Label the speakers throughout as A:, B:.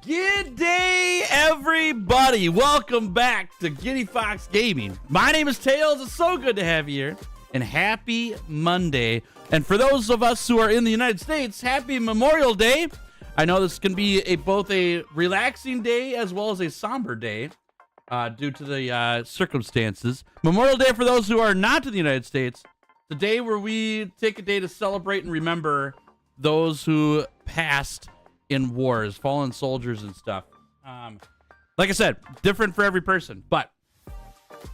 A: Good day, everybody. Welcome back to Giddy Fox Gaming. My name is Tails. It's so good to have you here. And happy Monday. And for those of us who are in the United States, happy Memorial Day. I know this can be both a relaxing day as well as a somber day due to the circumstances. Memorial Day for those who are not in the United States. The day where we take a day to celebrate and remember those who passed in wars, fallen soldiers and stuff. Like I said, different for every person. But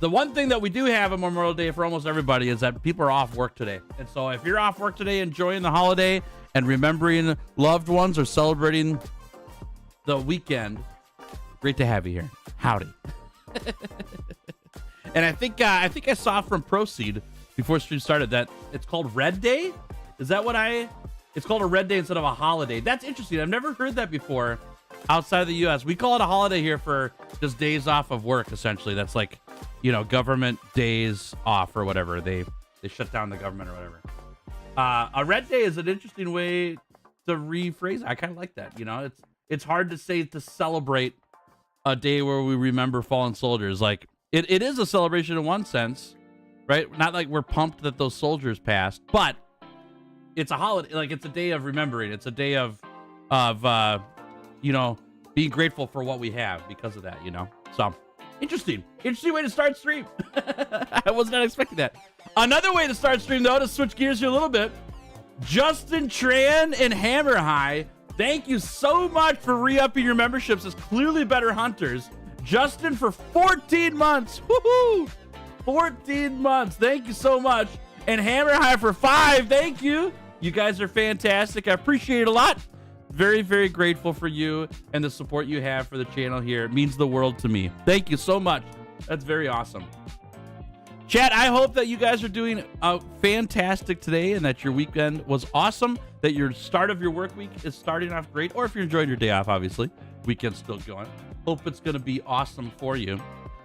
A: the one thing that we do have on Memorial Day for almost everybody is that people are off work today. And so if you're off work today, enjoying the holiday and remembering loved ones or celebrating the weekend, great to have you here. Howdy. And I think I saw from Proceed before stream started that it's called Red Day. Is that what it's called a red day instead of a holiday? That's interesting. I've never heard that before outside of the U.S. We call it a holiday here for just days off of work, essentially. That's like, you know, government days off or whatever. They shut down the government or whatever. A red day is an interesting way to rephrase it. I kind of like that. You know, it's hard to say to celebrate a day where we remember fallen soldiers. Like it is a celebration in one sense, right? Not like we're pumped that those soldiers passed, but it's a holiday. Like it's a day of remembering. It's a day of you know, being grateful for what we have because of that, you know? So interesting way to start stream. I was not expecting that. Another way to start stream, though, to switch gears here a little bit. Justin Tran and Hammer High, thank you so much for re-upping your memberships as Clearly Better Hunters. Justin for 14 months. Woohoo! 14 months. Thank you so much. And Hammer High for 5. Thank you. You guys are fantastic. I appreciate it a lot. very, very grateful for you and the support you have for the channel here. It means the world to me. Thank you so much. That's very awesome. Chat, I hope that you guys are doing fantastic today and that your weekend was awesome, that your start of your work week is starting off great, or if you're enjoying your day off, obviously, weekend's still going. Hope it's going to be awesome for you.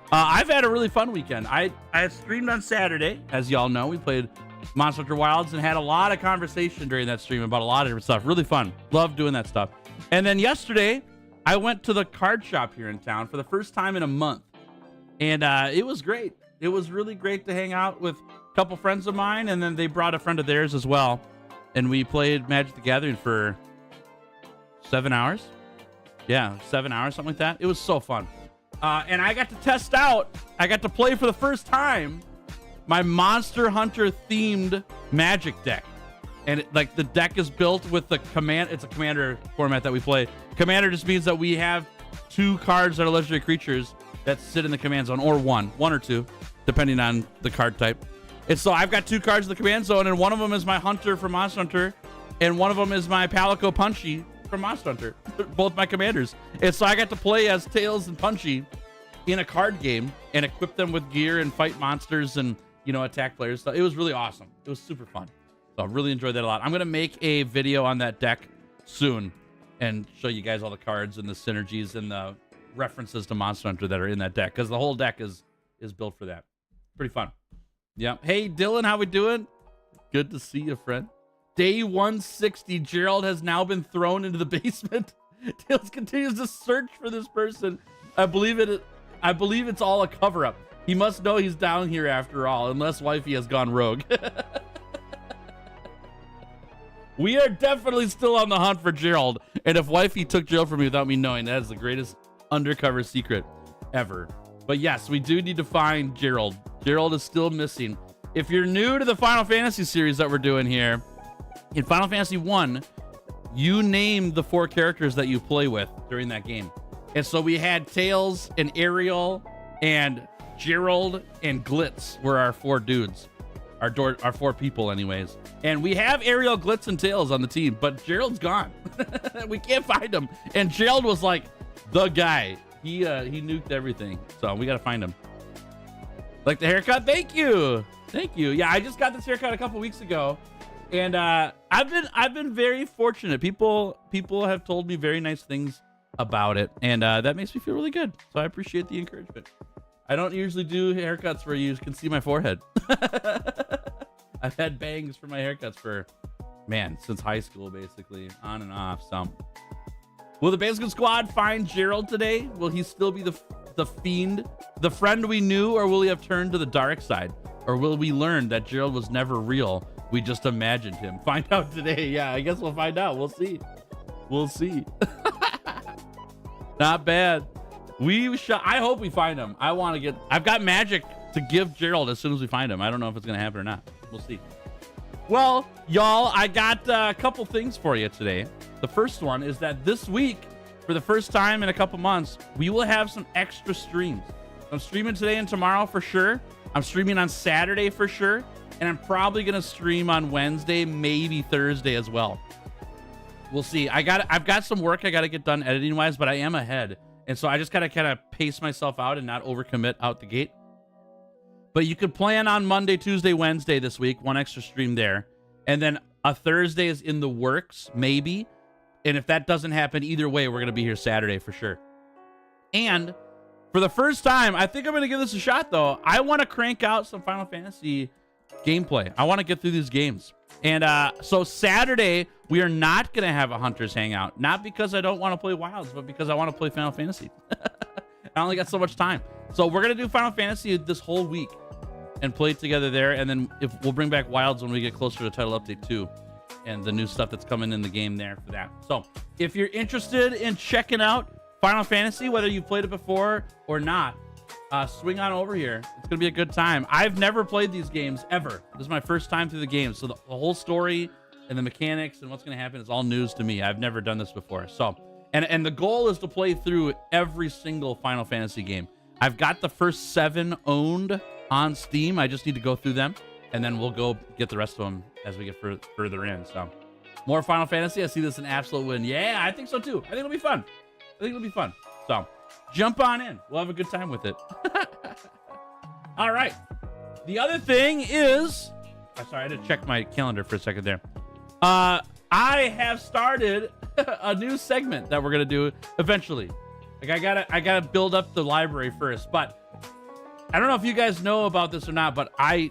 A: I've had a really fun weekend. I streamed on Saturday. As y'all know, we played Monster Hunter Wilds and had a lot of conversation during that stream about a lot of different stuff. Really fun. Love doing that stuff. And then yesterday, I went to the card shop here in town for the first time in a month. And it was great. It was really great to hang out with a couple friends of mine, and then they brought a friend of theirs as well. And we played Magic the Gathering for 7 hours. Yeah, 7 hours, something like that. It was so fun. And I got to test out, I got to play for the first time my Monster Hunter themed Magic deck. And like the deck is built with the command, it's a commander format that we play. Commander just means that we have 2 cards that are legendary creatures that sit in the command zone, or one or two, depending on the card type. And so I've got 2 cards in the command zone, and one of them is my Hunter from Monster Hunter, and one of them is my Palico Punchy from Monster Hunter. Both my commanders. And so I got to play as Tails and Punchy in a card game and equip them with gear and fight monsters and, you know, attack players. So it was really awesome. It was super fun. So I really enjoyed that a lot. I'm going to make a video on that deck soon and show you guys all the cards and the synergies and the references to Monster Hunter that are in that deck, because the whole deck is built for that. Pretty fun. Yeah. Hey, Dylan, how we doing? Good to see you, friend. Day 160. Gerald has now been thrown into the basement. Tails continues to search for this person. I believe it's all a cover-up. He must know he's down here after all, unless Wifey has gone rogue. We are definitely still on the hunt for Gerald, and if Wifey took Gerald from me without me knowing, that is the greatest undercover secret ever. But yes, we do need to find Gerald. Gerald is still missing. If you're new to the Final Fantasy series that we're doing here, in Final Fantasy 1, you name the 4 characters that you play with during that game. And so we had Tails and Ariel and Gerald and Glitz were our 4 dudes. Our 4 people anyways. And we have Ariel, Glitz, and Tails on the team, but Gerald's gone. We can't find him. And Gerald was like the guy. He nuked everything. So we got to find him. Like the haircut? Thank you. Thank you. Yeah, I just got this haircut a couple weeks ago. And I've been very fortunate. People have told me very nice things about it, and that makes me feel really good. So I appreciate the encouragement. I don't usually do haircuts where you can see my forehead. I've had bangs for my haircuts for, man, since high school, basically, on and off. So, will the Basement Squad find Gerald today? Will he still be the fiend, the friend we knew, or will he have turned to the dark side? Or will we learn that Gerald was never real? We just imagined him. Find out today. Yeah, I guess we'll find out. We'll see. We'll see. Not bad. I hope we find him. I've got magic to give Gerald as soon as we find him. I don't know if it's going to happen or not. We'll see. Well, y'all, I got a couple things for you today. The first one is that this week, for the first time in a couple months, we will have some extra streams. I'm streaming today and tomorrow for sure. I'm streaming on Saturday for sure. And I'm probably going to stream on Wednesday, maybe Thursday as well. We'll see. I've got some work I got to get done editing wise, but I am ahead. And so I just got to kind of pace myself out and not overcommit out the gate. But you could plan on Monday, Tuesday, Wednesday this week, one extra stream there. And then a Thursday is in the works, maybe. And if that doesn't happen, either way, we're going to be here Saturday for sure. And for the first time, I think I'm going to give this a shot, though. I want to crank out some Final Fantasy gameplay. I want to get through these games. And so Saturday, we are not going to have a Hunters Hangout. Not because I don't want to play Wilds, but because I want to play Final Fantasy. I only got so much time. So we're going to do Final Fantasy this whole week and play it together there. And then we'll bring back Wilds when we get closer to Title Update 2 and the new stuff that's coming in the game there for that. So if you're interested in checking out Final Fantasy, whether you've played it before or not, swing on over here. It's gonna be a good time. I've never played these games ever. This is my first time through the game, so the whole story and the mechanics and what's gonna happen is all news to me. I've never done this before. So and the goal is to play through every single Final Fantasy game. I've got the first 7 owned on Steam. I just need to go through them, and then we'll go get the rest of them as we get further in. So More Final Fantasy. I see this an absolute win. Yeah, I think so too. I think it'll be fun. So jump on in. We'll have a good time with it. All right. The other thing is, sorry, I had to check my calendar for a second there. I have started a new segment that we're gonna do eventually. Like I gotta build up the library first, but I don't know if you guys know about this or not, but I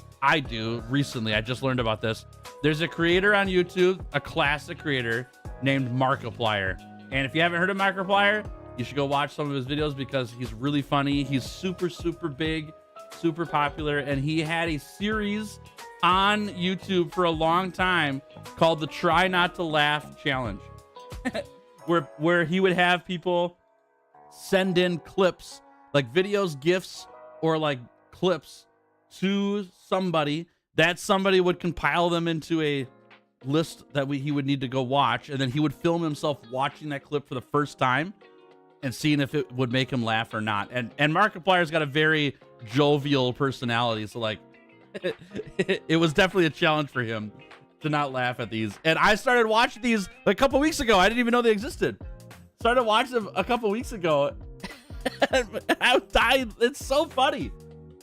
A: do recently. I just learned about this. There's a creator on YouTube, a classic creator named Markiplier. And if you haven't heard of Markiplier, you should go watch some of his videos because he's really funny. He's super, super big, super popular. And he had a series on YouTube for a long time called the Try Not to Laugh Challenge, where he would have people send in clips, like videos, GIFs, or like clips to somebody. That somebody would compile them into a list that he would need to go watch, and then he would film himself watching that clip for the first time and seeing if it would make him laugh or not. And Markiplier's got a very jovial personality, so like it was definitely a challenge for him to not laugh at these. And I started watching these like a couple weeks ago. I didn't even know they existed. Started watching them a couple weeks ago. I was dying. It's so funny.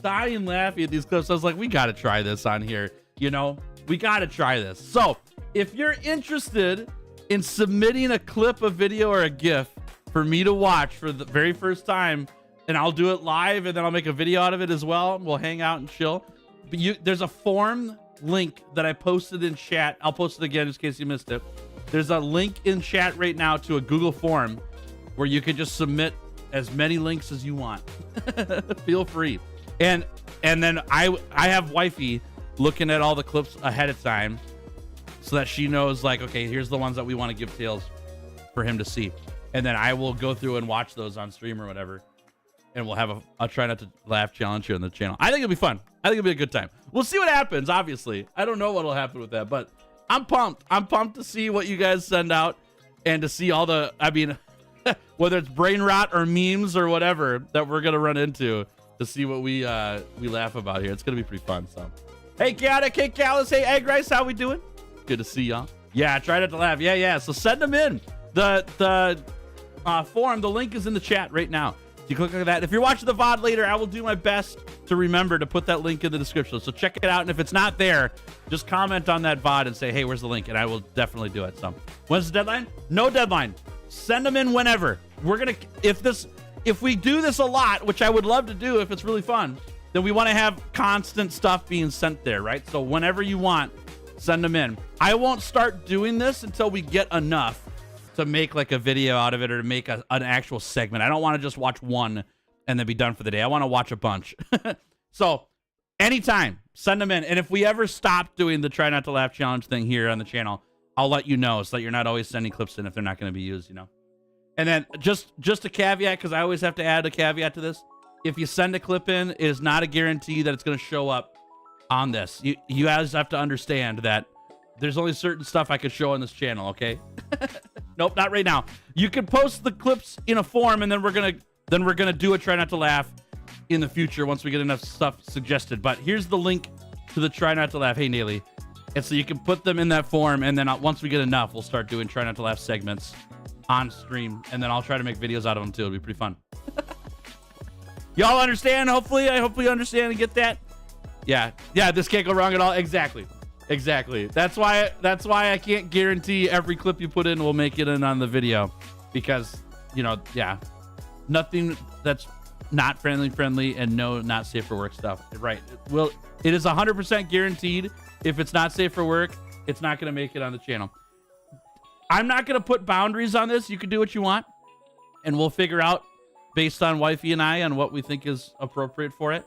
A: Dying laughing at these clips. I was like, we got to try this on here. You know, we got to try this. So if you're interested in submitting a clip, a video, or a GIF for me to watch for the very first time, and I'll do it live and then I'll make a video out of it as well. We'll hang out and chill. But there's a form link that I posted in chat. I'll post it again just in case you missed it. There's a link in chat right now to a Google form where you can just submit as many links as you want. Feel free. And then I have wifey looking at all the clips ahead of time so that she knows, like, okay, here's the ones that we want to give Tails for him to see. And then I will go through and watch those on stream or whatever. And we'll have a Try Not to Laugh challenge here on the channel. I think it'll be fun. I think it'll be a good time. We'll see what happens, obviously. I don't know what'll happen with that, but I'm pumped. I'm pumped to see what you guys send out and to see all the, I mean, whether it's brain rot or memes or whatever that we're going to run into to see what we laugh about here. It's going to be pretty fun. So, hey, Chaotic, hey, Callus, hey, Egg Rice, how we doing? Good to see y'all. Yeah, Try Not to Laugh. Yeah. So send them in. The form, the link is in the chat right now. You click on that. If you're watching the VOD later, I will do my best to remember to put that link in the description. So check it out. And if it's not there, just comment on that VOD and say, hey, where's the link? And I will definitely do it. So when's the deadline? No deadline. Send them in whenever. We're going to, if we do this a lot, which I would love to do if it's really fun, then we want to have constant stuff being sent there, right? So whenever you want, send them in. I won't start doing this until we get enough to make like a video out of it or to make an actual segment. I don't want to just watch one and then be done for the day. I want to watch a bunch. So anytime, send them in. And if we ever stop doing the Try Not to Laugh challenge thing here on the channel, I'll let you know so that you're not always sending clips in if they're not going to be used, you know. And then just a caveat, because I always have to add a caveat to this. If you send a clip in, it is not a guarantee that it's going to show up on this. You guys have to understand that there's only certain stuff I could show on this channel, okay? Nope, not right now. You can post the clips in a form, and then we're gonna do a Try Not to Laugh in the future once we get enough stuff suggested. But here's the link to the Try Not to Laugh. Hey, Naily. And so you can put them in that form, and then once we get enough, we'll start doing Try Not to Laugh segments on stream, and then I'll try to make videos out of them too. It'll be pretty fun. Y'all understand? Hopefully you understand and get that. Yeah, this can't go wrong at all. Exactly. That's why I can't guarantee every clip you put in will make it in on the video, because, you know, yeah, nothing that's not friendly and no, not safe for work stuff. Right. Well, it is 100% guaranteed. If it's not safe for work, it's not going to make it on the channel. I'm not going to put boundaries on this. You can do what you want, and we'll figure out based on wifey and I on what we think is appropriate for it.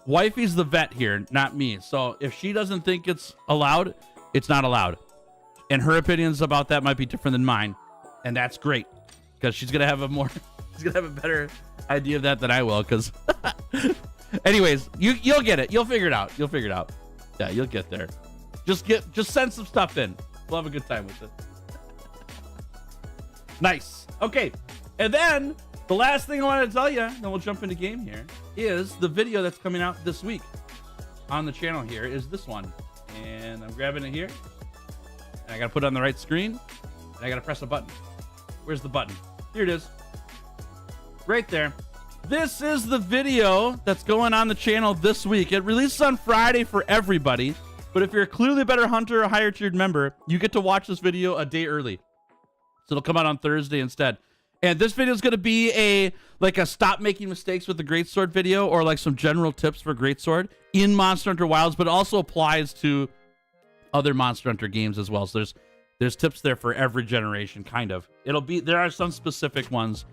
A: Wifey's the vet here, not me. So if she doesn't think it's allowed, it's not allowed. And her opinions about that might be different than mine. And that's great, because she's going to have a better idea of that than I will. Because anyways, you'll get it. You'll figure it out. Yeah, you'll get there. Just send some stuff in. We'll have a good time with it. Nice. Okay. And then the last thing I wanted to tell you, then we'll jump into game here, is the video that's coming out this week on the channel here is this one. And I'm grabbing it here. And I gotta put it on the right screen. And I gotta press a button. Where's the button? Here it is. Right there. This is the video that's going on the channel this week. It releases on Friday for everybody. But if you're a Clearly Better Hunter or higher tiered member, you get to watch this video a day early. So it'll come out on Thursday instead. And this video is going to be a stop making mistakes with the Greatsword video, or like some general tips for Greatsword in Monster Hunter Wilds, but it also applies to other Monster Hunter games as well. So there's tips there for every generation, kind of. There are some specific ones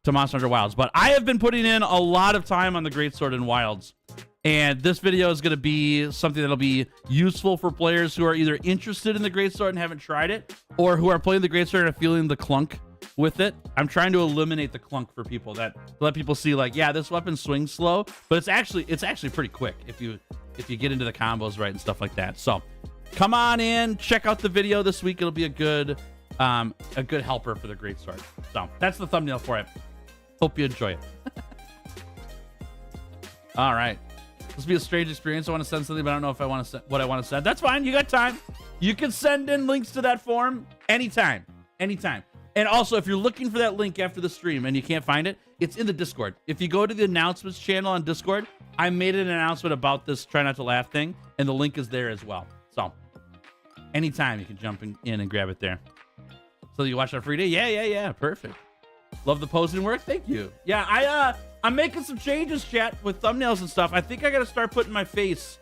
A: to Monster Hunter Wilds, but I have been putting in a lot of time on the Greatsword in Wilds. And this video is going to be something that'll be useful for players who are either interested in the Greatsword and haven't tried it, or who are playing the Greatsword and are feeling the clunk with it. I'm trying to eliminate the clunk for people, to let people see, like, yeah, this weapon swings slow, but it's actually pretty quick if you get into the combos right and stuff like that. So come on in, check out the video this week. It'll be a good helper for the Greatsword. So that's the thumbnail for it. Hope you enjoy it. All right. This will be a strange experience. I want to send something, but I don't know if I want to send what I want to send. That's fine. You got time. You can send in links to that form anytime. Anytime. And also, if you're looking for that link after the stream and you can't find it, it's in the Discord. If you go to the announcements channel on Discord, I made an announcement about this Try Not to Laugh thing, and the link is there as well. So anytime you can jump in and grab it there. So you watch on free day? Yeah. Perfect. Love the posing work. Thank you. Yeah, I'm making some changes, chat, with thumbnails and stuff. I think I got to start putting my face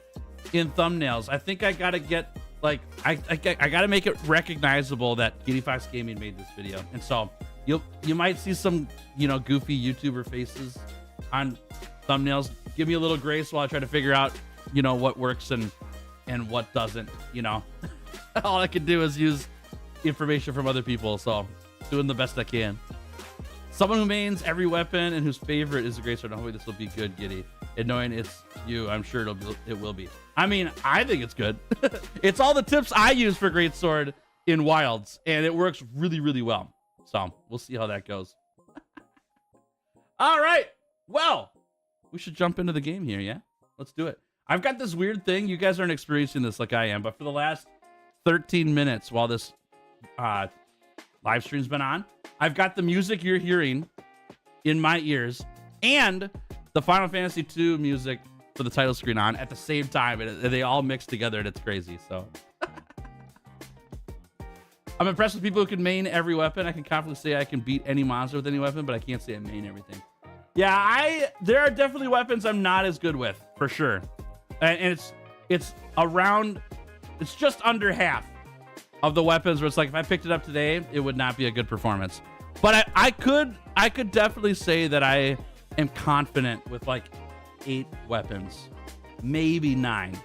A: in thumbnails. I think I got to get, like, I got to make it recognizable that Giddy Fox Gaming made this video. And so you might see some, goofy YouTuber faces on thumbnails. Give me a little grace while I try to figure out, what works and what doesn't, All I can do is use information from other people. So doing the best I can. Someone who mains every weapon and whose favorite is the Greatsword. Hopefully this will be good, Giddy. And knowing it's you, I'm sure it will be. I mean, I think it's good. It's all the tips I use for Greatsword in Wilds, and it works really, really well. So we'll see how that goes. All right. Well, we should jump into the game here, yeah? Let's do it. I've got this weird thing. You guys aren't experiencing this like I am, but for the last 13 minutes while this live stream's been on, I've got the music you're hearing in my ears and the Final Fantasy II music for the title screen on at the same time, and they all mix together, and it's crazy. So I'm impressed with people who can main every weapon. I can confidently say I can beat any monster with any weapon, but I can't say I main everything. Yeah, there are definitely weapons I'm not as good with, for sure. And it's just under half of the weapons where it's like, if I picked it up today, it would not be a good performance. But I could definitely say that I am confident with like 8 weapons, maybe 9,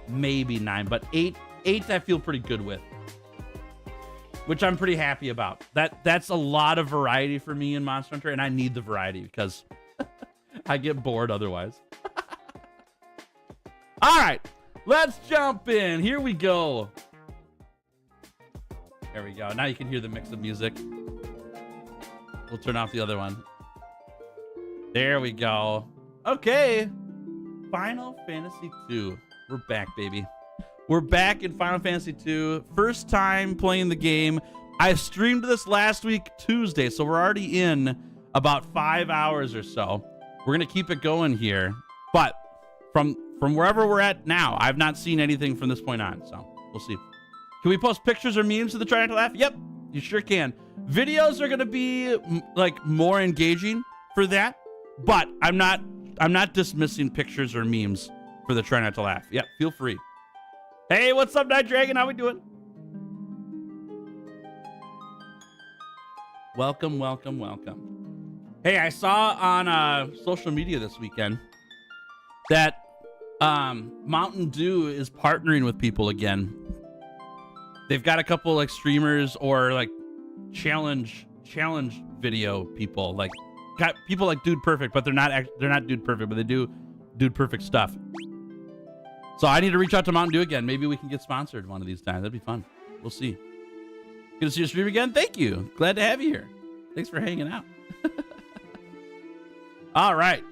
A: but 8 I feel pretty good with, which I'm pretty happy about. That's a lot of variety for me in Monster Hunter, and I need the variety because I get bored otherwise. All right, let's jump in. Here we go. There we go. Now you can hear the mix of music. We'll turn off the other one. There we go. Okay. Final Fantasy II. We're back, baby. We're back in Final Fantasy II. First time playing the game. I streamed this last week, Tuesday, so we're already in about 5 hours or so. We're going to keep it going here. But from wherever we're at now, I've not seen anything from this point on, so we'll see. Can we post pictures or memes to the Try Not to Laugh? Yep, you sure can. Videos are going to be like more engaging for that, but I'm not dismissing pictures or memes for the Try Not to Laugh. Yep, feel free. Hey, what's up, Night Dragon? How we doing? Welcome, welcome, welcome. Hey, I saw on social media this weekend that Mountain Dew is partnering with people again. They've got a couple like streamers or like challenge video people, like got people like Dude Perfect, but they're not Dude Perfect, but they do Dude Perfect stuff. So I need to reach out to Mountain Dew again. Maybe we can get sponsored one of these times. That'd be fun. We'll see. Good to see you stream again. Thank you. Glad to have you here. Thanks for hanging out. All right.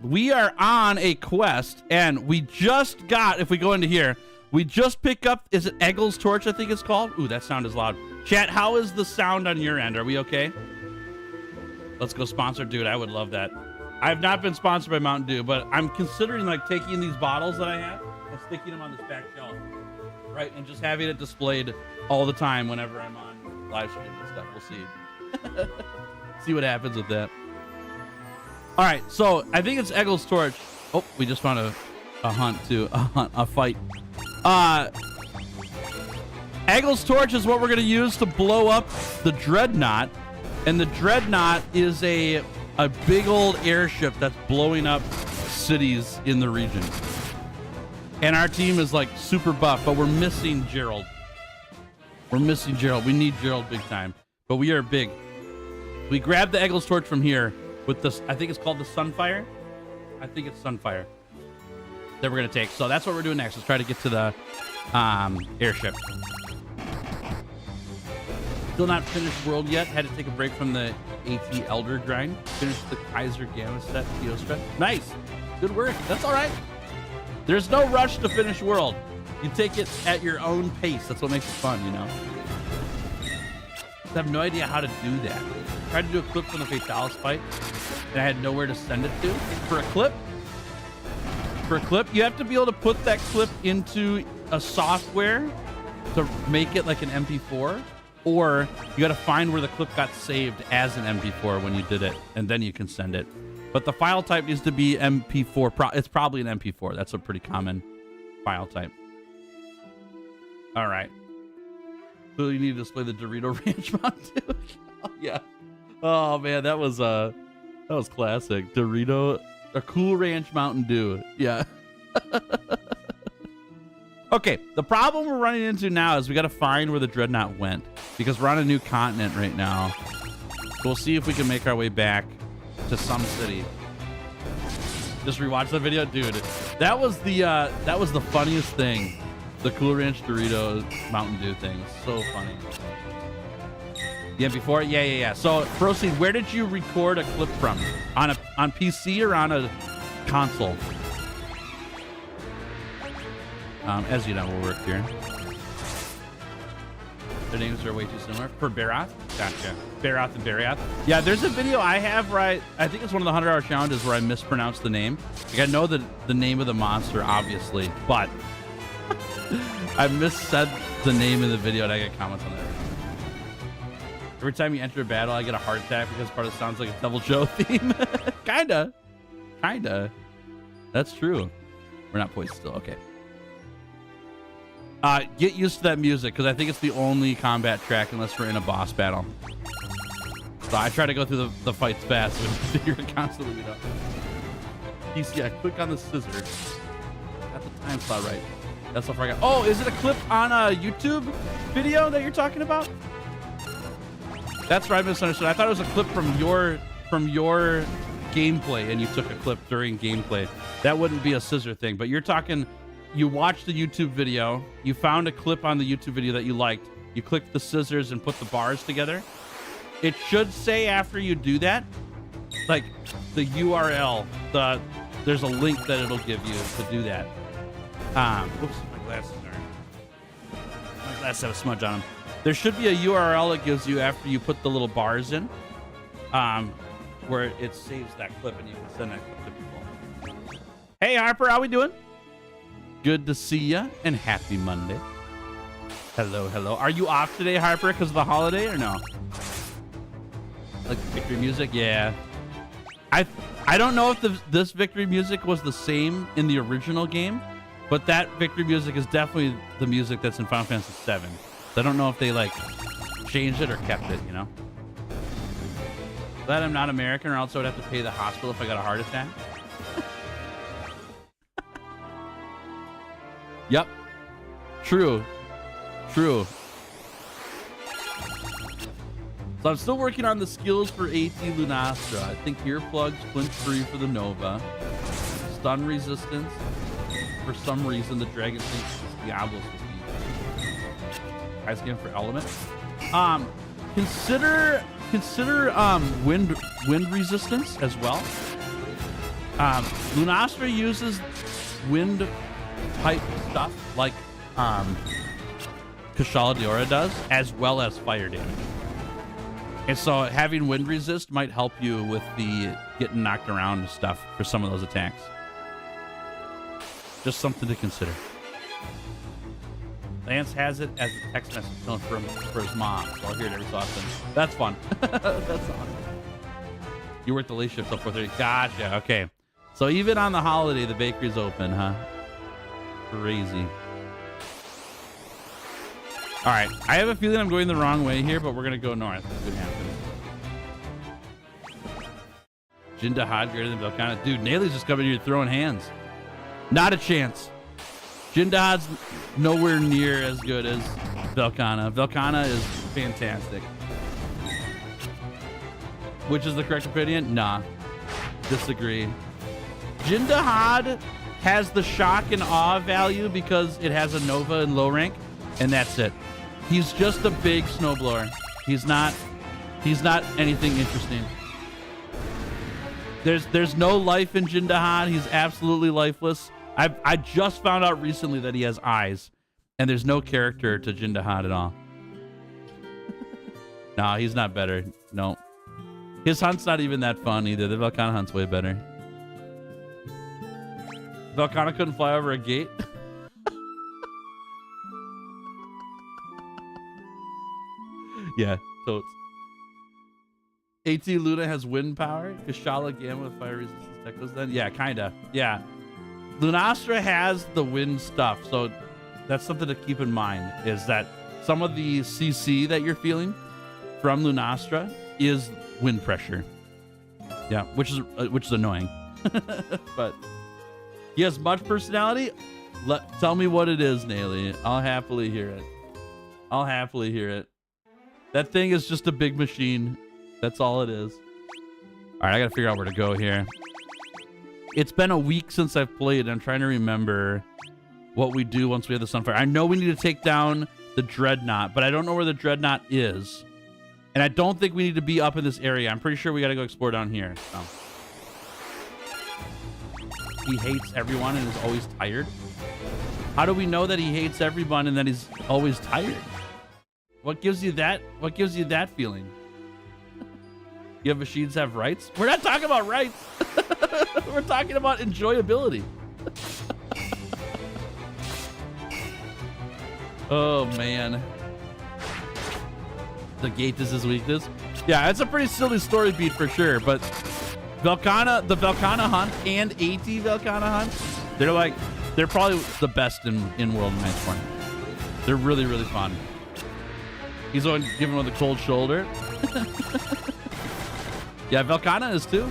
A: We are on a quest, and we just got, if we go into here, We just pick up, is it Eggles Torch, I think it's called? Ooh, that sound is loud. Chat, how is the sound on your end? Are we okay? Let's go sponsor, dude. I would love that. I have not been sponsored by Mountain Dew, but I'm considering like taking these bottles that I have and sticking them on this back shelf, right? And just having it displayed all the time whenever I'm on live stream and stuff. We'll see. See what happens with that. All right, so I think it's Eggles Torch. Oh, we just found a fight. Eggles Torch is what we're gonna use to blow up the Dreadnought, and the Dreadnought is a big old airship that's blowing up cities in the region. And our team is like super buff, but we're missing Gerald. We're missing Gerald. We need Gerald big time, but we are big. We grabbed the Eggles Torch from here with this, I think it's called the Sunfire. I think it's Sunfire that we're gonna take. So that's what we're doing next. Let's try to get to the airship. Still not finished world yet. Had to take a break from the AT Elder grind. Finished the Kaiser Gamma set Geostress. Nice. Good work. That's all right. There's no rush to finish world. You take it at your own pace. That's what makes it fun, you know? I have no idea how to do that. I tried to do a clip from the Fatalis fight, and I had nowhere to send it to. For a clip, you have to be able to put that clip into a software to make it like an MP4. Or you got to find where the clip got saved as an MP4 when you did it, and then you can send it. But the file type needs to be MP4. It's probably an MP4. That's a pretty common file type. All right. So you need to display the Dorito Ranch Mountain Dew. Yeah. Oh man, that was classic. Dorito, a Cool Ranch Mountain Dew. Yeah. Okay, the problem we're running into now is we got to find where the Dreadnought went, because we're on a new continent right now. So we'll see if we can make our way back to some city. Just rewatch the video, dude. That was the funniest thing. The Cool Ranch Doritos Mountain Dew thing. So funny. Yeah, before? Yeah. So, Proceed, where did you record a clip from? On PC or on a console? As you know, we'll work here. Their names are way too similar. For Barath? Gotcha. Barath and Barath. Yeah, there's a video I have where I think it's one of the 100-hour challenges where I mispronounced the name. Like, I know the name of the monster, obviously, but I missaid the name of the video and I get comments on that. Every time you enter a battle, I get a heart attack because part of it sounds like a Devil Joe theme. Kinda. That's true. We're not poised still. Okay. Get used to that music, because I think it's the only combat track unless we're in a boss battle. So I try to go through the fights fast and you're constantly, you know. Yeah, click on the scissors. Got the time slot right. That's how far I got. Oh, is it a clip on a YouTube video that you're talking about? That's where I misunderstood. I thought it was a clip from your gameplay, and you took a clip during gameplay. That wouldn't be a scissor thing, but you're talking. You watched the YouTube video, you found a clip on the YouTube video that you liked, you clicked the scissors and put the bars together. It should say after you do that, like the URL, there's a link that it'll give you to do that. Whoops, my glasses have a smudge on them. There should be a URL it gives you after you put the little bars in, where it saves that clip and you can send that clip to people. Hey Harper, how we doing? Good to see ya, and happy Monday. Hello. Are you off today, Harper, because of the holiday, or no? Like victory music? Yeah. I don't know if this victory music was the same in the original game, but that victory music is definitely the music that's in Final Fantasy VII. So I don't know if they like changed it or kept it, you know? Glad I'm not American, or else I would have to pay the hospital if I got a heart attack. Yep. True. So I'm still working on the skills for AT Lunastra. I think earplugs, flinch free for the Nova. Stun resistance. For some reason, the dragon thinks Diablos will be. Guys game for element. Consider wind resistance as well. Lunastra uses wind type stuff like Kushala Daora does, as well as fire damage. And so having wind resist might help you with the getting knocked around and stuff for some of those attacks. Just something to consider. Lance has it as a text message for his mom, so I'll hear it every so often. That's fun. That's awesome. You work the late shift till 4:30. Gotcha. Okay. So even on the holiday, the bakery's open, huh? Crazy. All right. I have a feeling I'm going the wrong way here, but we're going to go north. Good happen. Jindahad greater than Velkhana. Dude, Nayli's just coming here throwing hands. Not a chance. Jindahad's nowhere near as good as Velkhana. Velkhana is fantastic. Which is the correct opinion? Nah. Disagree. Jindahad has the shock and awe value because it has a Nova and low rank, and that's it. He's just a big snowblower. He's not anything interesting. There's no life in Jindahad. He's absolutely lifeless. I just found out recently that he has eyes, and there's no character to Jindahad at all. Nah, he's not better. No. His hunt's not even that fun either. The Velkhana hunt's way better. Velkhana couldn't fly over a gate. Yeah, totes. AT Luna has wind power. Kushala Gamma with fire resistance tech goes then. Yeah, kinda. Yeah. Lunastra has the wind stuff, so that's something to keep in mind, is that some of the CC that you're feeling from Lunastra is wind pressure. Yeah, which is annoying. But he has much personality. Tell me what it is, Nayli. I'll happily hear it. I'll happily hear it. That thing is just a big machine. That's all it is. All right, I gotta figure out where to go here. It's been a week since I've played. I'm trying to remember what we do once we have the Sunfire. I know we need to take down the Dreadnought, but I don't know where the Dreadnought is. And I don't think we need to be up in this area. I'm pretty sure we got to go explore down here. So. He hates everyone and is always tired. How do we know that he hates everyone and that he's always tired? What gives you that? What gives you that feeling? You have machines have rights? We're not talking about rights. We're talking about enjoyability. Oh, man. The gate is his weakness. Yeah, it's a pretty silly story beat for sure, but the Velkhana hunt and AT Velkhana hunt, they're probably the best in World of Mightstorm. They're really, really fun. He's the one giving with a cold shoulder. Yeah, Velkhana is too.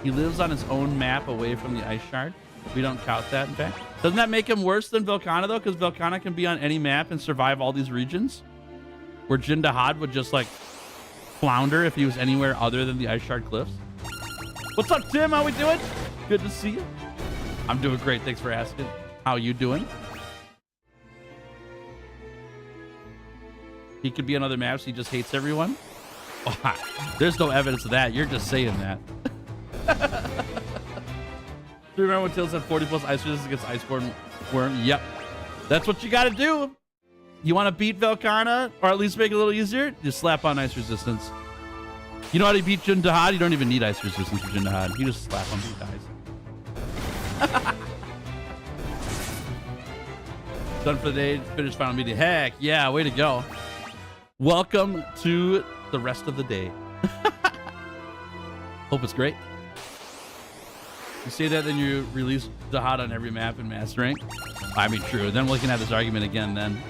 A: He lives on his own map away from the ice shard. We don't count that, in fact. Doesn't that make him worse than Velkhana, though? Because Velkhana can be on any map and survive all these regions? Where Jindahad would just, like, flounder if he was anywhere other than the ice shard cliffs. What's up, Tim? How we doing? Good to see you. I'm doing great. Thanks for asking. How you doing? He could be on other maps. He just hates everyone. Oh, there's no evidence of that. You're just saying that. Do you remember when Tails had 40 plus ice resistance against Iceborne Worm? Yep. That's what you got to do. You want to beat Velkhana, or at least make it a little easier? Just slap on ice resistance. You know how to beat Jindahad? You don't even need ice resistance for Jindahad. You just slap him, he dies. Done for the day. Finish final meeting. Heck yeah, way to go. Welcome to the rest of the day. Hope it's great. You say that, then you release Jahad on every map in Master Rank. I mean, true. Then we can have this argument again then.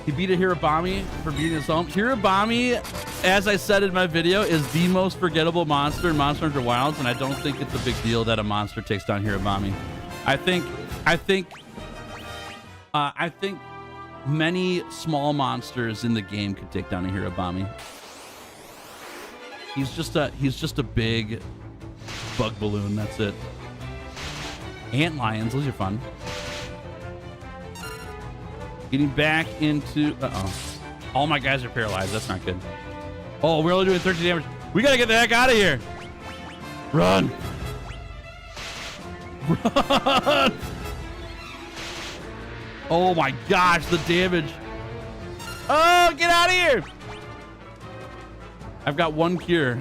A: He beat a Hirabami for beating his home. Hirabami, as I said in my video, is the most forgettable monster in Monster Hunter Wilds, and I don't think it's a big deal that a monster takes down Hirabami. I think many small monsters in the game could take down a Hirabami. He's just a big bug balloon. That's it. Ant lions, those are fun. Getting back into all my guys are paralyzed. That's not good. Oh, we're only doing 13 damage. We gotta get the heck out of here. Run. Run! Oh my gosh, the damage. Oh, get out of here. I've got one cure.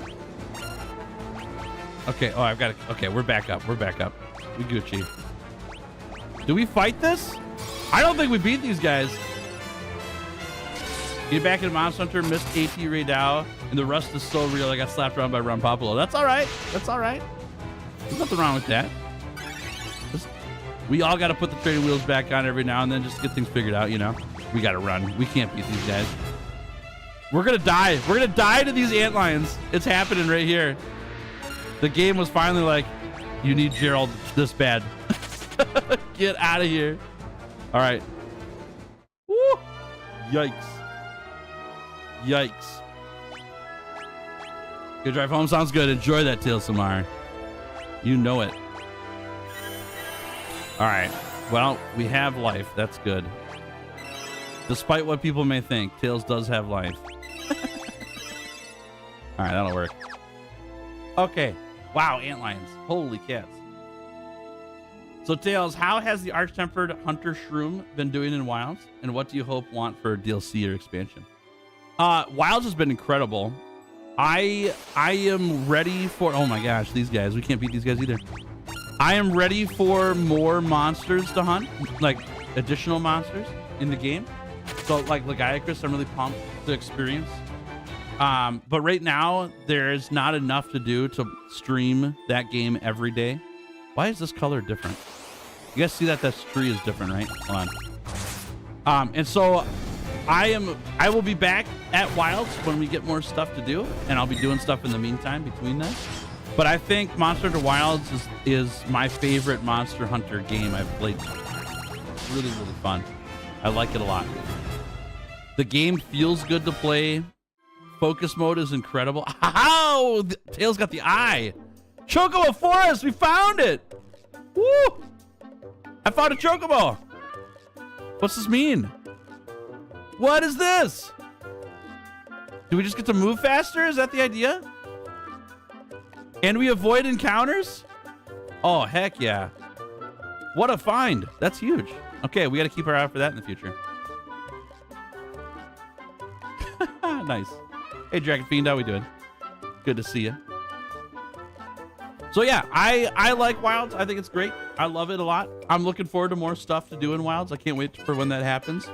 A: Okay, oh, I've got it. Okay, we're back up. We're back up. We Gucci. Do we fight this? I don't think we beat these guys. Get back in Monster Hunter, missed AT Ray Dow, and the rust is so real I got slapped around by Ron Popolo. That's all right. That's all right. There's nothing wrong with that. We all got to put the training wheels back on every now and then just to get things figured out, you know? We got to run. We can't beat these guys. We're going to die. We're going to die to these antlions. It's happening right here. The game was finally like, you need Gerald this bad. Get out of here. All right. Woo! Yikes. Yikes. Good drive home sounds good. Enjoy that, Tail Samar. You know it. All right. Well, we have life. That's good. Despite what people may think, Tails does have life. All right, that'll work. Okay. Wow, antlions. Holy cats. So, Tails, how has the Arch-Tempered Hunter Shroom been doing in Wilds? And what do you want for DLC or expansion? Wilds has been incredible. I am ready for... Oh, my gosh, these guys. We can't beat these guys either. I am ready for more monsters to hunt, like additional monsters in the game. So like Lagiacrus, I'm really pumped to experience. But right now, there's not enough to do to stream that game every day. Why is this color different? You guys see that tree is different, right? Hold on. And so I will be back at Wilds when we get more stuff to do, and I'll be doing stuff in the meantime between that. But I think Monster Hunter Wilds is my favorite Monster Hunter game I've played. It's really, really fun. I like it a lot. The game feels good to play. Focus mode is incredible. How? Tails got the eye. Chocobo Forest, we found it. Woo! I found a Chocobo. What's this mean? What is this? Do we just get to move faster? Is that the idea? And we avoid encounters? Oh, heck yeah. What a find. That's huge. Okay, we got to keep our eye out for that in the future. Nice. Hey, Dragon Fiend, how we doing? Good to see you. So yeah, I like Wilds. I think it's great. I love it a lot. I'm looking forward to more stuff to do in Wilds. I can't wait for when that happens.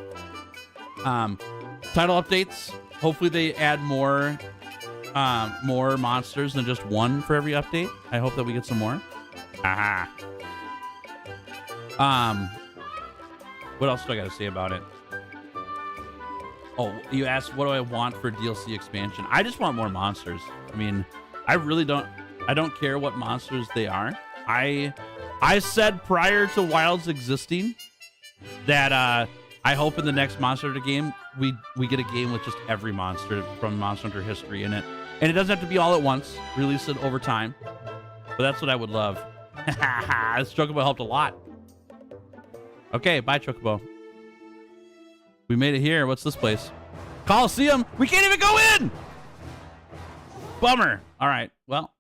A: Title updates. Hopefully they add more monsters than just one for every update. I hope that we get some more. What else do I got to say about it? Oh, you asked what do I want for DLC expansion? I just want more monsters. I mean, I don't care what monsters they are. I said prior to Wilds existing that I hope in the next Monster Hunter game we get a game with just every monster from Monster Hunter history in it. And it doesn't have to be all at once. Release it over time. But that's what I would love. This Chocobo helped a lot. Okay, bye, Chocobo. We made it here. What's this place? Coliseum. We can't even go in! Bummer. All right. Well,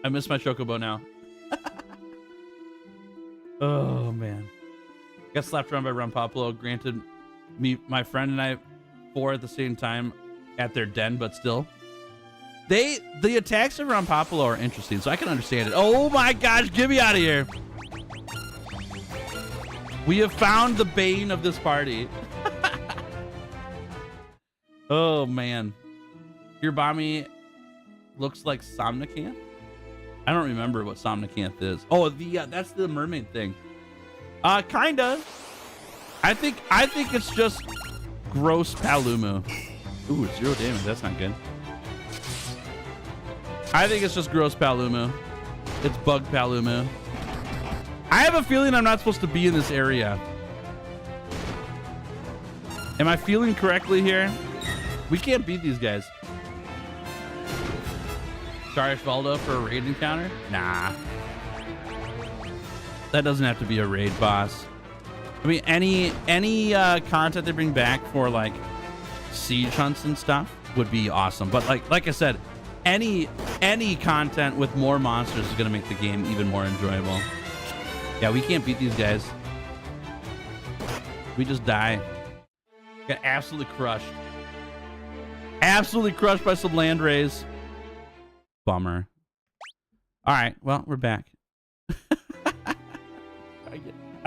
A: I miss my Chocobo now. Oh, man. Got slapped around by Ron Popolo. Granted, my friend and I 4 at the same time at their den, but still. The attacks of Ron Popolo are interesting, so I can understand it. Oh my gosh, get me out of here. We have found the bane of this party. Oh man. Kirbami looks like Somnicanth. I don't remember what Somnicanth is. Oh, that's the mermaid thing. Kinda. I think it's just gross Palumu. Ooh, 0 damage. That's not good. I think it's just gross Palumu. It's bug Palumu. I have a feeling I'm not supposed to be in this area. Am I feeling correctly here? We can't beat these guys. Charish Valdo for a raid encounter? Nah. That doesn't have to be a raid boss. I mean, any content they bring back for like siege hunts and stuff would be awesome. But like I said, any content with more monsters is going to make the game even more enjoyable. Yeah, we can't beat these guys. We just die. Got absolutely crushed. Absolutely crushed by some land rays. Bummer. All right, well, we're back.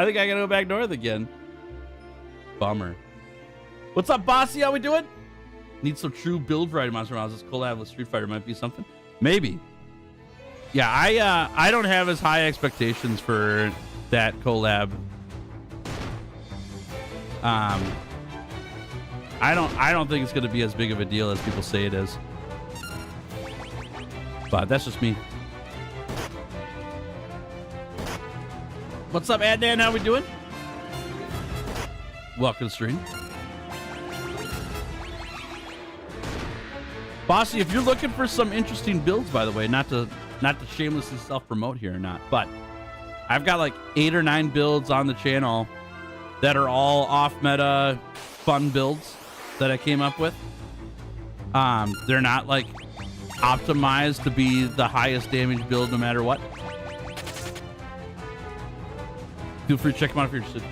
A: I think I gotta go back north again. Bummer. What's up, Bossy? How we doing? Need some true build variety monster models. This collab with Street Fighter might be something. Maybe. Yeah, I don't have as high expectations for that collab. I don't think it's gonna be as big of a deal as people say it is. But that's just me. What's up, Adnan? How we doing? Welcome to the stream. Bossy, if you're looking for some interesting builds, by the way, not to shamelessly self-promote here or not, but I've got like 8 or 9 builds on the channel that are all off-meta fun builds that I came up with. They're not like optimized to be the highest damage build no matter what. Feel free to check them out if you're interested.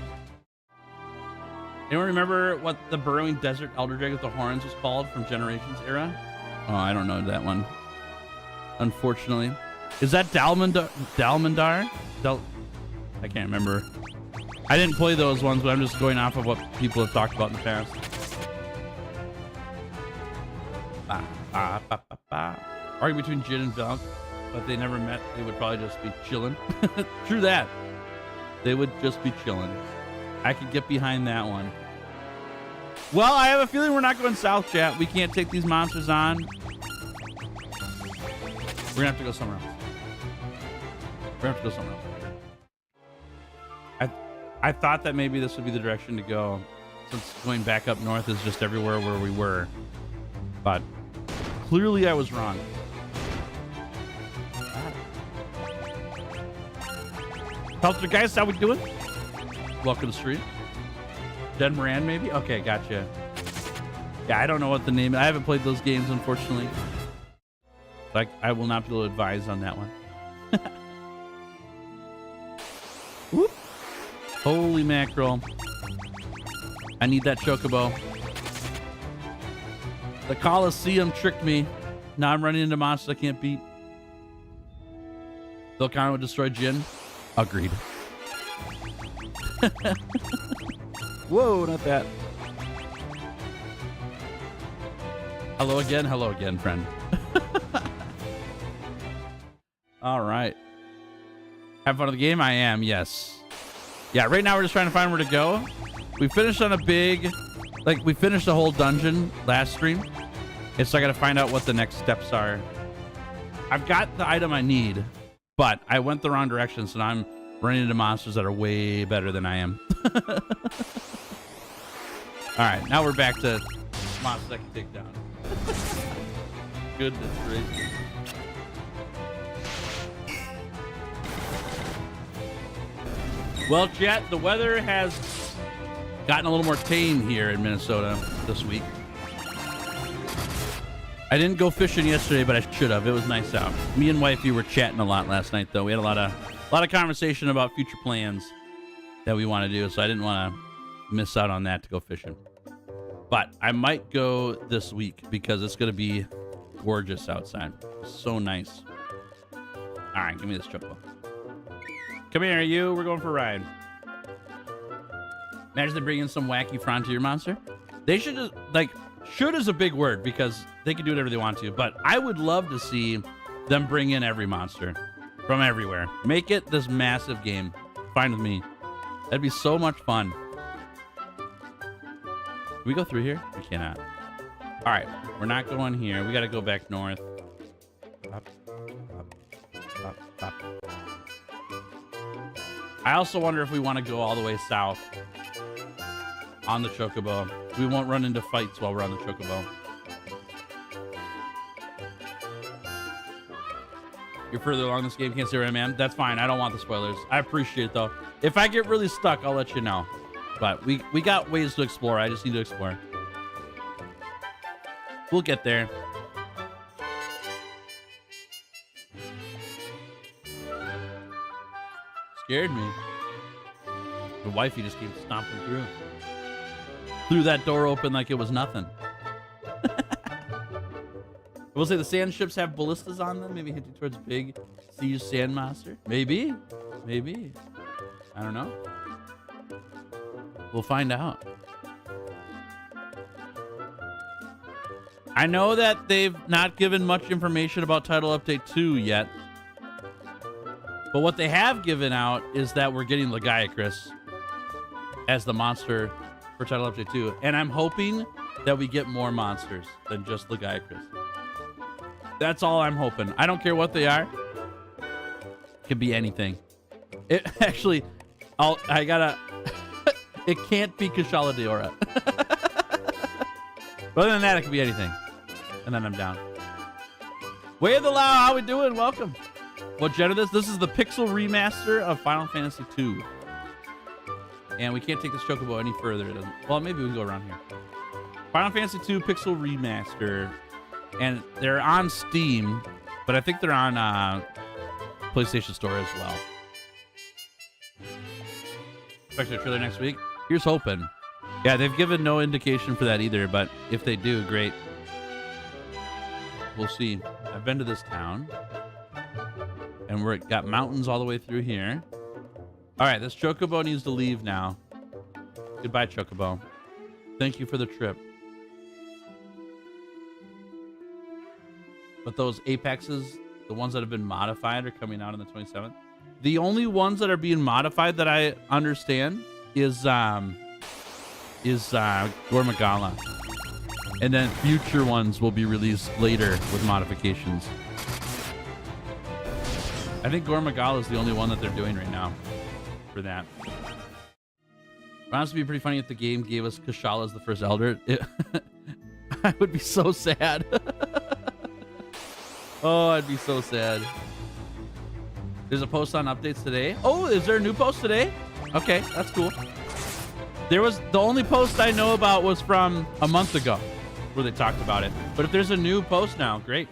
A: Anyone remember what the burrowing desert elder dragon with the horns was called from Generations era? Oh, I don't know that one. Unfortunately. Is that Dalmandar? I can't remember. I didn't play those ones, but I'm just going off of what people have talked about in the past. Argue between Jin and Valk, but they never met. They would probably just be chilling. True that. They would just be chilling. I could get behind that one. Well, I have a feeling we're not going south, chat. We can't take these monsters on. We're gonna have to go somewhere else. We're gonna have to go somewhere else. I thought that maybe this would be the direction to go, since going back up north is just everywhere where we were. But clearly I was wrong. Helter guys, how we doing? Welcome to the street. Dead Moran, maybe? Okay, gotcha. Yeah, I don't know what the name is. I haven't played those games, unfortunately. Like, I will not be able to advise on that one. Whoop. Holy mackerel. I need that chocobo. The Colosseum tricked me. Now I'm running into monsters I can't beat. Volcano would destroy Jin. Agreed. Whoa, not that. Hello again, friend. All right. Have fun with the game? I am, yes. Yeah, right now we're just trying to find where to go. We finished on a big, like, we finished the whole dungeon last stream. And so I got to find out what the next steps are. I've got the item I need, but I went the wrong direction, so now I'm running into monsters that are way better than I am. All right, now we're back to monsters I can take down. Goodness gracious. Well, chat, the weather has gotten a little more tame here in Minnesota this week. I didn't go fishing yesterday, but I should have. It was nice out. Me and wifey were chatting a lot last night, though. We had a lot of conversation about future plans that we want to do, so I didn't want to miss out on that to go fishing. But I might go this week because it's going to be gorgeous outside. So nice. All right, give me this chocobo. Come here, you. We're going for a ride. Imagine they bring in some wacky frontier monster. They should just, like, should is a big word because they can do whatever they want to. But I would love to see them bring in every monster from everywhere. Make it this massive game. Fine with me. That'd be so much fun. Can we go through here? We cannot. All right, we're not going here. We got to go back north. Up, up, up, up. I also wonder if we want to go all the way south on the chocobo. We won't run into fights while we're on the chocobo. You're further along this game, can't say where I am. That's fine. I don't want the spoilers. I appreciate it, though. If I get really stuck, I'll let you know. But we got ways to explore. I just need to explore. We'll get there. scared me. The wifey just came stomping through. Threw that door open like it was nothing. I will say the sand ships have ballistas on them, maybe hinting towards big siege sand monster. Maybe. Maybe. I don't know. We'll find out. I know that they've not given much information about Title Update 2 yet. But what they have given out is that we're getting Lagiacrus as the monster for Title Update 2. And I'm hoping that we get more monsters than just Lagiacrus. That's all I'm hoping. I don't care what they are. It could be anything. It actually, I gotta, it can't be Kushala Daora. But other than that, it could be anything. And then I'm down. Way of the Lao, how we doing? Welcome. What gen is this? This is the Pixel remaster of Final Fantasy II. And we can't take this chocobo any further. It doesn't. Well, maybe we can go around here. Final Fantasy II Pixel remaster. And they're on Steam, but I think they're on PlayStation Store as well. Expect a trailer next week. Here's hoping. Yeah, they've given no indication for that either, but if they do, great. We'll see. I've been to this town, and we're got mountains all the way through here. All right, this chocobo needs to leave now. Goodbye, chocobo. Thank you for the trip. But those apexes, the ones that have been modified, are coming out on the 27th. The only ones that are being modified that I understand is Gormagala. And then future ones will be released later with modifications. I think Gormagala is the only one that they're doing right now for that. It would honestly be pretty funny if the game gave us Kushala as the first Elder. I would be so sad. Oh, I'd be so sad. There's a post on updates today. Oh, is there a new post today? Okay, that's cool. There was the only post I know about was from a month ago where they talked about it. But if there's a new post now, great.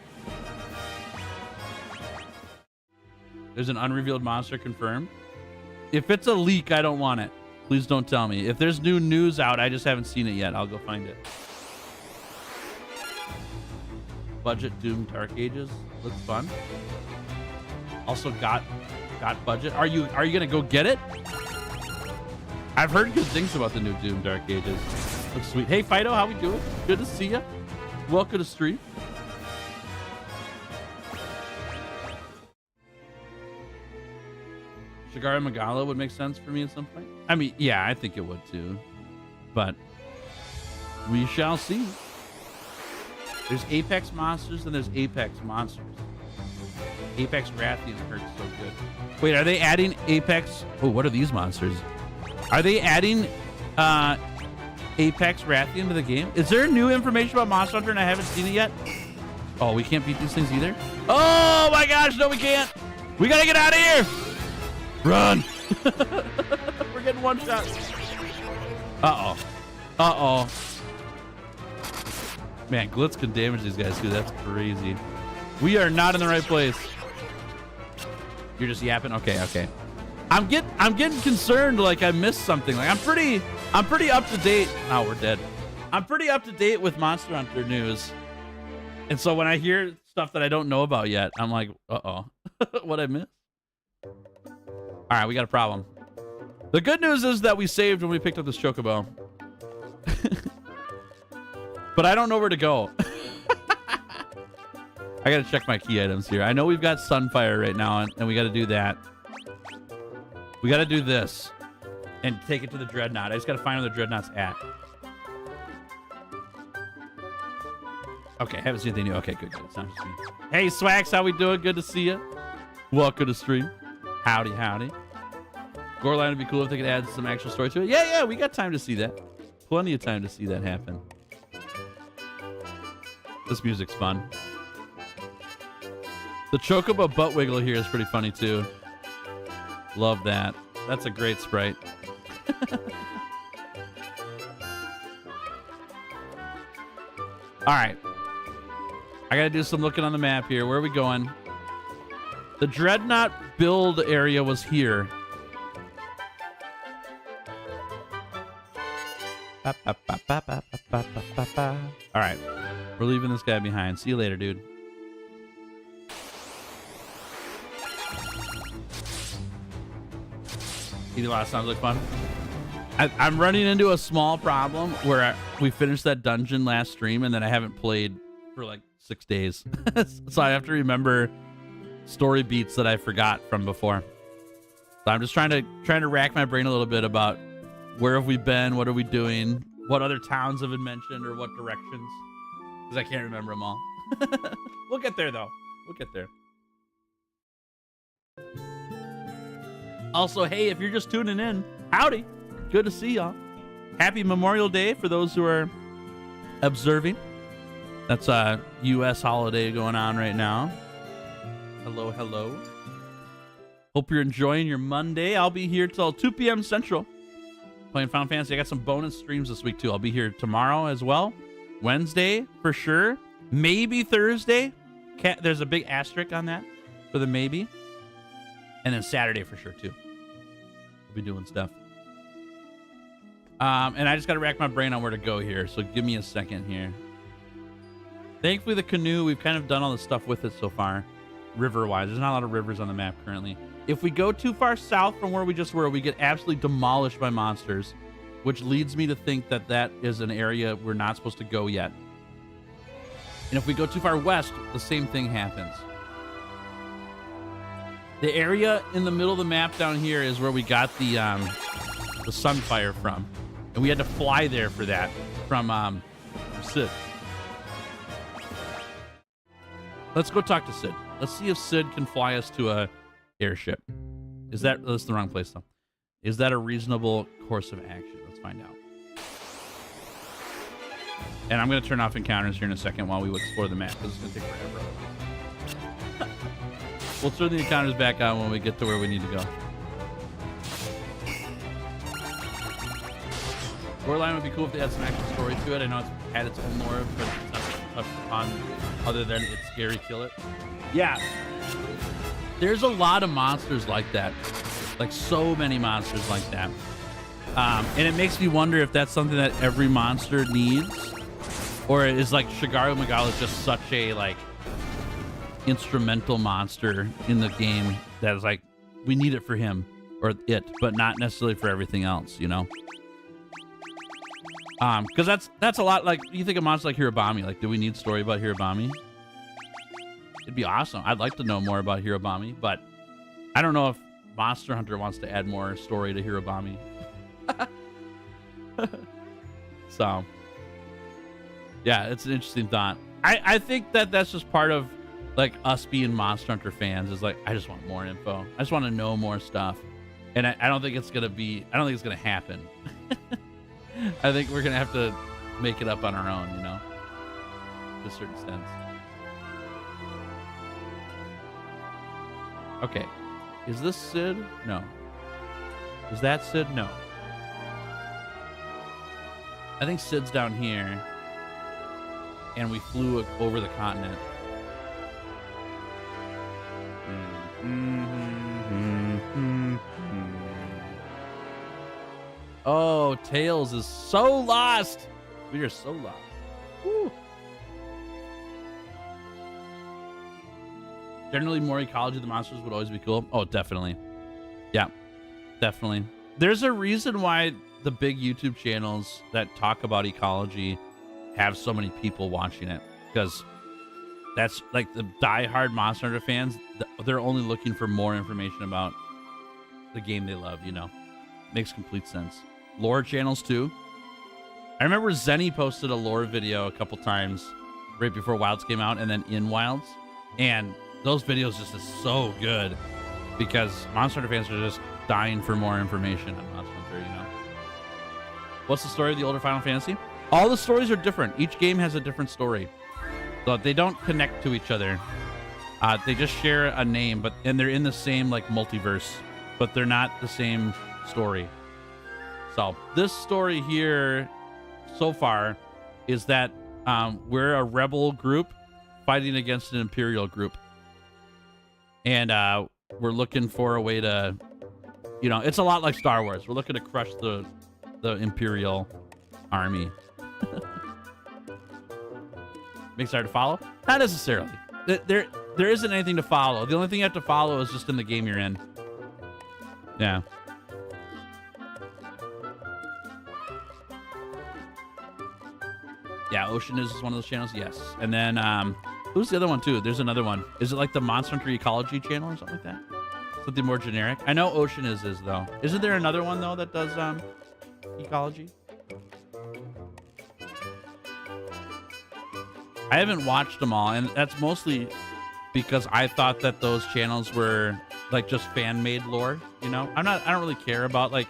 A: There's an unrevealed monster confirmed. If it's a leak, I don't want it. Please don't tell me. If there's new news out, I just haven't seen it yet. I'll go find it. Budget Doom Dark Ages looks fun. Also got budget. Are you gonna go get it? I've heard good things about the new Doom Dark Ages. Looks sweet. Hey Fido, how we doing? Good to see you. Welcome to stream. Shigara Magala would make sense for me at some point. I mean, yeah, I think it would too. But we shall see. There's Apex monsters and there's Apex monsters. Apex Rathian hurts so good. Wait, are they adding Apex? Oh, what are these monsters? Are they adding Apex Rathian to the game? Is there new information about Monster Hunter and I haven't seen it yet? Oh, we can't beat these things either? Oh my gosh, no we can't. We gotta get out of here. Run. We're getting one shot. Uh-oh. Uh-oh. Man, Glitz can damage these guys too. That's crazy. We are not in the right place. You're just yapping? Okay, okay. I'm getting concerned like I missed something. Like I'm pretty up to date. Oh, we're dead. I'm pretty up to date with Monster Hunter news. And so when I hear stuff that I don't know about yet, I'm like, uh-oh. What I missed? All right, we got a problem. The good news is that we saved when we picked up this chocobo. But I don't know where to go. I gotta check my key items here. I know we've got Sunfire right now, and we gotta do that. We gotta do this and take it to the Dreadnought. I just gotta find where the Dreadnought's at. Okay, haven't seen anything new. Okay, good. It's not just me. Hey, Swax, how we doing? Good to see you. Welcome to stream. Howdy, howdy. Goreline would be cool if they could add some actual story to it. Yeah, we got time to see that. Plenty of time to see that happen. This music's fun. The Chocobo butt wiggle here is pretty funny too. Love that. That's a great sprite. All right. I gotta do some looking on the map here. Where are we going? The Dreadnought build area was here. All right, we're leaving this guy behind. See you later, dude. Eating a lot sounds like fun. I'm running into a small problem where we finished that dungeon last stream and then I haven't played for like 6 days. So I have to remember story beats that I forgot from before. So I'm just trying to rack my brain a little bit about where have we been, what are we doing, what other towns have been mentioned, or what directions, because I can't remember them all. We'll get there though. We'll get there. Also, hey, if you're just tuning in, howdy. Good to see y'all. Happy Memorial Day for those who are observing. That's a U.S. holiday going on right now. Hello, hello. Hope you're enjoying your Monday. I'll be here till 2 p.m. Central playing Final Fantasy. I got some bonus streams this week, too. I'll be here tomorrow as well. Wednesday, for sure. Maybe Thursday. There's a big asterisk on that for the maybe. And then Saturday for sure, too. We'll be doing stuff. And I just got to rack my brain on where to go here. So give me a second here. Thankfully, the canoe, we've kind of done all the stuff with it so far. River-wise. There's not a lot of rivers on the map currently. If we go too far south from where we just were, we get absolutely demolished by monsters, which leads me to think that that is an area we're not supposed to go yet. And if we go too far west, the same thing happens. The area in the middle of the map down here is where we got the Sunfire from. And we had to fly there for that from Sid. Let's go talk to Sid. Let's see if Sid can fly us to a airship. That's the wrong place though. Is that a reasonable course of action? Let's find out. And I'm going to turn off encounters here in a second while we explore the map, because it's going to take forever. We'll turn the encounters back on when we get to where we need to go. Storyline would be cool if they had some actual story to it. I know it's had its own lore, but it's not touched upon other than it's scary, kill it. Yeah. There's a lot of monsters like that. Like so many monsters like that. And it makes me wonder if that's something that every monster needs. Or is like Shigaru Magala is just such a like instrumental monster in the game that is like, we need it for him or it, but not necessarily for everything else, you know? Because that's a lot. Like, you think of monsters like Hirobami, like, do we need story about Hirobami? It'd be awesome. I'd like to know more about Hirobami, but I don't know if Monster Hunter wants to add more story to Hirobami. So yeah, it's an interesting thought. I think that that's just part of like us being Monster Hunter fans, is like, I just want more info. I just want to know more stuff. And I don't think it's gonna happen. I think we're gonna have to make it up on our own, you know, to a certain sense. Okay, is this Sid? No. Is that Sid? No. I think Sid's down here, and we flew over the continent. Oh, Tails is so lost. We are so lost. Woo. Generally, more ecology of the monsters would always be cool. Oh, definitely. Yeah, definitely. There's a reason why the big YouTube channels that talk about ecology have so many people watching it, because that's like the die-hard Monster Hunter fans. They're only looking for more information about the game they love, you know. Makes complete sense. Lore channels too. I remember Zenny posted a lore video a couple times right before Wilds came out, and then in Wilds, and those videos just is so good because Monster Hunter fans are just dying for more information on Monster Hunter, you know. What's the story of the older Final Fantasy? All the stories are different. Each game has a different story, so they don't connect to each other. They just share a name, and they're in the same like multiverse, but they're not the same story. So this story here so far is that we're a rebel group fighting against an Imperial group. And we're looking for a way to, you know, it's a lot like Star Wars. We're looking to crush the Imperial army. Makes it hard to follow? Not necessarily. There isn't anything to follow. The only thing you have to follow is just in the game you're in. Yeah. Yeah, Ocean is one of those channels. Yes. And then who's the other one too? There's another one. Is it like the Monster Hunter Ecology channel or something like that? Something more generic. I know Ocean is though. Isn't there another one though that does ecology? I haven't watched them all, and that's mostly because I thought that those channels were like just fan-made lore, you know? I don't really care about like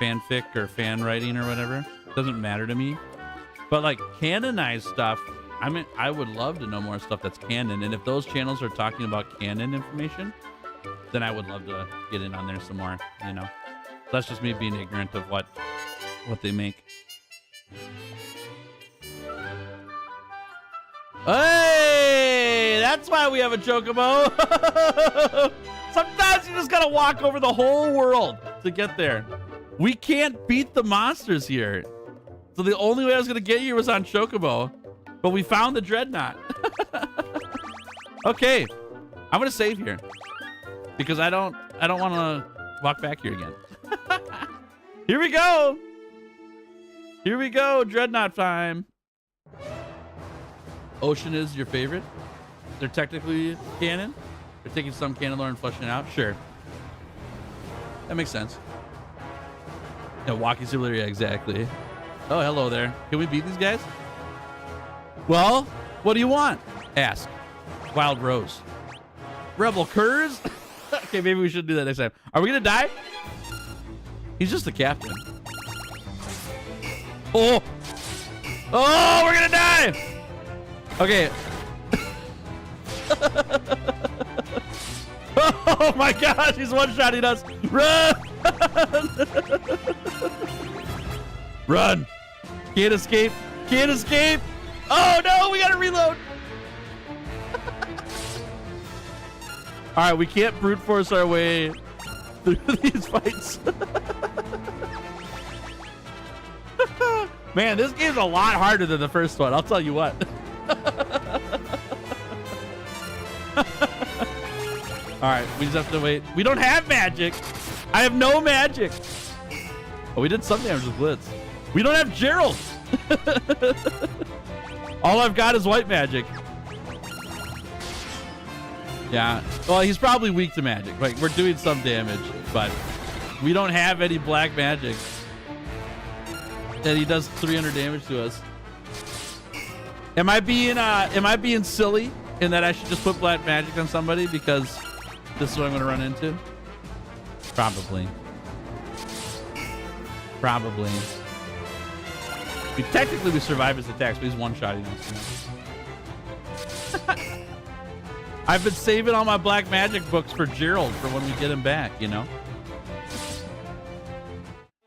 A: fanfic or fan writing or whatever. It doesn't matter to me. But like canonized stuff, I mean, I would love to know more stuff that's canon. And if those channels are talking about canon information, then I would love to get in on there some more, you know? That's just me being ignorant of what they make. Hey, that's why we have a Chocobo. Sometimes you just gotta walk over the whole world to get there. We can't beat the monsters here. So the only way I was gonna get here was on Chocobo, but we found the Dreadnought. Okay, I'm gonna save here because I don't want to walk back here again. Here we go. Here we go, Dreadnought time. Ocean is your favorite? They're technically canon? They're taking some canon lore and fleshing it out? Sure. That makes sense. Yeah, walking simulator, yeah, exactly. Oh, hello there. Can we beat these guys? Well, what do you want? Ask. Wild Rose. Rebel Curs? Okay, maybe we should do that next time. Are we gonna die? He's just the captain. Oh! Oh, we're gonna die! Okay. Oh my gosh, he's one-shotting us. Run! Run! Can't escape. Can't escape. Oh no, we gotta reload. All right, we can't brute force our way through these fights. Man, this game's a lot harder than the first one. I'll tell you what. All right, we just have to wait. We don't have magic. I have no magic. Oh, we did some damage with Blitz. We don't have Gerald. All I've got is white magic. Yeah. Well, he's probably weak to magic. Like, we're doing some damage, but we don't have any black magic. And he does 300 damage to us. Am I being silly in that I should just put black magic on somebody because this is what I'm going to run into? Probably. Probably. Technically, we survive his attacks, but he's one-shotting us. You know? I've been saving all my black magic books for Gerald for when we get him back, you know?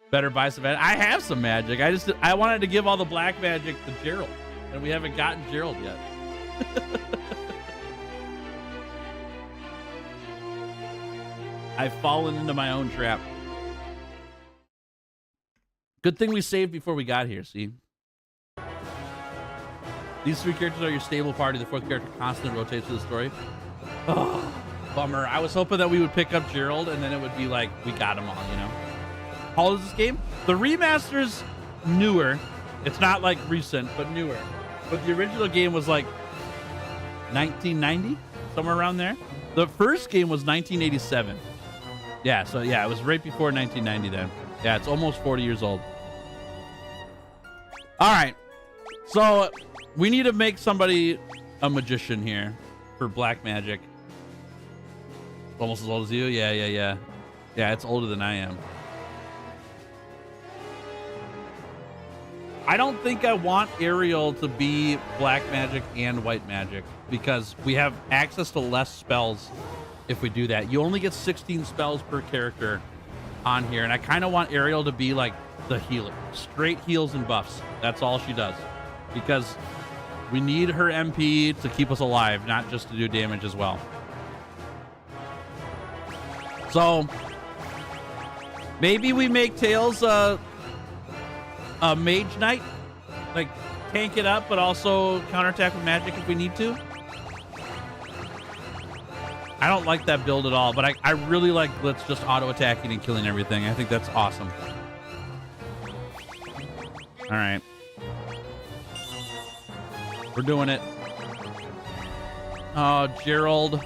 A: Better buy some magic. I have some magic. I wanted to give all the black magic to Gerald, and we haven't gotten Gerald yet. I've fallen into my own trap. Good thing we saved before we got here, see? These three characters are your stable party. The fourth character constantly rotates through the story. Oh, bummer. I was hoping that we would pick up Gerald, and then it would be like, we got them all, you know? How old is this game? The remaster's newer. It's not like recent, but newer. But the original game was like 1990, somewhere around there. The first game was 1987. Yeah, so yeah, it was right before 1990 then. Yeah, it's almost 40 years old. All right. So we need to make somebody a magician here for black magic. Almost as old as you? Yeah. Yeah, it's older than I am. I don't think I want Ariel to be black magic and white magic because we have access to less spells if we do that. You only get 16 spells per character on here, and I kind of want Ariel to be like the healer. Straight heals and buffs. That's all she does. Because we need her MP to keep us alive, not just to do damage as well. So maybe we make Tails a Mage Knight, like tank it up, but also counterattack with magic if we need to. I don't like that build at all, but I really like Blitz just auto attacking and killing everything. I think that's awesome. All right. We're doing it. Oh, Gerald.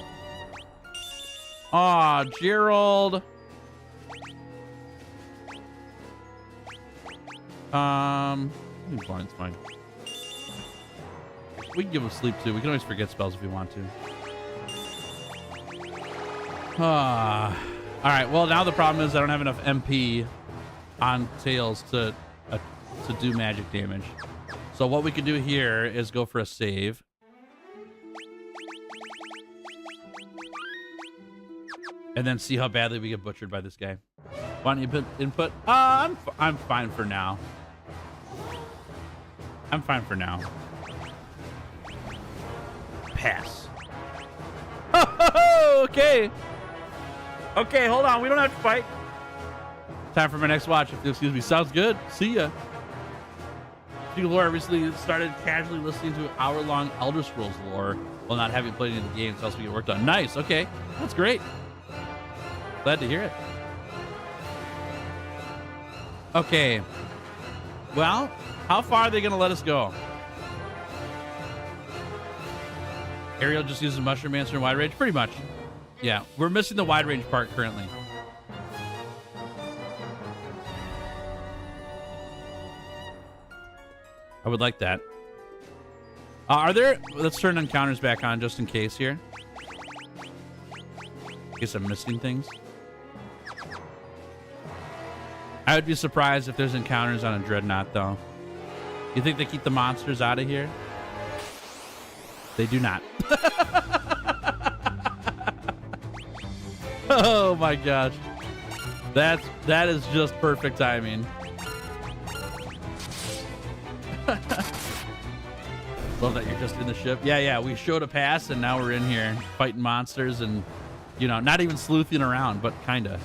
A: Oh, Gerald. It's fine, it's fine. We can give him sleep too. We can always forget spells if we want to. All right. Well, now the problem is I don't have enough MP on Tails to do magic damage. So what we can do here is go for a save. And then see how badly we get butchered by this guy. Want input? I'm fine for now. I'm fine for now. Pass. Okay. Okay, hold on. We don't have to fight. Time for my next watch. If you'll excuse me. Sounds good. See ya. Speaking of lore, I recently started casually listening to hour-long Elder Scrolls lore while not having played any of the games, else we get work done. Nice. Okay. That's great. Glad to hear it. Okay. Well, how far are they going to let us go? Ariel just uses Mushroom Mancer and Wide Range? Pretty much. Yeah, we're missing the wide range part currently. I would like that. Are there... Let's turn encounters back on just in case here. In case I'm missing things. I would be surprised if there's encounters on a Dreadnought, though. You think they keep the monsters out of here? They do not. Oh my gosh. That is just perfect timing. Love that you're just in the ship. Yeah, we showed a pass and now we're in here fighting monsters and, you know, not even sleuthing around, but kinda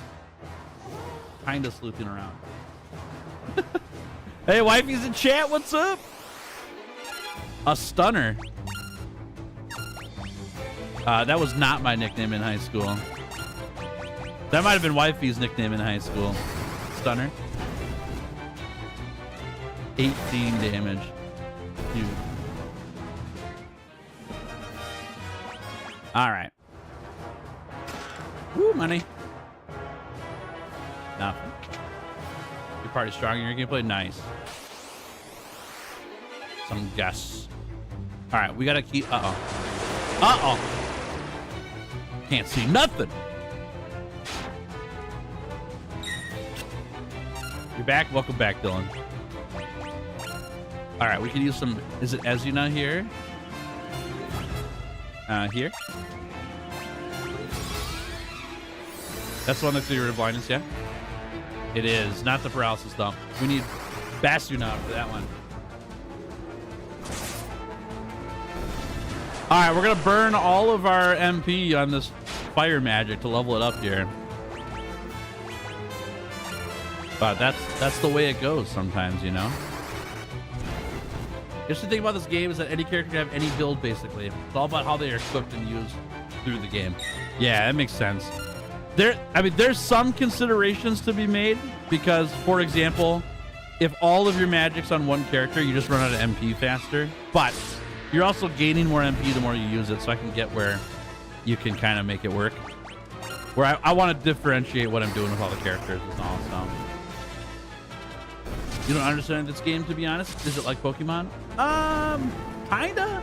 A: sleuthing around. Hey, wifey's in chat. What's up? A stunner. That was not my nickname in high school. That might have been wifey's nickname in high school. Stunner. 18 damage. Huge. All right. Woo, money. Nothing. Your party's strong in your gameplay. Nice. Some guess. All right, we gotta keep. Uh-oh. Can't see nothing. You're back. Welcome back, Dylan. All right, we can use some. Is it Ezuna here? Here. That's the one that's the rid of blindness, yeah? It is. Not the paralysis, though. We need Basuna for that one. All right, we're going to burn all of our MP on this fire magic to level it up here. But that's the way it goes sometimes, you know? Just the thing about this game is that any character can have any build, basically. It's all about how they are equipped and used through the game. Yeah, that makes sense. There's some considerations to be made because, for example, if all of your magic's on one character, you just run out of MP faster. But you're also gaining more MP the more you use it, so I can get where you can kind of make it work. Where I want to differentiate what I'm doing with all the characters and all, so. You don't understand this game, to be honest? Is it like Pokemon? Kinda.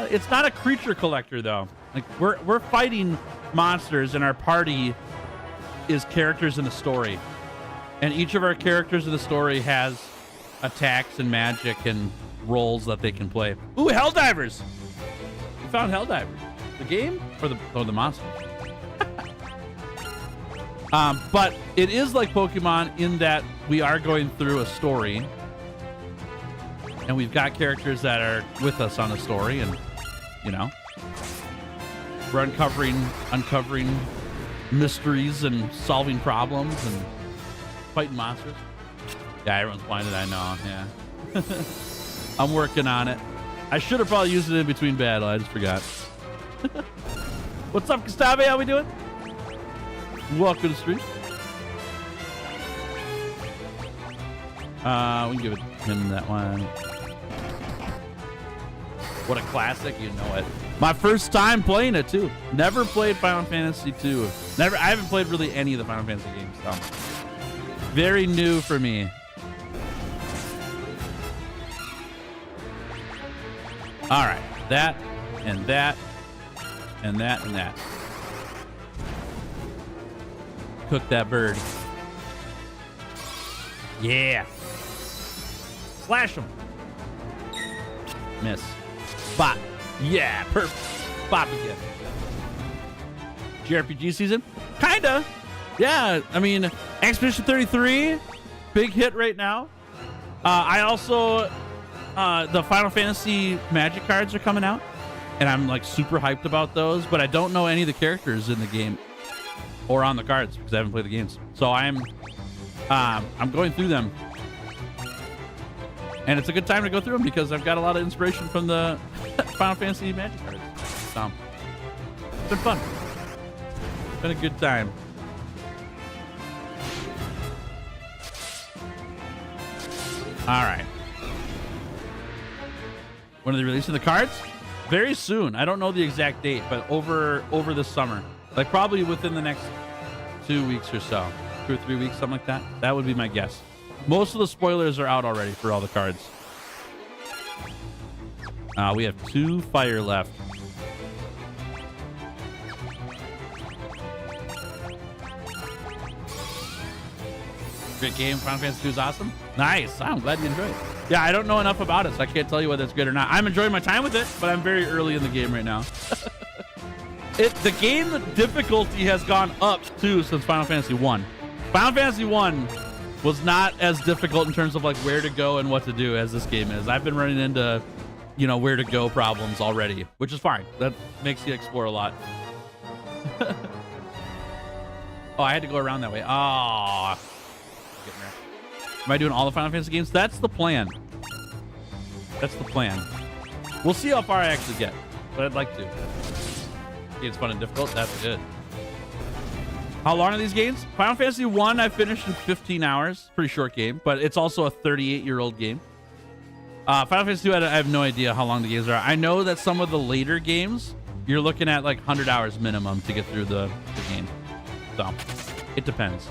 A: It's not a creature collector, though. Like, we're fighting monsters, and our party is characters in the story. And each of our characters in the story has attacks and magic and roles that they can play. Ooh, Helldivers! We found Helldivers. The game? Or the monsters? But it is like Pokemon in that we are going through a story. And we've got characters that are with us on the story, and, you know, we're uncovering mysteries and solving problems and fighting monsters. Yeah, everyone's blinded. I know. Yeah. I'm working on it. I should have probably used it in between battle. I just forgot. What's up, Gustave? How we doing? Welcome to the stream. We can give him that one. What a classic. You know it. My first time playing it, too. Never played Final Fantasy 2. I haven't played really any of the Final Fantasy games. So. Very new for me. All right, that and that and that and that. Cook that bird. Yeah. Slash him. Miss. Bop. Yeah, perfect. Bop again. JRPG season? Kinda. Yeah, I mean, Expedition 33, big hit right now. I also... the Final Fantasy Magic cards are coming out, and I'm like super hyped about those, but I don't know any of the characters in the game or on the cards because I haven't played the games. So I'm going through them, and it's a good time to go through them because I've got a lot of inspiration from the Final Fantasy Magic cards. So it's been fun. It's been a good time. All right. When are they releasing the cards? Very soon. I don't know the exact date, but over the summer. Like probably within the next 2 weeks or so. 2 or 3 weeks, something like that. That would be my guess. Most of the spoilers are out already for all the cards. We have 2 fire left. Great game. Final Fantasy 2 is awesome. Nice. I'm glad you enjoyed it. Yeah, I don't know enough about it, so I can't tell you whether it's good or not. I'm enjoying my time with it, but I'm very early in the game right now. The game difficulty has gone up, too, since Final Fantasy 1. Final Fantasy 1 was not as difficult in terms of, like, where to go and what to do as this game is. I've been running into, you know, where to go problems already, which is fine. That makes you explore a lot. Oh, I had to go around that way. Oh. Am I doing all the Final Fantasy games? That's the plan. That's the plan. We'll see how far I actually get, but I'd like to. It's fun and difficult. That's good. How long are these games? Final Fantasy 1 I finished in 15 hours. Pretty short game, but it's also a 38-year-old game. Final Fantasy 2, I have no idea how long the games are. I know that some of the later games, you're looking at like 100 hours minimum to get through the game. So, it depends.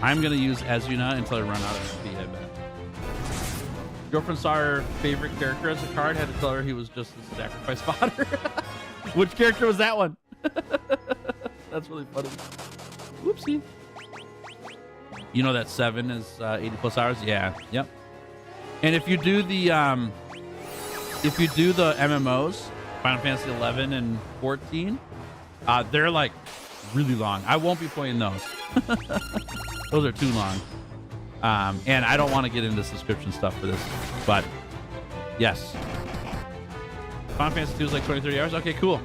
A: I'm going to use Azuna until I run out of SP, I bet. Girlfriend saw her favorite character as a card, had to tell her he was just a sacrifice fodder. Which character was that one? That's really funny. Whoopsie. You know that 7 is 80 plus hours? Yeah. Yep. And if you do the MMOs, Final Fantasy 11 and 14, they're like really long. I won't be playing those. Those are too long. And I don't want to get into subscription stuff for this, but yes. Final Fantasy 2 is like 20, 30 hours. Okay, cool.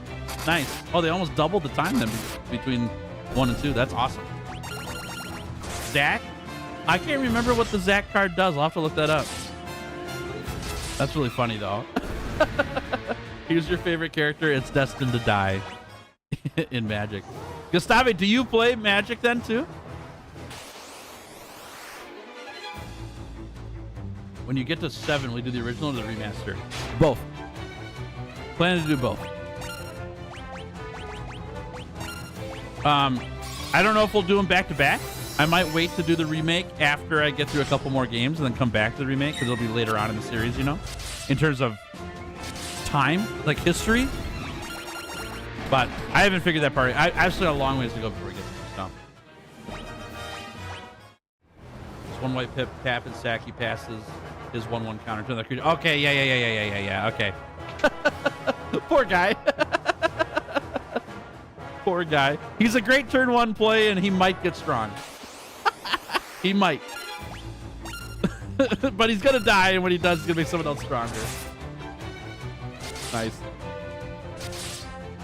A: Nice. Oh, they almost doubled the time then between 1 and 2. That's awesome. Zack? I can't remember what the Zack card does. I'll have to look that up. That's really funny, though. Here's your favorite character. It's destined to die in Magic. Gustave, do you play Magic then, too? When you get to 7, will you do the original or the remaster? Both. Plan to do both. I don't know if we'll do them back to back. I might wait to do the remake after I get through a couple more games and then come back to the remake because it'll be later on in the series, you know, in terms of time, like history. But I haven't figured that part. I still got a long ways to go before we get to stuff. Just one white pip, tap, and Saki passes his 1/1 counter to the creature. Okay, yeah. Okay. Poor guy. Poor guy. He's a great turn 1 play, and he might get strong. He might. But he's going to die, and when he does, he's going to make someone else stronger. Nice.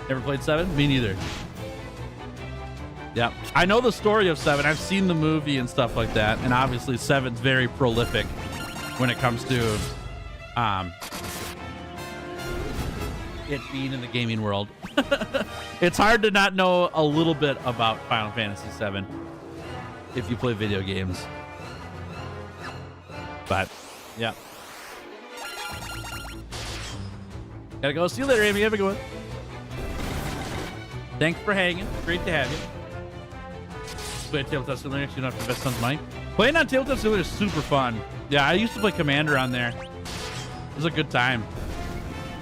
A: Never played 7? Me neither. Yep. I know the story of 7. I've seen the movie and stuff like that. And obviously 7's very prolific when it comes to it being in the gaming world. It's hard to not know a little bit about Final Fantasy 7 if you play video games. But, yeah. Gotta go. See you later, Amy. Have a good one. Thanks for hanging. Great to have you. Play Tabletop Simulator. You don't have to invest tons of money. Playing on Tabletop Simulator is super fun. Yeah, I used to play Commander on there. It was a good time.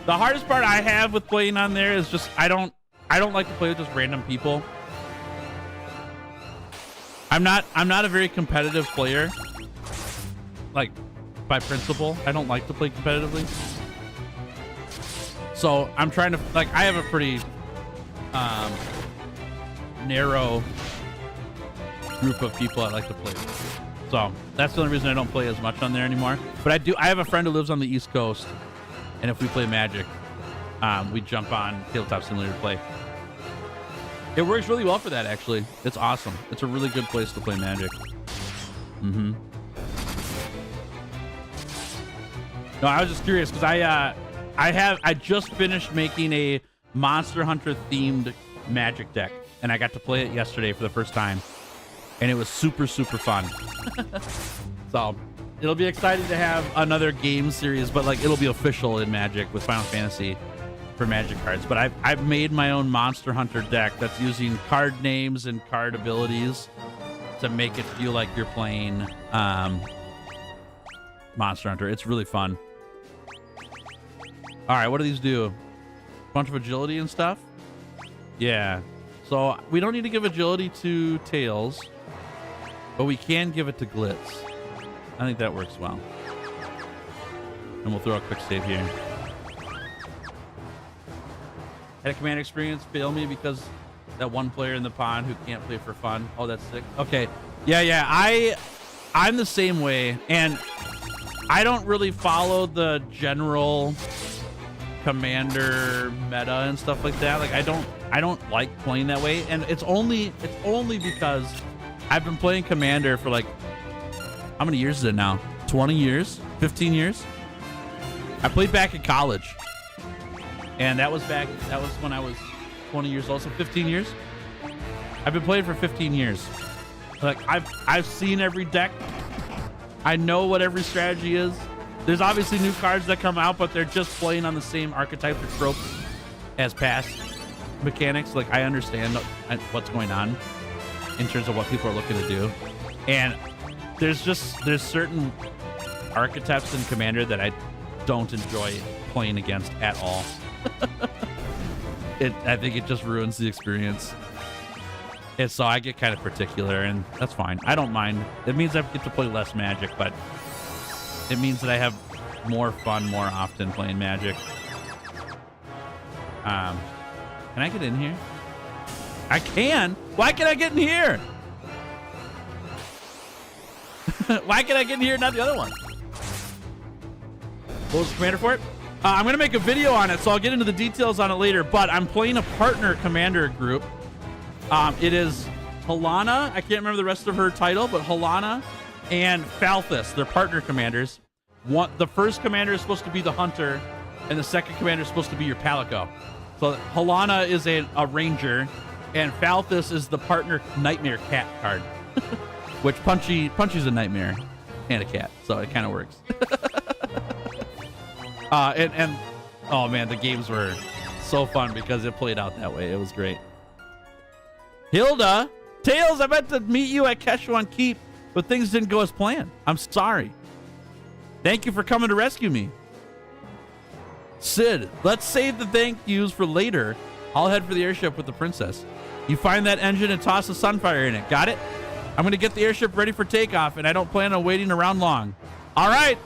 A: The hardest part I have with playing on there is just I don't like to play with just random people. I'm not a very competitive player. Like, by principle, I don't like to play competitively. So I'm trying to, like, I have a pretty narrow group of people I like to play with. So that's the only reason I don't play as much on there anymore. But I have a friend who lives on the East Coast, and if we play Magic, we jump on Tabletop Simulator to play. It works really well for that, actually. It's awesome. It's a really good place to play Magic. Mm-hmm. No, I was just curious because I just finished making a Monster Hunter themed Magic deck, and I got to play it yesterday for the first time, and it was super, super fun. So it'll be exciting to have another game series, but like it'll be official in Magic with Final Fantasy for Magic cards. But I've made my own Monster Hunter deck that's using card names and card abilities to make it feel like you're playing Monster Hunter. It's really fun. All right, what do these do? Bunch of agility and stuff? Yeah. So we don't need to give agility to Tails, but we can give it to Glitz. I think that works well. And we'll throw a quick save here. Had a command experience fail me because that one player in the pond who can't play for fun. Oh, that's sick. Okay. Yeah. I'm the same way, and I don't really follow the general Commander meta and stuff like that. Like I don't like playing that way, and it's only because I've been playing Commander for like, how many years is it now? 20 years? 15 years? I played back in college, and that was when I was 20 years old, so 15 years. I've been playing for 15 years. Like I've seen every deck. I know what every strategy is. There's obviously new cards that come out, but they're just playing on the same archetypes or tropes as past mechanics. Like I understand what's going on in terms of what people are looking to do. And there's certain archetypes in Commander that I don't enjoy playing against at all. I think it just ruins the experience. And so I get kind of particular, and that's fine. I don't mind. It means I get to play less Magic, but it means that I have more fun more often playing Magic. Can I get in here? I can? Why can I get in here? Why can I get in here and not the other one? What was the commander for it? I'm going to make a video on it, so I'll get into the details on it later, but I'm playing a partner commander group. It is Halana. I can't remember the rest of her title, but Halana and Falthus. They're partner commanders. The first commander is supposed to be the hunter, and the second commander is supposed to be your Palico. So Halana is a ranger, and Falthus is the partner nightmare cat card, which Punchy's a nightmare and a cat, so it kind of works. And oh man, the games were so fun because it played out that way. It was great. Hilda, Tails, I meant to meet you at Keshuan Keep, but things didn't go as planned. I'm sorry. Thank you for coming to rescue me. Sid, let's save the thank yous for later. I'll head for the airship with the princess. You find that engine and toss a Sunfire in it. Got it? I'm going to get the airship ready for takeoff, and I don't plan on waiting around long. All right.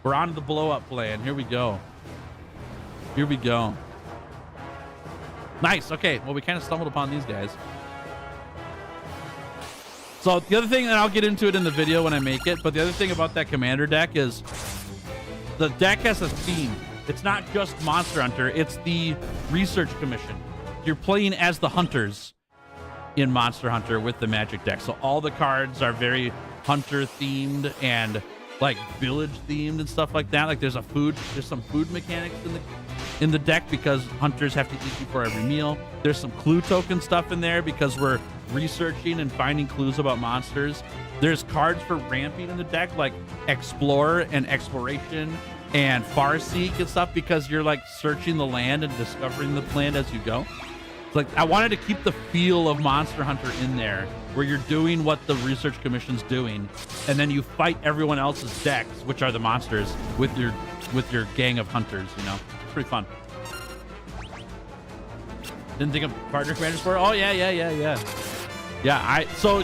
A: We're on to the blow-up plan. Here we go. Here we go. Nice. Okay. Well, we kind of stumbled upon these guys. So the other thing, and I'll get into it in the video when I make it, but the other thing about that commander deck is the deck has a theme. It's not just Monster Hunter. It's the Research Commission. You're playing as the hunters in Monster Hunter with the Magic deck. So all the cards are very hunter themed and like village themed and stuff like that. Like there's some food mechanics in the deck because hunters have to eat before every meal. There's some clue token stuff in there because we're researching and finding clues about monsters. There's cards for ramping in the deck like Explorer and Exploration and Farseek and stuff because you're like searching the land and discovering the land as you go. It's like I wanted to keep the feel of Monster Hunter in there where you're doing what the research commission's doing and then you fight everyone else's decks, which are the monsters, with your gang of hunters, you know. It's pretty fun. Didn't think of partner commanders for it? Oh yeah. So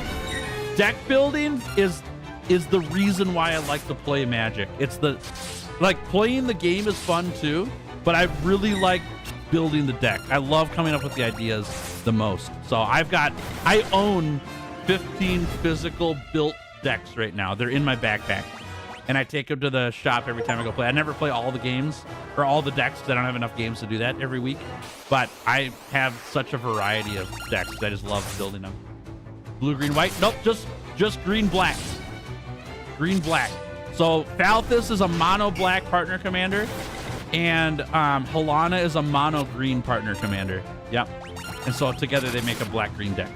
A: deck building is the reason why I like to play Magic. It's like playing the game is fun too, but I really like building the deck. I love coming up with the ideas the most. So I own 15 physical built decks right now. They're in my backpack and I take them to the shop every time I go play. I never play all the games or all the decks because I don't have enough games to do that every week, but I have such a variety of decks. I just love building them. Blue, green, white. Nope, just green, black. Green, black. So Falthus is a mono black partner commander, and Halana is a mono green partner commander. Yep. And so together they make a black green deck.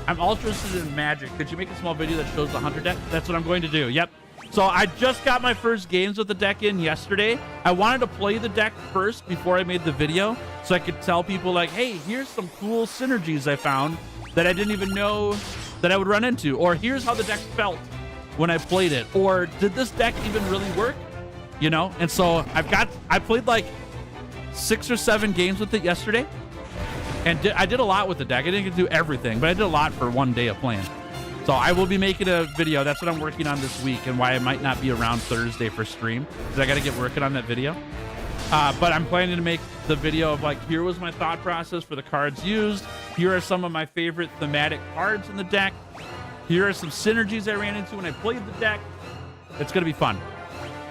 A: I'm also interested in Magic. Could you make a small video that shows the hunter deck? That's what I'm going to do. Yep. So I just got my first games with the deck in yesterday. I wanted to play the deck first before I made the video so I could tell people like, hey, here's some cool synergies I found that I didn't even know that I would run into, or here's how the deck felt when I played it, or did this deck even really work? You know? And so I played like 6 or 7 games with it yesterday, and I did a lot with the deck. I didn't get to do everything, but I did a lot for one day of playing. So I will be making a video. That's what I'm working on this week, and why I might not be around Thursday for stream, because I got to get working on that video. But I'm planning to make the video of like, here was my thought process for the cards used. Here are some of my favorite thematic cards in the deck. Here are some synergies I ran into when I played the deck. It's going to be fun.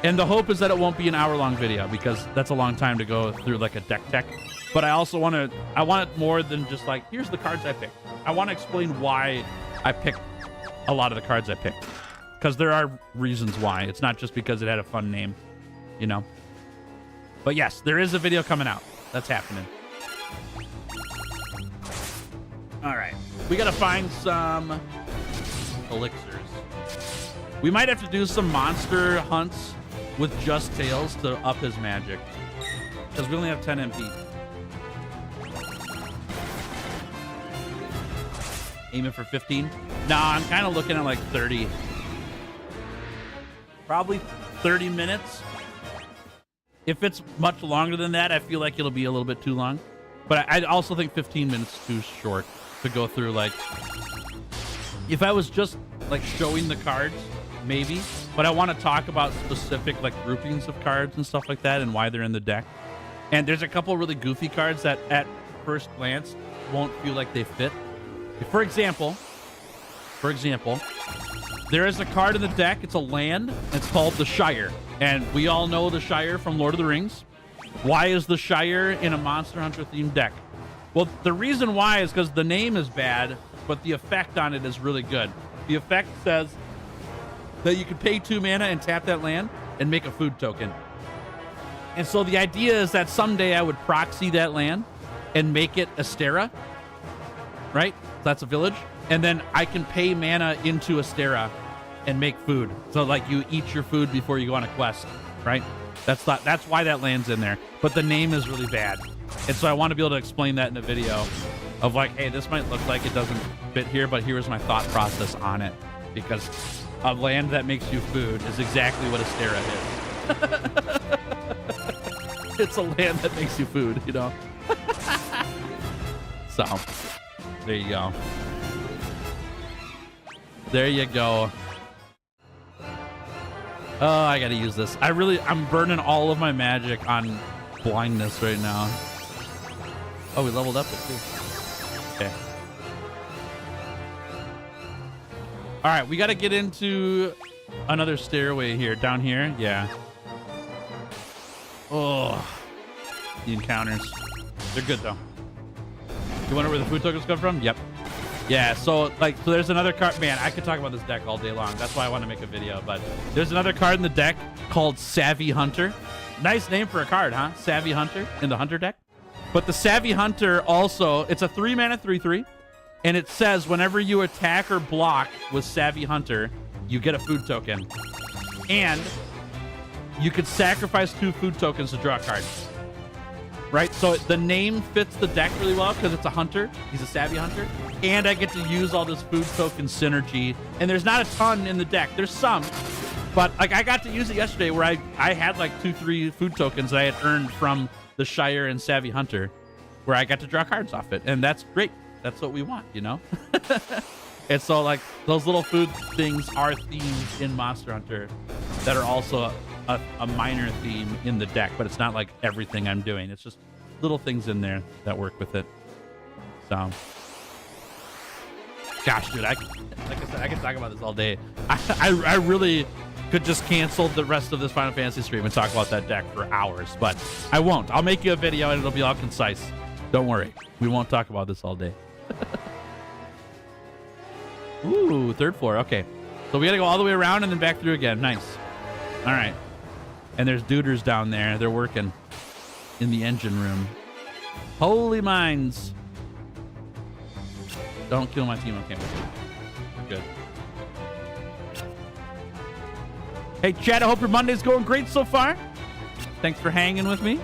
A: And the hope is that it won't be an hour-long video because that's a long time to go through like a deck tech. But I also want it more than just like, here's the cards I picked. I want to explain why I picked a lot of the cards I picked. Because there are reasons why. It's not just because it had a fun name, you know? But yes, there is a video coming out. That's happening. All right. We got to find some elixirs. We might have to do some monster hunts with just Tails to up his magic. Because we only have 10 MP. Aiming for 15? Nah, I'm kind of looking at like 30. Probably 30 minutes. If it's much longer than that, I feel like it'll be a little bit too long. But I also think 15 minutes is too short to go through. Like, if I was just like showing the cards, maybe. But I want to talk about specific like groupings of cards and stuff like that and why they're in the deck. And there's a couple really goofy cards that at first glance won't feel like they fit. For example, there is a card in the deck. It's a land. It's called the Shire. And we all know the Shire from Lord of the Rings. Why is the Shire in a Monster Hunter themed deck? Well, the reason why is because the name is bad, but the effect on it is really good. The effect says that you can pay 2 mana and tap that land and make a food token. And so the idea is that someday I would proxy that land and make it Astera, right? That's a village. And then I can pay mana into Astera and make food. So like you eat your food before you go on a quest, right? That's why that land's in there. But the name is really bad. And so I want to be able to explain that in a video of like, hey, this might look like it doesn't fit here, but here's my thought process on it. Because a land that makes you food is exactly what Astera is. It's a land that makes you food, you know? So, there you go. There you go. Oh, I gotta use this. I'm burning all of my magic on blindness right now. Oh, we leveled up it too. Okay. All right, we gotta get into another stairway here. Down here, yeah. Oh, the encounters. They're good though. You wonder where the food tokens come from? Yep. Yeah, so there's another card. Man, I could talk about this deck all day long. That's why I want to make a video. But there's another card in the deck called Savvy Hunter. Nice name for a card, huh? Savvy Hunter in the Hunter deck. But the Savvy Hunter also, it's a 3-mana 3/3. And it says whenever you attack or block with Savvy Hunter, you get a food token. And you could sacrifice 2 food tokens to draw a card. Right? So the name fits the deck really well because it's a hunter. He's a Savvy Hunter. And I get to use all this food token synergy. And there's not a ton in the deck. There's some. But like I got to use it yesterday where I had like 2-3 food tokens that I had earned from the Shire and Savvy Hunter where I got to draw cards off it. And that's great. That's what we want, you know? And so like those little food things are themes in Monster Hunter that are also a minor theme in the deck, but it's not like everything I'm doing. It's just little things in there that work with it. So, gosh, dude, like I said, I could talk about this all day. I really could just cancel the rest of this Final Fantasy stream and talk about that deck for hours, but I won't. I'll make you a video and it'll be all concise. Don't worry. We won't talk about this all day. Ooh, 3rd floor. Okay. So we got to go all the way around and then back through again. Nice. All right. And there's duders down there. They're working in the engine room. Holy mines. Don't kill my team on campus. Good. Hey, Chad, I hope your Monday's going great so far. Thanks for hanging with me.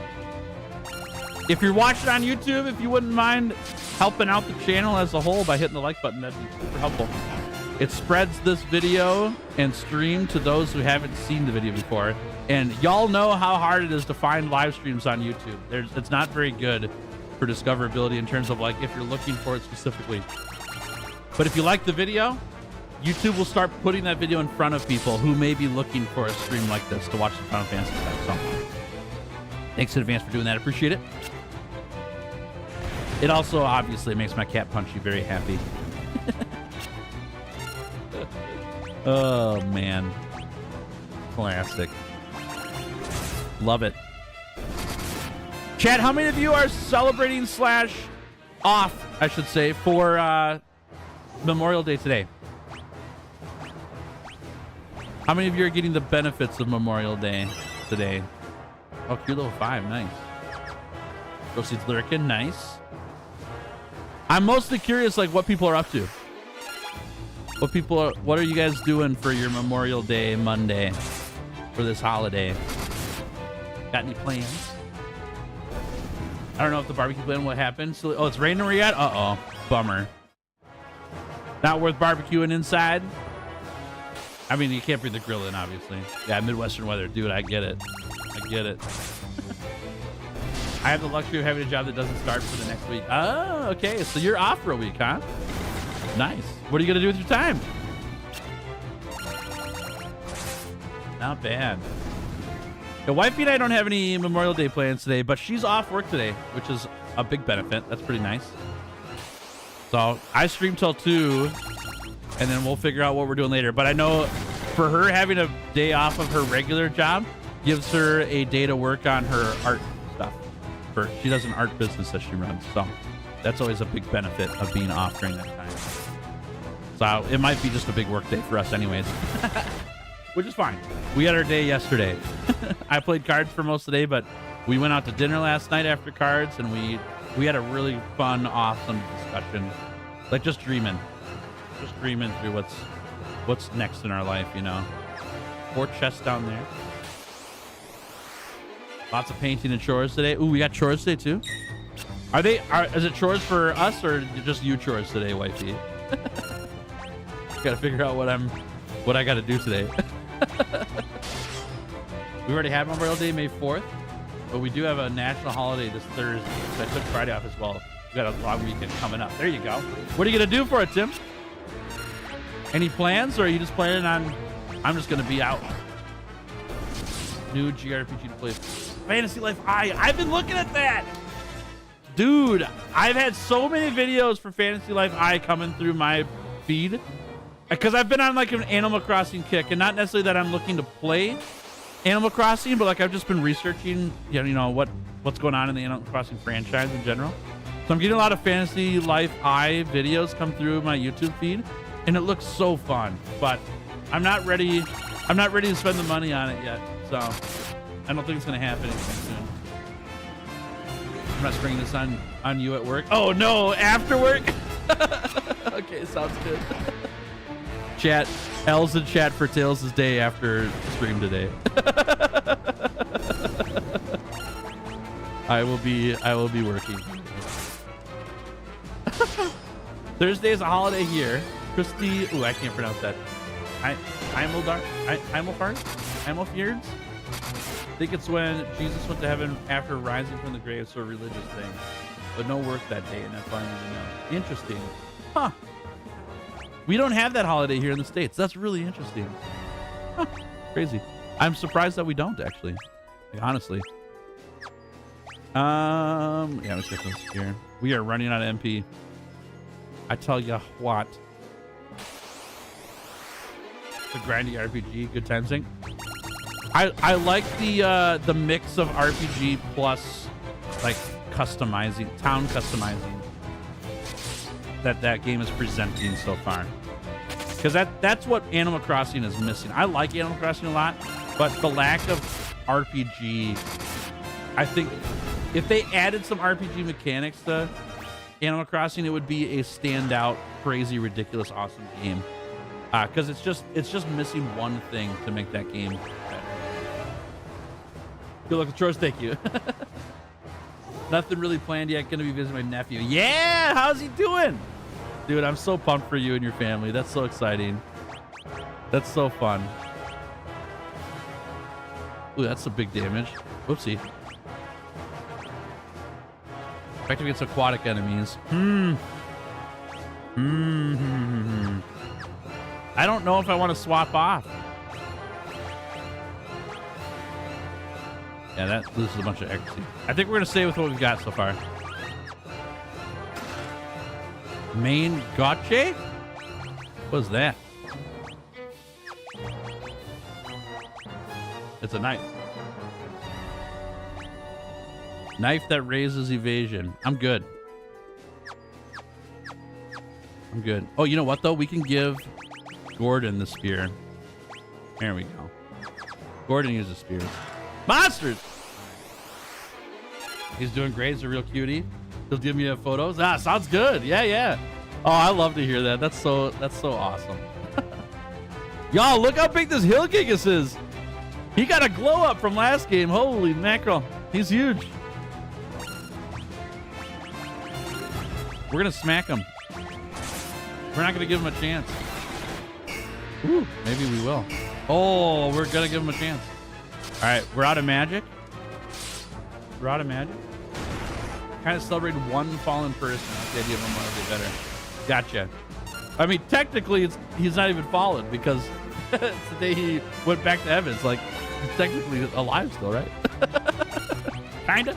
A: If you're watching on YouTube, if you wouldn't mind helping out the channel as a whole by hitting the like button, that'd be super helpful. It spreads this video and stream to those who haven't seen the video before. And y'all know how hard it is to find live streams on YouTube. It's not very good for discoverability in terms of like if you're looking for it specifically. But if you like the video, YouTube will start putting that video in front of people who may be looking for a stream like this to watch the Final Fantasy stuff. So thanks in advance for doing that. Appreciate it. It also obviously makes my cat Punchy very happy. Oh, man. Classic. Love it. Chad, how many of you are celebrating / off, I should say, for Memorial Day today? How many of you are getting the benefits of Memorial Day today? Oh, Q level 5. Nice. Proceeds Lurkin. Nice. I'm mostly curious, like, what people are up to. What are you guys doing for your Memorial Day Monday for this holiday? Got any plans? I don't know if the barbecue plan will happen. So, oh, it's raining where you at? Uh-oh. Bummer. Not worth barbecuing inside? I mean, you can't bring the grill in, obviously. Yeah, Midwestern weather. Dude, I get it. I get it. I have the luxury of having a job that doesn't start for the next week. Oh, okay. So you're off for a week, huh? Nice. What are you going to do with your time? Not bad. The wifey and I don't have any Memorial Day plans today, but she's off work today, which is a big benefit. That's pretty nice. So I stream till 2, and then we'll figure out what we're doing later. But I know for her, having a day off of her regular job gives her a day to work on her art stuff. She does an art business that she runs, so that's always a big benefit of being off during that time. So it might be just a big work day for us anyways. Which is fine. We had our day yesterday. I played cards for most of the day, but we went out to dinner last night after cards, and we had a really fun, awesome discussion. Like just dreaming through what's next in our life, you know. 4 chests down there. Lots of painting and chores today. Ooh, we got chores today too. Is it chores for us or just you chores today, wifey? Gotta figure out what I gotta do today. We already had Memorial Day, May 4th, but we do have a national holiday this Thursday. So I took Friday off as well. We got a long weekend coming up. There you go. What are you gonna do for it, Tim? Any plans, or are you just planning on? I'm just gonna be out. New JRPG to play. Fantasy Life I. I've been looking at that. Dude, I've had so many videos for Fantasy Life I coming through my feed. Because I've been on like an Animal Crossing kick, and not necessarily that I'm looking to play Animal Crossing, but like I've just been researching, you know what's going on in the Animal Crossing franchise in general. So I'm getting a lot of Fantasy Life I videos come through my YouTube feed, and it looks so fun. But I'm not ready. I'm not ready to spend the money on it yet. So I don't think it's gonna happen anytime soon. I'm not springing this on you at work. Oh no, after work. Okay, sounds good. Chat, L's in chat for Tails' day after stream today. I will be working. Thursday is a holiday here. Christy, ooh, I can't pronounce that. Immelfjords? I think it's when Jesus went to heaven after rising from the grave, so a religious thing. But no work that day, and that's why I need to know. Interesting. Huh. We don't have that holiday here in the States. That's really interesting. Huh. Crazy. I'm surprised that we don't, actually. Like, honestly. Yeah, let's get this here. We are running out of MP. I tell ya what. The grindy RPG, good time sync. I like the mix of RPG plus like customizing, town customizing that game is presenting so far. Because that's what Animal Crossing is missing. I like Animal Crossing a lot, but the lack of RPG, I think if they added some RPG mechanics to Animal Crossing, it would be a standout, crazy, ridiculous, awesome game. Because it's just missing one thing to make that game better. Good luck with chores, thank you. Nothing really planned yet. Gonna be visiting my nephew. Yeah, how's he doing? Dude, I'm so pumped for you and your family. That's so exciting. That's so fun. Ooh, that's some big damage. Whoopsie. Effective against aquatic enemies. I don't know if I want to swap off. Yeah, that loses a bunch of accuracy. I think we're going to stay with what we've got so far. Main gotcha? What is that? It's a knife. Knife that raises evasion. I'm good. I'm good. Oh, you know what, though? We can give Gordon the spear. There we go. Gordon uses spears. Monsters! He's doing great. He's a real cutie. He'll give me photos. Ah, sounds good. Yeah, yeah. Oh, I love to hear that. That's so awesome. Y'all, look how big this Hilgigus is. He got a glow up from last game. Holy mackerel. He's huge. We're going to smack him. We're not going to give him a chance. Ooh, maybe we will. Oh, we're going to give him a chance. All right, we're out of magic. We're out of magic. Kind of celebrated one fallen person. That's the idea of him want to be better. Gotcha. I mean, technically, he's not even fallen because it's the day he went back to heaven. It's like he's technically alive still, right? Kinda.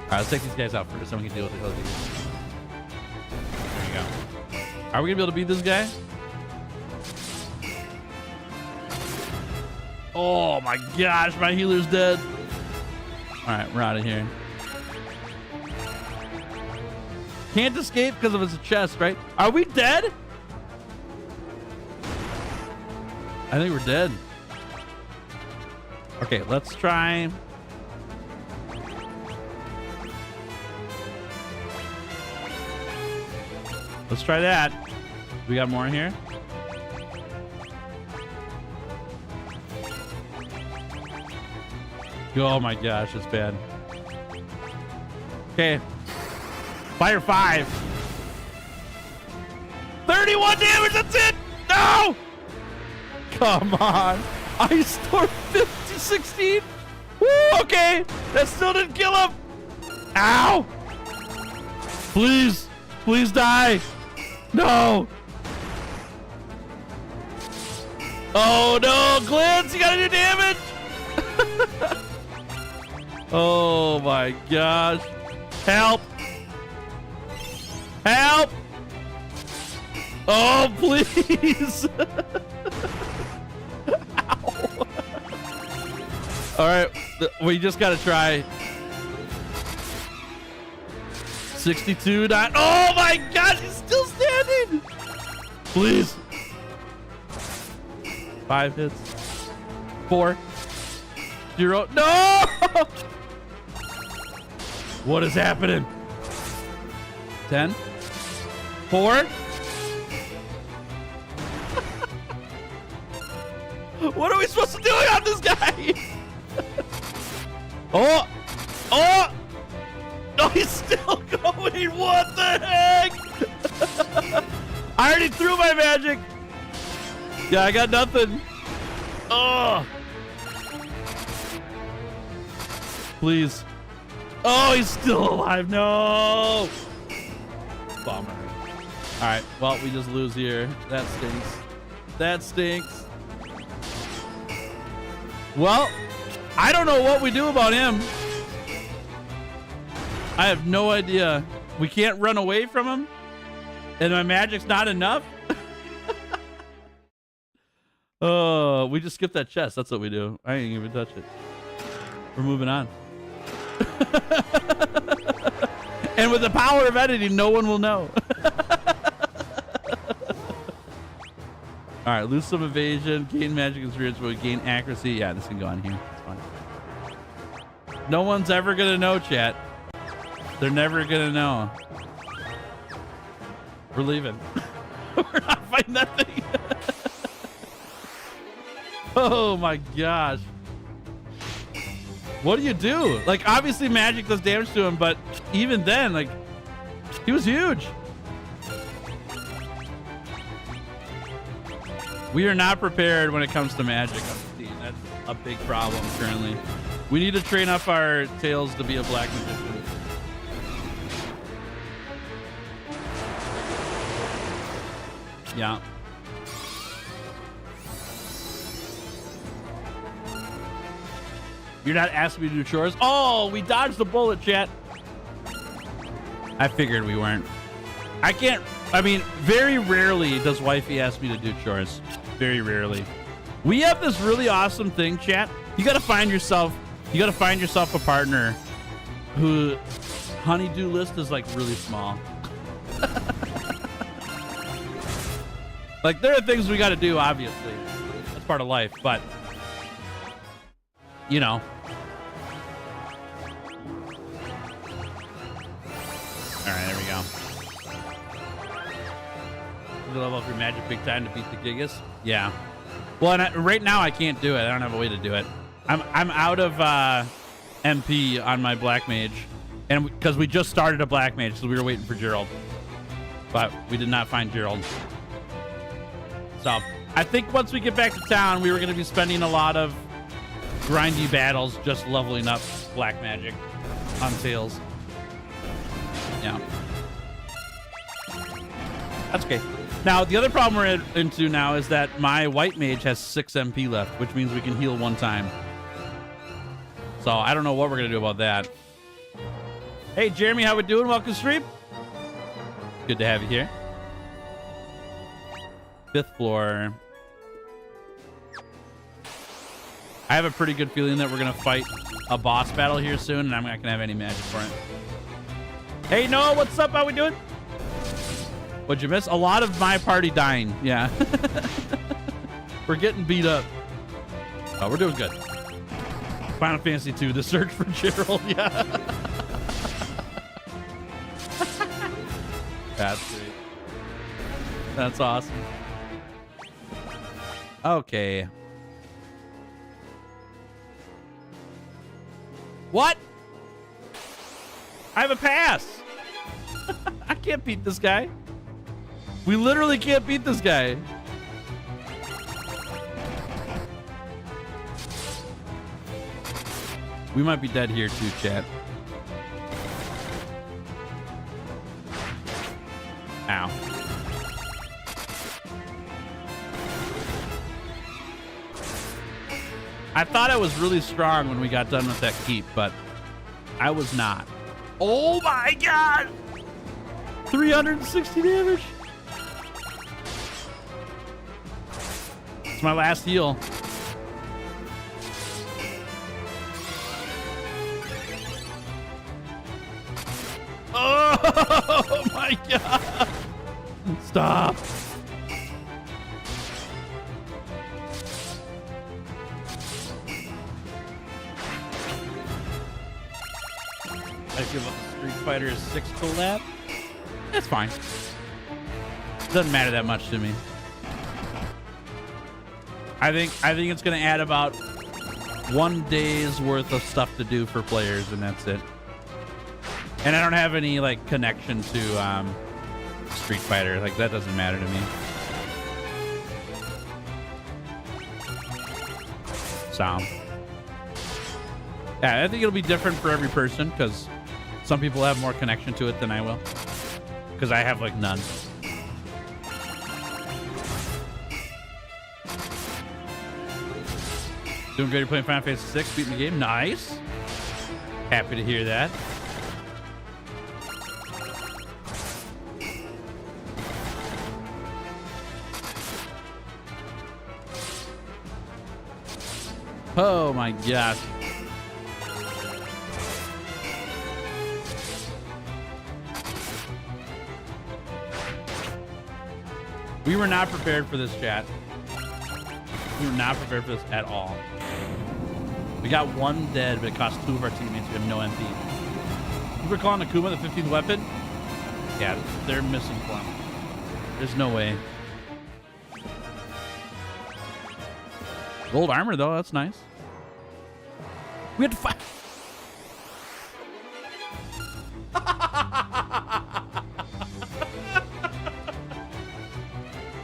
A: All right, let's take these guys out first, so we can deal with the Hilgigus. There you go. Are we gonna be able to beat this guy? Oh my gosh, my healer's dead. All right, we're out of here. Can't escape because of his chest, right? Are we dead? I think we're dead. Okay, let's try. Let's try that. We got more in here. Oh my gosh, it's bad. Okay. Fire 5. 31 damage, that's it! No! Come on. Ice Storm 50, 16. Woo, okay. That still didn't kill him. Ow! Please. Please die. No. Oh no, Glitz, you gotta do damage. Oh my gosh. Help. Help. Oh, please. Ow. All right, we just gotta try. 62 dot. Oh my God, he's still standing. Please. 5 hits. 4. 0. No! What is happening? 10. 4. What are we supposed to do on this guy? Oh! Oh! No, he's still going. What the heck? I already threw my magic. Yeah, I got nothing. Oh. Please. Oh, he's still alive. No. Bummer. All right. Well, we just lose here. That stinks. That stinks. Well, I don't know what we do about him. I have no idea. We can't run away from him, and my magic's not enough. Oh, we just skip that chest. That's what we do. I ain't even touch it. We're moving on. And with the power of editing, no one will know. All right, lose some evasion, gain magic experience, but gain accuracy. Yeah, this can go on here. It's fine. No one's ever gonna know, chat. They're never gonna know. We're leaving. We're not fighting that thing. Oh my gosh. What do you do? Like, obviously magic does damage to him, but even then, like, he was huge. We are not prepared when it comes to magic on the team. That's a big problem currently. We need to train up our tails to be a black magician. Yeah. You're not asking me to do chores? Oh, we dodged the bullet, chat. I figured we weren't. I can't. I mean, very rarely does wifey ask me to do chores. Very rarely. We have this really awesome thing, chat. You gotta find yourself a partner who honey-do list is like really small. Like, there are things we gotta do, obviously. That's part of life, but you know. All right, there we go. You level up your magic big time to beat the Gigas. Yeah. Well, and right now I can't do it. I don't have a way to do it. I'm out of MP on my black mage, and because we just started a black mage, so we were waiting for Gerald, but we did not find Gerald. So I think once we get back to town, we were going to be spending a lot of grindy battles just leveling up black magic on tails. Yeah. That's okay. Now, the other problem we're into now is that my white mage has 6 MP left, which means we can heal 1 time. So I don't know what we're going to do about that. Hey, Jeremy, how we doing? Welcome to stream. Good to have you here. 5th floor. I have a pretty good feeling that we're going to fight a boss battle here soon, and I'm not going to have any magic for it. Hey, Noah, what's up? How we doing? What'd you miss? A lot of my party dying. Yeah. We're getting beat up. Oh, we're doing good. Final Fantasy 2, the search for Gerald. Yeah. That's great. That's awesome. Okay. What? I have a pass. I can't beat this guy. We literally can't beat this guy. We might be dead here too, chat. Ow. I thought I was really strong when we got done with that keep, but I was not. Oh my god! 360 damage. It's my last heal. Oh! my god! Stop! I give up Street Fighter 6 collab. That's fine. Doesn't matter that much to me. I think it's gonna add about 1 day's worth of stuff to do for players, and that's it. And I don't have any like connection to Street Fighter. Like that doesn't matter to me. So yeah, I think it'll be different for every person because some people have more connection to it than I will. Because I have like none. Doing great. You're playing Final Fantasy 6, beating the game. Nice. Happy to hear that. Oh my gosh. We were not prepared for this, chat. We were not prepared for this at all. We got 1 dead, but it cost 2 of our teammates. We have no MP. You were calling Akuma the 15th weapon? Yeah, they're missing Plum. There's no way. Gold armor, though. That's nice. We had to fight.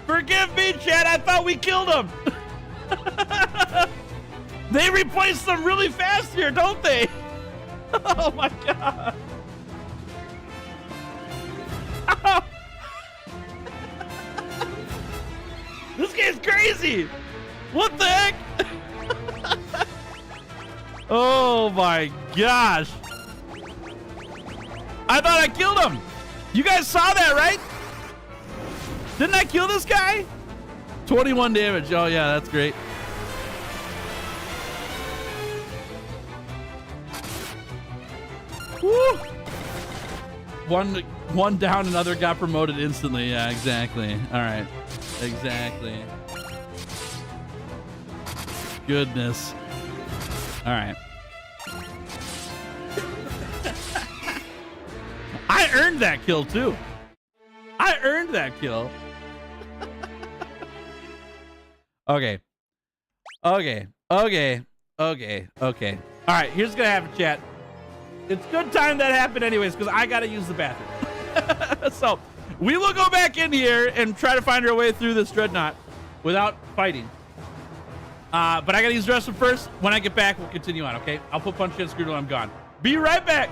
A: Forgive me, Chad. I thought we killed him. They replaced them really fast here, don't they? Oh my god. This game's crazy. What the heck? Oh my gosh. I thought I killed him. You guys saw that, right? Didn't I kill this guy? 21 damage. Oh yeah, that's great. Woo! One down, another got promoted instantly. Yeah, exactly. All right. Exactly. Goodness. All right. I earned that kill too. I earned that kill. Okay. Okay. Okay. Okay. Okay. All right. Here's gonna happen, chat. It's good time that happened anyways, because I gotta use the bathroom. So we will go back in here and try to find our way through this dreadnought without fighting. But I gotta use the restroom first. When I get back, we'll continue on, okay? I'll put punch in screw till I'm gone. Be right back.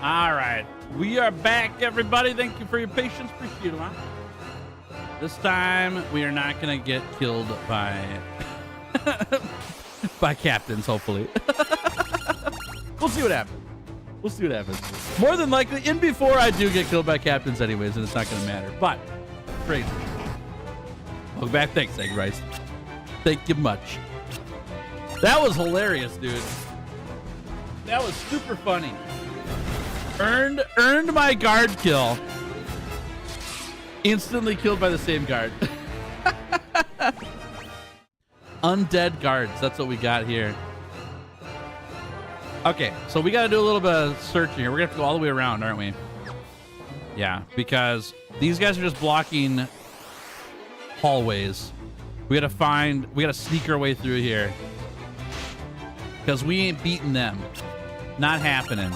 A: All right. We are back, everybody. Thank you for your patience. Appreciate it, huh? This time, we are not going to get killed by by captains, hopefully. We'll see what happens. We'll see what happens. More than likely, in before I do get killed by captains anyways, and it's not going to matter. But, crazy. Welcome back. Thanks, Egg Rice. Thank you much. That was hilarious, dude. That was super funny. Earned my guard kill. Instantly killed by the same guard. Undead guards. That's what we got here. Okay, so we got to do a little bit of searching here. We're going to have to go all the way around, aren't we? Yeah, because these guys are just blocking hallways. We got to sneak our way through here. Because we ain't beating them. Not happening.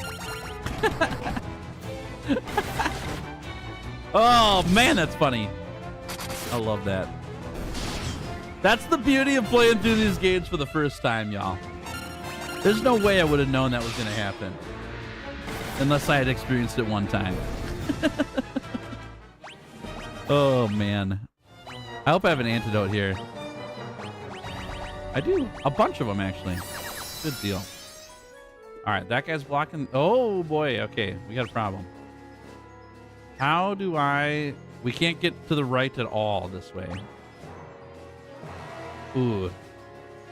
A: Oh, man, that's funny. I love that. That's the beauty of playing through these games for the first time, y'all. There's no way I would have known that was going to happen. Unless I had experienced it one time. Oh, man. I hope I have an antidote here. I do. A bunch of them, actually. Good deal. All right, that guy's blocking. Oh, boy. Okay, we got a problem. How do I... We can't get to the right at all this way. Ooh.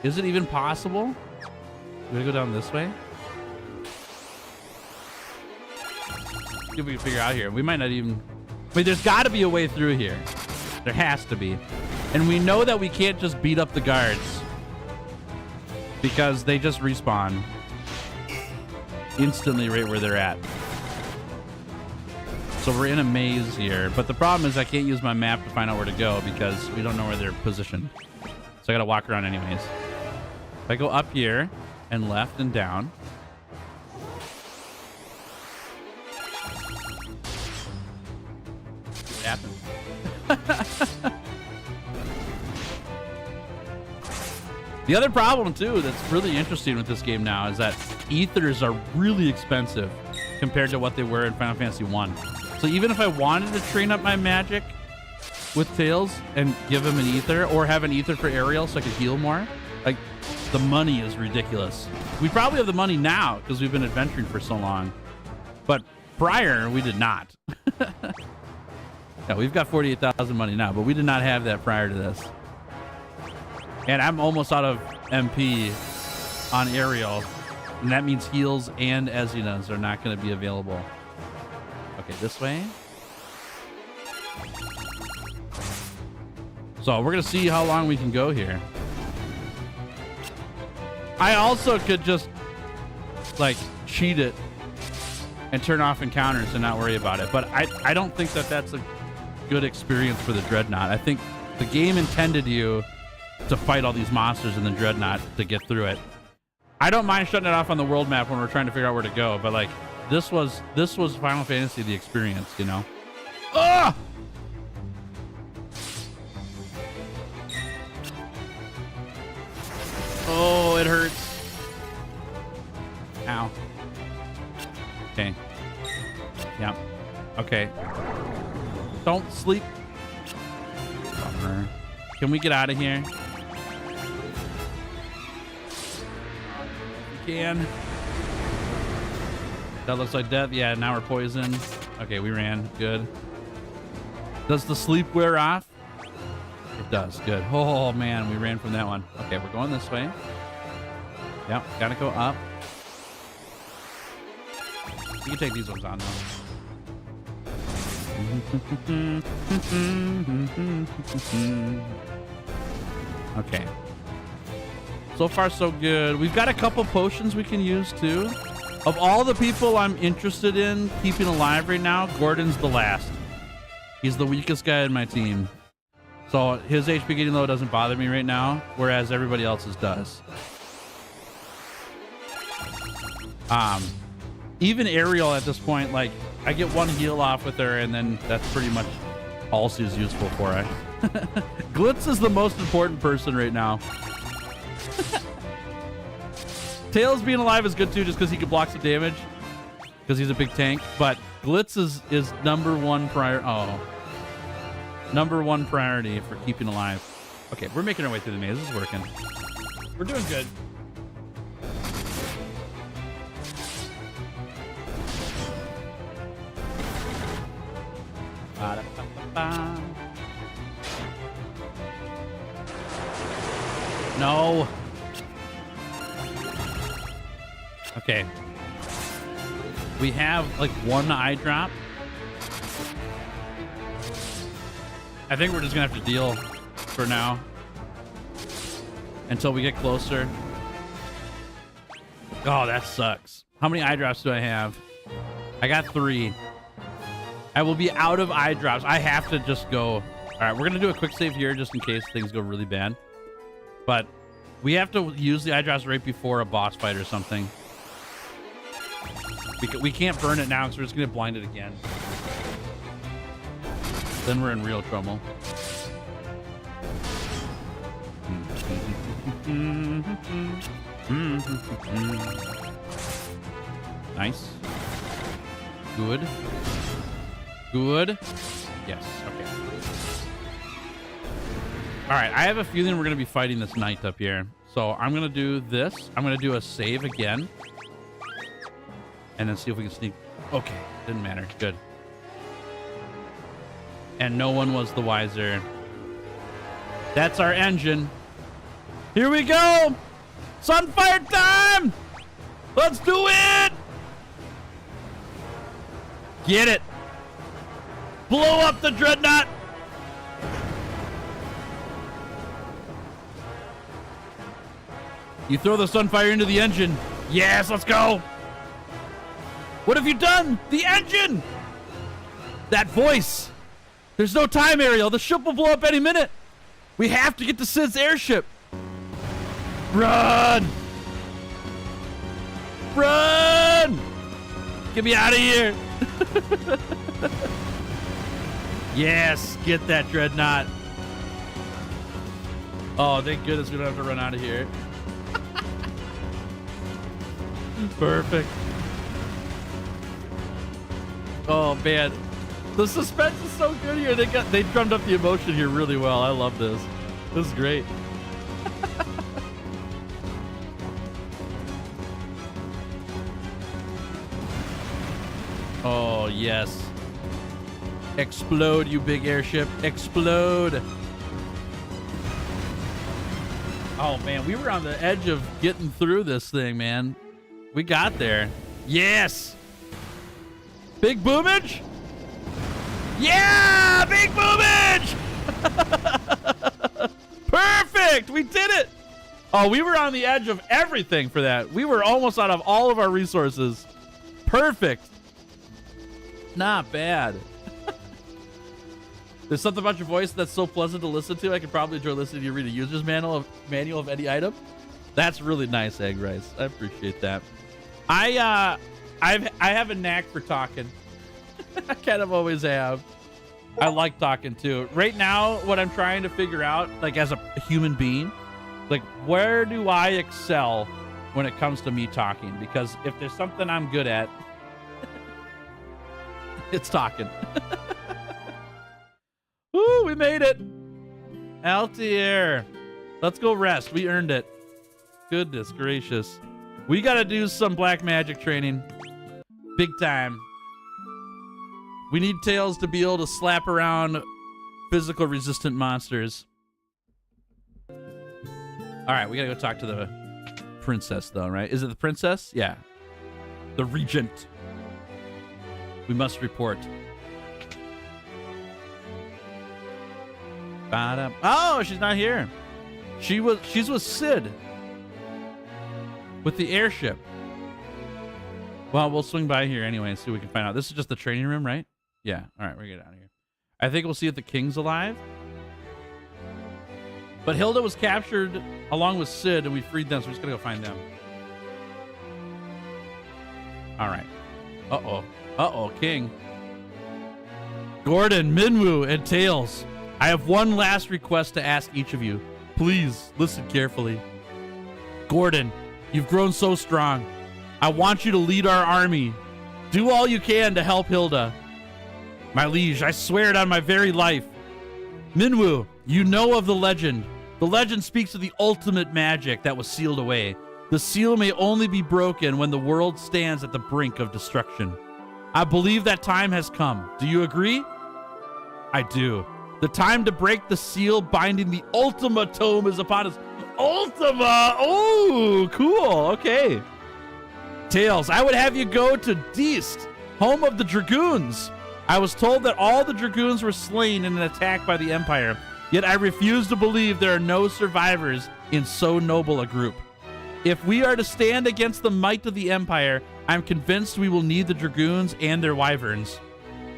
A: Is it even possible? We gotta go down this way? See if we can figure out here. We might not even... I mean, there's got to be a way through here. There has to be. And we know that we can't just beat up the guards. Because they just respawn. Instantly right where they're at. So we're in a maze here. But the problem is I can't use my map to find out where to go because we don't know where they're positioned. So I gotta walk around anyways. If I go up here and left and down. What happened? The other problem too that's really interesting with this game now is that ethers are really expensive compared to what they were in Final Fantasy 1. So even if I wanted to train up my magic with Tails and give him an ether or have an ether for Ariel so I could heal more, like the money is ridiculous. We probably have the money now because we've been adventuring for so long, but prior we did not. Yeah, we've got 48,000 money now, but we did not have that prior to this. And I'm almost out of MP on Ariel, and that means heals and Ezinas are not going to be available. Okay, this way. So we're going to see how long we can go here. I also could just, like, cheat it and turn off encounters and not worry about it. But I don't think that that's a good experience for the Dreadnought. I think the game intended you to fight all these monsters in the Dreadnought to get through it. I don't mind shutting it off on the world map when we're trying to figure out where to go, but like this was Final Fantasy the experience, you know. Ugh! Oh, it hurts. Ow. Okay. Yeah. Okay. Don't sleep. Bummer. Can we get out of here? We can. That looks like death. Yeah, now we're poisoned. Okay, we ran. Good. Does the sleep wear off? It does. Good. Oh, man, we ran from that one. Okay, we're going this way. Yep, gotta go up. You can take these ones on, though. Okay. So far, so good. We've got a couple potions we can use, too. Of all the people I'm interested in keeping alive right now, Gordon's the last. He's the weakest guy in my team. So his HP getting low doesn't bother me right now, whereas everybody else's does. Even Ariel at this point, like, I get one heal off with her, and then that's pretty much all she's useful for. Glitz is the most important person right now. Tails being alive is good too, just because he can block some damage. because he's a big tank. But Glitz is number one number one priority for keeping alive. Okay, we're making our way through the maze. This is working. We're doing good. Ba-da-ba-ba-ba. No. Okay. We have like one eye drop. I think we're just gonna have to deal for now until we get closer. Oh, that sucks. How many eye drops do I have? I got 3. I will be out of eye drops. I have to just go. All right, we're gonna do a quick save here just in case things go really bad. But we have to use the eye drops right before a boss fight or something. We can't burn it now because we're just gonna get blinded again. Then we're in real trouble. Nice. Good. Good. Yes. Okay. All right. I have a feeling we're going to be fighting this knight up here. So I'm going to do this. I'm going to do a save again. And then see if we can sneak. Okay. Didn't matter. Good. And no one was the wiser. That's our engine. Here we go. Sunfire time. Let's do it. Get it. Blow up the dreadnought. You throw the Sunfire into the engine. Yes, let's go. What have you done? The engine. That voice. There's no time, Ariel. The ship will blow up any minute. We have to get to Sid's airship. Run. Run. Get me out of here. Yes, get that dreadnought. Oh, thank goodness we don't have to run out of here. Perfect. Oh man, the suspense is so good here. They drummed up the emotion here really well. I love this. This is great. Oh yes. Explode, you big airship. Explode. Oh, man. We were on the edge of getting through this thing, man. We got there. Yes. Big boomage? Yeah! Big boomage! Perfect! We did it! Oh, we were on the edge of everything for that. We were almost out of all of our resources. Perfect. Not bad. There's something about your voice that's so pleasant to listen to. I could probably enjoy listening to you read a user's manual of any item. That's really nice, Egg Rice. I appreciate that. I have a knack for talking. I kind of always have. I like talking too. Right now, what I'm trying to figure out, like as a human being, like where do I excel when it comes to me talking? Because if there's something I'm good at, it's talking. Woo, we made it. Altair. Let's go rest. We earned it. Goodness gracious. We got to do some black magic training. Big time. We need Tails to be able to slap around physical resistant monsters. All right, we got to go talk to the princess though, right? Is it the princess? Yeah. The regent. We must report. Oh, she's not here. She's with Sid. With the airship. Well, we'll swing by here anyway and see what we can find out. This is just the training room, right? Yeah. All right, we're gonna get out of here. I think we'll see if the king's alive. But Hilda was captured along with Sid, and we freed them, so we're just gonna go find them. All right. Uh-oh. Uh-oh, King. Gordon, Minwoo, and Tails. I have one last request to ask each of you. Please, listen carefully. Gordon, you've grown so strong. I want you to lead our army Do all you can to help Hilda. My liege, I swear it on my very life. Minwu, you know of the legend. The legend speaks of the ultimate magic that was sealed away. The seal may only be broken when the world stands at the brink of destruction. I believe that time has come. Do you agree? I do. The time to break the seal binding the Ultima tome is upon us. Ultima! Oh, cool. Okay. Tails, I would have you go to Deist, home of the Dragoons. I was told that all the Dragoons were slain in an attack by the Empire, yet I refuse to believe there are no survivors in so noble a group. If we are to stand against the might of the Empire, I'm convinced we will need the Dragoons and their wyverns.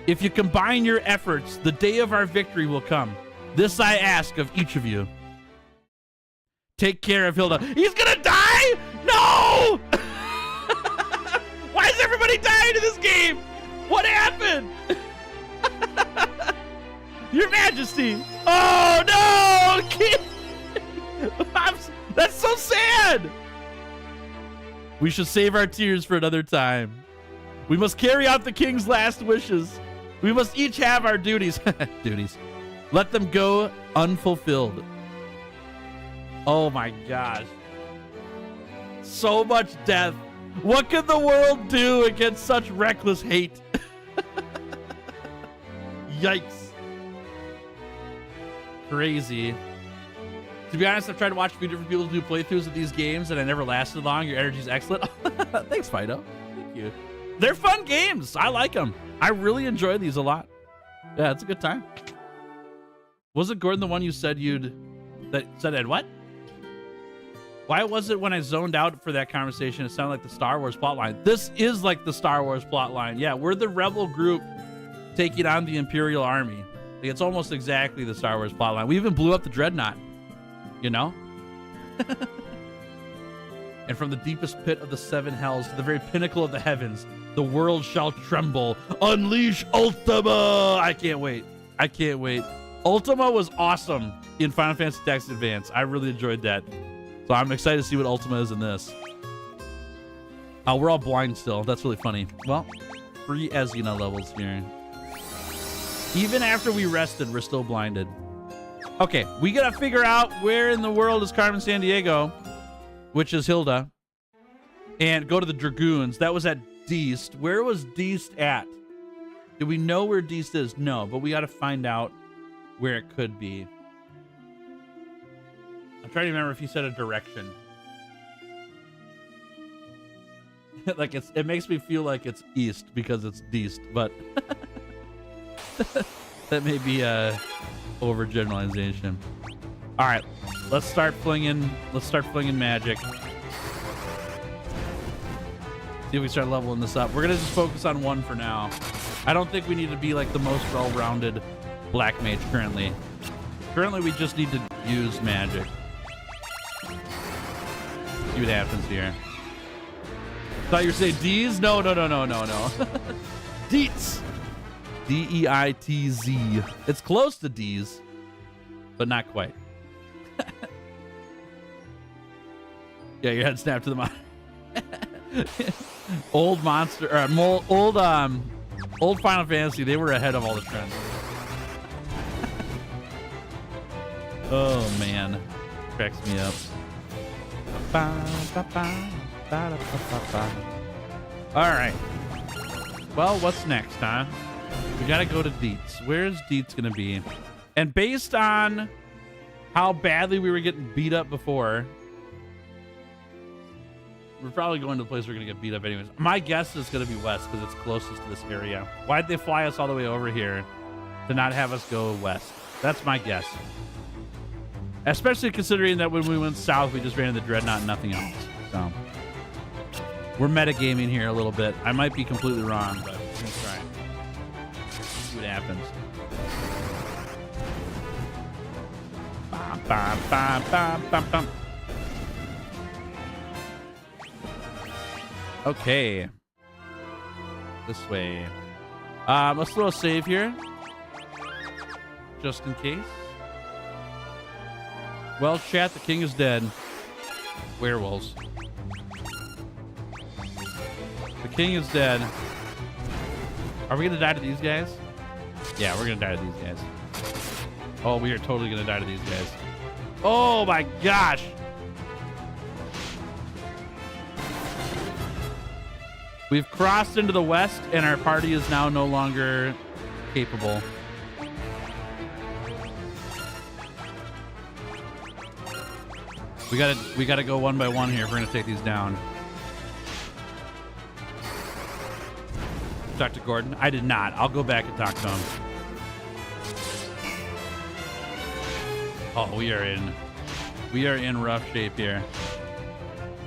A: If you combine your efforts, the day of our victory will come. This I ask of each of you. Take care of Hilda. He's gonna die? No! Why is everybody dying in this game? What happened? Your Majesty. Oh, no! Kid. That's so sad. We should save our tears for another time. We must carry out the king's last wishes. We must each have our duties. Duties. Let them go unfulfilled. Oh my gosh. So much death. What could the world do against such reckless hate? Yikes. Crazy. To be honest, I've tried to watch a few different people do playthroughs of these games and I never lasted long. Your energy's excellent. Thanks, Fido. Thank you. They're fun games. I like them. I really enjoy these a lot. Yeah, it's a good time. Wasn't Gordon the one you said said what? Why was it when I zoned out for that conversation, it sounded like the Star Wars plotline? This is like the Star Wars plotline. Yeah, we're the rebel group taking on the Imperial Army. Like, it's almost exactly the Star Wars plotline. We even blew up the Dreadnought, you know? And from the deepest pit of the seven hells to the very pinnacle of the heavens, the world shall tremble. Unleash Ultima! I can't wait. I can't wait. Ultima was awesome in Final Fantasy Tactics Advance. I really enjoyed that. So I'm excited to see what Ultima is in this. Oh, we're all blind still. That's really funny. Well, 3 Ezina levels here. Even after we rested, we're still blinded. Okay, we gotta figure out where in the world is Carmen Sandiego, which is Hilda, and go to the Dragoons. That was at Deist. Where was Deist at? Do we know where Deist is? No, but we gotta find out where it could be. I'm trying to remember if he said a direction. Like it makes me feel like it's east because it's Deist, but that may be a overgeneralization. All right, let's start flinging magic. See if we start leveling this up. We're gonna just focus on one for now. I don't think we need to be like the most well-rounded black mage currently. Currently, we just need to use magic. See what happens here. Thought you were saying D's? No. Deets. D-E-I-T-Z. It's close to D's, but not quite. Yeah, your head snapped to the monitor. Old monster, or old Final Fantasy, they were ahead of all the trends. Oh man, cracks me up. All right. Well, what's next, huh? We gotta go to Deets. Where's Deets gonna be? And based on how badly we were getting beat up before, we're probably going to the place we're gonna get beat up anyways. My guess is gonna be west because it's closest to this area. Why'd they fly us all the way over here to not have us go west? That's my guess. Especially considering that when we went south, we just ran into the Dreadnought and nothing else. So we're metagaming here a little bit. I might be completely wrong, but we're gonna try. See what happens. Bum, bum, bum, bum, bum, bum. Okay. This way. Let's throw a save here. Just in case. Well, chat, the king is dead. Werewolves. The king is dead. Are we gonna die to these guys? Yeah, we're gonna die to these guys. Oh, we are totally gonna die to these guys. Oh my gosh. We've crossed into the west and our party is now no longer capable. We gotta go one by one here if we're gonna take these down. Talk to Gordon? I did not. I'll go back and talk to him. Oh, we are in rough shape here.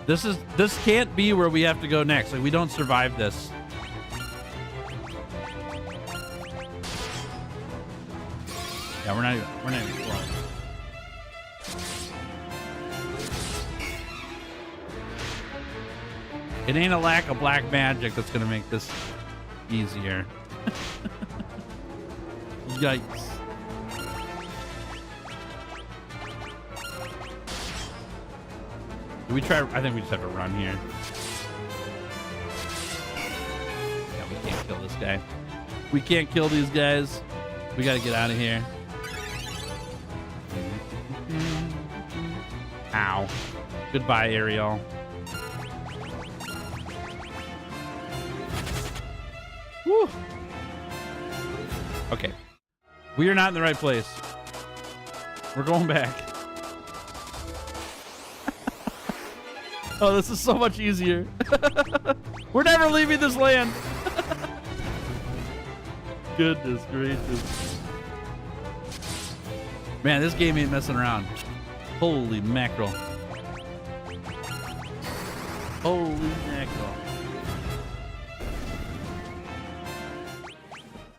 A: This can't be where we have to go next. Like, we don't survive this. Yeah, we're not even close. It ain't a lack of black magic that's gonna make this easier. Yikes. Do we try? I think we just have to run here. Yeah, we can't kill this guy. We can't kill these guys. We gotta get out of here. Ow. Goodbye, Ariel. Woo. Okay. We are not in the right place. We're going back. Oh, this is so much easier. We're never leaving this land. Goodness gracious. Man, this game ain't messing around. Holy mackerel. Holy mackerel.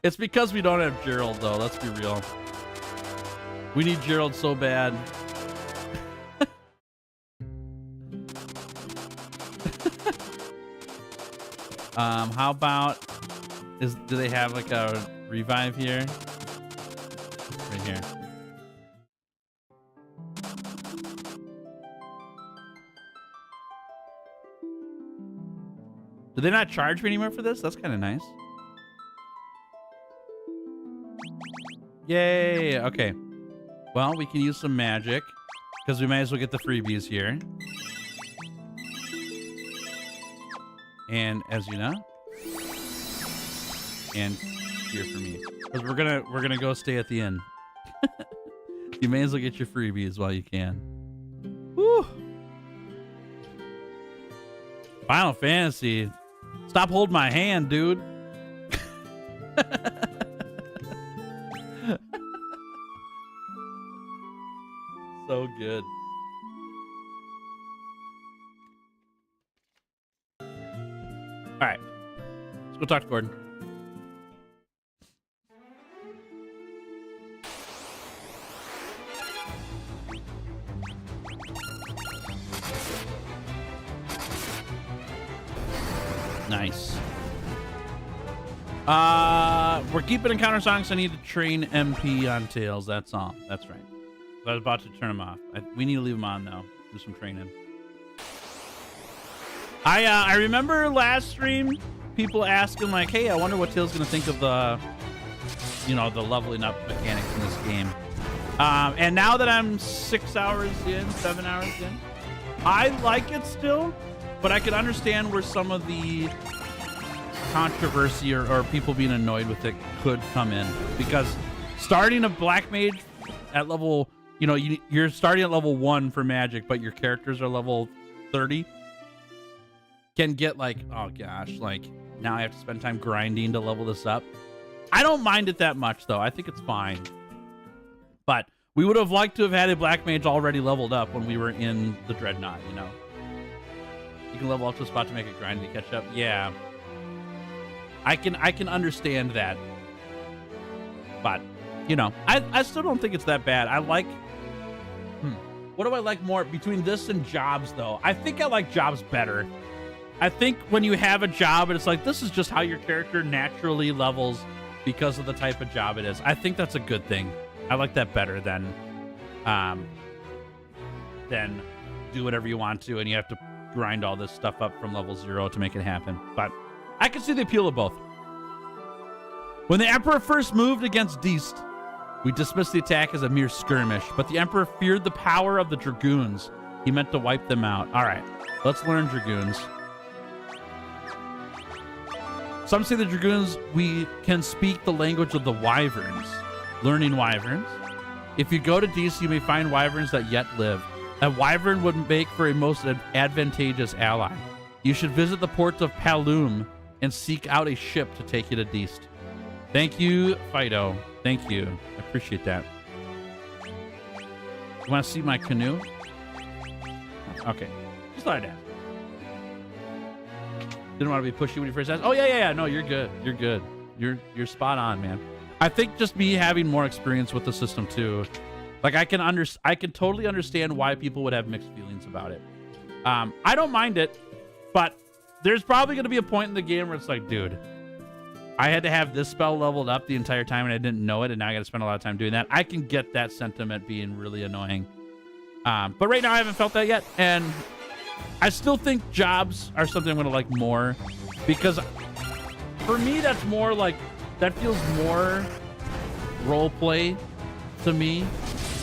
A: It's because we don't have Gerald, though. Let's be real. We need Gerald so bad. How about do they have like a revive here? Right here. Do they not charge me anymore for this? That's kind of nice. Yay! Okay. Well, we can use some magic because we might as well get the freebies here. And as you know, and here for me, because we're gonna go stay at the inn. You may as well get your freebies while you can. Woo! Final Fantasy. Stop holding my hand, dude. So good. All right, let's go talk to Gordon. Nice. We're keeping encounter songs. I need to train MP on Tails. That's all. That's right. I was about to turn them off. We need to leave them on though. Do some training. I remember last stream people asking like, "Hey, I wonder what Tails gonna think of the, the leveling up mechanics in this game." And now that I'm 7 hours in, I like it still, but I can understand where some of the controversy or people being annoyed with it could come in, because starting a black mage at level, you're starting at level 1 for magic, but your characters are level 30. Can get like, oh gosh, like now I have to spend time grinding to level this up. I don't mind it that much though. I think it's fine. But we would have liked to have had a black mage already leveled up when we were in the Dreadnought, You can level up to a spot to make it grind to catch up. Yeah. I can understand that. But, I still don't think it's that bad. I like what do I like more between this and jobs though? I think I like jobs better. I think when you have a job and it's like, this is just how your character naturally levels because of the type of job it is. I think that's a good thing. I like that better than do whatever you want to and you have to grind all this stuff up from level 0 to make it happen. But I can see the appeal of both. When the Emperor first moved against Deist, we dismissed the attack as a mere skirmish, but the Emperor feared the power of the Dragoons. He meant to wipe them out. All right, let's learn Dragoons. Some say the Dragoons, we can speak the language of the Wyverns. Learning Wyverns. If you go to Deist, you may find Wyverns that yet live. A Wyvern would make for a most advantageous ally. You should visit the port of Palum and seek out a ship to take you to Deist. Thank you, Fido. Thank you. I appreciate that. You want to see my canoe? Okay. Just thought I'd ask. Didn't want to be pushy when you first asked. Oh, yeah. No, you're good. You're good. You're spot on, man. I think just me having more experience with the system, too. Like, I can totally understand why people would have mixed feelings about it. I don't mind it, but there's probably going to be a point in the game where it's like, dude, I had to have this spell leveled up the entire time and I didn't know it, and now I got to spend a lot of time doing that. I can get that sentiment being really annoying. But right now I haven't felt that yet, and I still think jobs are something I'm going to like more, because for me that's more like, that feels more role play to me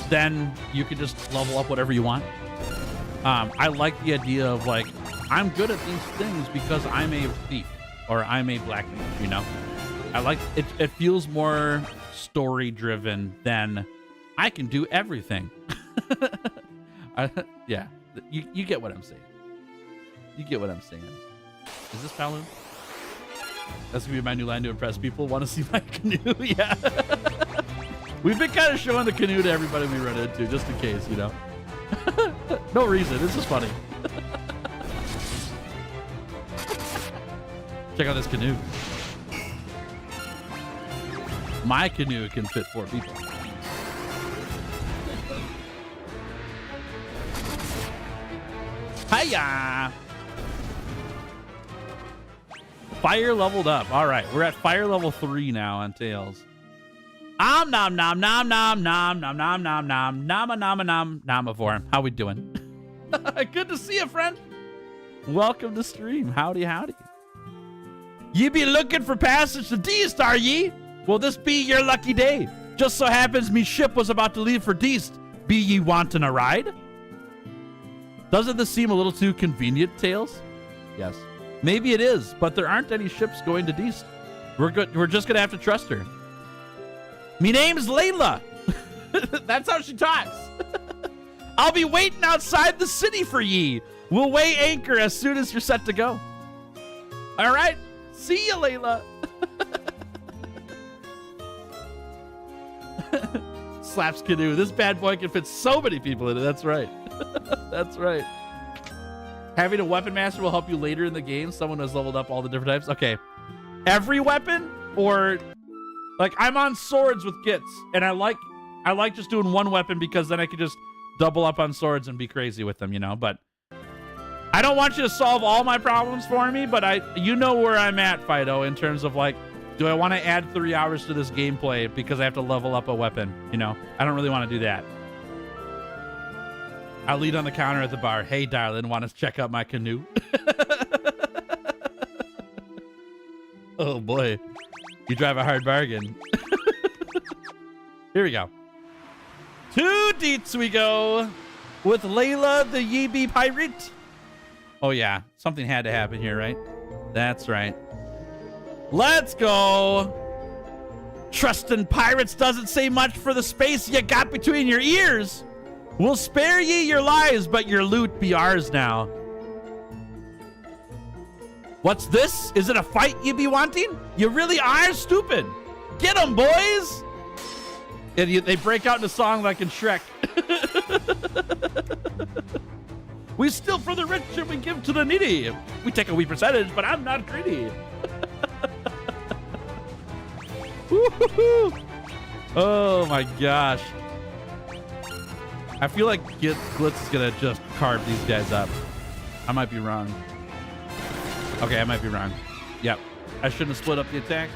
A: than you can just level up whatever you want. I like the idea of like, I'm good at these things because I'm a thief or I'm a black mage, you know? I like it. It feels more story driven than I can do everything. Yeah, you get what I'm saying. You get what I'm saying. Is this Palum? That's gonna be my new line to impress people. Want to see my canoe? Yeah. We've been kind of showing the canoe to everybody we run into, just in case, you know. No reason. This is funny. Check out this canoe. My canoe can fit 4 people. Hiya! Fire leveled up. All right, we're at fire level 3 now on Tails. Nom nom nom nom nom nom nom nom nom nom nama nama nom nomivore. How we doing? Good to see you, friend. Welcome to stream. Howdy, howdy. Ye be looking for passage to Deist, are ye? Will this be your lucky day? Just so happens me ship was about to leave for Deist. Be ye wanting a ride? Doesn't this seem a little too convenient, Tails? Yes. Maybe it is, but there aren't any ships going to Deist. We're just gonna have to trust her. Me name's Layla. That's how she talks. I'll be waiting outside the city for ye. We'll weigh anchor as soon as you're set to go. All right. See you, Layla. Slaps canoe. This bad boy can fit so many people in it. That's right. That's right. Having a weapon master will help you later in the game. Someone has leveled up all the different types. Okay. Every weapon, or like I'm on swords with Gits, and I like just doing one weapon because then I can just double up on swords and be crazy with them, you know. But I don't want you to solve all my problems for me, but you know where I'm at, Fido, in terms of like, do I want to add 3 hours to this gameplay because I have to level up a weapon? You know, I don't really want to do that. I'll lead on the counter at the bar. Hey, darling, want to check out my canoe? Oh boy, you drive a hard bargain. Here we go. To Deets we go with Layla the Yeebee pirate. Oh yeah, something had to happen here, right? That's right. Let's go. Trusting pirates doesn't say much for the space you got between your ears. We'll spare ye your lives, but your loot be ours now. What's this? Is it a fight you be wanting? You really are stupid. Get 'em, boys. And they break out in a song like in Shrek. We steal for the rich and we give to the needy. We take a wee percentage, but I'm not greedy. Oh my gosh. I feel like Glitz is gonna just carve these guys up. I might be wrong. Okay, I might be wrong. Yep. I shouldn't have split up the attacks.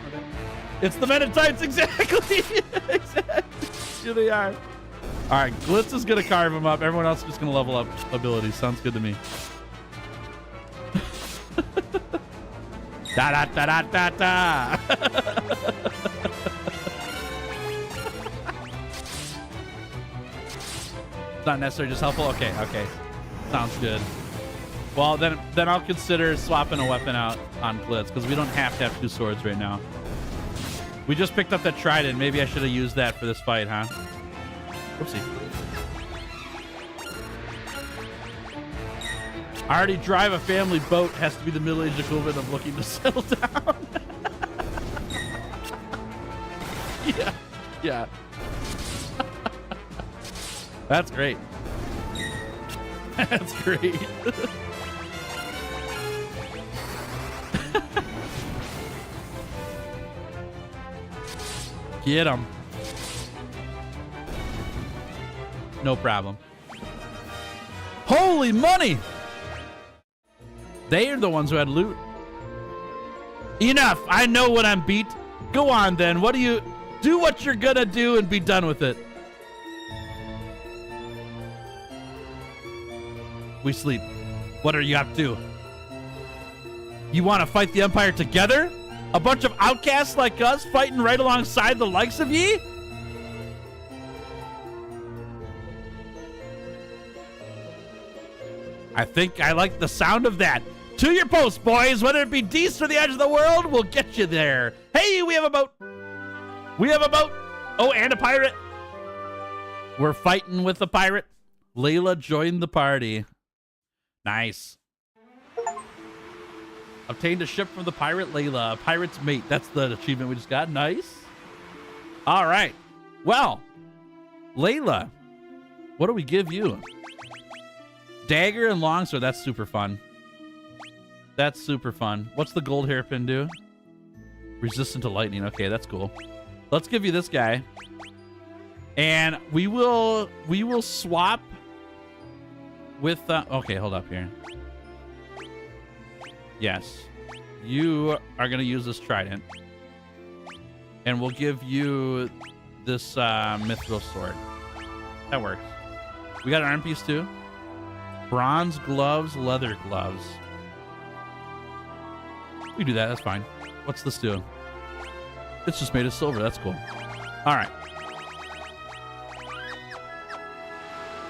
A: It's the Mennonites, exactly. Exactly. Here they are. All right, Glitz is gonna carve them up. Everyone else is just gonna level up abilities. Sounds good to me. Da da da da da da. Not necessarily just helpful. Okay, okay. Sounds good. Well, then I'll consider swapping a weapon out on Blitz because we don't have to have 2 swords right now. We just picked up that trident. Maybe I should have used that for this fight, huh? Oopsie. I already drive a family boat. Has to be the middle-aged equivalent of looking to settle down. Yeah. Yeah. That's great. That's great. Get him. No problem. Holy money! They are the ones who had loot. Enough! I know when I'm beat. Go on then. What do you... Do what you're gonna do and be done with it. We sleep. What are you up to? You want to fight the Empire together? A bunch of outcasts like us fighting right alongside the likes of ye? I think I like the sound of that. To your post, boys. Whether it be Deast or the edge of the world, we'll get you there. Hey, we have a boat. We have a boat. Oh, and a pirate. We're fighting with the pirate. Layla joined the party. Nice. Obtained a ship from the pirate Layla. A pirate's mate. That's the achievement we just got. Nice. All right. Well, Layla, what do we give you? Dagger and longsword. That's super fun. That's super fun. What's the gold hairpin do? Resistant to lightning. Okay, that's cool. Let's give you this guy. And we will swap with okay, hold up here. Yes. You are going to use this trident. And we'll give you this mithril sword. That works. We got an arm piece too. Bronze gloves, leather gloves. We do that, that's fine. What's this do? It's just made of silver, that's cool. All right.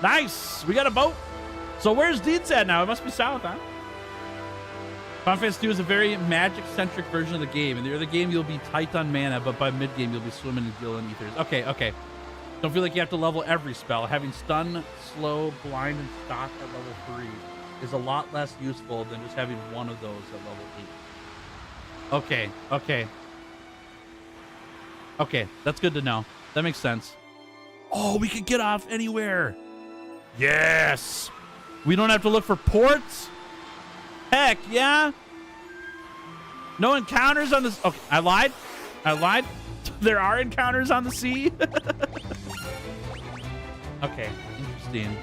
A: Nice, we got a boat. So where's Deeds at now? It must be south, huh? Final Fantasy 2 is a very magic-centric version of the game. In the early game, you'll be tight on mana, but by mid-game, you'll be swimming in gil and ethers. Okay, okay. Don't feel like you have to level every spell. Having stun, slow, blind, and stock at level 3 is a lot less useful than just having one of those at level 8. Okay, okay. Okay, that's good to know. That makes sense. Oh, we can get off anywhere. Yes. We don't have to look for ports. Heck, yeah. No encounters on this. Okay, I lied. I lied. There are encounters on the sea. Okay, interesting.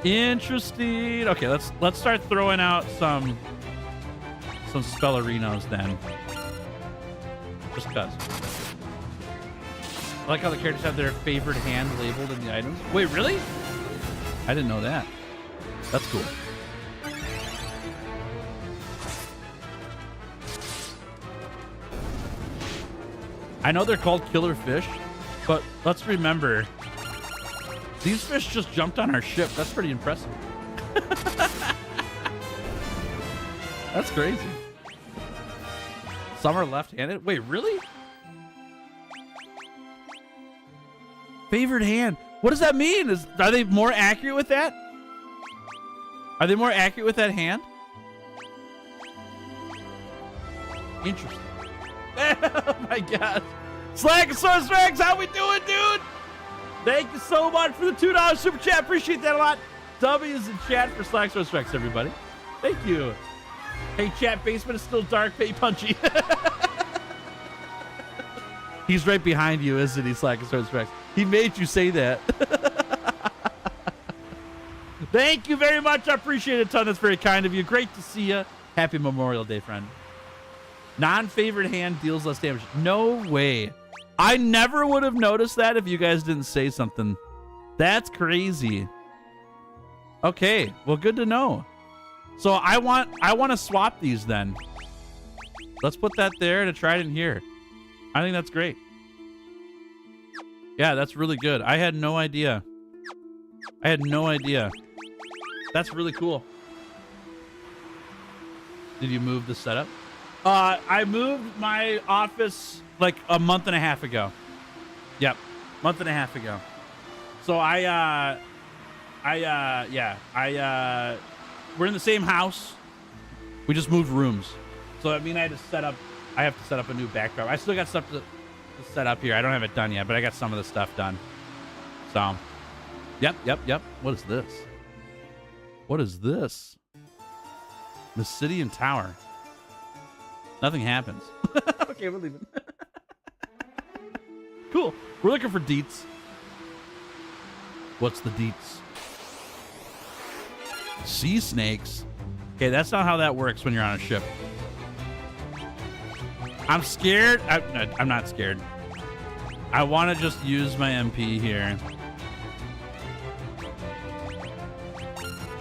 A: Interesting. Okay, let's start throwing out some spellerinos then. Just cuz. I like how the characters have their favorite hand labeled in the items. Wait, really? I didn't know that. That's cool. I know they're called killer fish, but let's remember, these fish just jumped on our ship. That's pretty impressive. That's crazy. Some are left-handed. Wait, really? Favored hand. What does that mean? Are they more accurate with that? Are they more accurate with that hand? Interesting. Oh my god. Slackosaurus Rex, how we doing, dude? Thank you so much for the $2 super chat. Appreciate that a lot. W's in chat for Slackosaurus Rex, everybody. Thank you. Hey, chat, basement is still dark. Pay punchy. He's right behind you, isn't he, Slackosaurus Rex? He made you say that. Thank you very much. I appreciate it a ton. That's very kind of you. Great to see you. Happy Memorial Day, friend. Non-favorite hand deals less damage. No way. I never would have noticed that if you guys didn't say something. That's crazy. Okay, well, good to know. So I want to swap these then. Let's put that there and a trident here. I think that's great. Yeah, that's really good. I had no idea. I had no idea. That's really cool. Did you move the setup? I moved my office like a month and a half ago. Yep, month and a half ago. So we're in the same house. We just moved rooms. So I mean, I have to set up a new backdrop. I still got stuff to set up here. I don't have it done yet, but I got some of the stuff done. So, yep. What is this? What is this? Mysidian Tower. Nothing happens. Okay, we'll leave it. Cool. We're looking for deets. What's the deets? Sea snakes. Okay, that's not how that works when you're on a ship. I'm scared. I'm not scared. I want to just use my MP here.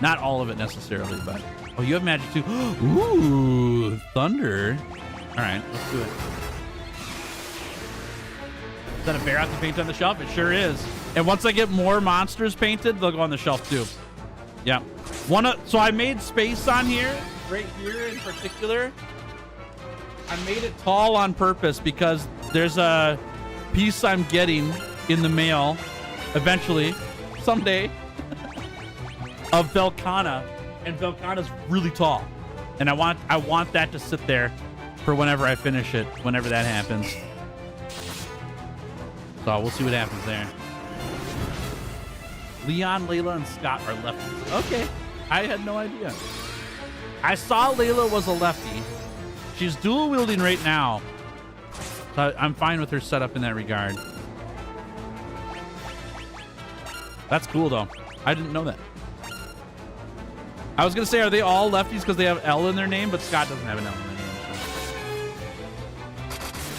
A: Not all of it necessarily, but... Oh, you have magic too. Ooh, thunder. All right, let's do it. Is that a bear I have to paint on the shelf? It sure is. And once I get more monsters painted, they'll go on the shelf too. Yeah. So I made space on here, right here in particular. I made it tall on purpose because there's a piece I'm getting in the mail eventually, someday, of Velkhana. And Velkhana's really tall, and I want that to sit there for whenever I finish it, whenever that happens. So we'll see what happens there. Leon, Layla, and Scott are lefties. Okay, I had no idea. I saw Layla was a lefty. She's dual wielding right now, so I'm fine with her setup in that regard. That's cool though. I didn't know that. I was going to say, are they all lefties because they have L in their name? But Scott doesn't have an L in their name.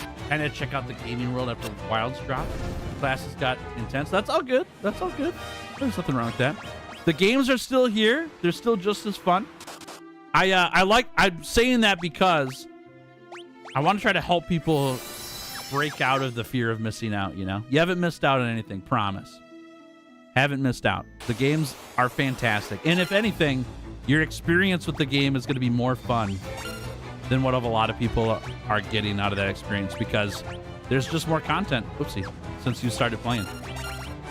A: So. And then check out the gaming world after Wilds drop. Classes got intense. That's all good. That's all good. There's nothing wrong with that. The games are still here. They're still just as fun. I'm saying that because I want to try to help people break out of the fear of missing out, you know? You haven't missed out on anything, promise. Haven't missed out. The games are fantastic. And if anything, your experience with the game is going to be more fun than what a lot of people are getting out of that experience because there's just more content. Oopsie. Since you started playing.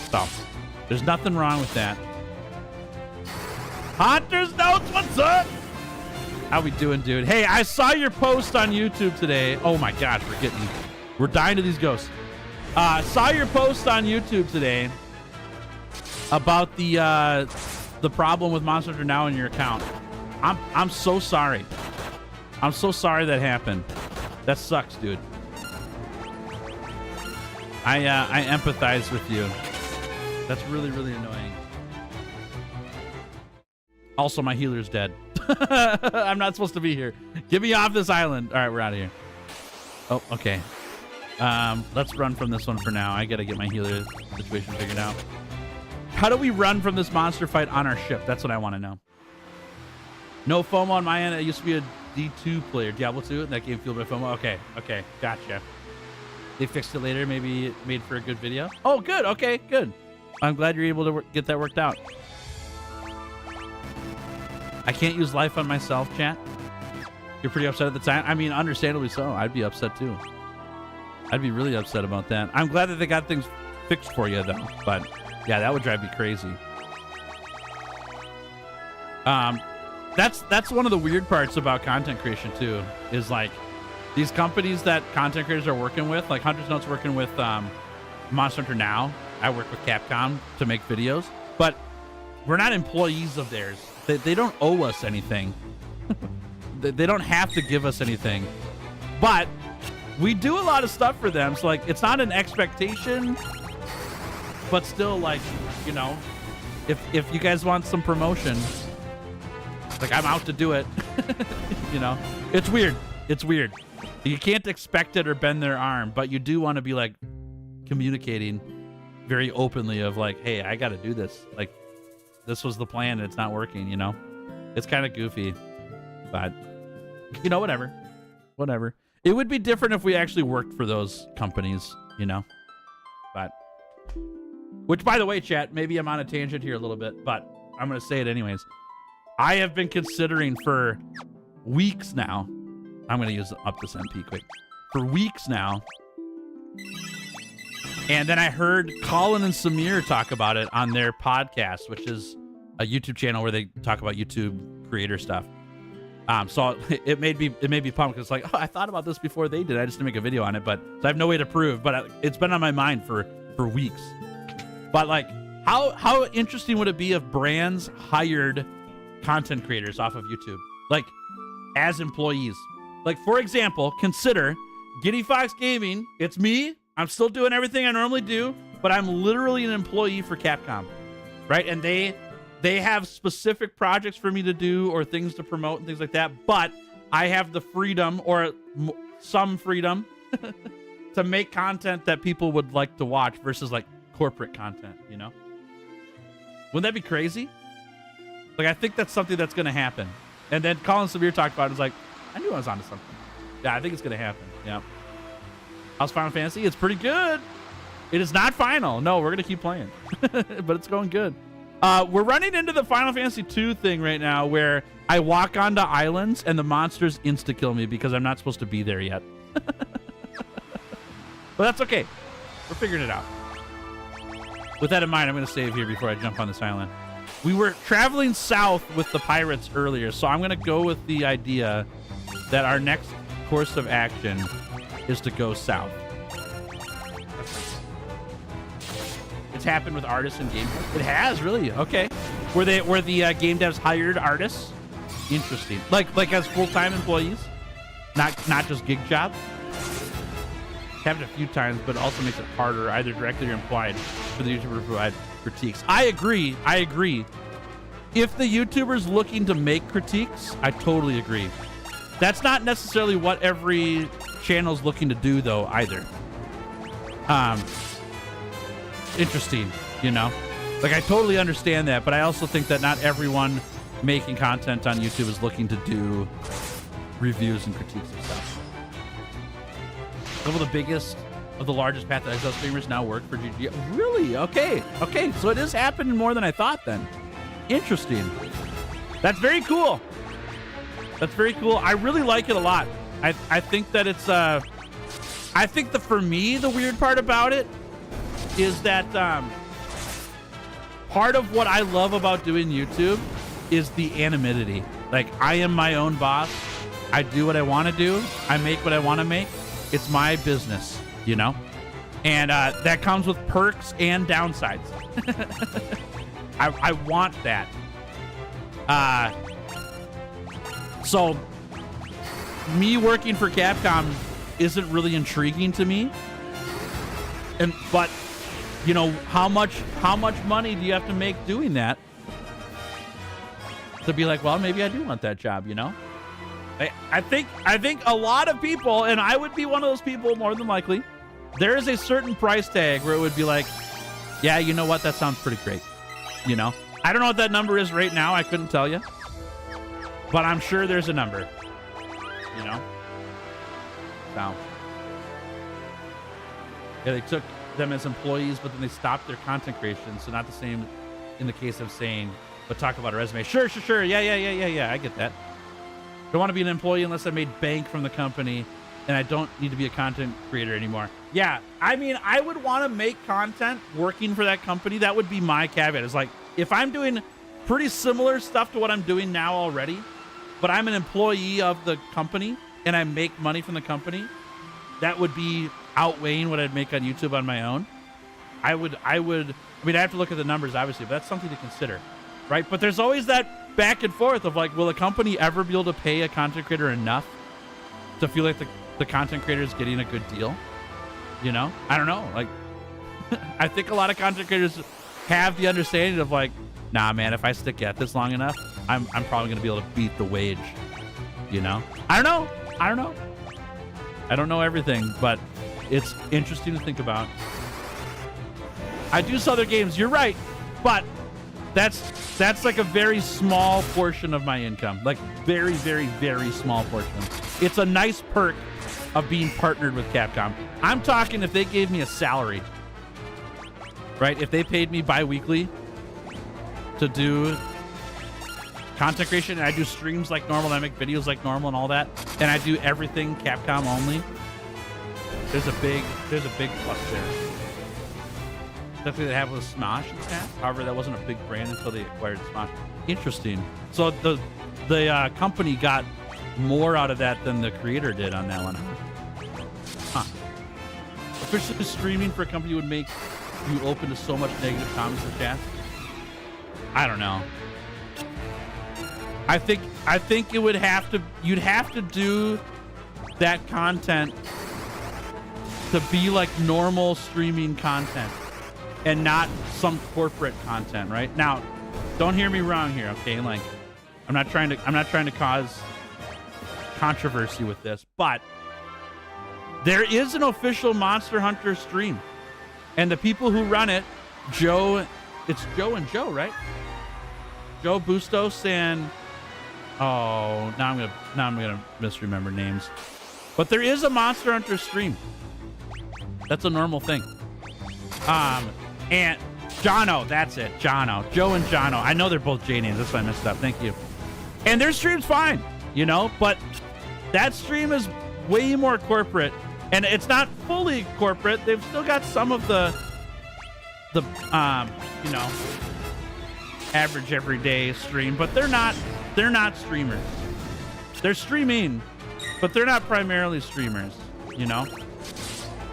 A: So, there's nothing wrong with that. Hunter's Notes, what's up? How we doing, dude? Hey, I saw your post on YouTube today. Oh my gosh, we're dying to these ghosts. Saw your post on YouTube today about the problem with Monster Hunter Now in your account. I'm so sorry. I'm so sorry that happened. That sucks, dude. I empathize with you. That's really, really annoying. Also, my healer's dead. I'm not supposed to be here. Get me off this island. All right, we're out of here. Oh, okay. Let's run from this one for now. I got to get my healer situation figured out. How do we run from this monster fight on our ship? That's what I want to know. No FOMO on my end. I used to be a D2 player. Diablo 2, and that game fueled by FOMO. Okay, gotcha. They fixed it later. Maybe it made for a good video. Oh, good. Okay, good. I'm glad you're able to get that worked out. I can't use life on myself, chat. You're pretty upset at the time. I mean, understandably so. I'd be upset too. I'd be really upset about that. I'm glad that they got things fixed for you though. But yeah, that would drive me crazy. That's one of the weird parts about content creation too, is like these companies that content creators are working with, like Hunter's Notes working with Monster Hunter Now. I work with Capcom to make videos, but we're not employees of theirs. They don't owe us anything. They don't have to give us anything, but we do a lot of stuff for them. So like, it's not an expectation, but still, like, you know, if you guys want some promotion, like, I'm out to do it. You know, it's weird. It's weird. You can't expect it or bend their arm, but you do want to be like communicating very openly of like, hey, I got to do this. Like, this was the plan and it's not working, you know? It's kind of goofy, but you know, whatever. It would be different if we actually worked for those companies, you know? But Which, by the way, chat, maybe I'm on a tangent here a little bit, but I'm going to say it anyways. I have been considering for weeks now. I'm going to use up this MP quick. For weeks now. And then I heard Colin and Samir talk about it on their podcast, which is a YouTube channel where they talk about YouTube creator stuff. So it made me pumped because it's like, oh, I thought about this before they did. I just didn't make a video on it, but so I have no way to prove. But it's been on my mind for weeks. But like, how interesting would it be if brands hired content creators off of YouTube, like as employees? Like, for example, consider Giddy Fox Gaming. It's me. I'm still doing everything I normally do, but I'm literally an employee for Capcom, right? And they have specific projects for me to do or things to promote and things like that. But I have the freedom, or some freedom, to make content that people would like to watch versus like corporate content, you know? Wouldn't that be crazy? Like, I think that's something that's going to happen. And then Colin Samir talked about it. It's like, I knew I was onto something. Yeah, I think it's going to happen. Yeah. How's Final Fantasy? It's pretty good. It is not final. No, we're going to keep playing. But it's going good. We're running into the Final Fantasy 2 thing right now where I walk onto islands and the monsters insta-kill me because I'm not supposed to be there yet. But that's okay. We're figuring it out. With that in mind, I'm going to save here before I jump on this island. We were traveling south with the pirates earlier, so I'm going to go with the idea that our next course of action is to go south. It's happened with artists and game devs. It has, really? Okay. Were the game devs hired artists? Interesting. Like as full-time employees? Not just gig jobs? It's happened a few times, but it also makes it harder, either directly or implied, for the YouTuber to provide critiques. I agree. If the YouTuber's looking to make critiques, I totally agree. That's not necessarily what every channel's looking to do, though, either. Interesting, you know? Like, I totally understand that, but I also think that not everyone making content on YouTube is looking to do reviews and critiques of stuff. Some of the biggest of the largest Path to Exile streamers now work for GG. Really? Okay. So it is happening more than I thought then. Interesting. That's very cool. I really like it a lot. I think that it's I think for me, the weird part about it is that part of what I love about doing YouTube is the anonymity. Like, I am my own boss. I do what I want to do. I make what I want to make. It's my business, you know? And that comes with perks and downsides. I want that. So me working for Capcom isn't really intriguing to me. But you know, how much money do you have to make doing that to be like, well, maybe I do want that job, you know? I think a lot of people, and I would be one of those people more than likely, there is a certain price tag where it would be like, yeah, you know what? That sounds pretty great. You know? I don't know what that number is right now. I couldn't tell you. But I'm sure there's a number. You know? So. Yeah, they took them as employees, but then they stopped their content creation. So not the same in the case of saying, but talk about a resume. Sure. Yeah. I get that. Don't want to be an employee unless I made bank from the company and I don't need to be a content creator anymore. Yeah, I mean, I would want to make content working for that company. That would be my caveat. It's like, if I'm doing pretty similar stuff to what I'm doing now already, but I'm an employee of the company and I make money from the company, that would be outweighing what I'd make on YouTube on my own. I mean, I have to look at the numbers, obviously, but that's something to consider, right? But there's always that back and forth of like, will a company ever be able to pay a content creator enough to feel like the content creator is getting a good deal? You know? I don't know. Like, I think a lot of content creators have the understanding of like, nah, man, if I stick at this long enough, I'm probably going to be able to beat the wage. You know? I don't know. I don't know everything, but it's interesting to think about. I do sell other games. You're right. But that's like a very small portion of my income. Like, very, very, very small portion. It's a nice perk of being partnered with Capcom. I'm talking if they gave me a salary. right? If they paid me bi-weekly to do content creation, and I do streams like normal, and I make videos like normal and all that, and I do everything Capcom only, there's a big plus there. Definitely they have with Smosh in the past. However, that wasn't a big brand until they acquired Smosh. Interesting. So the company got more out of that than the creator did on that one. Huh. Officially streaming for a company would make you open to so much negative comments in chat. I don't know. I think it would have to, you'd have to do that content to be like normal streaming content and not some corporate content, right? Now, don't hear me wrong here, okay? Like, I'm not trying to cause controversy with this, but there is an official Monster Hunter stream, and the people who run it, it's Joe and Joe, right? Joe Bustos and now I'm gonna misremember names, but there is a Monster Hunter stream. That's a normal thing. And Jono, that's it, Jono, Joe and Jono. I know they're both J names. That's why I messed up. Thank you. And their stream's fine, you know, but that stream is way more corporate, and it's not fully corporate. They've still got some of the you know, average everyday stream, but they're not streamers. They're streaming, but they're not primarily streamers, you know.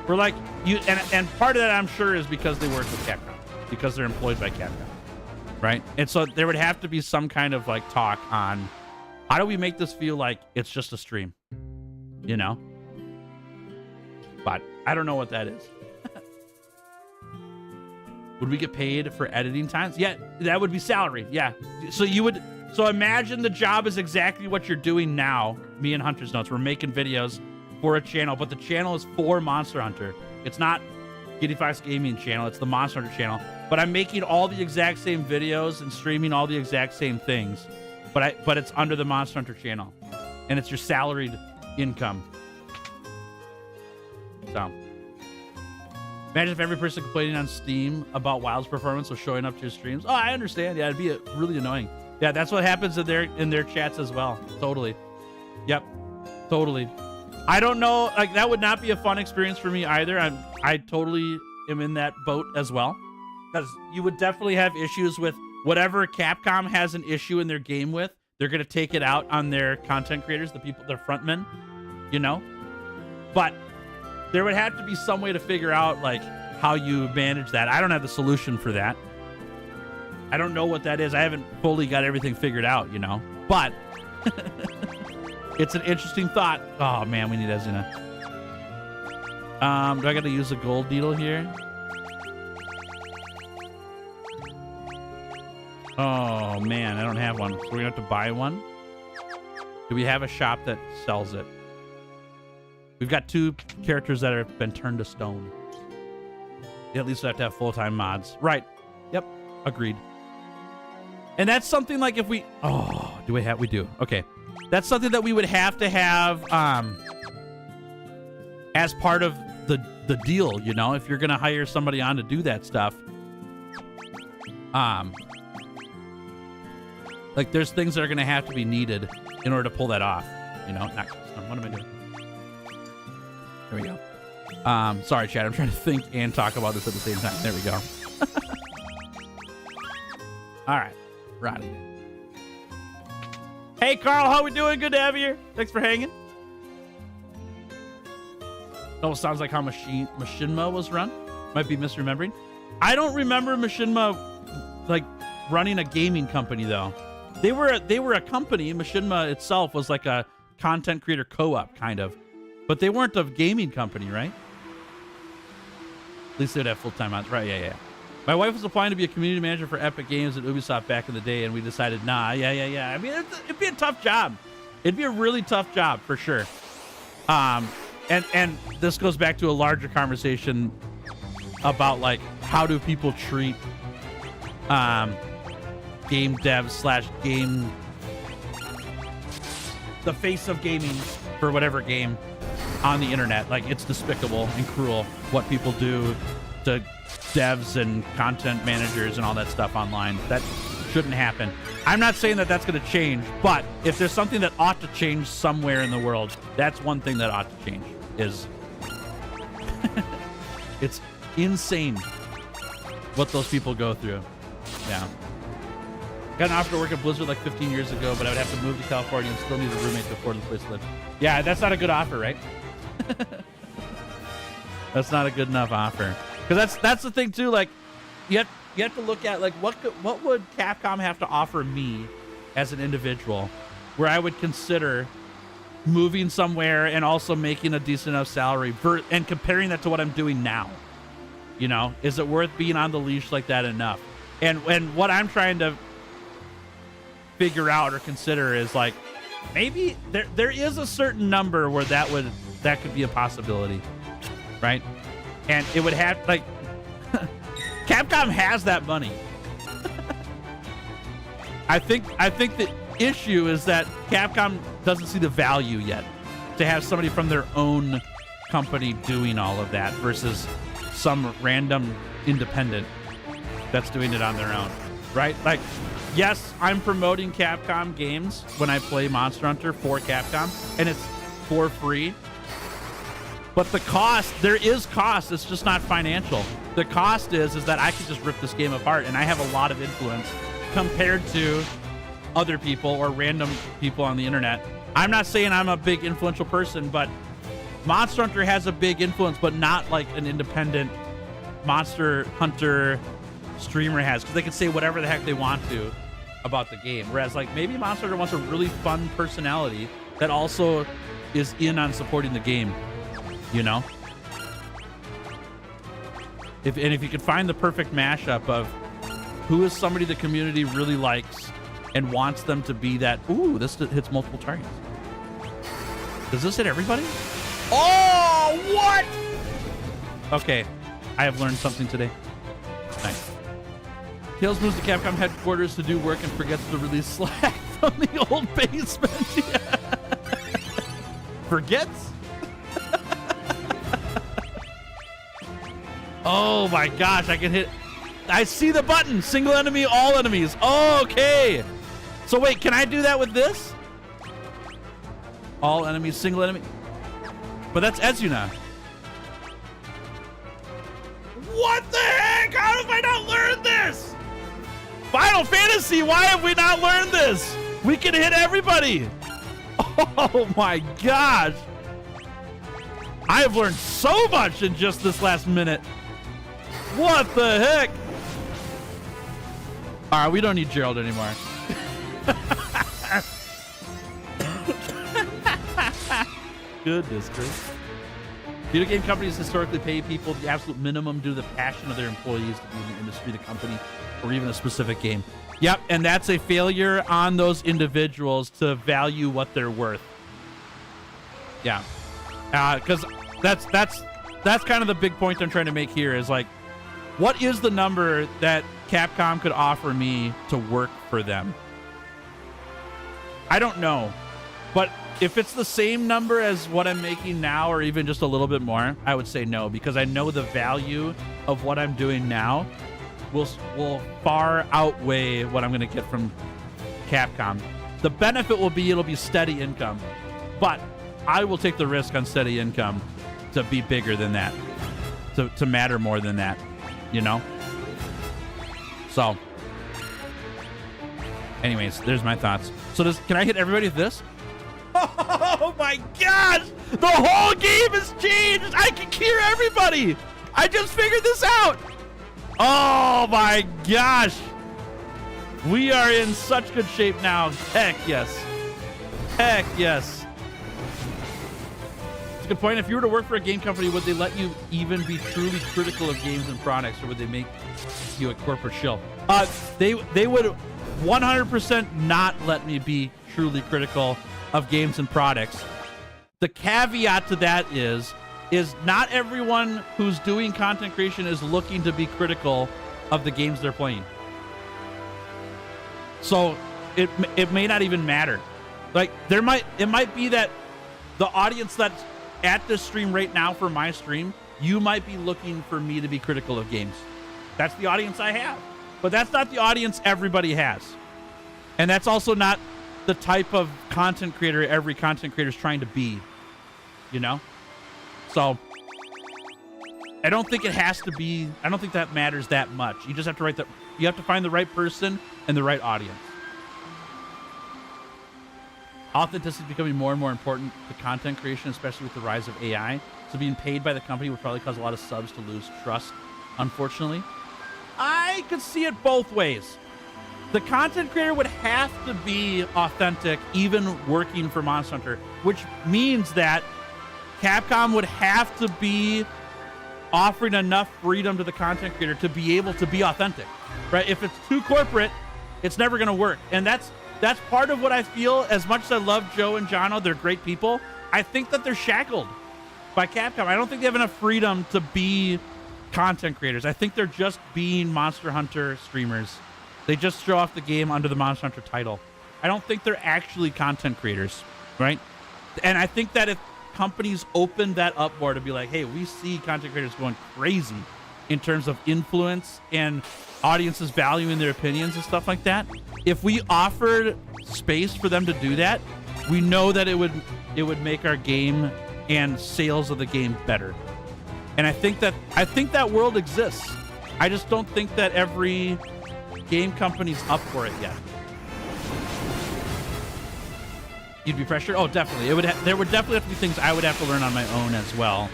A: We're like you, and part of that I'm sure is because they work with Capcom, because they're employed by Capcom, right? And so there would have to be some kind of like talk on how do we make this feel like it's just a stream, you know. But I don't know what that is. Would we get paid for editing times? Yeah, that would be salary. Yeah. So imagine the job is exactly what you're doing now. Me and Hunter's Notes, we're making videos for a channel, but the channel is for Monster Hunter. It's not Giddy Fox Gaming channel. It's the Monster Hunter channel. But I'm making all the exact same videos and streaming all the exact same things. But it's under the Monster Hunter channel, and it's your salaried income. So imagine if every person complaining on Steam about WoW's performance was showing up to your streams. Oh, I understand. Yeah, it'd be really annoying. Yeah, that's what happens in their chats as well. Totally. Yep. Totally. I don't know. Like, that would not be a fun experience for me either. I totally am in that boat as well, because you would definitely have issues with whatever Capcom has an issue in their game with. They're gonna take it out on their content creators, the people, their frontmen, you know. But there would have to be some way to figure out like how you manage that. I don't have the solution for that. I don't know what that is. I haven't fully got everything figured out, you know. But it's an interesting thought. Oh man, we need Ezina. Do I got to use a gold needle here? Oh man, I don't have one. So we're gonna have to buy one. Do we have a shop that sells it? We've got 2 characters that have been turned to stone. Yeah, at least we have to have full-time mods. Right. Yep. Agreed. And that's something like if we... Oh, do we have... We do. Okay. That's something that we would have to have as part of the deal, you know? If you're going to hire somebody on to do that stuff. Like, there's things that are going to have to be needed in order to pull that off. You know? Not custom. What am I doing? There we go. Sorry, chat. I'm trying to think and talk about this at the same time. There we go. All right. Roddy. Hey, Carl. How we doing? Good to have you here. Thanks for hanging. Oh, sounds like how Machinima was run. Might be misremembering. I don't remember Machinima like running a gaming company though. They were a company. Machinima itself was like a content creator co-op kind of. But they weren't a gaming company, right? At least they'd have full-time on. Right, yeah. My wife was applying to be a community manager for Epic Games at Ubisoft back in the day, and we decided, nah, yeah. I mean, it'd be a tough job. It'd be a really tough job, for sure. And this goes back to a larger conversation about, like, how do people treat game devs / game... the face of gaming for whatever game on the internet. Like, it's despicable and cruel what people do to devs and content managers and all that stuff online. That shouldn't happen. I'm not saying that that's going to change, but if there's something that ought to change somewhere in the world, that's one thing that ought to change. Is it's insane what those people go through. Yeah. Got an offer to work at Blizzard like 15 years ago, but I would have to move to California and still need a roommate to afford the place to live. Yeah, that's not a good offer, right? That's not a good enough offer. Because that's the thing too. Like, you have to look at like what would Capcom have to offer me as an individual, where I would consider moving somewhere and also making a decent enough salary, and comparing that to what I'm doing now. You know, is it worth being on the leash like that enough? And what I'm trying to figure out or consider is like, maybe there is a certain number where that could be a possibility, right? And it would have like Capcom has that money. I think the issue is that Capcom doesn't see the value yet to have somebody from their own company doing all of that versus some random independent that's doing it on their own, right? Like, yes, I'm promoting Capcom games when I play Monster Hunter for Capcom, and it's for free. But the cost, there is cost. It's just not financial. The cost is that I can just rip this game apart, and I have a lot of influence compared to other people or random people on the internet. I'm not saying I'm a big influential person, but Monster Hunter has a big influence, but not like an independent Monster Hunter streamer has, because they can say whatever the heck they want to about the game. Whereas like maybe Monster Hunter wants a really fun personality that also is in on supporting the game, you know? If you could find the perfect mashup of who is somebody the community really likes and wants them to be that, ooh, this hits multiple targets. Does this hit everybody? Oh, what? Okay, I have learned something today. Nice. Tails moves to Capcom headquarters to do work and forgets to release Slack from the old basement. Yeah. Forgets? Oh my gosh, I can hit. I see the button. Single enemy, all enemies. Oh, okay. So wait, can I do that with this? All enemies, single enemy. But that's Ezuna. What the heck? How have I not learned this? Final Fantasy, why have we not learned this? We can hit everybody. Oh my gosh. I have learned so much in just this last minute. What the heck? All right, we don't need Gerald anymore. Goodness gracious. Video game companies historically pay people the absolute minimum due to the passion of their employees to be in the industry, the company, or even a specific game. Yep, and that's a failure on those individuals to value what they're worth. Yeah, because that's kind of the big point I'm trying to make here is like, what is the number that Capcom could offer me to work for them? I don't know, but if it's the same number as what I'm making now or even just a little bit more, I would say no, because I know the value of what I'm doing now will far outweigh what I'm going to get from Capcom. The benefit will be it'll be steady income, but I will take the risk on steady income to be bigger than that, to matter more than that, you know? So, anyways, there's my thoughts. So can I hit everybody with this? Oh my gosh! The whole game has changed! I can clear everybody! I just figured this out! Oh my gosh! We are in such good shape now. Heck yes. Heck yes. It's a good point. If you were to work for a game company, would they let you even be truly critical of games and products, or would they make you a corporate shill? They would 100% not let me be truly critical of games and products. The caveat to that is not everyone who's doing content creation is looking to be critical of the games they're playing. So it may not even matter. Like it might be that the audience that's at this stream right now for my stream, you might be looking for me to be critical of games. That's the audience I have. But that's not the audience everybody has. And that's also not the type of content creator every content creator is trying to be, you know? So I don't think it has to be, I don't think that matters that much. You just have to you have to find the right person and the right audience. Authenticity is becoming more and more important to content creation, especially with the rise of AI. So being paid by the company would probably cause a lot of subs to lose trust, unfortunately. I could see it both ways. The content creator would have to be authentic, even working for Monster Hunter, which means that Capcom would have to be offering enough freedom to the content creator to be able to be authentic, right? If it's too corporate, it's never going to work. And that's part of what I feel. As much as I love Joe and Jono, they're great people, I think that they're shackled by Capcom. I don't think they have enough freedom to be content creators. I think they're just being Monster Hunter streamers. They just show off the game under the Monster Hunter title. I don't think they're actually content creators, right? And I think that if companies open that up more to be like, hey, we see content creators going crazy in terms of influence and audiences valuing their opinions and stuff like that, if we offered space for them to do that, we know that it would make our game and sales of the game better. And I think that world exists. I just don't think that every game company's up for it yet. You'd be pressured? Oh, definitely. There would definitely have to be things I would have to learn on my own as well,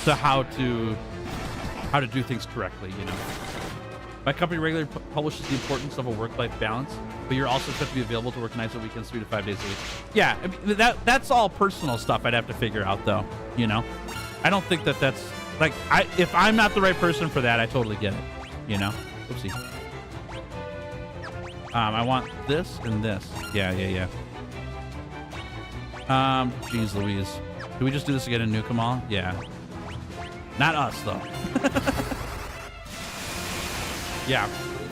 A: to how to do things correctly, you know. My company regularly publishes the importance of a work-life balance, but you're also supposed to be available to work nights and weekends 3 to 5 days a week. Yeah, I mean, that's all personal stuff I'd have to figure out, though, you know. I don't think that's like, if I'm not the right person for that, I totally get it, you know. Oopsie. I want this and this. Yeah. Jeez Louise. Do we just do this again in Nuke 'Em All? Yeah. Not us, though. Yeah.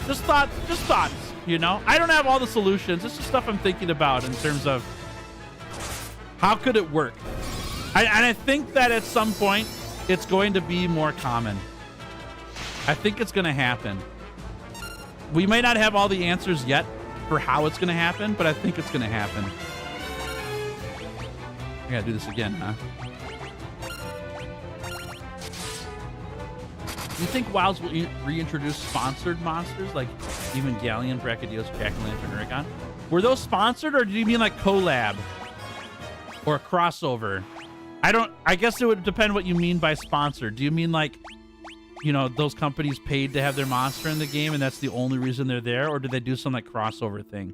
A: Just thoughts, you know? I don't have all the solutions. It's just stuff I'm thinking about in terms of how could it work? And I think that at some point, it's going to be more common. I think it's going to happen. We may not have all the answers yet for how it's going to happen, but I think it's going to happen. I gotta do this again, huh? Do you think WoWs will reintroduce sponsored monsters like Evangelion, Brachydios, Jack-o'-lantern, Uragaan? Were those sponsored, or do you mean like collab or crossover? I guess it would depend what you mean by sponsored. Do you mean like, you know, those companies paid to have their monster in the game and that's the only reason they're there, or did they do some like crossover thing?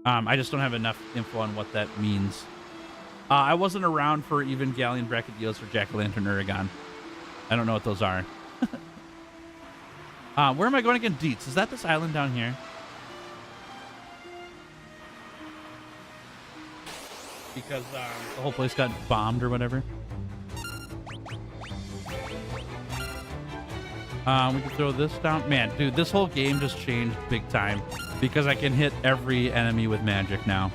A: I just don't have enough info on what that means. I wasn't around for Evangelion, Brachydios, or Jack-o'-lantern, Uragaan. I don't know what those are. Where am I going again? Deets. Is that this island down here? Because the whole place got bombed or whatever. We can throw this down. Man, dude, this whole game just changed big time because I can hit every enemy with magic now.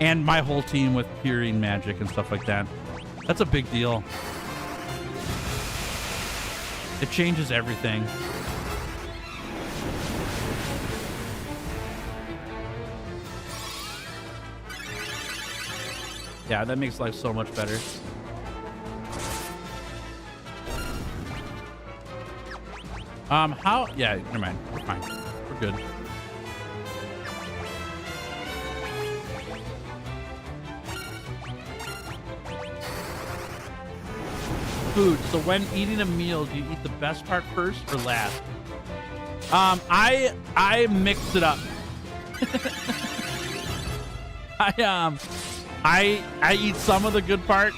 A: And my whole team with Peering magic and stuff like that. That's a big deal. It changes everything. Yeah, that makes life so much better. How? Yeah, never mind. We're fine. We're good. Food. So when eating a meal, do you eat the best part first or last? I mix it up. I eat some of the good part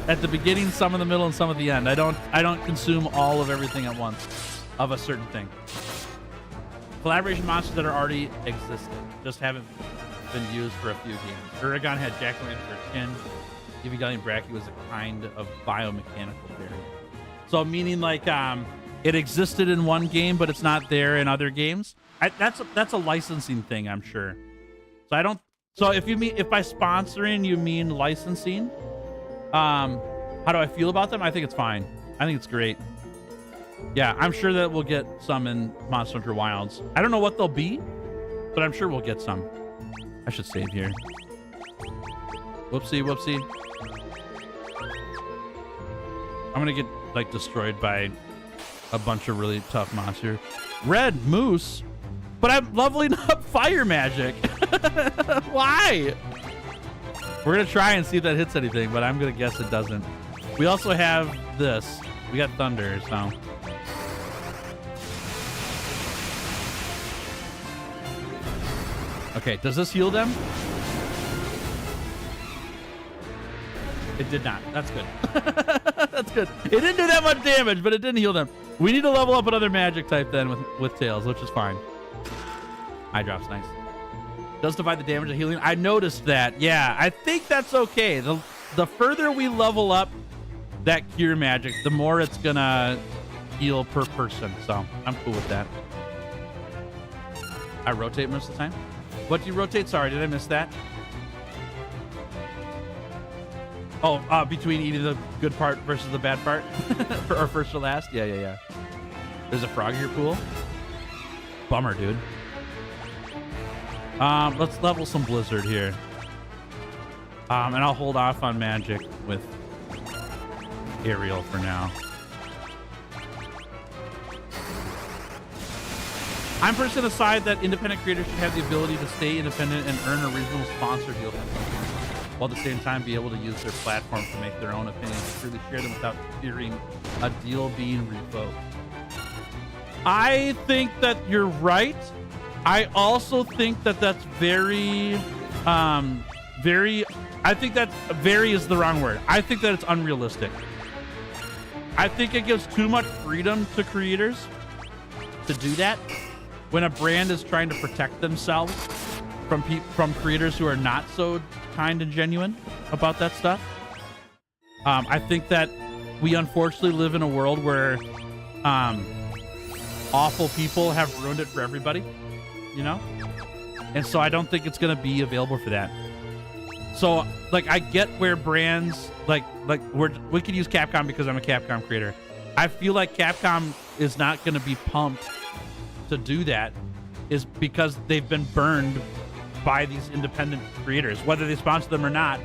A: at the beginning, some in the middle, and some at the end. I don't consume all of everything at once of a certain thing. Collaboration monsters that are already existed, just haven't been used for a few games. Uragaan had Jack-o'-lantern for chin. Evangelion Brachy was a kind of biomechanical variant. So meaning like it existed in one game, but it's not there in other games. That's a licensing thing, I'm sure. So I don't. So if by sponsoring you mean licensing, How do I feel about them? I think it's fine. I think it's great. Yeah, I'm sure that we'll get some in Monster Hunter Wilds. I don't know what they'll be, but I'm sure we'll get some. I should save here. Whoopsie, whoopsie. I'm gonna get like destroyed by a bunch of really tough monsters. Red moose, but I'm leveling up fire magic. Why? We're gonna try and see if that hits anything, but I'm gonna guess it doesn't. We also have this. We got thunder, so. Okay, does this heal them? It did not. That's good. That's good. It didn't do that much damage, but it didn't heal them. We need to level up another magic type then with Tails, which is fine. Eye drop's nice. Does divide the damage of healing. I noticed that. Yeah, I think that's okay. The further we level up that cure magic, the more it's gonna heal per person. So I'm cool with that. I rotate most of the time. What do you rotate? Sorry, did I miss that? Oh, between eating the good part versus the bad part? Or first or last? Yeah. There's a frog in your pool? Bummer, dude. Let's level some Blizzard here. And I'll hold off on magic with Ariel for now. I'm personally decide that independent creators should have the ability to stay independent and earn a reasonable sponsor deal, while at the same time be able to use their platform to make their own opinions and freely share them without fearing a deal being revoked. I think that you're right. I also think that that's very, I think that very is the wrong word. I think that it's unrealistic. I think it gives too much freedom to creators to do that when a brand is trying to protect themselves from creators who are not so kind and genuine about that stuff. I think that we unfortunately live in a world where awful people have ruined it for everybody, you know? And so I don't think it's going to be available for that. So, like, I get where brands, we could use Capcom because I'm a Capcom creator. I feel like Capcom is not going to be pumped to do that is because they've been burned by these independent creators, whether they sponsor them or not.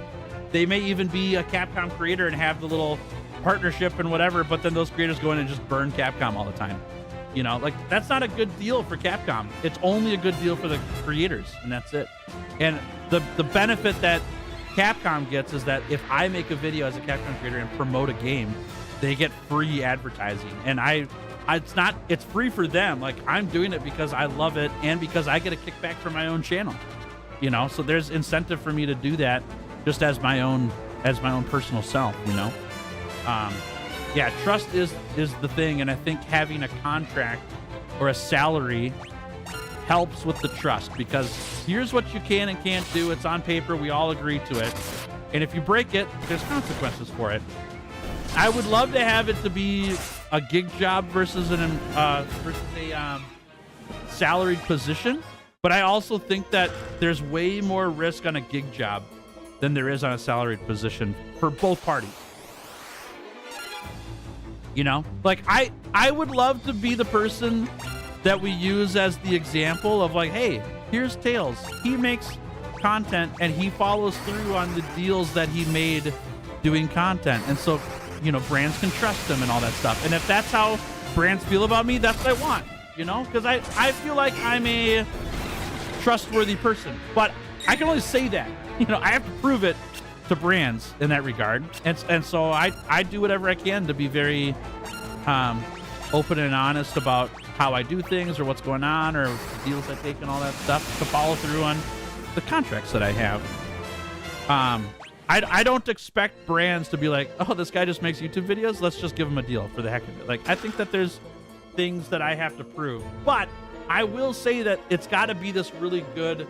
A: They may even be a Capcom creator and have the little partnership and whatever, but then those creators go in and just burn Capcom all the time. You know, like, that's not a good deal for Capcom. It's only a good deal for the creators, and that's it. And the benefit that Capcom gets is that if I make a video as a Capcom creator and promote a game, they get free advertising. And it's free for them. Like, I'm doing it because I love it and because I get a kickback from my own channel. You know, so there's incentive for me to do that just as my own personal self, you know. Yeah, trust is the thing, and I think having a contract or a salary helps with the trust, because here's what you can and can't do. It's on paper. We all agree to it. And if you break it, there's consequences for it. I would love to have it to be a gig job versus a salaried position, but I also think that there's way more risk on a gig job than there is on a salaried position for both parties. You know, like, I would love to be the person that we use as the example of, like, hey, here's Tails. He makes content and he follows through on the deals that he made doing content. And so, you know, brands can trust him and all that stuff. And if that's how brands feel about me, that's what I want, you know, because I feel like I'm a trustworthy person. But I can only say that, you know, I have to prove it to brands in that regard. And so I do whatever I can to be very open and honest about how I do things or what's going on or deals I take and all that stuff, to follow through on the contracts that I have. I don't expect brands to be like, oh, this guy just makes YouTube videos, let's just give him a deal for the heck of it. Like, I think that there's things that I have to prove. But I will say that it's got to be this really good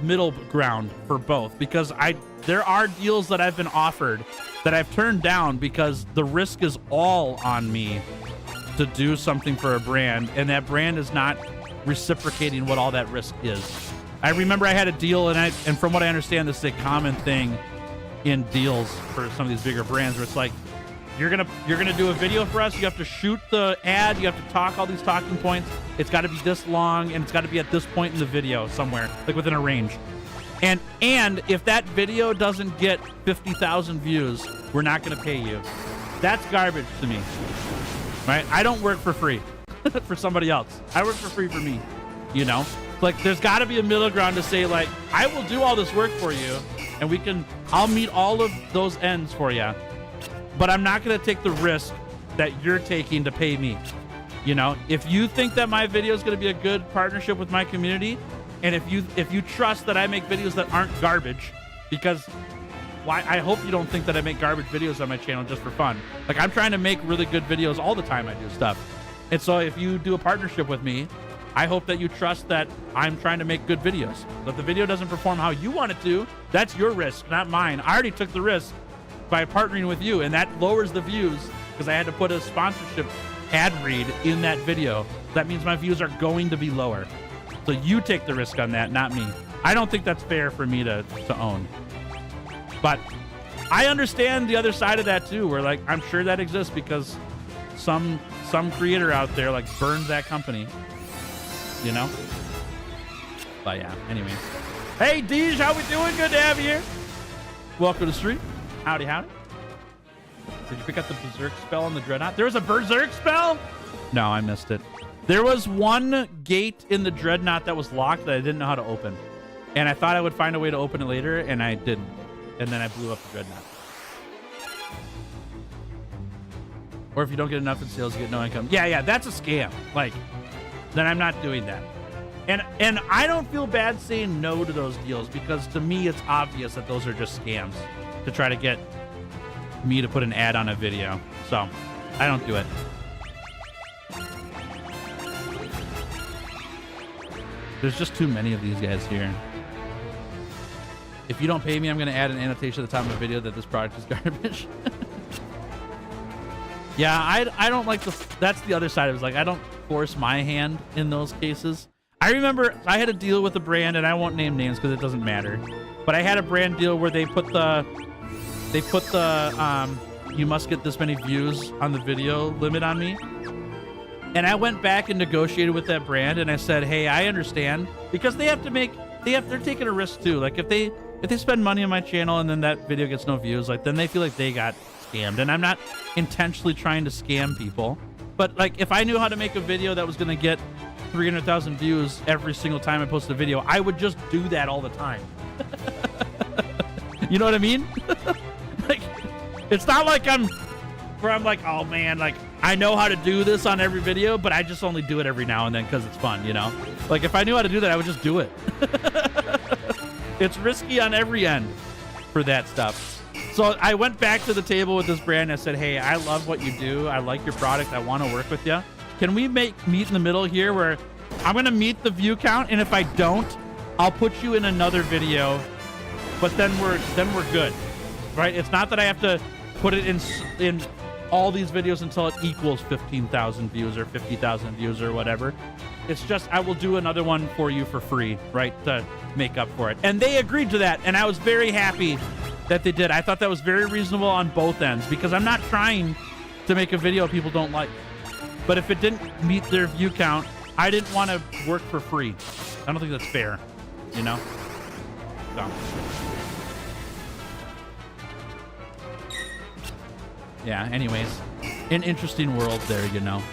A: middle ground for both, because there are deals that I've been offered that I've turned down because the risk is all on me to do something for a brand, and that brand is not reciprocating what all that risk is. I remember I had a deal, and from what I understand, this is a common thing in deals for some of these bigger brands where it's like, you're gonna do a video for us, you have to shoot the ad, you have to talk all these talking points, it's got to be this long, and it's got to be at this point in the video somewhere, like within a range. And if that video doesn't get 50,000 views, we're not gonna pay you. That's garbage to me, right? I don't work for free for somebody else. I work for free for me, you know? Like, there's got to be a middle ground to say, like, I will do all this work for you, and I'll meet all of those ends for you, but I'm not going to take the risk that you're taking to pay me. You know, if you think that my video is going to be a good partnership with my community, and if you trust that I make videos that aren't garbage, because I hope you don't think that I make garbage videos on my channel just for fun. Like, I'm trying to make really good videos all the time. I do stuff. And so if you do a partnership with me, I hope that you trust that I'm trying to make good videos. So if the video doesn't perform how you want it to, that's your risk, not mine. I already took the risk by partnering with you, and that lowers the views because I had to put a sponsorship ad read in that video. That means my views are going to be lower. So you take the risk on that, not me. I don't think that's fair for me to own. But I understand the other side of that too, where like I'm sure that exists because some creator out there like burned that company, you know? But yeah, anyway. Hey Deej, how we doing? Good to have you here. Welcome to the stream. Howdy, howdy. Did you pick up the Berserk spell on the Dreadnought? There was a Berserk spell? No, I missed it. There was one gate in the Dreadnought that was locked that I didn't know how to open. And I thought I would find a way to open it later, and I didn't. And then I blew up the Dreadnought. Or if you don't get enough in sales, you get no income. Yeah, that's a scam. Like, then I'm not doing that. And I don't feel bad saying no to those deals because to me, it's obvious that those are just scams to try to get me to put an ad on a video. So I don't do it. There's just too many of these guys here. If you don't pay me, I'm going to add an annotation at the top of the video that this product is garbage. Yeah, I don't like that's the other side of it. Like, I don't force my hand in those cases. I remember I had a deal with a brand, and I won't name names because it doesn't matter. But I had a brand deal where they put the you must get this many views on the video limit on me. And I went back and negotiated with that brand, and I said, hey, I understand because they're taking a risk too. Like if they spend money on my channel and then that video gets no views, like then they feel like they got scammed. And I'm not intentionally trying to scam people, but like if I knew how to make a video that was going to get 300,000 views every single time I post a video, I would just do that all the time. You know what I mean? Like, it's not like I'm like, oh man, like I know how to do this on every video, but I just only do it every now and then because it's fun, you know? Like if I knew how to do that, I would just do it. It's risky on every end for that stuff. So I went back to the table with this brand and I said, hey, I love what you do. I like your product. I want to work with you. Can we meet in the middle here where I'm going to meet the view count, and if I don't, I'll put you in another video, but then we're good, right? It's not that I have to put it in all these videos until it equals 15,000 views or 50,000 views or whatever. It's just I will do another one for you for free, right, to make up for it. And they agreed to that, and I was very happy that they did. I thought that was very reasonable on both ends because I'm not trying to make a video people don't like. But if it didn't meet their view count, I didn't want to work for free. I don't think that's fair, you know? So. Yeah, anyways. An interesting world there, you know?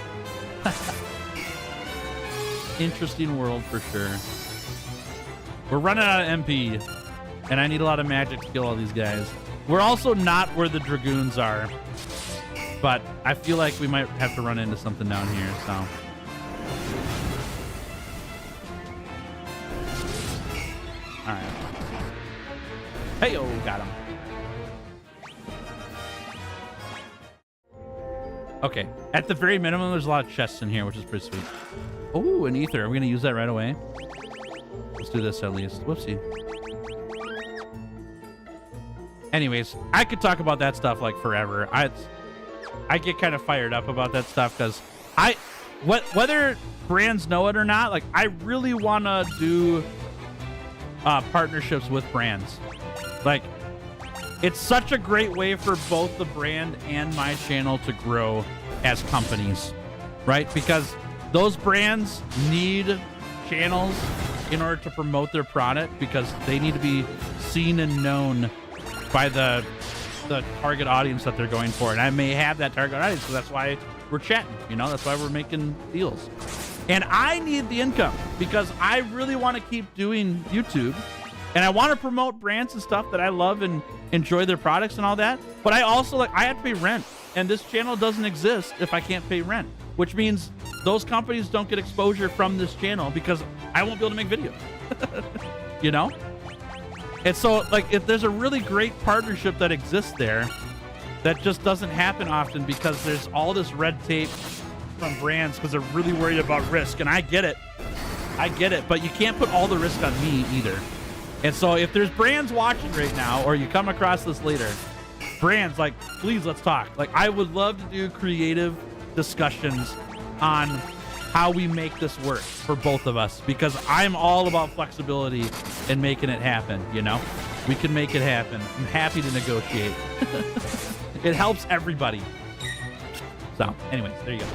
A: Interesting world for sure. We're running out of MP, and I need a lot of magic to kill all these guys. We're also not where the Dragoons are. But I feel like we might have to run into something down here, so. All right. Hey-oh, got him. Okay. At the very minimum, there's a lot of chests in here, which is pretty sweet. Oh, an ether. Are we going to use that right away? Let's do this at least. Whoopsie. Anyways, I could talk about that stuff like forever. I get kind of fired up about that stuff because whether brands know it or not, like I really want to do partnerships with brands. Like it's such a great way for both the brand and my channel to grow as companies, right? Because those brands need channels in order to promote their product, because they need to be seen and known by the target audience that they're going for. And I may have that target audience, so that's why we're chatting, you know, that's why we're making deals. And I need the income because I really want to keep doing YouTube, and I want to promote brands and stuff that I love and enjoy their products and all that. But I also, like, I have to pay rent, and this channel doesn't exist if I can't pay rent, which means those companies don't get exposure from this channel because I won't be able to make videos, you know? And so, like, if there's a really great partnership that exists there that just doesn't happen often because there's all this red tape from brands because they're really worried about risk. And I get it, but you can't put all the risk on me either. And so if there's brands watching right now, or you come across this later, brands, like, please, let's talk. Like, I would love to do creative discussions on how we make this work for both of us, because I'm all about flexibility and making it happen, you know? We can make it happen. I'm happy to negotiate. It helps everybody. So, anyways, there you go.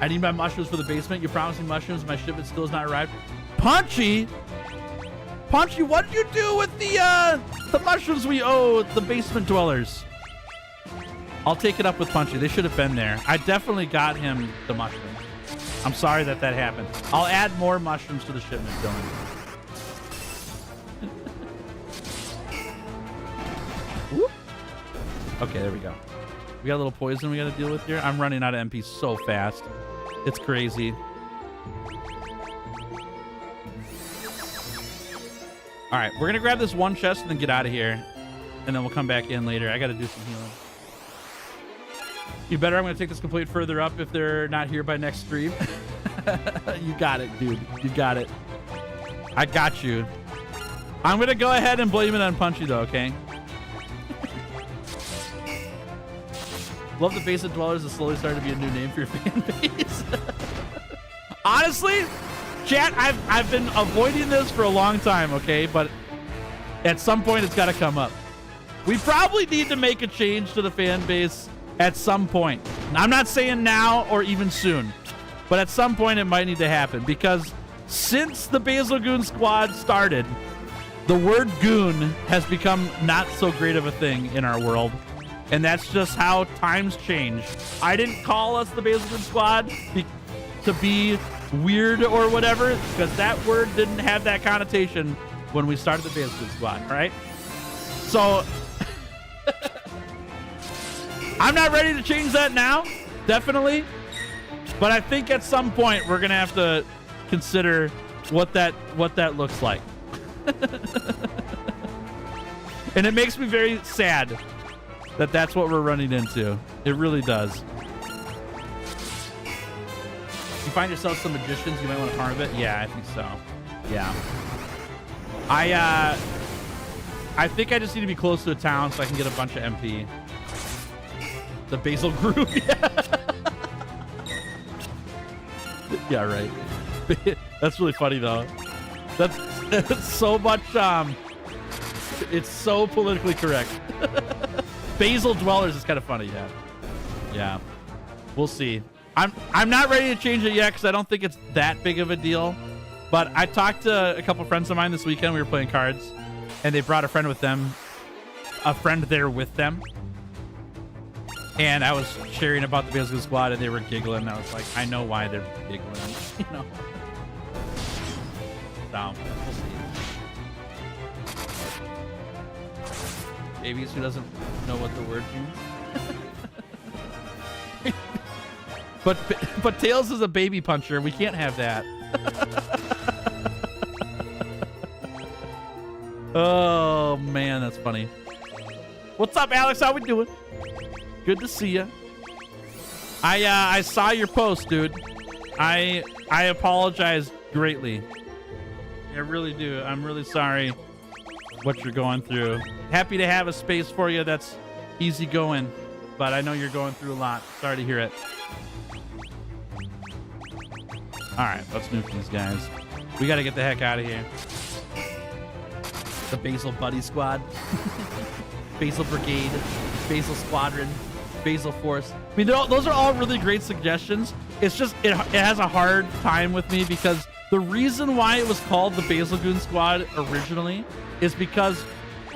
A: I need my mushrooms for the basement. You're promising mushrooms. My shipment still has not arrived. Punchy, what did you do with the mushrooms we owe the basement dwellers? I'll take it up with Punchy. They should have been there. I definitely got him the mushrooms. I'm sorry that happened. I'll add more mushrooms to the shipment, Dylan. Okay, there we go. We got a little poison we got to deal with here. I'm running out of MP so fast. It's crazy. All right, we're going to grab this one chest and then get out of here. And then we'll come back in later. I got to do some healing. You better. I'm going to take this complete further up if they're not here by next stream. You got it, dude. You got it. I got you. I'm going to go ahead and blame it on Punchy, though, okay? Love the Basement Dwellers is slowly starting to be a new name for your fan base. Honestly, chat, I've been avoiding this for a long time, okay? But at some point, it's got to come up. We probably need to make a change to the fan base at some point. I'm not saying now or even soon, but at some point it might need to happen, because since the Basil Goon Squad started, the word goon has become not so great of a thing in our world. And that's just how times change. I didn't call us the Basil Goon Squad to be weird or whatever, because that word didn't have that connotation when we started the Basil Goon Squad, right? So I'm not ready to change that now, definitely. But I think at some point we're gonna have to consider what that looks like. And it makes me very sad that that's what we're running into. It really does. You find yourself some magicians, you might want to harm it. Yeah, I think so. Yeah. I think I just need to be close to a town so I can get a bunch of MP. The Basil group. Yeah, right. That's really funny though. That's so much it's so politically correct. Basil Dwellers is kind of funny, yeah. Yeah. We'll see. I'm not ready to change it yet because I don't think it's that big of a deal. But I talked to a couple friends of mine this weekend. We were playing cards, and they brought a friend with them, a friend there with them. And I was sharing about the Basil Goon Squad, and they were giggling. And I was like, I know why they're giggling, you know. So, we'll see. Babies who doesn't know what the word means. But Tails is a baby puncher. We can't have that. Oh man, that's funny. What's up, Alex? How we doing? Good to see you. I saw your post, dude. I apologize greatly. I really do. I'm really sorry what you're going through. Happy to have a space for you that's easy going, but I know you're going through a lot. Sorry to hear it. All right, let's nuke these guys. We got to get the heck out of here. The Basil Buddy Squad. Basil Brigade, Basil Squadron, Basil Force. I mean, those are all really great suggestions. It's just, it has a hard time with me because the reason why it was called the Basil Goon Squad originally is because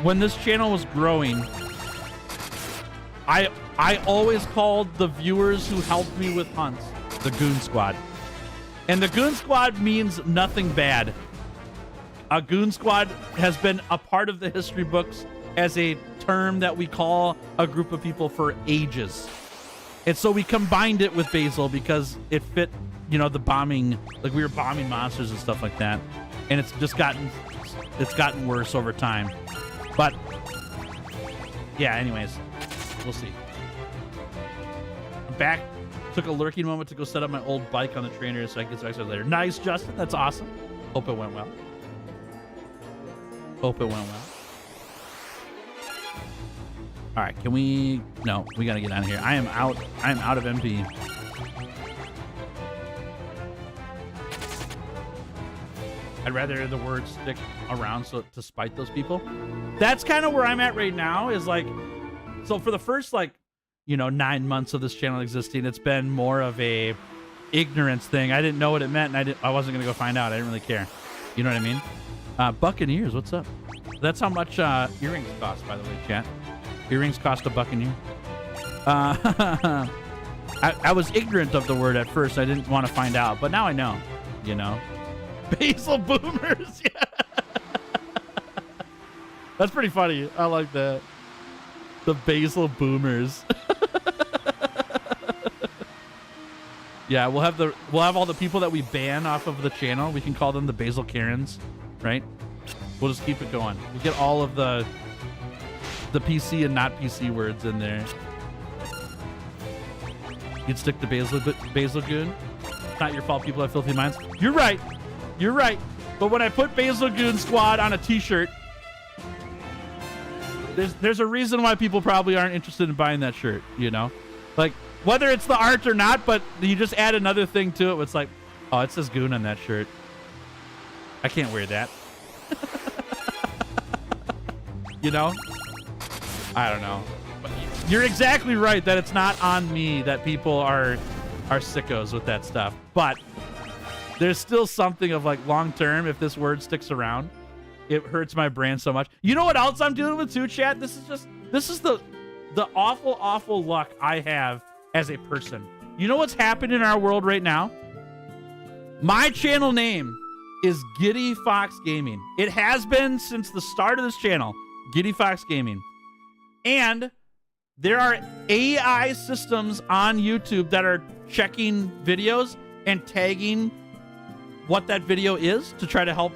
A: when this channel was growing, I always called the viewers who helped me with hunts the Goon Squad. And the Goon Squad means nothing bad. A Goon Squad has been a part of the history books as a term that we call a group of people for ages. And so we combined it with Basil because it fit, you know, the bombing, like we were bombing monsters and stuff like that. And it's just gotten worse over time. But yeah, anyways, we'll see. I'm back. Took a lurking moment to go set up my old bike on the trainer so I can get some exercise later. Nice, Justin. That's awesome. Hope it went well. Hope it went well. All right, can we? No, we gotta get out of here. I am out of MP. I'd rather the words stick around so to spite those people. That's kind of where I'm at right now. Is like, so for the first 9 months of this channel existing, it's been more of a ignorance thing. I didn't know what it meant, and I wasn't gonna go find out. I didn't really care. You know what I mean? Buccaneers, what's up? That's how much earrings cost, by the way, chat. Earrings cost $1 a year. I was ignorant of the word at first. I didn't want to find out, but now I know. You know, Basil Boomers. Yeah. That's pretty funny. I like that. The Basil Boomers. Yeah, we'll have all the people that we ban off of the channel. We can call them the Basil Karens, right? We'll just keep it going. We get all of the PC and not PC words in there. You'd stick to Basil Goon. It's not your fault people have filthy minds. You're right. You're right. But when I put Basil Goon Squad on a t-shirt, there's a reason why people probably aren't interested in buying that shirt, you know? Like, whether it's the art or not, but you just add another thing to it. It's like, oh, it says Goon on that shirt. I can't wear that. You know? I don't know. But you're exactly right that it's not on me that people are sickos with that stuff. But there's still something of like long term, if this word sticks around, it hurts my brain so much. You know what else I'm dealing with too, chat? This is the awful luck I have as a person. You know what's happened in our world right now? My channel name is Giddy Fox Gaming. It has been since the start of this channel, Giddy Fox Gaming. And there are AI systems on YouTube that are checking videos and tagging what that video is to try to help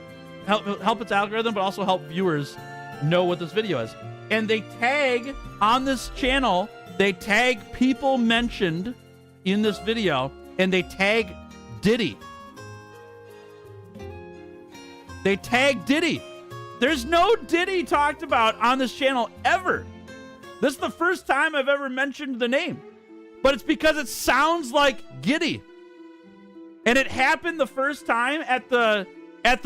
A: its algorithm, but also help viewers know what this video is. And they tag on this channel, they tag people mentioned in this video, and they tag Diddy. They tag Diddy. There's no Diddy talked about on this channel ever. This is the first time I've ever mentioned the name, but it's because it sounds like Giddy. And it happened the first time at the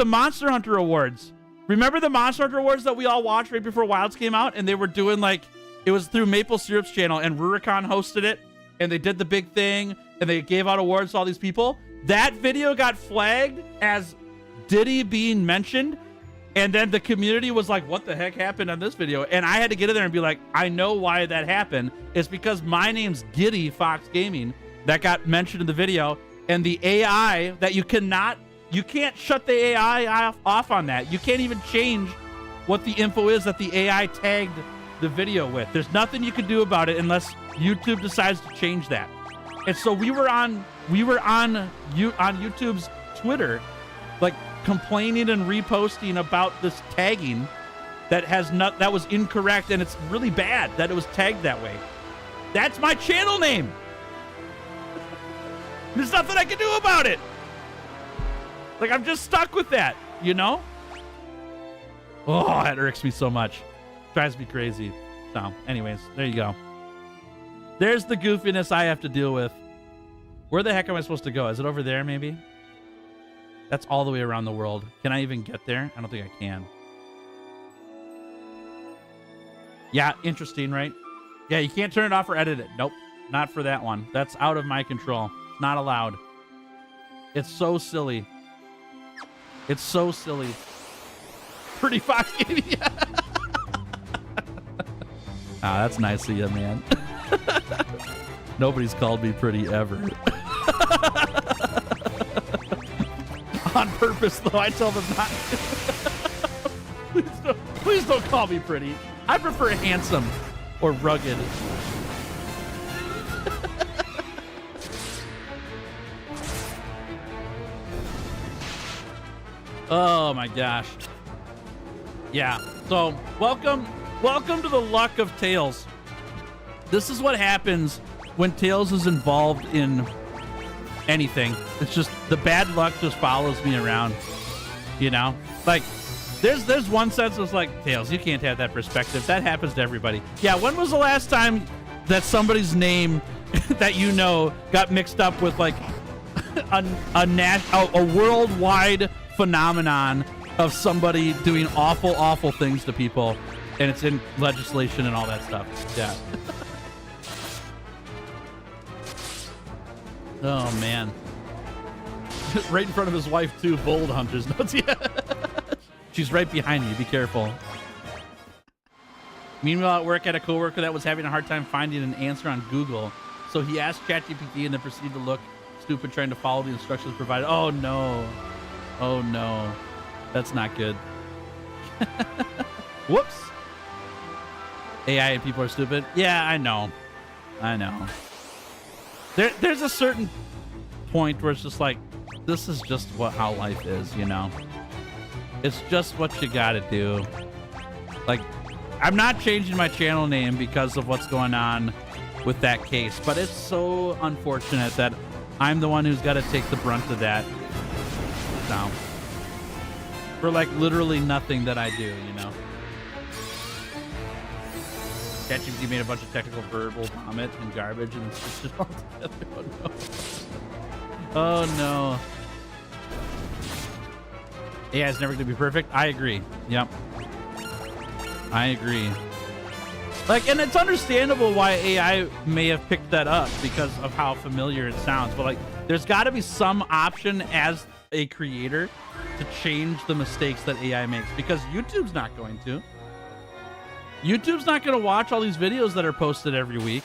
A: Monster Hunter Awards. Remember the Monster Hunter Awards that we all watched right before Wilds came out? And they were doing like, it was through Maple Syrup's channel, and Rurikon hosted it, and they did the big thing, and they gave out awards to all these people. That video got flagged as Diddy being mentioned, and then the community was like, what the heck happened on this video? And I had to get in there and be like, I know why that happened. It's because my name's Giddy Fox Gaming that got mentioned in the video, and the AI that you can't shut the AI off on that. You can't even change what the info is that the AI tagged the video with. There's nothing you can do about it unless YouTube decides to change that. And so we were on YouTube's Twitter, like complaining and reposting about this tagging that was incorrect, and it's really bad that it was tagged that way. That's my channel name. There's nothing I can do about it. Like, I'm just stuck with that, you know? Oh, that irks me so much. Drives me crazy. So, anyways, there you go. There's the goofiness I have to deal with. Where the heck am I supposed to go? Is it over there, maybe? That's all the way around the world. Can I even get there? I don't think I can. Yeah, interesting, right? Yeah, you can't turn it off or edit it. Nope, not for that one. That's out of my control. It's not allowed. It's so silly. It's so silly. Pretty Fox Gaming. Yeah. Ah, that's nice of you, man. Nobody's called me pretty ever. On purpose, though, I tell them not to. Please don't call me pretty. I prefer handsome or rugged. Oh my gosh. Yeah. So welcome to the luck of Tails. This is what happens when Tails is involved in anything. It's just the bad luck just follows me around. You know? Like there's one sense that's like, Tails, you can't have that perspective. That happens to everybody. Yeah, when was the last time that somebody's name that you know got mixed up with like a worldwide phenomenon of somebody doing awful things to people, and it's in legislation and all that stuff. Yeah. Oh man. Right in front of his wife too. Bold Hunters notes. Yeah. She's right behind you. Be careful. Meanwhile, at work, I had a coworker that was having a hard time finding an answer on Google, so he asked ChatGPT and then proceeded to look stupid trying to follow the instructions provided. Oh no. Oh no. That's not good. Whoops. AI and people are stupid. Yeah, I know. There's a certain point where it's just like, this is just how life is, you know? It's just what you gotta do. Like, I'm not changing my channel name because of what's going on with that case, but it's so unfortunate that I'm the one who's got to take the brunt of that. So, for like literally nothing that I do, you know. ChatGPT made a bunch of technical verbal vomit and garbage and switched it all together. Oh no. Oh no. AI is never going to be perfect. I agree. Yep. I agree. Like, and it's understandable why AI may have picked that up because of how familiar it sounds. But like, there's got to be some option as a creator to change the mistakes that AI makes, because YouTube's not going to. YouTube's not going to watch all these videos that are posted every week.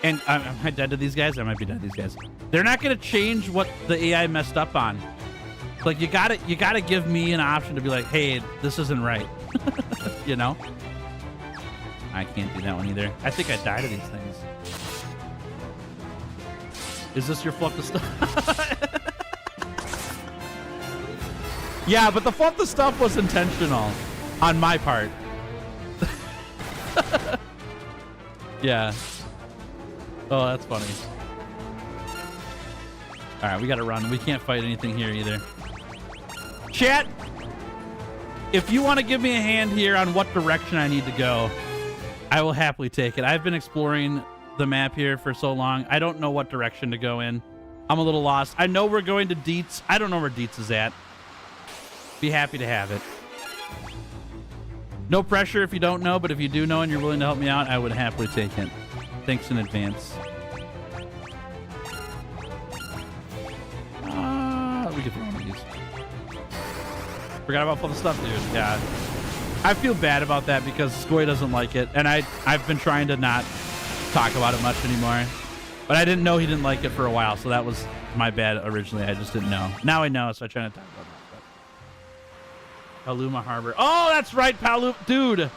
A: And am I dead to these guys? I might be dead to these guys. They're not going to change what the AI messed up on. Like, you gotta give me an option to be like, hey, this isn't right. You know? I can't do that one either. I think I died of these things. Is this your fluff the stuff? Yeah, but the fluff the stuff was intentional on my part. Yeah. Oh, that's funny. All right, we gotta run. We can't fight anything here either. Chat, if you want to give me a hand here on what direction I need to go, I will happily take it. I've been exploring the map here for so long. I don't know what direction to go in. I'm a little lost. I know we're going to Dietz. I don't know where Dietz is at. Be happy to have it. No pressure if you don't know, but if you do know and you're willing to help me out, I would happily take it. Thanks in advance. We could throw one of these. Forgot about all the stuff, dude. Yeah. I feel bad about that because Skoy doesn't like it, and I've been trying to not talk about it much anymore. But I didn't know he didn't like it for a while, so that was my bad originally. I just didn't know. Now I know, so I try to talk about that. Paluma Harbor. Oh, that's right, Paluma, dude.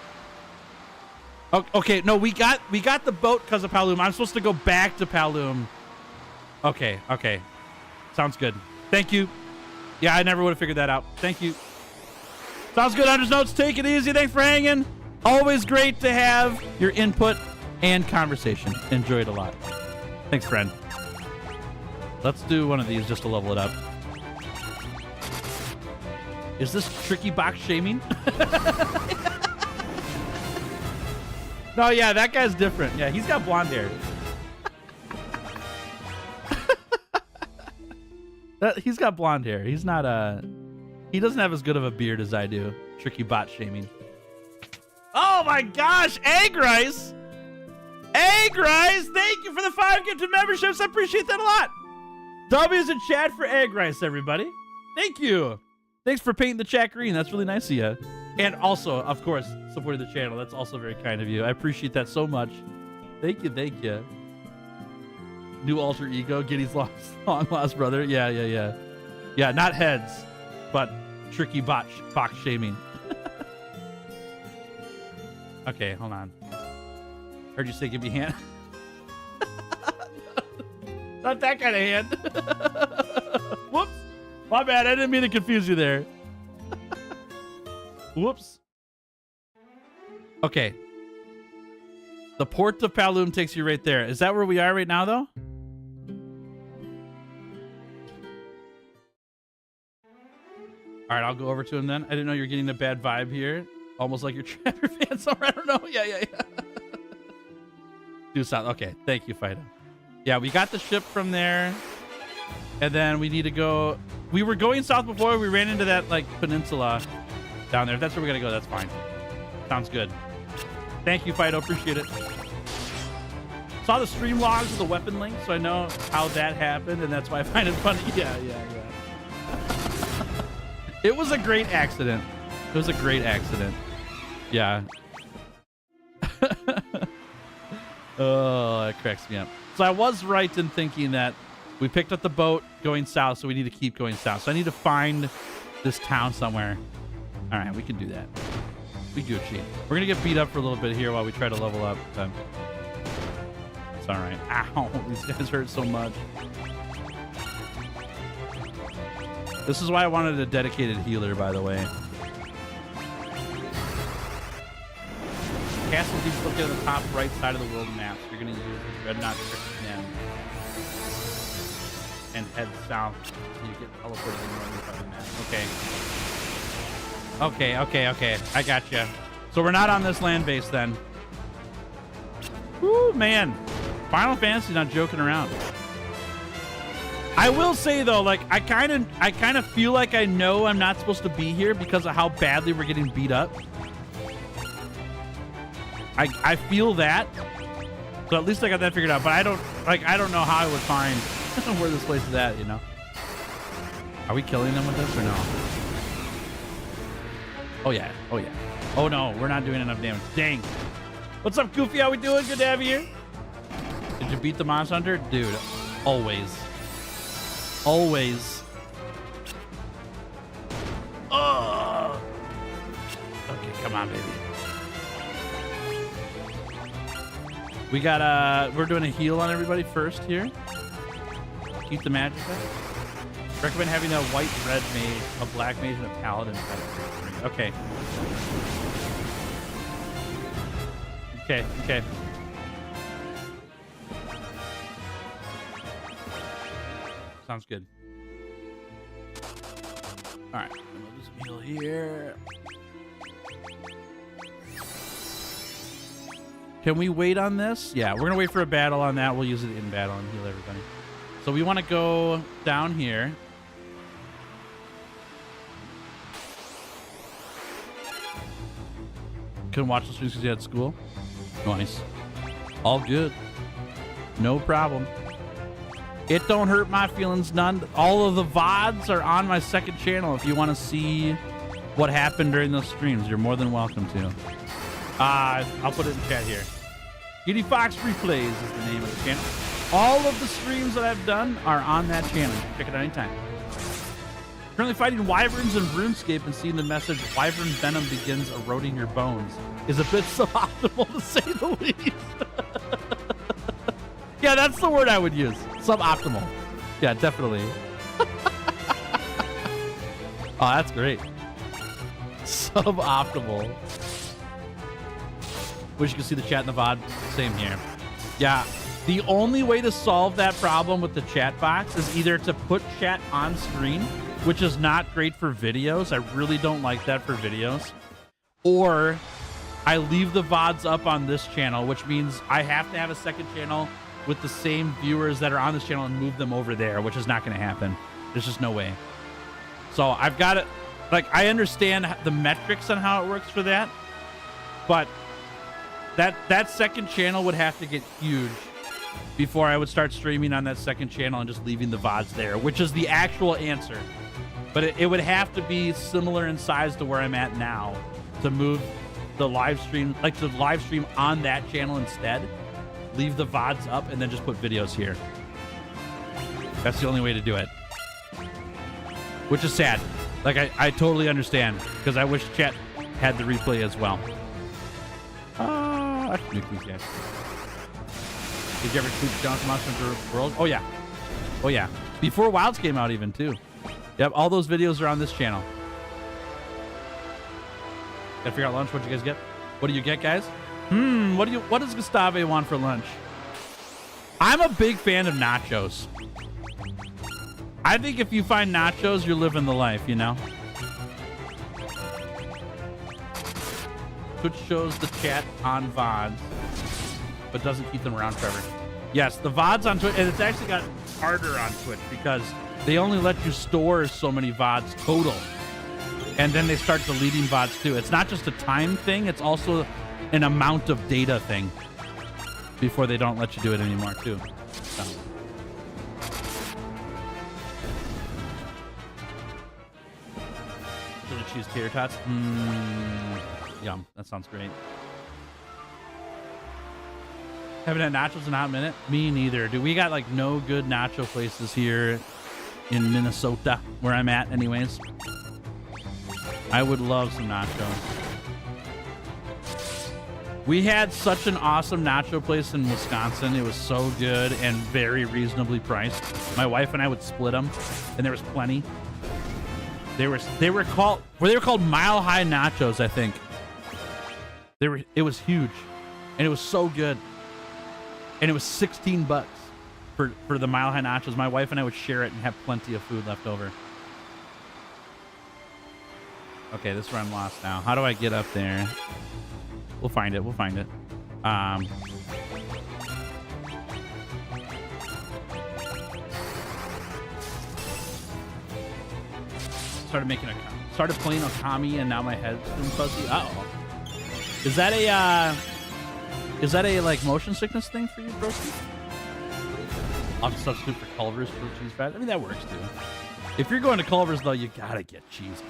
A: Okay, no, we got the boat because of Paluma. I'm supposed to go back to Paluma. Okay. Sounds good. Thank you. Yeah, I never would have figured that out. Thank you. Sounds good, Hunter's Notes. Take it easy. Thanks for hanging. Always great to have your input and conversation. Enjoy it a lot. Thanks, friend. Let's do one of these just to level it up. Is this tricky box shaming? No, yeah, that guy's different. Yeah, he's got blonde hair. He's got blonde hair. He's not he doesn't have as good of a beard as I do. Tricky bot shaming. Oh Oh my gosh, Egg Rice. Egg Rice, thank you for the 5 gifted memberships. I appreciate that a lot. W's in chat for Egg Rice, everybody. Thank you. Thanks for painting the chat green. That's really nice of you. And also, of course, supporting the channel. That's also very kind of you. I appreciate that so much. Thank you, thank you. New alter ego, Giddy's long lost brother. Yeah. Yeah, not heads, but tricky box shaming. Okay, hold on. Heard you say give me a hand. Not that kind of hand. Whoops. My bad. I didn't mean to confuse you there. Whoops. Okay. The port of Paloom takes you right there. Is that where we are right now, though? All right, I'll go over to him then. I didn't know you were getting a bad vibe here. Almost like you're Trapper fan somewhere. I don't know. Yeah. Due south. Okay, thank you, Fido. Yeah, we got the ship from there. And then we need to go... We were going south before. We ran into that, like, peninsula down there. If that's where we're going to go, that's fine. Sounds good. Thank you, Fido. Appreciate it. Saw the stream logs of the weapon link, so I know how that happened, and that's why I find it funny. Yeah. It was a great accident. It was a great accident. Yeah. Oh, that cracks me up. So I was right in thinking that we picked up the boat going south, so we need to keep going south. So I need to find this town somewhere. All right, we can do that. We Gucci. We're going to get beat up for a little bit here while we try to level up. Then. It's all right. Ow, these guys hurt so much. This is why I wanted a dedicated healer, by the way. Castle keeps looking at the top right side of the world map. So you're going to use the Dreadnought again. And head south so you get teleported to the northern part of the map. Okay. I got you. So we're not on this land base then. Woo, man. Final Fantasy not joking around. I will say though, like I kind of feel like I know I'm not supposed to be here because of how badly we're getting beat up. I feel that. So at least I got that figured out, but I don't know how I would find where this place is at, you know. Are we killing them with this or no? Oh yeah. Oh no, we're not doing enough damage. Dang. What's up, Goofy? How we doing? Good to have you here. Did you beat the Monster Hunter? Dude, always. Always. Oh. Okay, come on, baby. We got we're doing a heal on everybody first here. Keep the magic up. Recommend having a white red mage, a black mage, and a paladin. Okay. Okay. Sounds good. All right, we'll just heal here. Can we wait on this? Yeah, we're gonna wait for a battle on that. We'll use it in battle and heal everybody. So we want to go down here. Couldn't watch the streams because you had school. Nice. All good. No problem. It don't hurt my feelings none. All of the VODs are on my second channel. If you want to see what happened during those streams, you're more than welcome to. I'll put it in chat here. Giddy Fox Replays is the name of the channel. All of the streams that I've done are on that channel. Check it out anytime. Currently fighting wyverns in RuneScape, and seeing the message "Wyvern venom begins eroding your bones" is a bit suboptimal to say the least. Yeah, that's the word I would use. Suboptimal. Yeah, definitely. Oh, that's great. Suboptimal. Wish you could see the chat in the VOD. Same here. Yeah. The only way to solve that problem with the chat box is either to put chat on screen, which is not great for videos. I really don't like that for videos. Or I leave the VODs up on this channel, which means I have to have a second channel with the same viewers that are on this channel and move them over there, which is not going to happen. There's just no way. So I've got it. Like, I understand the metrics on how it works for that, but that second channel would have to get huge before I would start streaming on that second channel and just leaving the VODs there, which is the actual answer. But it would have to be similar in size to where I'm at now to move the live stream, like to live stream on that channel instead, leave the VODs up, and then just put videos here. That's the only way to do it. Which is sad. Like, I totally understand, because I wish chat had the replay as well. I should nuke these guys. Did you ever tweet Johnson Monster Hunter World? Oh, yeah. Oh, yeah. Before Wilds came out even, too. Yep, all those videos are on this channel. Gotta figure out lunch. What'd you guys get? What do you get, guys? What does Gustave want for lunch? I'm a big fan of nachos. I think if you find nachos, you're living the life, you know? Twitch shows the chat on VODs, but doesn't keep them around forever. Yes, the VODs on Twitch, and it's actually got harder on Twitch because they only let you store so many VODs total. And then they start deleting VODs too. It's not just a time thing, it's also an amount of data thing before they don't let you do it anymore too. So. Chili cheese tater tots. Yum. That sounds great. Haven't had nachos in a hot minute. Me neither. Dude, we got like no good nacho places here in Minnesota, where I'm at anyways. I would love some nachos. We had such an awesome nacho place in Wisconsin. It was so good and very reasonably priced. My wife and I would split them, and there was plenty. They were called Mile High Nachos, I think. It was huge, and it was so good. And it was $16 for the Mile High Nachos. My wife and I would share it and have plenty of food left over. Okay, this is where I'm lost now. How do I get up there? We'll find it. We'll find it. Started playing Okami, and now my head's been fuzzy. Uh-oh. Is that a like motion sickness thing for you, broski? I'll have to substitute for Culver's for cheese fries. I mean, that works too. If you're going to Culver's though, you gotta get cheese.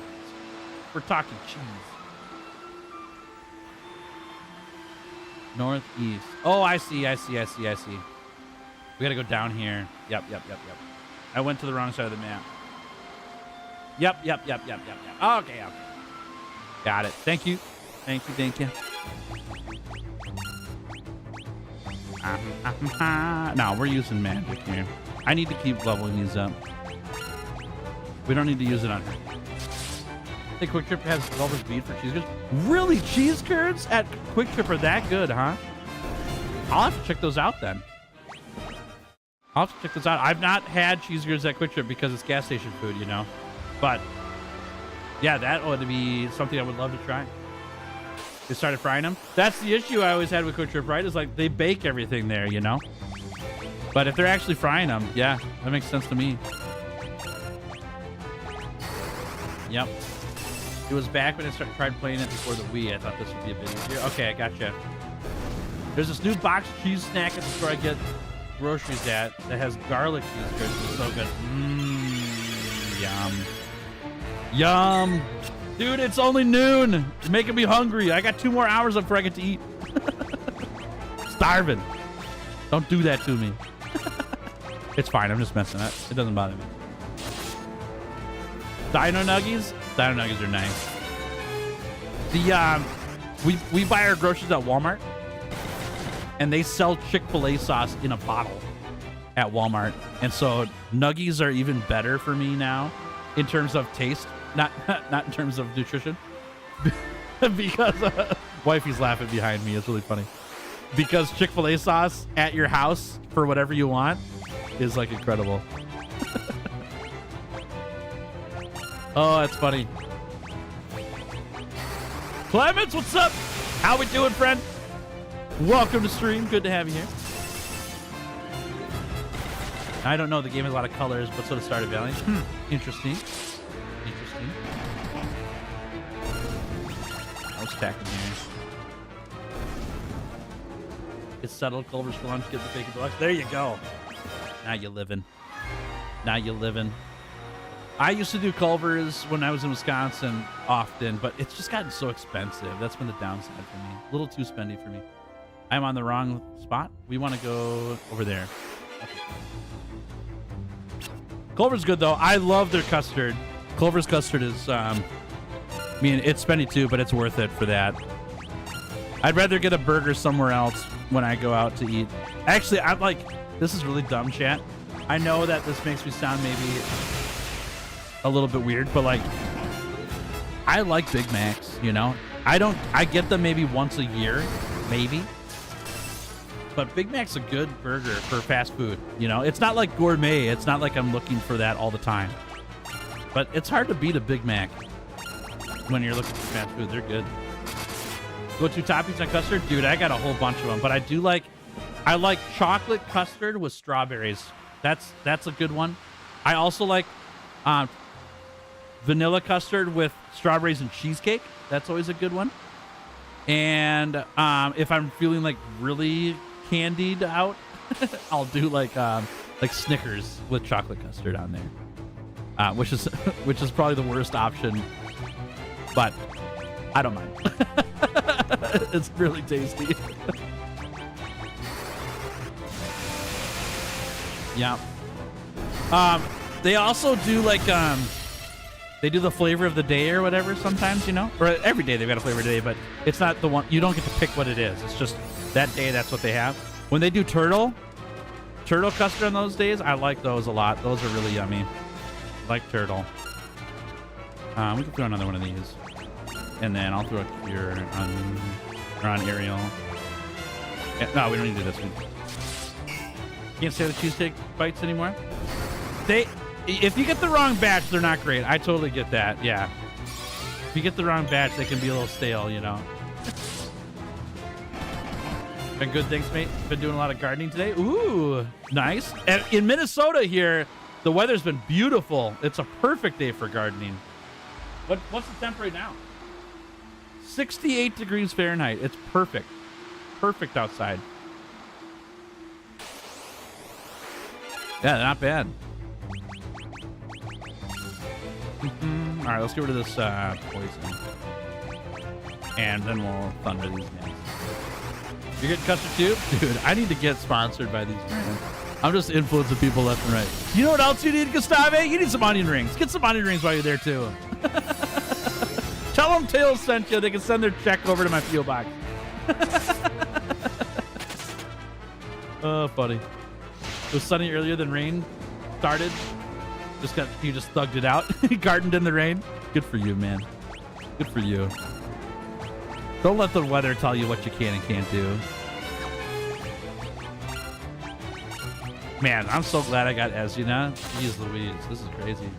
A: We're talking cheese. Northeast. Oh, I see. We gotta go down here. Yep. I went to the wrong side of the map. Yep. Okay. Got it. Thank you. No, we're using magic here. I need to keep leveling these up. We don't need to use it on her. I think Quick Trip has Culver's bead for cheese curds. Really? Cheese curds at Quick Trip are that good, huh? I'll have to check those out then. I've not had cheese curds at Quick Trip because it's gas station food, you know? But, yeah, that would be something I would love to try. They started frying them. That's the issue I always had with Quick Trip, right? Is like they bake everything there, you know? But if they're actually frying them, yeah, that makes sense to me. Yep. It was back when I tried playing it before the Wii. I thought this would be a bit easier. Okay, I gotcha. There's this new box cheese snack at the store I get groceries at that has garlic cheese curds. It's so good. Yum. Dude, it's only noon. You're making me hungry. I got 2 more hours before I get to eat. Starving. Don't do that to me. It's fine. I'm just messing up. It doesn't bother me. Dino Nuggies? Dino Nuggies are nice. We buy our groceries at Walmart, and they sell Chick-fil-A sauce in a bottle at Walmart. And so Nuggies are even better for me now in terms of taste. Not in terms of nutrition, because wifey's laughing behind me. It's really funny because Chick-fil-A sauce at your house for whatever you want is like incredible. Oh, that's funny. Clemens, what's up? How we doing, friend? Welcome to stream. Good to have you here. I don't know. The game has a lot of colors, but so does Stardew Valley. Interesting. I was stacking here. It's settled. Culver's for lunch. Get the bacon deluxe. There you go. Now you living. Now you living. I used to do Culver's when I was in Wisconsin often, but it's just gotten so expensive. That's been the downside for me. A little too spendy for me. I'm on the wrong spot. We want to go over there. Okay. Culver's good though. I love their custard. Culver's custard is, I mean, it's spendy too, but it's worth it for that. I'd rather get a burger somewhere else when I go out to eat. Actually, I'm like, this is really dumb, chat. I know that this makes me sound maybe a little bit weird, but like, I like Big Macs, you know? I get them maybe once a year, maybe. But Big Mac's a good burger for fast food, you know? It's not like gourmet. It's not like I'm looking for that all the time. But it's hard to beat a Big Mac when you're looking for fast food. They're good. Go to toppings on custard? Dude, I got a whole bunch of them. But I like chocolate custard with strawberries. That's a good one. I also like vanilla custard with strawberries and cheesecake. That's always a good one. And if I'm feeling like really candied out, I'll do like Snickers with chocolate custard on there, which is probably the worst option, but I don't mind. It's really tasty. Yeah. They also do like they do the flavor of the day or whatever sometimes, you know? Or every day they've got a flavor of the day, but it's not the one. You don't get to pick what it is. It's just that day, that's what they have. When they do turtle custard on those days, I like those a lot. Those are really yummy. I like turtle. We can throw another one of these. And then I'll throw it here on Ariel. Yeah, no, we don't need to do this one. Can't say the cheesesteak bites anymore. If you get the wrong batch, they're not great. I totally get that. Yeah. If you get the wrong batch, they can be a little stale, you know. Been good, thanks, mate. Been doing a lot of gardening today. Ooh, nice. And in Minnesota here, the weather's been beautiful. It's a perfect day for gardening. What's the temp right now? 68 degrees Fahrenheit. It's perfect. Perfect outside. Yeah, not bad. All right, let's get rid of this poison. And then we'll thunder these guys. You get custard too? Dude, I need to get sponsored by these brands. I'm just influencing people left and right. You know what else you need, Gustave? You need some onion rings. Get some onion rings while you're there too. Tell them Tails sent you. They can send their check over to my P.O. box. Oh, funny. It was sunny earlier than rain started. You just thugged it out. Gardened in the rain. Good for you, man. Good for you. Don't let the weather tell you what you can and can't do. Man, I'm so glad I got Ezuna. Jeez Louise, this is crazy.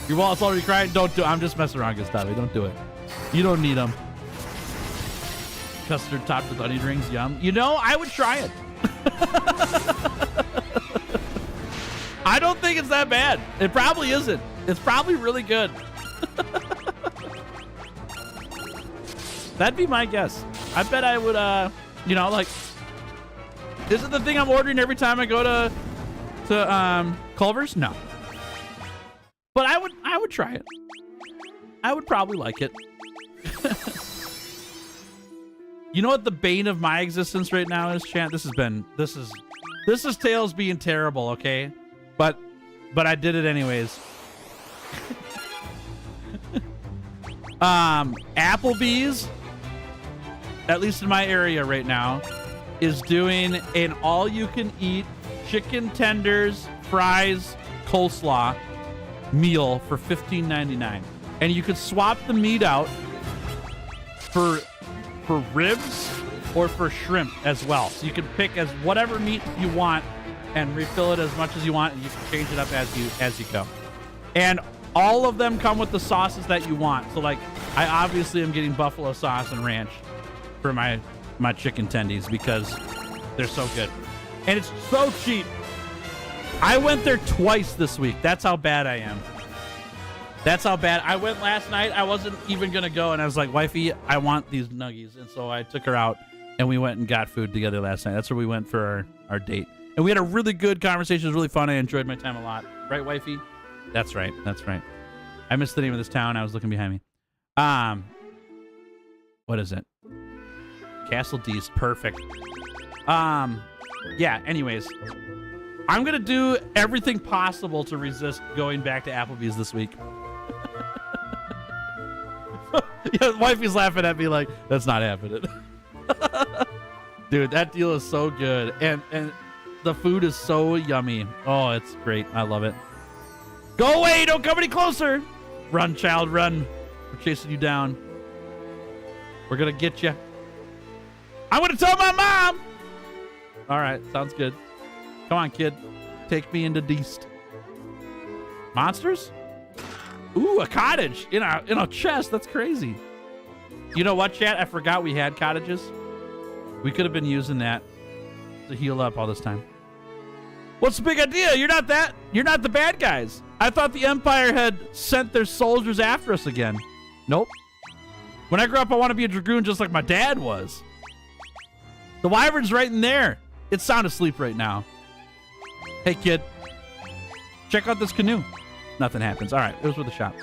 A: Your wallet's already crying. Don't do it. I'm just messing around, Gustavo. Don't do it. You don't need them. Custard topped with onion rings. Yum. You know, I would try it. I don't think it's that bad. It probably isn't. It's probably really good. That'd be my guess. I bet I would, you know, like, is it the thing I'm ordering every time I go to Culver's? No. But I would try it. I would probably like it. You know what the bane of my existence right now is, chat? This is Tails being terrible, okay? But I did it anyways. Applebee's, at least in my area right now, is doing an all-you-can-eat chicken tenders, fries, coleslaw meal for $15.99, and you could swap the meat out for ribs or for shrimp as well. So you can pick as whatever meat you want and refill it as much as you want, and you can change it up as you go. And all of them come with the sauces that you want. So like, I obviously am getting buffalo sauce and ranch for my chicken tendies because they're so good. And it's so cheap. I went there twice this week. That's how bad I am. That's how bad. I went last night. I wasn't even going to go. And I was like, wifey, I want these nuggies. And so I took her out and we went and got food together last night. That's where we went for our date. And we had a really good conversation. It was really fun. I enjoyed my time a lot. Right, wifey? That's right. That's right. I missed the name of this town. I was looking behind me. What is it? Castle Deast. Perfect. Yeah, anyways. I'm going to do everything possible to resist going back to Applebee's this week. Yeah, wifey's laughing at me like, that's not happening. Dude, that deal is so good. And the food is so yummy. Oh, it's great. I love it. Go away. Don't come any closer. Run, child, run. We're chasing you down. We're going to get you. I'm going to tell my mom. All right. Sounds good. Come on, kid. Take me into Deast. Monsters? Ooh, a cottage in a chest. That's crazy. You know what, chat? I forgot we had cottages. We could have been using that to heal up all this time. What's the big idea? You're not the bad guys. I thought the Empire had sent their soldiers after us again. Nope. When I grow up, I want to be a Dragoon just like my dad was. The Wyvern's right in there. It's sound asleep right now. Hey, kid. Check out this canoe. Nothing happens. All right, it was worth a shot.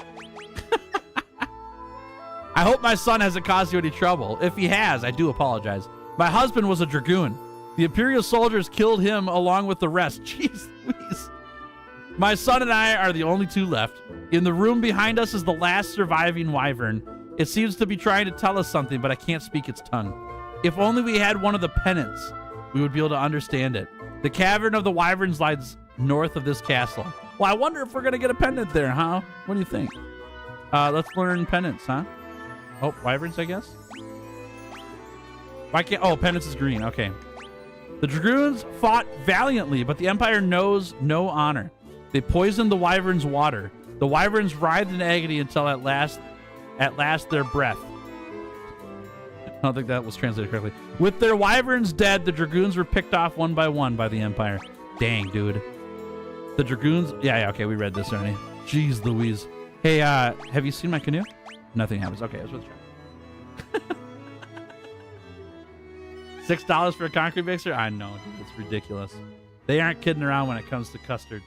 A: I hope my son hasn't caused you any trouble. If he has, I do apologize. My husband was a Dragoon. The Imperial soldiers killed him along with the rest. Jeez Louise. My son and I are the only two left. In the room behind us is the last surviving Wyvern. It seems to be trying to tell us something, but I can't speak its tongue. If only we had one of the pennants, we would be able to understand it. The Cavern of the Wyverns lies north of this castle. Well, I wonder if we're going to get a pendant there, huh? What do you think? Let's learn pendants, huh? Oh, Wyverns, I guess? Why can't... Oh, pendants is green. Okay. The Dragoons fought valiantly, but the Empire knows no honor. They poisoned the Wyvern's water. The Wyverns writhed in agony until at last their breath. I don't think that was translated correctly. With their Wyverns dead, the Dragoons were picked off one by one by the Empire. Dang, dude. The Dragoons... Yeah, okay, we read this already. Jeez Louise. Hey, have you seen my canoe? Nothing happens. Okay, that's what's right. $6 for a concrete mixer? I know, dude. It's ridiculous. They aren't kidding around when it comes to custard.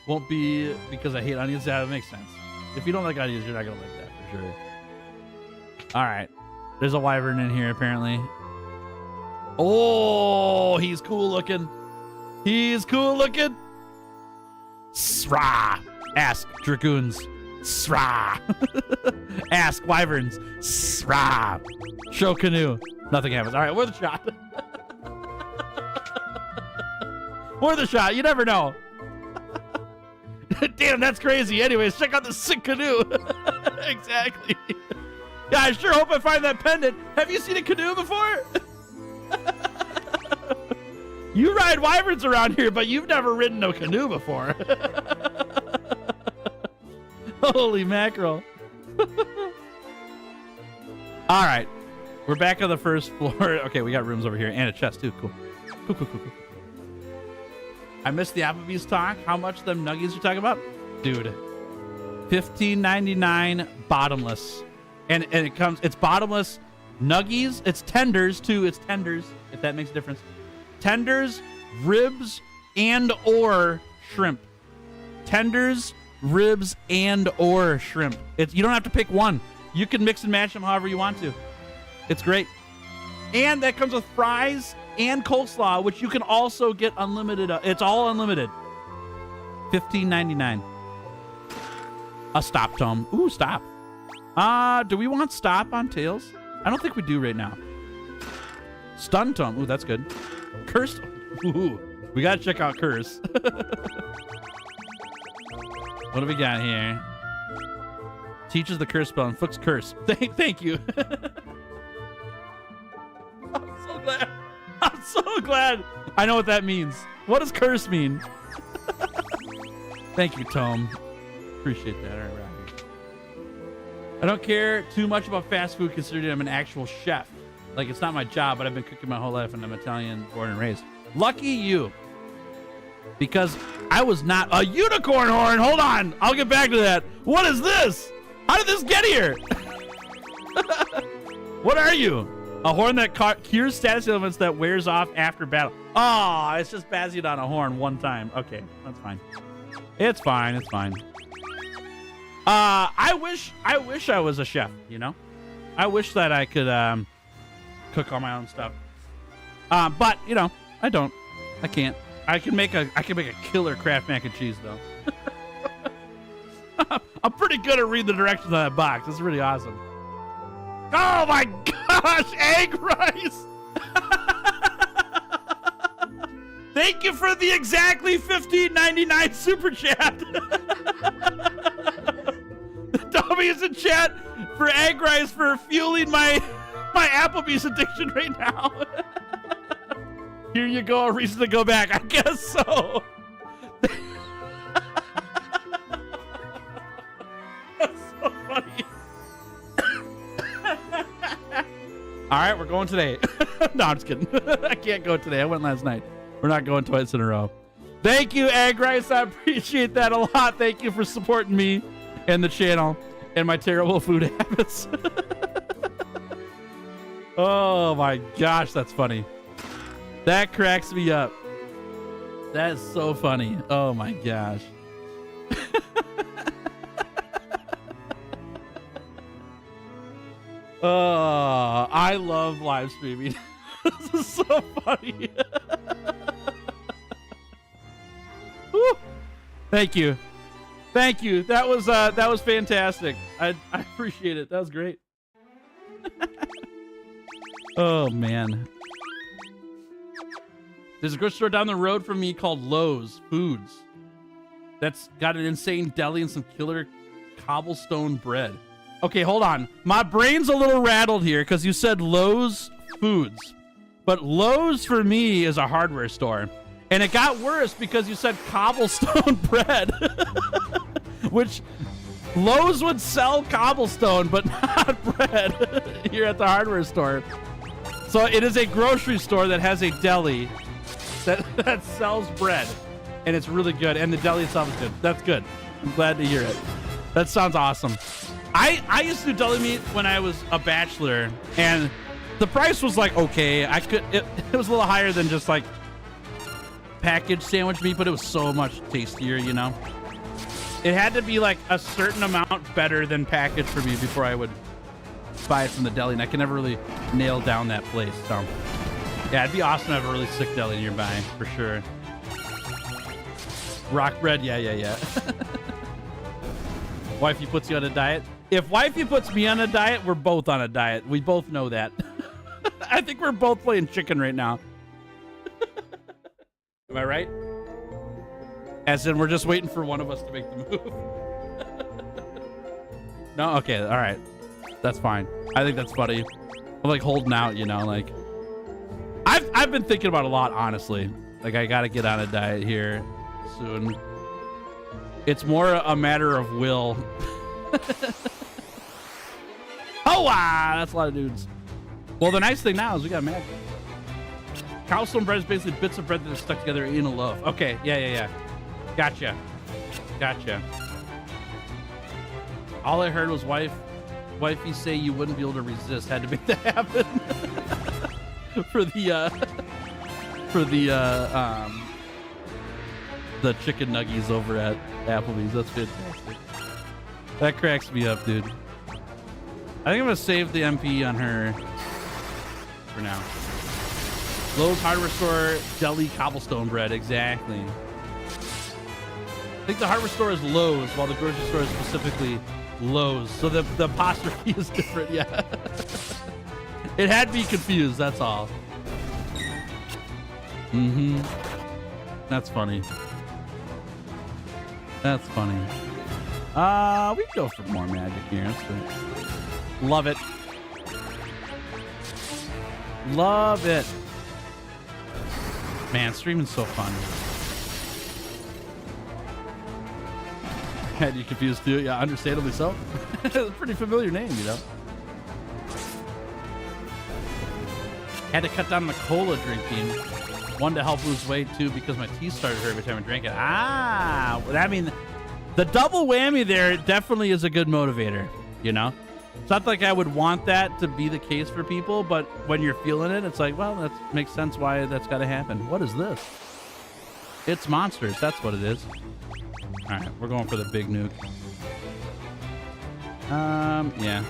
A: Won't be because I hate onions. That makes sense. If you don't like onions, you're not going to like that for sure. All right. There's a Wyvern in here, apparently. Oh, he's cool looking. He's cool looking. Srah. Ask Dragoons. Srah. Ask Wyverns. Srah. Show canoe. Nothing happens. All right, worth a shot. Worth a shot. You never know. Damn, that's crazy. Anyways, check out the sick canoe. Exactly. Yeah, I sure hope I find that pendant. Have you seen a canoe before? You ride Wyverns around here, but you've never ridden a canoe before. Holy mackerel. All right. We're back on the first floor. Okay, we got rooms over here and a chest too. Cool. Cool. I missed the Applebee's talk. How much them nuggies you talking about? Dude. $15.99 bottomless. And it's bottomless nuggies. It's tenders too. It's tenders, if that makes a difference. Tenders, ribs, and or shrimp. Tenders, ribs, and or shrimp. You don't have to pick one. You can mix and match them however you want to. It's great. And that comes with fries and coleslaw, which you can also get unlimited. It's all unlimited. $15.99. A stop, Tom. Ooh, stop. Do we want stop on tails? I don't think we do right now. Stun Tom. Ooh, that's good. Cursed. Ooh, we gotta check out Curse. What do we got here? Teaches the curse spell and inflicts curse. Thank you. I'm so glad. I know what that means. What does curse mean? Thank you, Tom. Appreciate that. All right. I don't care too much about fast food considering I'm an actual chef. Like, it's not my job, but I've been cooking my whole life and I'm Italian born and raised. Lucky you. Because I was not a unicorn horn. Hold on. I'll get back to that. What is this? How did this get here? What are you? A horn that cures status ailments that wears off after battle. Oh, it's just Bazion on a horn one time. Okay, that's fine. It's fine. It's fine. I wish I was a chef, you know? I wish that I could cook all my own stuff. But, you know, I don't. I can't. I can make a killer Kraft mac and cheese though. I'm pretty good at reading the directions on that box. It's really awesome. Oh my gosh, egg rice! Thank you for the exactly $15.99 super chat. Tommy is in chat for egg rice for fueling my Applebee's addiction right now. Here you go, a reason to go back. I guess so. That's so funny. All right, we're going today. No, I'm just kidding. I can't go today. I went last night. We're not going twice in a row. Thank you, Egg Rice. I appreciate that a lot. Thank you for supporting me and the channel and my terrible food habits. Oh my gosh, that's funny. That cracks me up. That is so funny. Oh my gosh. Oh, I love live streaming. This is so funny. Woo. Thank you. Thank you. That was fantastic. I appreciate it. That was great. Oh man. There's a grocery store down the road from me called Lowe's Foods. That's got an insane deli and some killer cobblestone bread. Okay, hold on. My brain's a little rattled here because you said Lowe's Foods. But Lowe's for me is a hardware store. And it got worse because you said cobblestone bread. Which Lowe's would sell cobblestone, but not bread here at the hardware store. So it is a grocery store that has a deli that sells bread. And it's really good. And the deli itself is good. That's good. I'm glad to hear it. That sounds awesome. I used to do deli meat when I was a bachelor, and the price was like okay. It was a little higher than just like packaged sandwich meat, but it was so much tastier, you know. It had to be like a certain amount better than packaged for me before I would buy it from the deli, and I can never really nail down that place. So yeah, it'd be awesome to have a really sick deli nearby for sure. Rock bread, yeah. Wifey puts you on a diet. If wifey puts me on a diet, we're both on a diet. We both know that. I think we're both playing chicken right now. Am I right? As in, we're just waiting for one of us to make the move. No? Okay, all right. That's fine. I think that's funny. I'm like holding out, you know, like I've been thinking about it a lot, honestly. Like I gotta get on a diet here soon. It's more a matter of will. Oh, wow, that's a lot of dudes. Well, the nice thing now is we got magic. Cobblestone bread is basically bits of bread that are stuck together in a loaf. Okay, yeah. Gotcha. All I heard was wifey say you wouldn't be able to resist. Had to make that happen. for the chicken nuggies over at Applebee's. That's fantastic. That cracks me up, dude. I think I'm gonna save the MP on her for now. Lowe's hardware store, deli, cobblestone bread. Exactly. I think the hardware store is Lowe's, while the grocery store is specifically Lowe's. So the apostrophe is different. Yeah. It had me confused. That's all. Mm-hmm. That's funny. That's funny. We can go for more magic here. That's great. Love it. Love it. Man, streaming's so fun. Had you confused too? Yeah, understandably so. It's a pretty familiar name, you know. Had to cut down the cola drinking. One, to help lose weight. Two, because my teeth started hurt every time I drank it. Ah, I mean, the double whammy there definitely is a good motivator, you know? It's not like I would want that to be the case for people, but when you're feeling it, it's like, well, that makes sense why that's got to happen. What is this? It's monsters. That's what it is. All right, we're going for the big nuke. Yeah.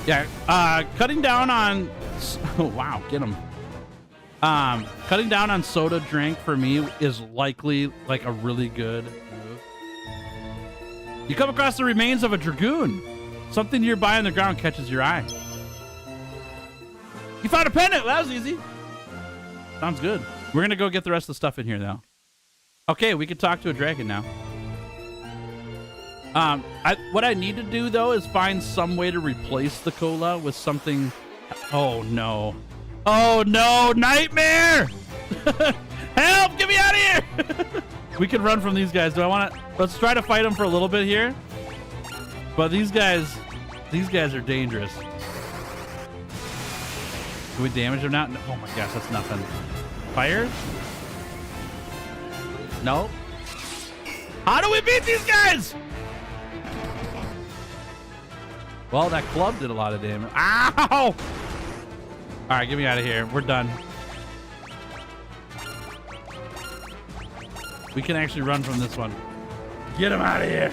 A: Yeah, cutting down on... Oh, wow, get him. Cutting down on soda drink for me is likely like a really good move. You come across the remains of a dragoon. Something nearby on the ground catches your eye. You found a pendant. That was easy. Sounds good. We're going to go get the rest of the stuff in here, though. Okay, we can talk to a dragon now. What I need to do, though, is find some way to replace the cola with something... Oh, no. Oh, no. Nightmare! Help! Get me out of here! We can run from these guys. Do I want to... Let's try to fight them for a little bit here. But these guys are dangerous. Do we damage them now? Oh, my gosh. That's nothing. Fire? No. How do we beat these guys? Well, that club did a lot of damage. Ow! All right, get me out of here. We're done. We can actually run from this one. Get him out of here.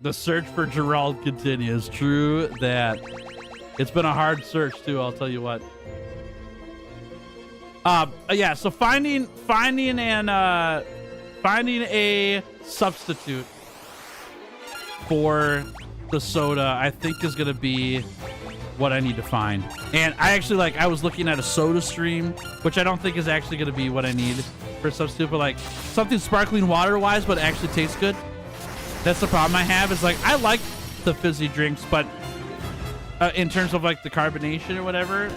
A: The search for Gerald continues. True that. It's been a hard search, too, I'll tell you what. Yeah, so finding a substitute for the soda, I think, is going to be what I need to find. And I was looking at a soda stream, which I don't think is actually going to be what I need for a substitute, but like something sparkling water wise, but actually tastes good. That's the problem I have, is like, I like the fizzy drinks, but in terms of like the carbonation or whatever,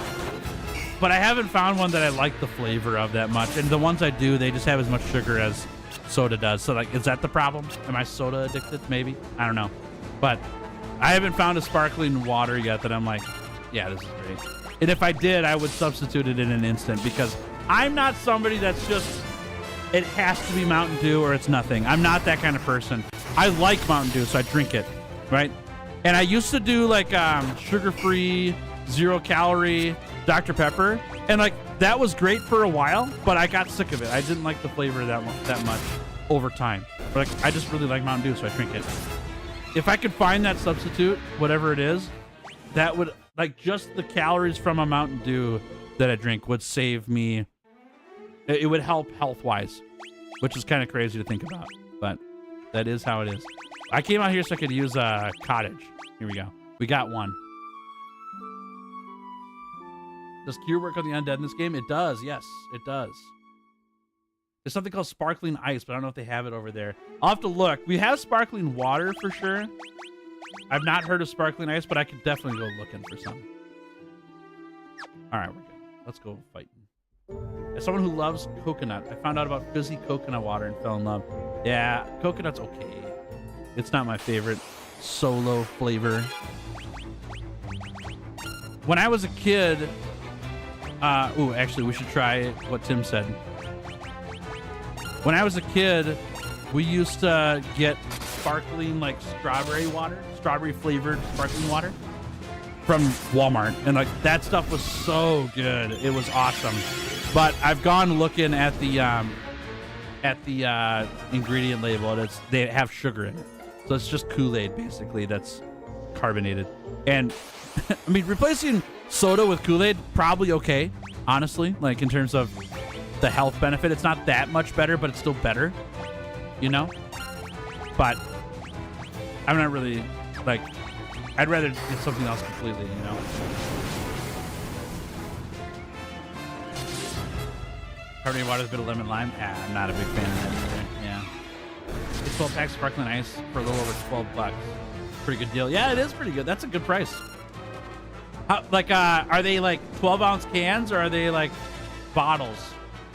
A: but I haven't found one that I like the flavor of that much. And the ones I do, they just have as much sugar as soda does. So like, is that the problem? Am I soda addicted? Maybe. I don't know. But I haven't found a sparkling water yet that I'm like, yeah, this is great. And if I did, I would substitute it in an instant, because I'm not somebody that's just, it has to be Mountain Dew or it's nothing. I'm not that kind of person. I like Mountain Dew, so I drink it, right? And I used to do like sugar-free, zero-calorie Dr. Pepper, and like that was great for a while, but I got sick of it. I didn't like the flavor that much over time. But like, I just really like Mountain Dew, so I drink it. If I could find that substitute, whatever it is, that would, like, just the calories from a Mountain Dew that I drink would save me. It would help health-wise, which is kind of crazy to think about, but that is how it is. I came out here so I could use a cottage. Here we go. We got one. Does cure work on the undead in this game? It does. Yes, it does. There's something called sparkling ice, but I don't know if they have it over there. I'll have to look. We have sparkling water for sure. I've not heard of sparkling ice, but I could definitely go looking for some. All right, we're good. Let's go fighting. As someone who loves coconut, I found out about fizzy coconut water and fell in love. Yeah, coconut's okay. It's not my favorite solo flavor. When I was a kid, actually, we should try what Tim said. When I was a kid, we used to get sparkling, like, strawberry flavored sparkling water from Walmart. And like, that stuff was so good. It was awesome. But I've gone looking at the ingredient label, and they have sugar in it. So it's just Kool-Aid, basically, that's carbonated. And I mean, replacing soda with Kool-Aid, probably okay, honestly. Like, in terms of the health benefit, it's not that much better, but it's still better, you know? But I'm not really, like, I'd rather get something else completely, you know? Carbonated water with a bit of lemon lime. I'm not a big fan of that either. Yeah. It's 12 packs sparkling ice for a little over $12. Pretty good deal. Yeah, it is pretty good. That's a good price. How, like, are they like 12-ounce cans, or are they like bottles?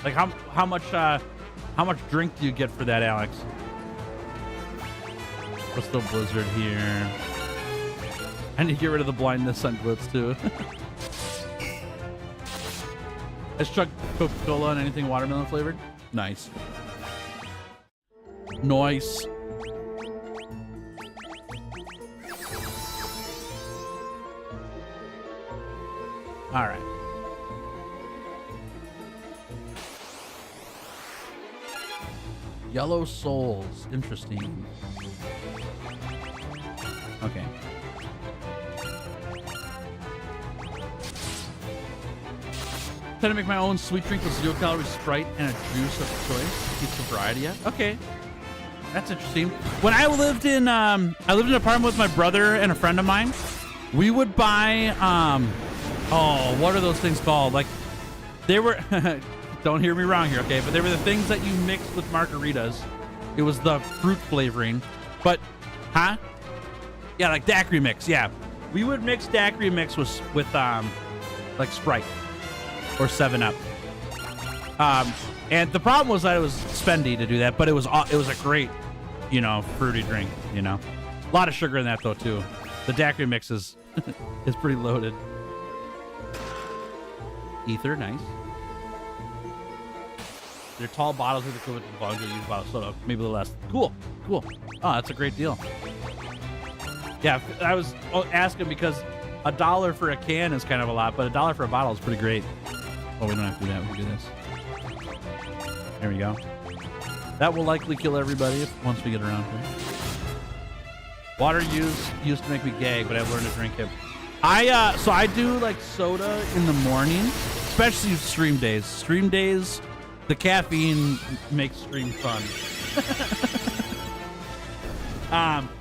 A: Like, how much drink do you get for that, Alex? Crystal Blizzard here. I need to get rid of the blindness on glitz too. Let's chuck Coca-Cola and anything watermelon flavored. Nice. Nice. All right. Yellow souls. Interesting. Okay. Trying to make my own sweet drink with 0-calorie Sprite and a juice of choice. Keep sobriety up. Okay. That's interesting. When I lived in an apartment with my brother and a friend of mine, we would buy oh, what are those things called? Like, they were don't hear me wrong here, okay? But they were the things that you mixed with margaritas. It was the fruit flavoring. But huh? Yeah, like daiquiri mix. Yeah. We would mix daiquiri mix with like Sprite or 7-Up. And the problem was that it was spendy to do that, but it was a great, you know, fruity drink, you know. A lot of sugar in that though too. The daiquiri mix is is pretty loaded. Ether, nice. They're tall bottles with equivalent to the volume of use bottle soda, maybe a little less. Cool, cool. Oh, that's a great deal. Yeah, I was asking because $1 for a can is kind of a lot, but $1 for a bottle is pretty great. Oh, we don't have to do that. We can do this. There we go. That will likely kill everybody once we get around to it. Water used to make me gag, but I've learned to drink it. So I do like soda in the morning, especially stream days. Stream days, the caffeine makes stream fun.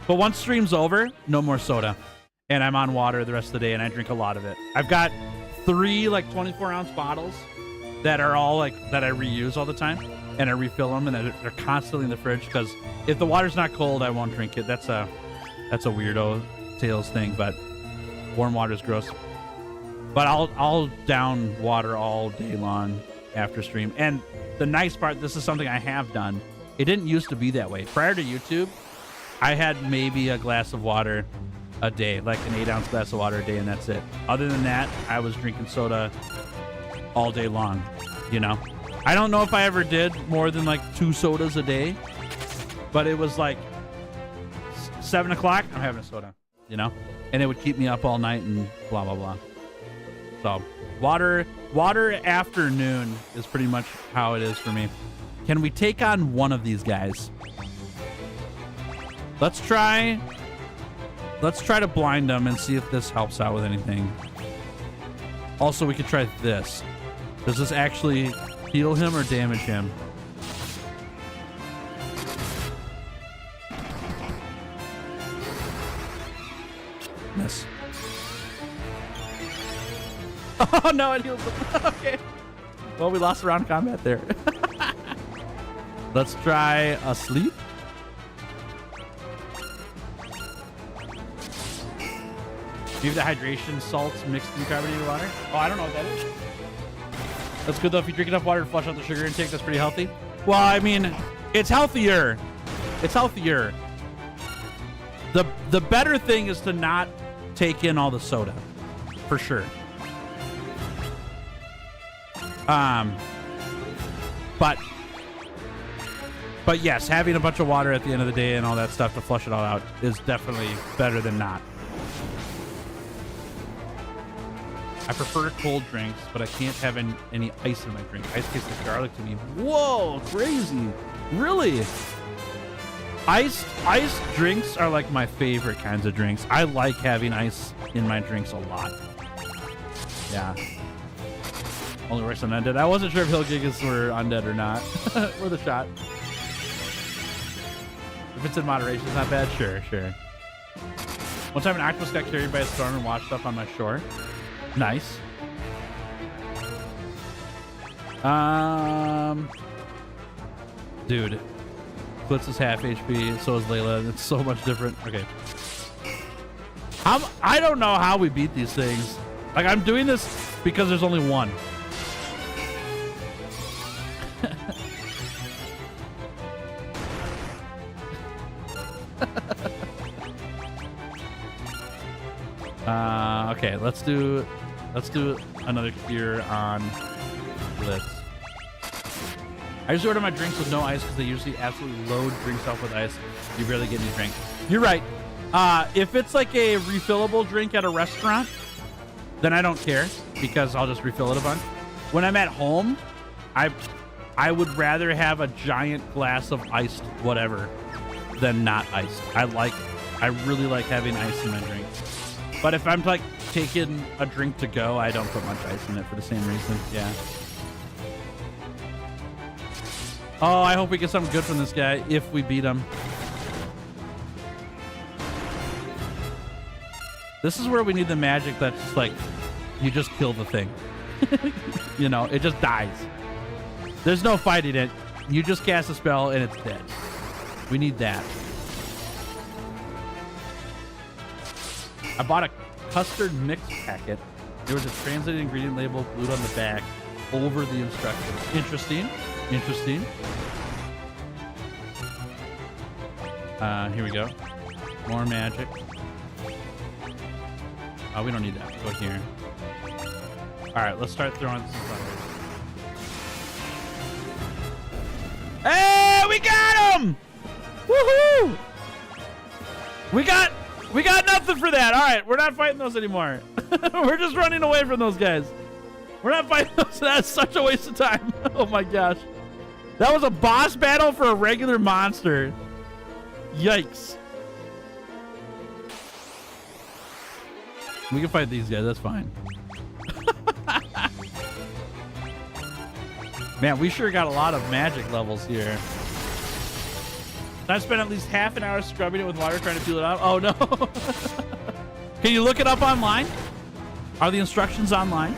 A: But once stream's over, no more soda. And I'm on water the rest of the day, and I drink a lot of it. I've got 3 like 24-ounce bottles that are all like that I reuse all the time, and I refill them, and they're constantly in the fridge because if the water's not cold, I won't drink it. That's a weirdo Tails thing, but warm water is gross. But I'll down water all day long after stream. And the nice part, this is something I have done. It didn't used to be that way. Prior to YouTube, I had maybe a glass of water a day, like an 8-ounce glass of water a day, and that's it. Other than that, I was drinking soda all day long, you know? I don't know if I ever did more than like 2 sodas a day, but it was like 7 o'clock, I'm having a soda, you know? And it would keep me up all night and blah, blah, blah. So water afternoon is pretty much how it is for me. Can we take on one of these guys? Let's try to blind them and see if this helps out with anything. Also, we could try this. Does this actually heal him or damage him? Miss. Oh no, it heals him. Okay. Well, we lost a round of combat there. Let's try a sleep. Maybe the hydration salts mixed in carbonated water. Oh, I don't know what that is. That's good though. If you drink enough water to flush out the sugar intake, that's pretty healthy. Well, I mean, it's healthier. It's healthier. The better thing is to not take in all the soda, for sure. But yes, having a bunch of water at the end of the day and all that stuff to flush it all out is definitely better than not. I prefer cold drinks, but I can't have any ice in my drink. Ice tastes like garlic to me. Whoa, crazy. Really? Iced drinks are like my favorite kinds of drinks. I like having ice in my drinks a lot. Yeah. Only works on undead. I wasn't sure if hill gigas were undead or not. Worth a shot. If it's in moderation, it's not bad. Sure. One time an octopus got carried by a storm and washed up on my shore. Nice. Dude, Blitz is half HP, so is Layla. It's so much different. Okay. I don't know how we beat these things. Like, I'm doing this because there's only one. Okay, let's do another cure on Blitz. I usually order my drinks with no ice because they usually absolutely load drinks up with ice. You barely get any drink. You're right. If it's like a refillable drink at a restaurant, then I don't care because I'll just refill it a bunch. When I'm at home, I would rather have a giant glass of iced whatever than not iced. I really like having ice in my drink. But if I'm like taking a drink to go, I don't put much ice in it for the same reason. Yeah. Oh, I hope we get something good from this guy if we beat him. This is where we need the magic that's just like, you just kill the thing. You know, it just dies. There's no fighting it. You just cast a spell and it's dead. We need that. I bought a custard mix packet. There was a translated ingredient label glued on the back over the instructions. Interesting. Interesting. Here we go. More magic. Oh, we don't need that. Go here. All right, let's start throwing some fire. Hey, we got him! Woohoo! We got nothing for that. All right, we're not fighting those anymore. We're just running away from those guys. We're not fighting those. That's such a waste of time. Oh my gosh. That was a boss battle for a regular monster. Yikes. We can fight these guys. That's fine. Man, we sure got a lot of magic levels here. I spent at least half an hour scrubbing it with water trying to peel it out. Oh no. Can you look it up online? Are the instructions online?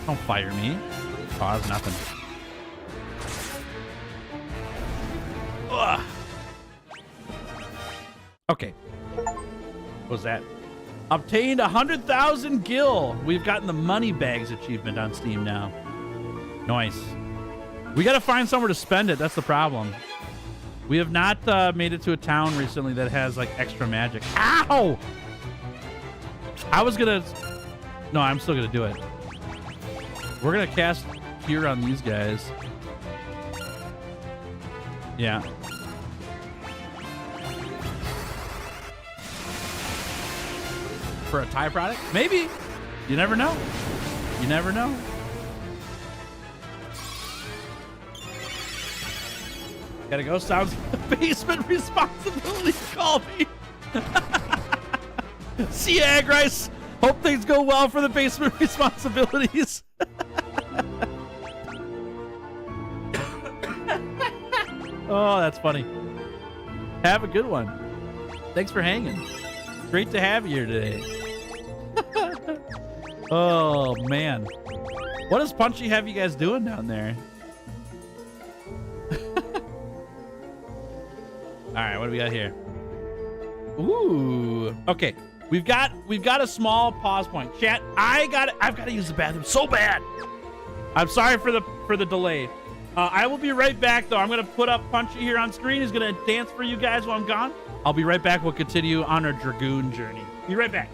A: Don't fire me. Oh, that's nothing. Ugh. Okay. What was that? Obtained 100,000 gil. We've gotten the money bags achievement on Steam now. Nice. We got to find somewhere to spend it. That's the problem. We have not made it to a town recently that has like extra magic. Ow! I was gonna... No, I'm still gonna do it. We're gonna cast Cure on these guys. Yeah. For a Thai product? Maybe. You never know. You never know. Gotta go. Sounds basement responsibility. Call me. See ya, Egg Rice. Hope things go well for the basement responsibilities. Oh, that's funny. Have a good one. Thanks for hanging. Great to have you here today. Oh, man. What does Punchy have you guys doing down there? All right, what do we got here? Ooh. Okay. We've got a small pause point. Chat, I've got to use the bathroom so bad. I'm sorry for the delay. I will be right back though. I'm going to put up Punchy here on screen. He's going to dance for you guys while I'm gone. I'll be right back. We'll continue on our Dragoon journey. Be right back.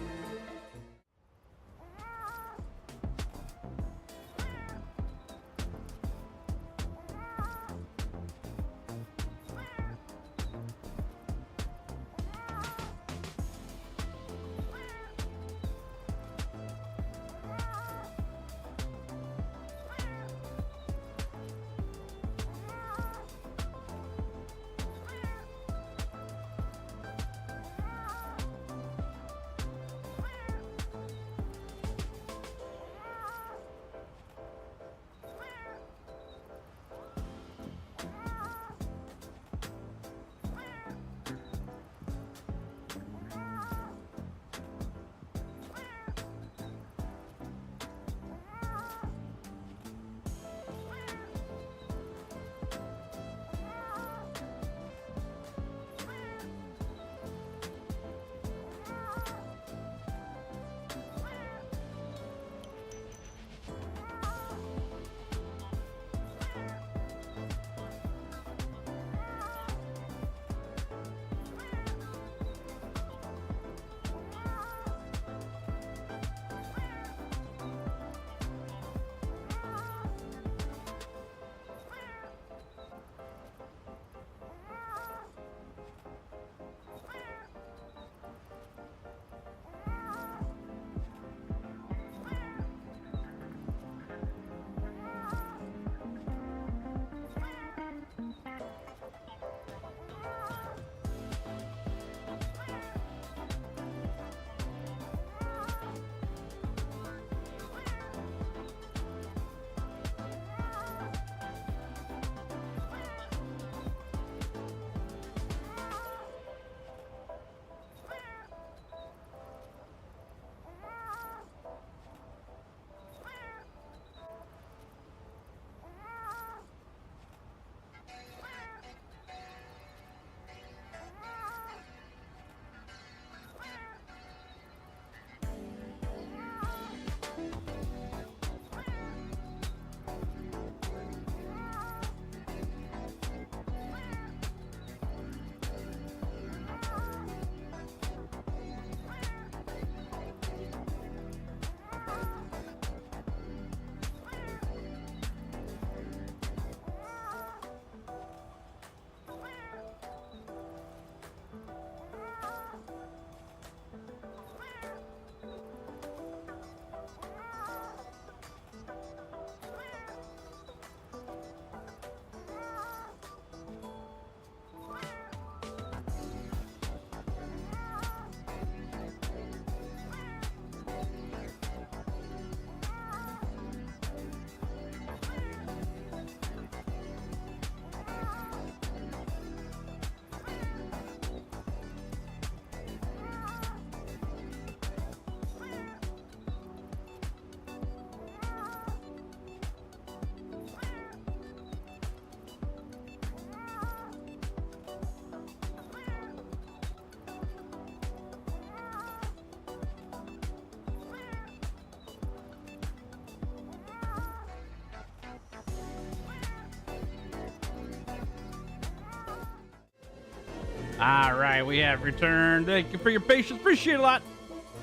A: All right, we have returned. Thank you for your patience. Appreciate it a lot.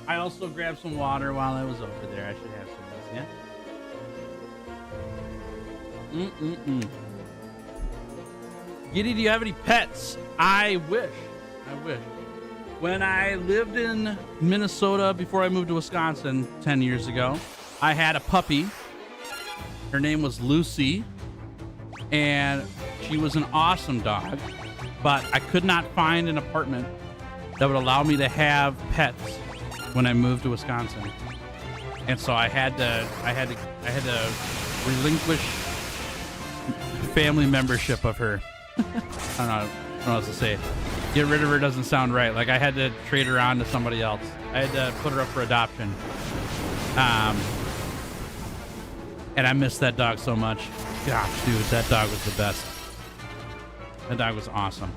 A: I also grabbed some water while I was over there. I should have some of this, yeah? Giddy, do you have any pets? I wish. When I lived in Minnesota before I moved to Wisconsin 10 years ago, I had a puppy. Her name was Lucy, and she was an awesome dog, but I could not find an apartment that would allow me to have pets when I moved to Wisconsin. And so I had to relinquish family membership of her. I don't know what else to say. Get rid of her doesn't sound right. Like I had to trade her on to somebody else. I had to put her up for adoption. And I miss that dog so much. Gosh, dude, that dog was the best. That dog was awesome.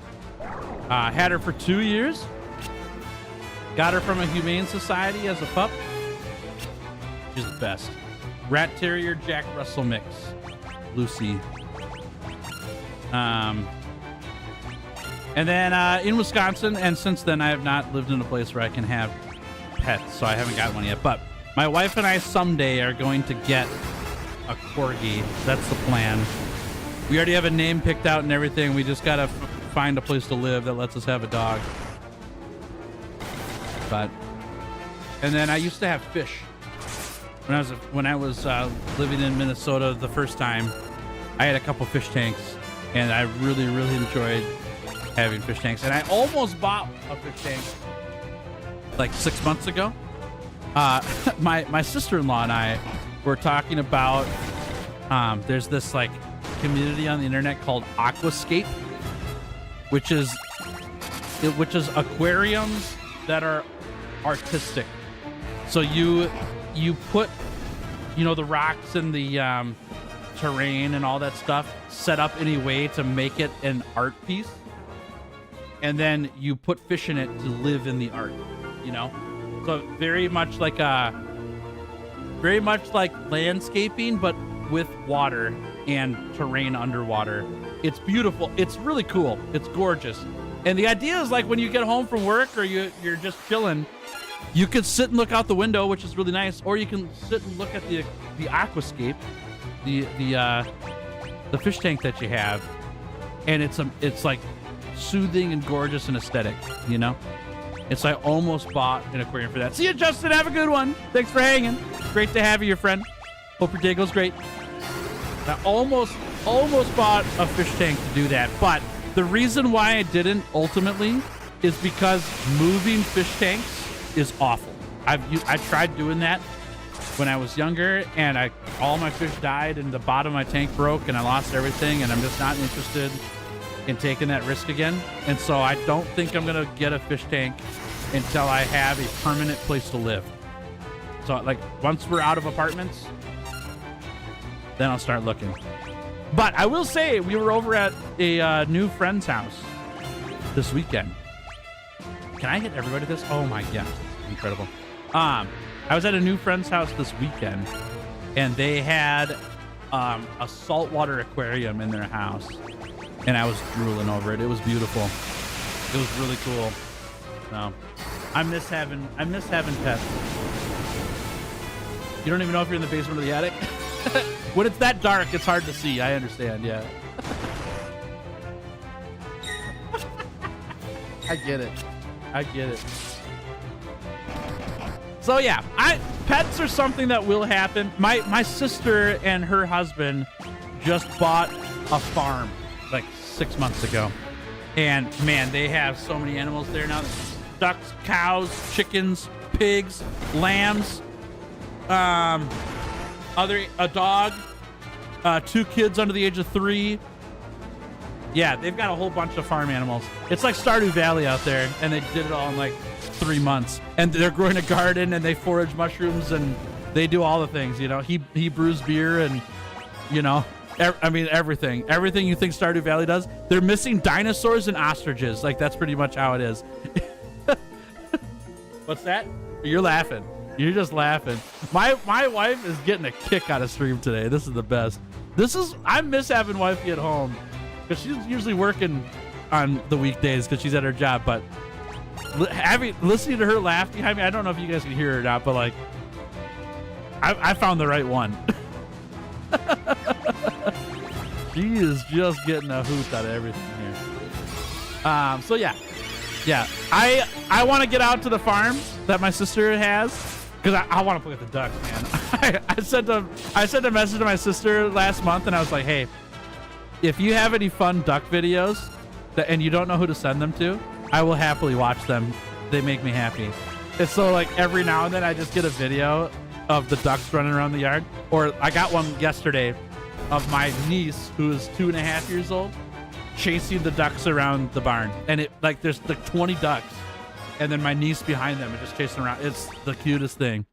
A: Had her for 2 years. Got her from a humane society as a pup. She's the best. Rat Terrier Jack Russell mix. Lucy. And then in Wisconsin, and since then I have not lived in a place where I can have pets, so I haven't got one yet. But my wife and I someday are going to get a corgi. That's the plan. We already have a name picked out and everything. We just gotta find a place to live that lets us have a dog. And then I used to have fish when I was living in Minnesota the first time. I had a couple fish tanks, and I really enjoyed having fish tanks. And I almost bought a fish tank like 6 months ago. My sister-in-law and I were talking about there's this like community on the internet called Aquascape, which is aquariums that are artistic. So you put the rocks and the terrain and all that stuff set up in a way to make it an art piece, and then you put fish in it to live in the art. So very much like landscaping, but with water and terrain underwater. It's beautiful. It's really cool. It's gorgeous. And the idea is like when you get home from work or you're just chilling, you could sit and look out the window, which is really nice, or you can sit and look at the aquascape, the fish tank that you have, and it's like soothing and gorgeous and aesthetic, It's I almost bought an aquarium for that. See you, Justin. Have a good one. Thanks for hanging. Great to have you, your friend. Hope your day goes great. I almost bought a fish tank to do that, but the reason why I didn't ultimately is because moving fish tanks is awful. I tried doing that when I was younger, and all my fish died, and the bottom of my tank broke, and I lost everything, and I'm just not interested in taking that risk again. And so I don't think I'm gonna get a fish tank until I have a permanent place to live. So like once we're out of apartments, then I'll start looking. But I will say we were over at a new friend's house this weekend. Can I get everybody this? Oh my god, incredible. I was at a new friend's house this weekend, and they had a saltwater aquarium in their house, and I was drooling over it. It was beautiful. It was really cool. So I miss having pets. You don't even know if you're in the basement or the attic. When it's that dark, it's hard to see. I understand. Yeah. I get it. So yeah, pets are something that will happen. My sister and her husband just bought a farm like 6 months ago, and man, they have so many animals there now: ducks, cows, chickens, pigs, lambs, a dog, 2 kids under the age of 3. Yeah, they've got a whole bunch of farm animals. It's like Stardew Valley out there, and they did it all in like 3 months. And they're growing a garden, and they forage mushrooms, and they do all the things. He brews beer, and everything. Everything you think Stardew Valley does. They're missing dinosaurs and ostriches. Like that's pretty much how it is. What's that? You're laughing. You're just laughing. My wife is getting a kick out of stream today. This is the best. I miss having wifey at home because she's usually working on the weekdays because she's at her job. But listening to her laugh behind me, I don't know if you guys can hear her or not, but like, I found the right one. She is just getting a hoot out of everything here. So yeah. I want to get out to the farm that my sister has because I want to play with the ducks, man. I sent a message to my sister last month and I was like, hey, if you have any fun duck videos and you don't know who to send them to, I will happily watch them. They make me happy. And so like every now and then I just get a video of the ducks running around the yard. Or I got one yesterday of my niece who is 2.5 years old chasing the ducks around the barn. And it like there's like 20 ducks and then my niece behind them and just chasing around. It's the cutest thing.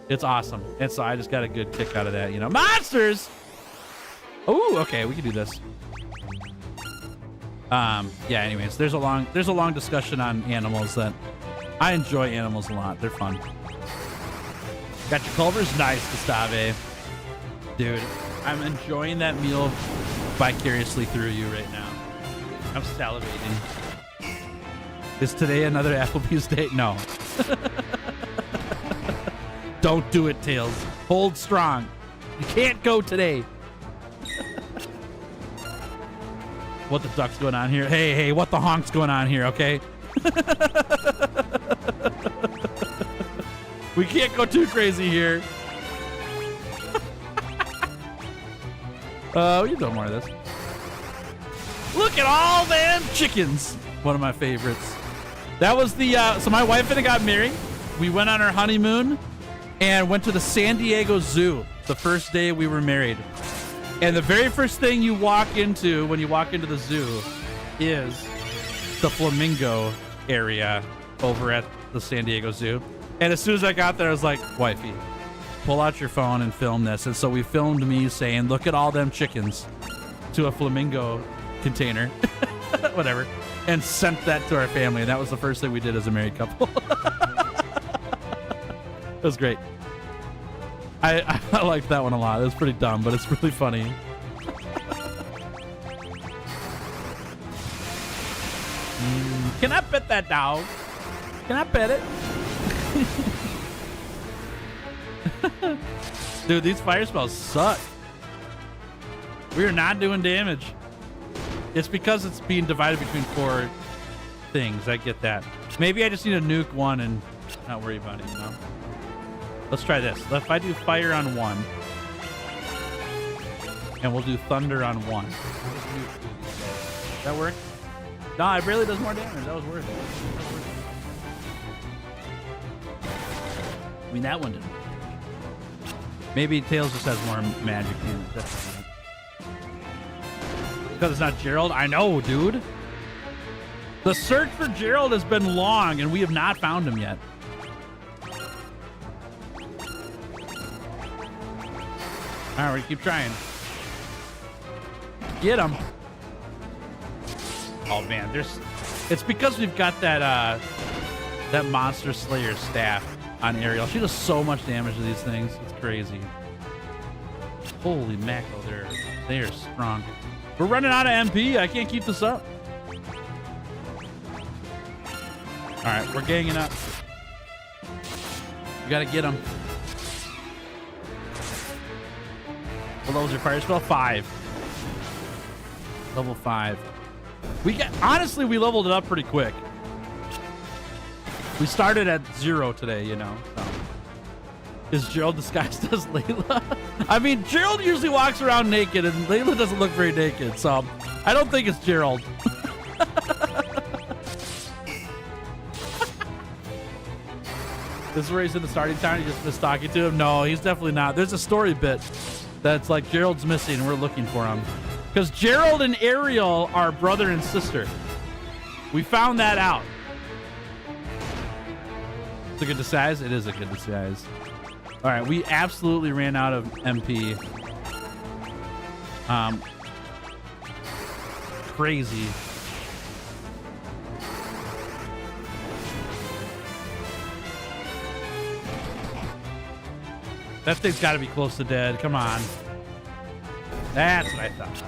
A: It's awesome. And so I just got a good kick out of that, you know. Monsters! Oh, okay, we can do this. Yeah, anyways, there's a long discussion on animals that I enjoy animals a lot. They're fun. Got your Culver's? Nice, Gustave. Dude, I'm enjoying that meal vicariously through you right now. I'm salivating. Is today another Applebee's date? No. Don't do it, Tails. Hold strong. You can't go today. What the duck's going on here? Hey, what the honk's going on here, okay? We can't go too crazy here. We can do more of this. Look at all them chickens. One of my favorites. That was the, so my wife and I got married. We went on our honeymoon and went to the San Diego Zoo the first day we were married. And the very first thing you walk into when you walk into the zoo is the flamingo area over at the San Diego Zoo. And as soon as I got there, I was like, wifey, pull out your phone and film this. And so we filmed me saying, look at all them chickens to a flamingo container, whatever, and sent that to our family. And that was the first thing we did as a married couple. It was great. I liked that one a lot. It was pretty dumb, but it's really funny. Can I pet that dog? Can I pet it? Dude, these fire spells suck. We are not doing damage. It's because it's being divided between 4 things. I get that. Maybe I just need to nuke one and not worry about it, you know? Let's try this. If I do fire on 1, and we'll do thunder on 1. Does that work? No, it really does more damage. That was worth it. I mean, that one didn't. Maybe Tails just has more magic in it. That's it. Because it's not Gerald? I know, dude. The search for Gerald has been long, and we have not found him yet. All right, we keep trying. Get him. Oh man, it's because we've got that that Monster Slayer staff on Ariel. She does so much damage to these things. It's crazy. Holy mackerel, they are strong. We're running out of MP. I can't keep this up. All right, we're ganging up. We gotta get them. What level is your fire spell? 5. Level 5. Honestly, we leveled it up pretty quick. We started at 0 today, you know. So. Is Gerald disguised as Layla? I mean, Gerald usually walks around naked, and Layla doesn't look very naked, so I don't think it's Gerald. This is where he's in the starting town. You just missed talking to him. No, he's definitely not. There's a story bit that's like Gerald's missing, and we're looking for him. Because Gerald and Ariel are brother and sister. We found that out. It's a good disguise? It is a good disguise. All right, we absolutely ran out of MP. Crazy. That thing's got to be close to dead. Come on. That's what I thought.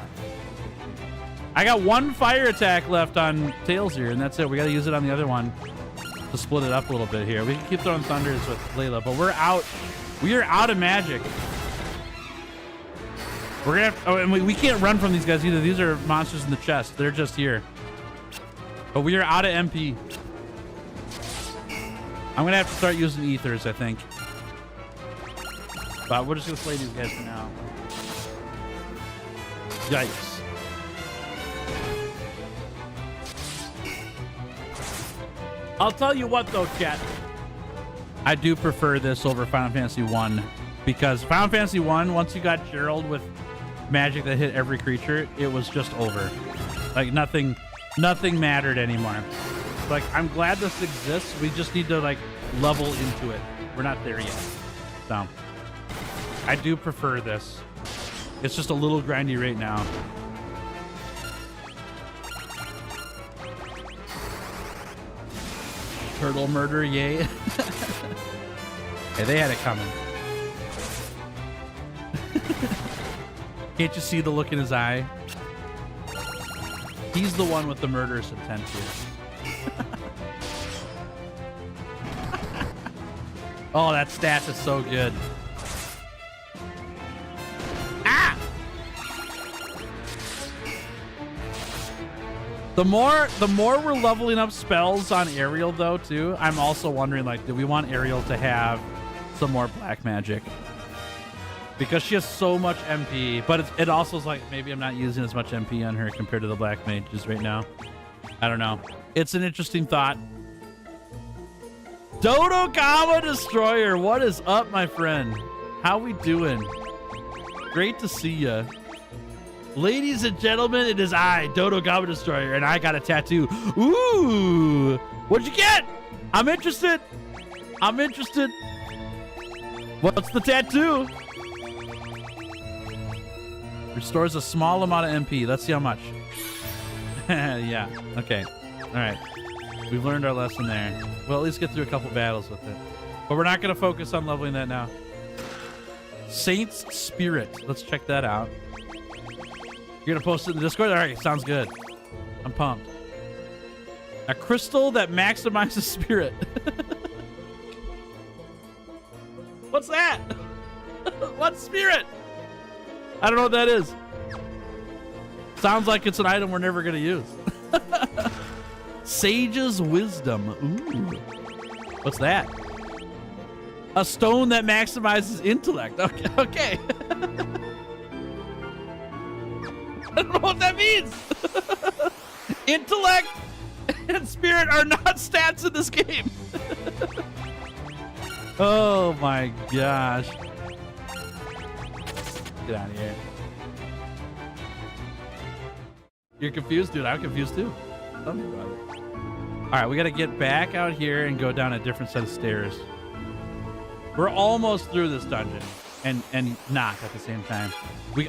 A: I got one fire attack left on Tails here, and that's it. We got to use it on the other one to split it up a little bit here. We can keep throwing thunders with Layla, but we're out. We are out of magic. We're gonna have, oh, and we can't run from these guys either. These are monsters in the chest. They're just here. But we are out of MP. I'm gonna have to start using ethers, I think. But we're just gonna slay these guys for now. Yikes. I'll tell you what though, chat. I do prefer this over Final Fantasy 1 because Final Fantasy 1, once you got Gerald with magic that hit every creature, it was just over. Like nothing mattered anymore. Like, I'm glad this exists. We just need to like level into it. We're not there yet. So I do prefer this. It's just a little grindy right now. Turtle murder, yay. Hey, they had it coming. Can't you see the look in his eye? He's the one with the murderous intent here. Oh, that stat is so good. Ah! The more we're leveling up spells on Ariel though too, I'm also wondering like, do we want Ariel to have some more black magic? Because she has so much MP, but it also is like, maybe I'm not using as much MP on her compared to the black mages right now. I don't know. It's an interesting thought. Dodogama Destroyer, what is up, my friend? How we doing? Great to see ya. Ladies and gentlemen, it is I, Dodogama Destroyer, and I got a tattoo. Ooh! What'd you get? I'm interested. I'm interested. What's the tattoo? Restores a small amount of MP. Let's see how much. Yeah. Okay. All right. We've learned our lesson there. We'll at least get through a couple battles with it. But we're not going to focus on leveling that now. Saint's Spirit. Let's check that out. You're going to post it in the Discord? All right. Sounds good. I'm pumped. A crystal that maximizes spirit. What's that? What spirit? I don't know what that is. Sounds like it's an item we're never going to use. Sage's Wisdom. Ooh. What's that? A stone that maximizes intellect. Okay. Okay. I don't know what that means. Intellect and spirit are not stats in this game. Oh my gosh. Get out of here. You're confused, dude. I'm confused too. Tell me about it. All right, we got to get back out here and go down a different set of stairs. We're almost through this dungeon, and not at the same time.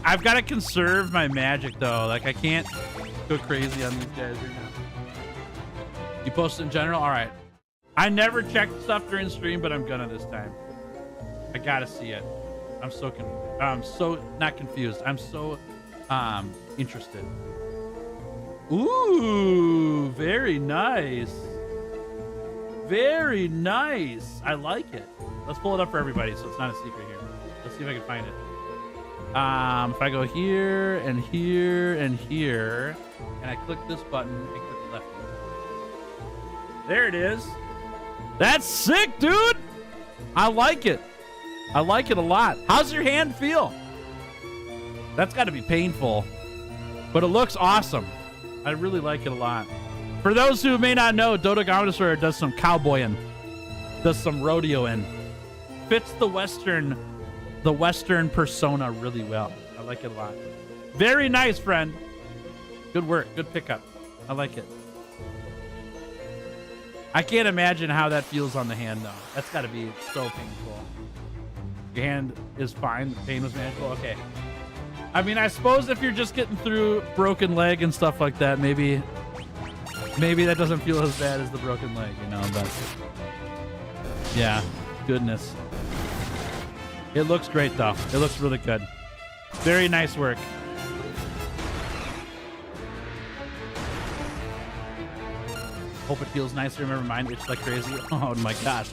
A: I've got to conserve my magic though. Like I can't go crazy on these guys right now. You post in general? All right. I never checked stuff during stream, but I'm gonna this time. I gotta see it. I'm so not confused. I'm so interested. Ooh, very nice. Very nice. I like it. Let's pull it up for everybody so it's not a secret here. Let's see if I can find it. If I go here and here and here, and I click this button and click the left one. There it is. That's sick, dude. I like it. I like it a lot. How's your hand feel? That's got to be painful, but it looks awesome. I really like it a lot. For those who may not know, Dodogama Destroyer does some cowboying, does some rodeoing, fits the Western persona really well. I like it a lot. Very nice, friend. Good work. Good pickup. I like it. I can't imagine how that feels on the hand, though. That's got to be so painful. Your hand is fine. The pain was manageable. Okay. I mean, I suppose if you're just getting through broken leg and stuff like that, maybe that doesn't feel as bad as the broken leg, you know, but yeah, goodness. It looks great, though. It looks really good. Very nice work. Hope it feels nicer. Remember mine itched like crazy. Oh my gosh.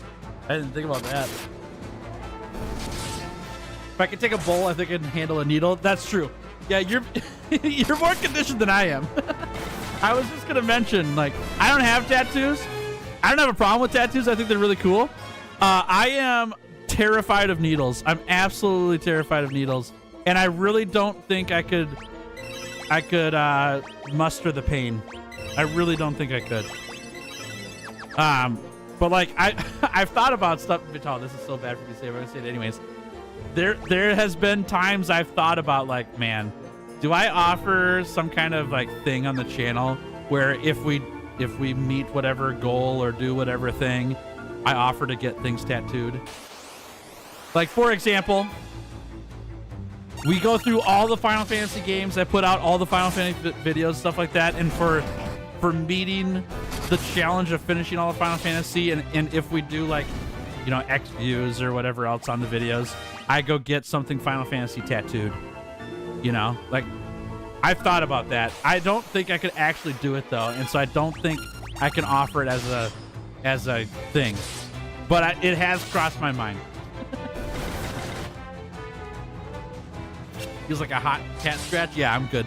A: I didn't think about that. If I could take a bowl, I think I can handle a needle. That's true. Yeah, you're you're more conditioned than I am. I was just gonna mention, like, I don't have tattoos. I don't have a problem with tattoos. I think they're really cool. I am terrified of needles. I'm absolutely terrified of needles, and I really don't think I could muster the pain. I really don't think I could. But like I've thought about stuff. Oh, this is so bad for me to say. I'm gonna say it anyways. There has been times I've thought about, like, man, do I offer some kind of like thing on the channel where if we meet whatever goal or do whatever thing, I offer to get things tattooed. Like, for example, we go through all the Final Fantasy games. I put out all the Final Fantasy videos, stuff like that, and for meeting the challenge of finishing all the Final Fantasy, and if we do, like, you know, X views or whatever else on the videos, I go get something Final Fantasy tattooed. You know, like, I've thought about that. I don't think I could actually do it though, and so I don't think I can offer it as a thing. But it has crossed my mind. Feels like a hot cat scratch. Yeah, I'm good.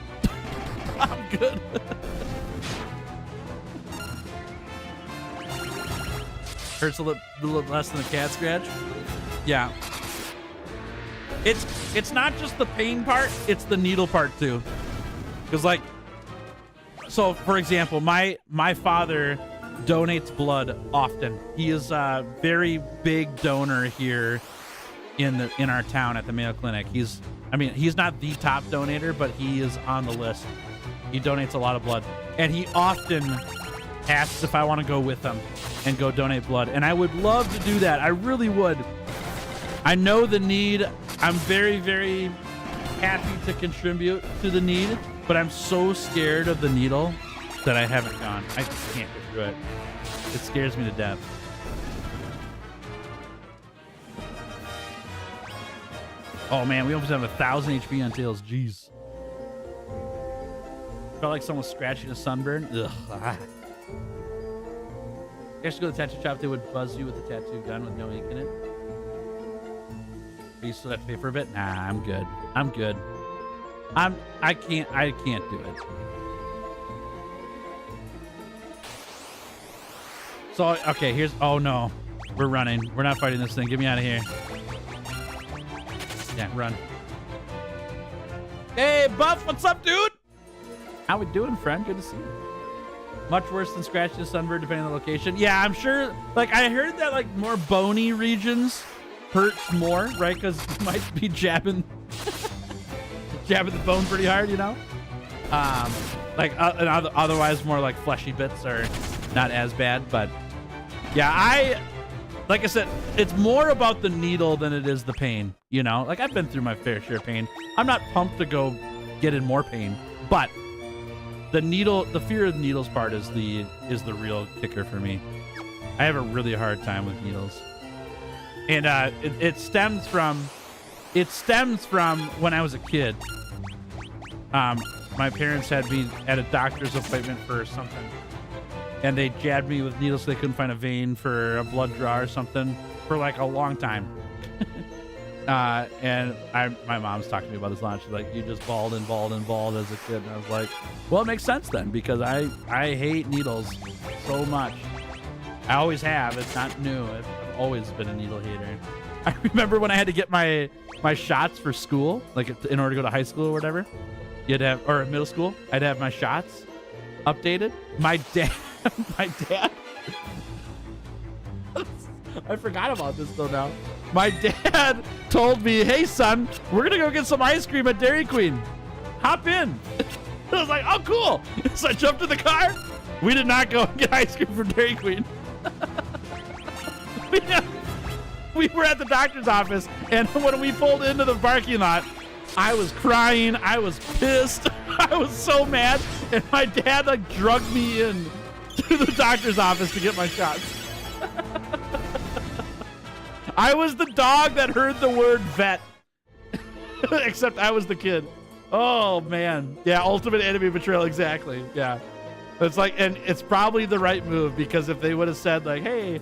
A: I'm good. Hurts a little less than a cat scratch. Yeah. It's not just the pain part, it's the needle part too. Because, like, so for example, my father donates blood often. He is a very big donor here in our town at the Mayo Clinic. He's not the top donator, but he is on the list. He donates a lot of blood, and he often asks if I want to go with him and go donate blood. And I would love to do that. I really would. I know the need. I'm very, very happy to contribute to the need, but I'm so scared of the needle that I haven't gone. I just can't get through it. It scares me to death. Oh man, we almost have 1,000 HP on Tails. Jeez. Felt like someone scratching a sunburn. Ugh. Ah. You actually go to the tattoo shop, they would buzz you with the tattoo gun with no ink in it. But you still have to pay for a bit? Nah, I'm good. I'm good. I can't do it. So, okay, here's, oh no. We're running. We're not fighting this thing. Get me out of here. Yeah, run. Hey, Buff, what's up, dude? How we doing, friend? Good to see you. Much worse than scratching a sunburn, depending on the location. Yeah, I'm sure. Like, I heard that, like, more bony regions hurts more, right? Because you might be jabbing the bone pretty hard, you know? Otherwise, more like fleshy bits are not as bad. But yeah, like I said, it's more about the needle than it is the pain, you know? Like, I've been through my fair share of pain. I'm not pumped to go get in more pain, but the fear of needles part is the real kicker for me. I have a really hard time with needles. And it stems from when I was a kid. My parents had me at a doctor's appointment for something, and they jabbed me with needles so they couldn't find a vein for a blood draw or something for like a long time. And my mom's talking to me about this a lot. She's like, you just bawled and bawled and bawled as a kid. And I was like, well, it makes sense then, because I hate needles so much. I always have. It's not new. I've always been a needle hater. I remember when I had to get my shots for school, like in order to go to high school or whatever, or middle school, I'd have my shots updated. My dad, I forgot about this though now. My dad told me, hey son, we're gonna go get some ice cream at Dairy Queen. Hop in. I was like, oh cool. So I jumped in the car. We did not go and get ice cream from Dairy Queen. We were at the doctor's office, and when we pulled into the parking lot, I was crying. I was pissed. I was so mad. And my dad like drugged me in to the doctor's office to get my shots. I was the dog that heard the word vet. Except I was the kid. Oh, man. Yeah, ultimate enemy betrayal. Exactly. Yeah. It's like, and it's probably the right move, because if they would have said like, hey,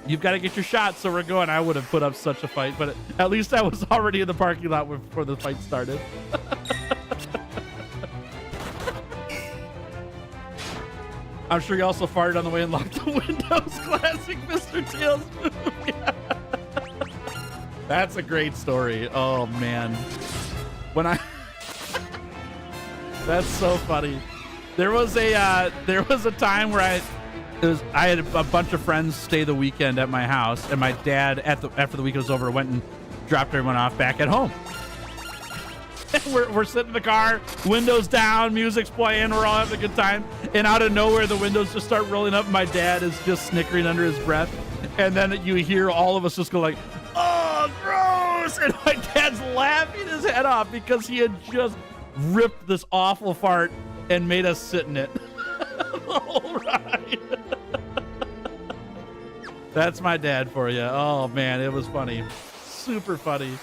A: you've got to get your shot, so we're going, I would have put up such a fight. But at least I was already in the parking lot before the fight started. I'm sure you also farted on the way and locked the windows. Classic Mr. Tails movie. That's a great story. Oh man. When I That's so funny. There was a time where I had a bunch of friends stay the weekend at my house, and my dad after the weekend was over went and dropped everyone off back at home. We're sitting in the car, windows down, music's playing, we're all having a good time, and out of nowhere the windows just start rolling up. My dad is just snickering under his breath, and then you hear all of us just go like, "Oh, gross!" And my dad's laughing his head off because he had just ripped this awful fart and made us sit in it the whole ride. That's my dad for you. Oh man, it was funny, super funny.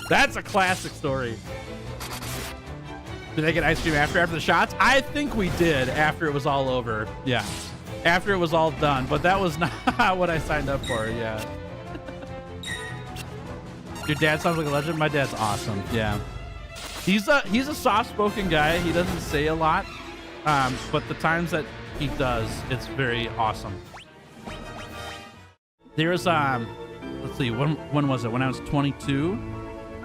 A: That's a classic story. Did I get ice cream after the shots? I think we did after it was all over. Yeah, after it was all done. But that was not what I signed up for. Yeah. Your dad sounds like a legend. My dad's awesome. Yeah. He's a soft-spoken guy. He doesn't say a lot, but the times that he does, it's very awesome. There's let's see, when was it? When I was 22,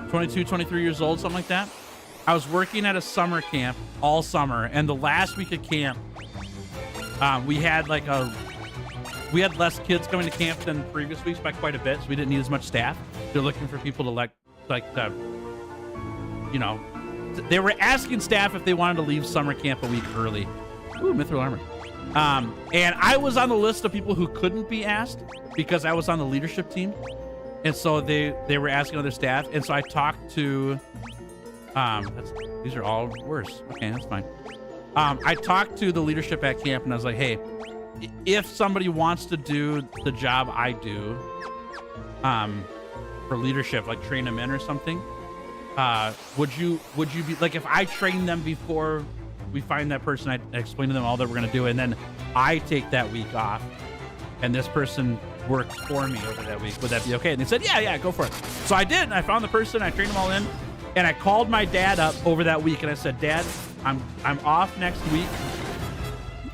A: 23 years old, something like that. I was working at a summer camp all summer, and the last week of camp, we had less kids coming to camp than previous weeks by quite a bit, so we didn't need as much staff. They're looking for people to they were asking staff if they wanted to leave summer camp a week early. Ooh, Mithril armor. And I was on the list of people who couldn't be asked because I was on the leadership team. And so they were asking other staff. And so I talked to, these are all worse. Okay, that's fine. I talked to the leadership at camp and I was like, hey, if somebody wants to do the job I do, for leadership, like train them in or something, would you be like, if I train them before we find that person, I explain to them all that we're going to do, and then I take that week off and this person works for me over that week, would that be okay? And they said, yeah, go for it. So I did, and I found the person, I trained them all in, and I called my dad up over that week and I said, Dad, I'm off next week,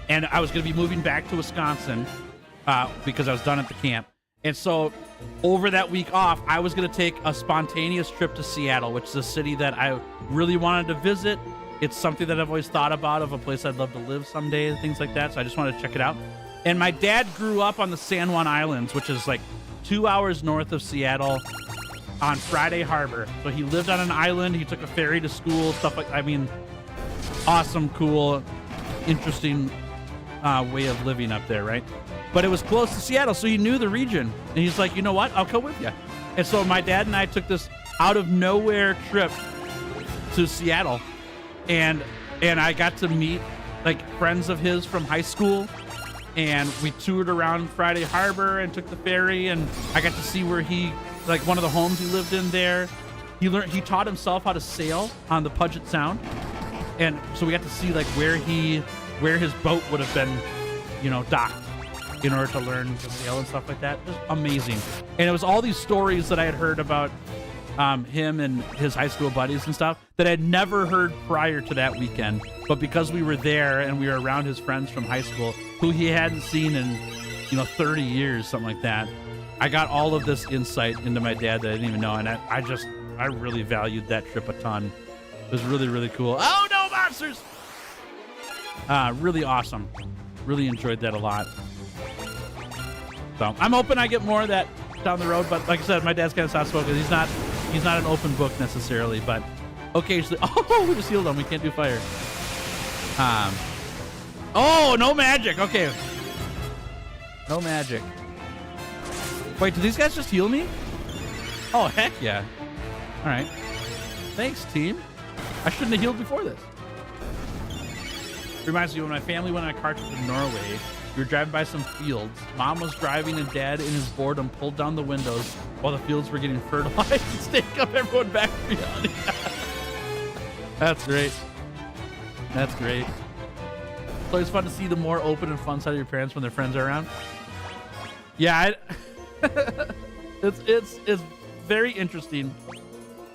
A: and I was going to be moving back to Wisconsin because I was done at the camp. And so over that week off, I was going to take a spontaneous trip to Seattle, which is a city that I really wanted to visit. It's something that I've always thought about, of a place I'd love to live someday and things like that. So I just wanted to check it out. And my dad grew up on the San Juan Islands, which is like 2 hours north of Seattle, on Friday Harbor. So he lived on an island. He took a ferry to school, stuff like, I mean, awesome, cool, interesting way of living up there, right? But it was close to Seattle, so he knew the region. And he's like, you know what? I'll come with you. And so my dad and I took this out of nowhere trip to Seattle. And I got to meet like friends of his from high school. And we toured around Friday Harbor and took the ferry. And I got to see where like one of the homes he lived in there. He taught himself how to sail on the Puget Sound. And so we got to see like where his boat would have been, docked, in order to learn to sail and stuff like that. It was amazing. And it was all these stories that I had heard about him and his high school buddies and stuff that I'd never heard prior to that weekend. But because we were there and we were around his friends from high school who he hadn't seen in 30 years, something like that, I got all of this insight into my dad that I didn't even know. And I really valued that trip a ton. It was really, really cool. Oh no, monsters! Really awesome. Really enjoyed that a lot. So I'm hoping I get more of that down the road, but like I said, my dad's kind of soft-spoken. He's not an open book necessarily, but occasionally. Oh, we just healed him. We can't do fire. Oh, no magic. Okay. No magic. Wait, did these guys just heal me? Oh, heck yeah. All right. Thanks, team. I shouldn't have healed before this. Reminds me when my family went on a car trip to Norway. We were driving by some fields. Mom was driving and Dad, in his boredom, pulled down the windows while the fields were getting fertilized and stake up everyone back beyond. That's great. That's great. It's always fun to see the more open and fun side of your parents when their friends are around. Yeah, it's very interesting.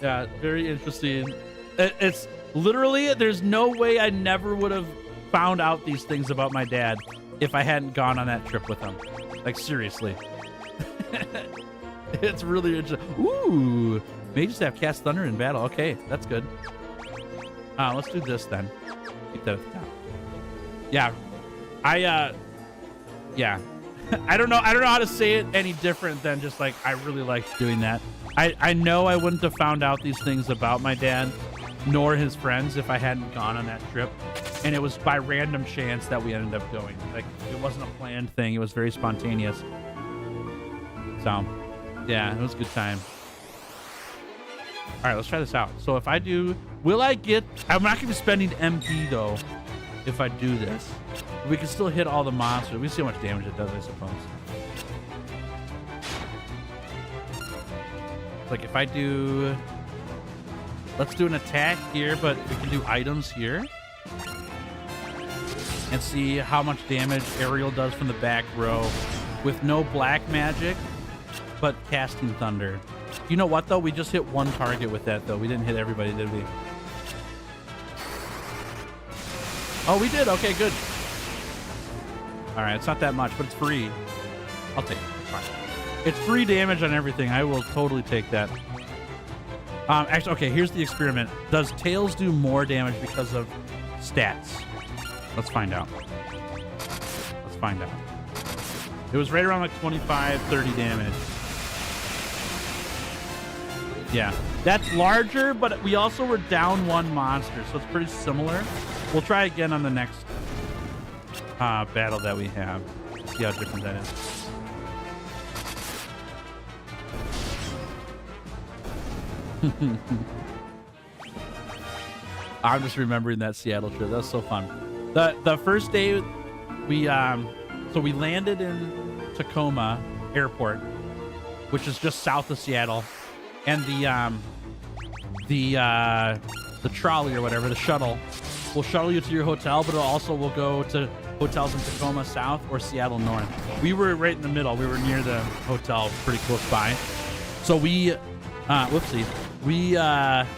A: Yeah, very interesting. It's literally, there's no way I never would have found out these things about my dad if I hadn't gone on that trip with him. Like, seriously. It's really interesting. Ooh, mages have cast thunder in battle. Okay, that's good. Let's do this then. Keep that at the top. Yeah, yeah. I don't know how to say it any different than just like I really liked doing that. I know I wouldn't have found out these things about my dad nor his friends if I hadn't gone on that trip. And it was by random chance that we ended up going. Like, it wasn't a planned thing. It was very spontaneous. So, yeah, it was a good time. All right, let's try this out. So if I do, will I get, I'm not going to be spending MP though if I do this. We can still hit all the monsters. We see how much damage it does, I suppose. Like if I do, let's do an attack here, but we can do items here. And see how much damage Ariel does from the back row with no black magic, but casting thunder. You know what though? We just hit one target with that though. We didn't hit everybody, did we? Oh, we did. Okay, good. All right, it's not that much, but it's free. I'll take it. Fine. It's free damage on everything. I will totally take that. Actually, okay, here's the experiment. Does Tails do more damage because of stats? Let's find out. Let's find out. It was right around like 25, 30 damage. Yeah, that's larger, but we also were down one monster, so it's pretty similar. We'll try again on the next battle that we have. See how different that is. I'm just remembering that Seattle trip. That was so fun. The first day we so we landed in Tacoma Airport, which is just south of Seattle, and the trolley or whatever, the shuttle, will shuttle you to your hotel, but it also will go to hotels in Tacoma South or Seattle North. We were right in the middle. We were near the hotel, pretty close by. So we, whoopsie, we, let's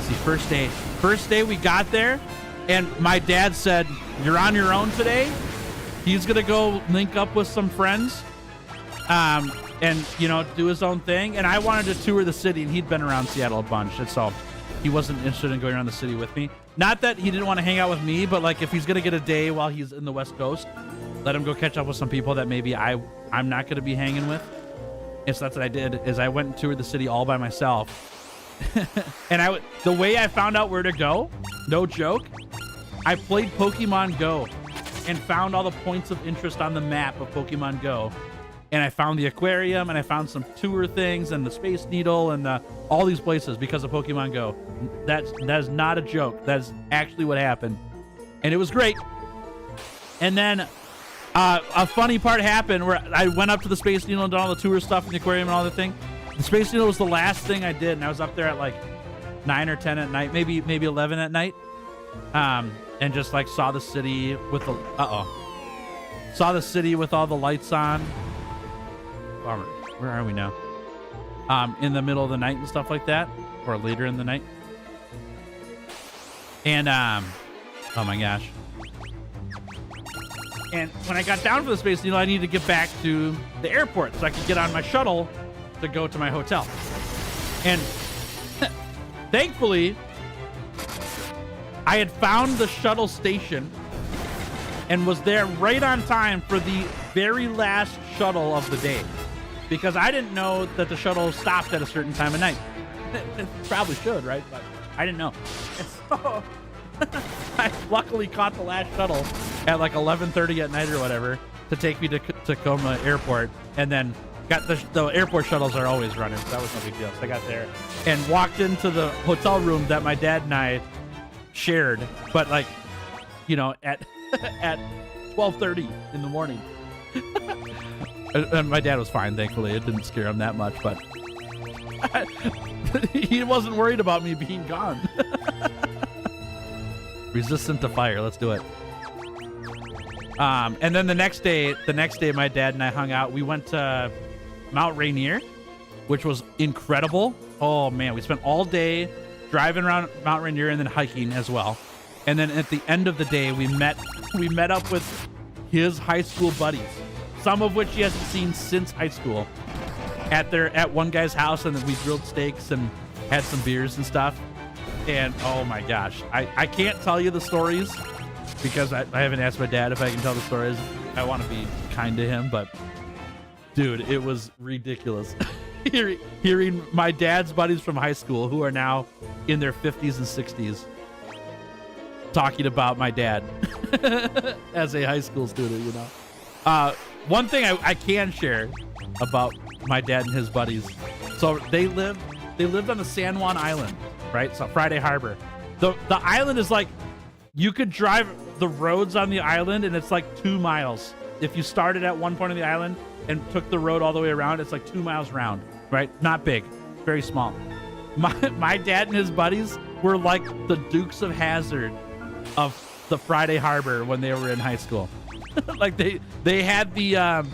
A: see, first day we got there, and my dad said, "You're on your own today." He's gonna go link up with some friends, and you know, do his own thing. And I wanted to tour the city, and he'd been around Seattle a bunch, and so he wasn't interested in going around the city with me. Not that he didn't want to hang out with me, but like if he's gonna get a day while he's in the West Coast, let him go catch up with some people that maybe I'm not gonna be hanging with. And so that's what I did. Is I went and toured the city all by myself. And the way I found out where to go, no joke, I played Pokemon Go and found all the points of interest on the map of Pokemon Go. And I found the aquarium, and I found some tour things, and the Space Needle, and all these places because of Pokemon Go. That is not a joke. That's actually what happened, and it was great. And then a funny part happened where I went up to the Space Needle and did all the tour stuff in the aquarium and all the thing. The Space Needle was the last thing I did, and I was up there at like 9 or 10 at night, maybe 11 at night, and just like saw the city with the saw the city with all the lights on. Where are we now? In the middle of the night and stuff like that, or later in the night. And oh my gosh. And when I got down for the Space Needle, I needed to get back to the airport so I could get on my shuttle to go to my hotel. And thankfully, I had found the shuttle station and was there right on time for the very last shuttle of the day. Because I didn't know that the shuttle stopped at a certain time of night. It probably should, right? But I didn't know. And so I luckily caught the last shuttle at like 11:30 at night or whatever to take me to Tacoma Airport, and then got the airport shuttles are always running, so that was no big deal. So I got there and walked into the hotel room that my dad and I shared, but like, you know, at 12:30 in the morning. And my dad was fine, thankfully. It didn't scare him that much, but he wasn't worried about me being gone. Resistant to fire. Let's do it. And then the next day, my dad and I hung out. We went to Mount Rainier, which was incredible. Oh man, we spent all day driving around Mount Rainier and then hiking as well. And then at the end of the day, we met up with his high school buddies, some of which he hasn't seen since high school, at one guy's house, and then we grilled steaks and had some beers and stuff. And oh my gosh, I can't tell you the stories because I haven't asked my dad if I can tell the stories. I want to be kind to him, but dude, it was ridiculous. Hearing my dad's buddies from high school who are now in their 50s and 60s talking about my dad as a high school student, you know. One thing I can share about my dad and his buddies. So they lived on the San Juan Island, right? So Friday Harbor. The island is like, you could drive the roads on the island and it's like 2 miles. If you started at one point of the island and took the road all the way around, it's like 2 miles round, right? Not big, very small. My dad and his buddies were like the Dukes of Hazzard of the Friday Harbor when they were in high school. Like they had the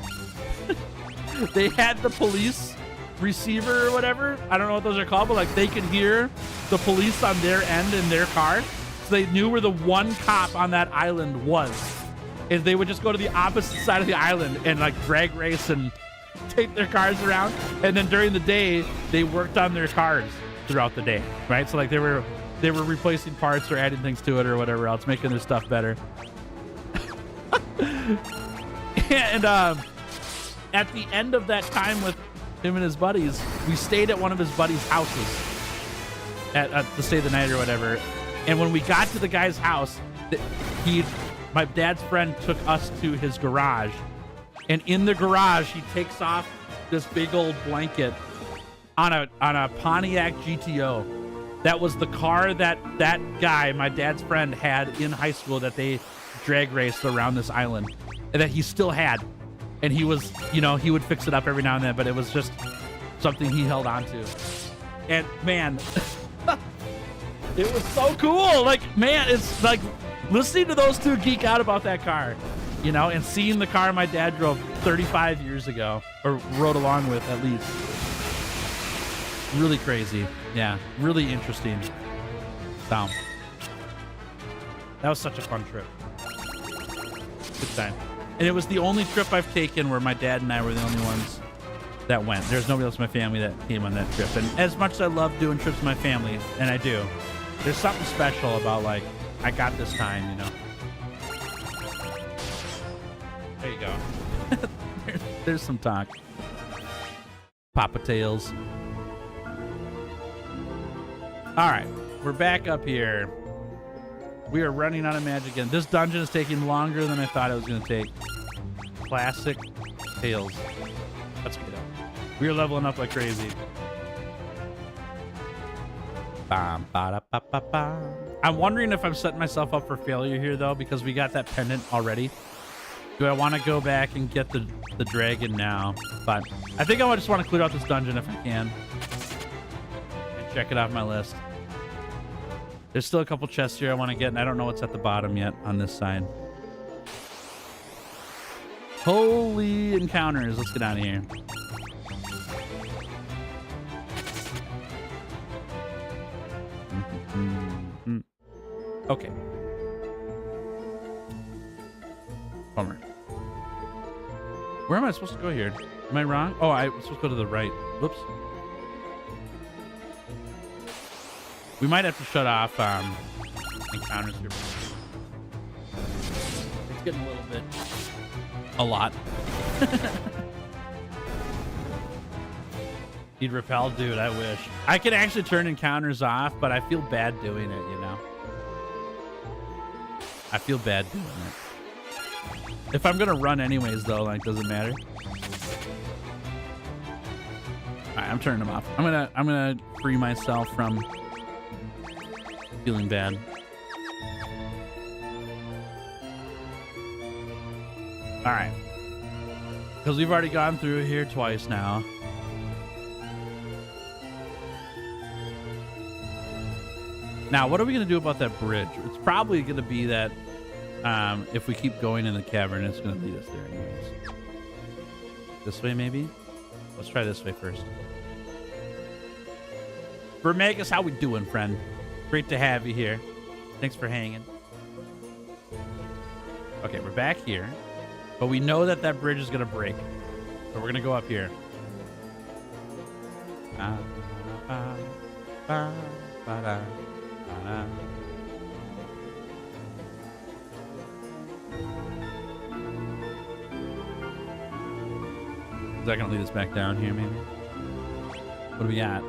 A: they had the police receiver or whatever. I don't know what those are called, but like they could hear the police on their end in their car. So they knew where the one cop on that island was. And they would just go to the opposite side of the island and like drag race and take their cars around. And then during the day, they worked on their cars throughout the day, right? So like they were replacing parts or adding things to it or whatever else, making their stuff better. And at the end of that time with him and his buddies, we stayed at one of his buddies' houses to stay the night or whatever. And when we got to the guy's house, my dad's friend took us to his garage. And in the garage, he takes off this big old blanket on a Pontiac GTO. That was the car that guy, my dad's friend, had in high school that they drag raced around this island, and that he still had. And he was, you know, he would fix it up every now and then, but it was just something he held on to. And man, it was so cool. Like, man, it's like listening to those two geek out about that car, you know, and seeing the car my dad drove 35 years ago, or rode along with at least. Really crazy. Yeah, really interesting. So, that was such a fun trip. Good time. And it was the only trip I've taken where my dad and I were the only ones that went. There's nobody else in my family that came on that trip. And as much as I love doing trips with my family, and I do, there's something special about, like, I got this time, you know. There you go. There's some talk. Papa Tails. All right, we're back up here. We are running out of magic again. This dungeon is taking longer than I thought it was going to take. Classic Tails. Let's get up. We are leveling up like crazy. Bam, ba, ba, ba, ba. I'm wondering if I'm setting myself up for failure here, though, because we got that pendant already. Do I want to go back and get the dragon now? But I think I just want to clear out this dungeon if I can. And check it off my list. There's still a couple chests here I want to get, and I don't know what's at the bottom yet on this side. Holy encounters. Let's get out of here. Okay. Bummer. Where am I supposed to go here? Am I wrong? Oh, I'm supposed to go to the right. Whoops. We might have to shut off encounters here. It's getting a little bit... a lot. Need repel? Dude, I wish. I could actually turn encounters off, but I feel bad doing it, you know? I feel bad doing it. If I'm gonna run anyways, though, like, does it matter? Alright, I'm turning them off. I'm gonna free myself from feeling bad. All right, because we've already gone through here twice now. Now, what are we going to do about that bridge? It's probably going to be that if we keep going in the cavern, it's going to lead us there anyways. This way, maybe? Let's try this way first. Vermagus, how we doing, friend? Great to have you here. Thanks for hanging. Okay, we're back here. But we know that that bridge is going to break. So we're going to go up here. Is that going to lead us back down here, maybe? What do we got?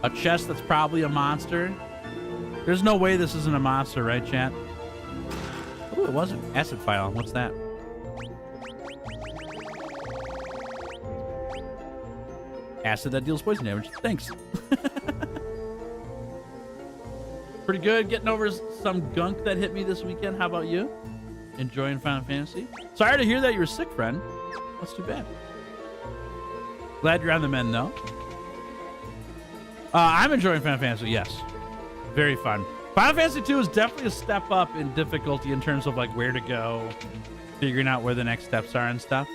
A: A chest that's probably a monster. There's no way this isn't a monster, right, chat? Oh, it wasn't. Acid file. What's that? Acid that deals poison damage. Thanks. Pretty good. Getting over some gunk that hit me this weekend. How about you? Enjoying Final Fantasy? Sorry to hear that you were sick, friend. That's too bad. Glad you're on the mend, though. I'm enjoying Final Fantasy, yes. Very fun. Final Fantasy 2 is definitely a step up in difficulty in terms of like where to go, figuring out where the next steps are and stuff.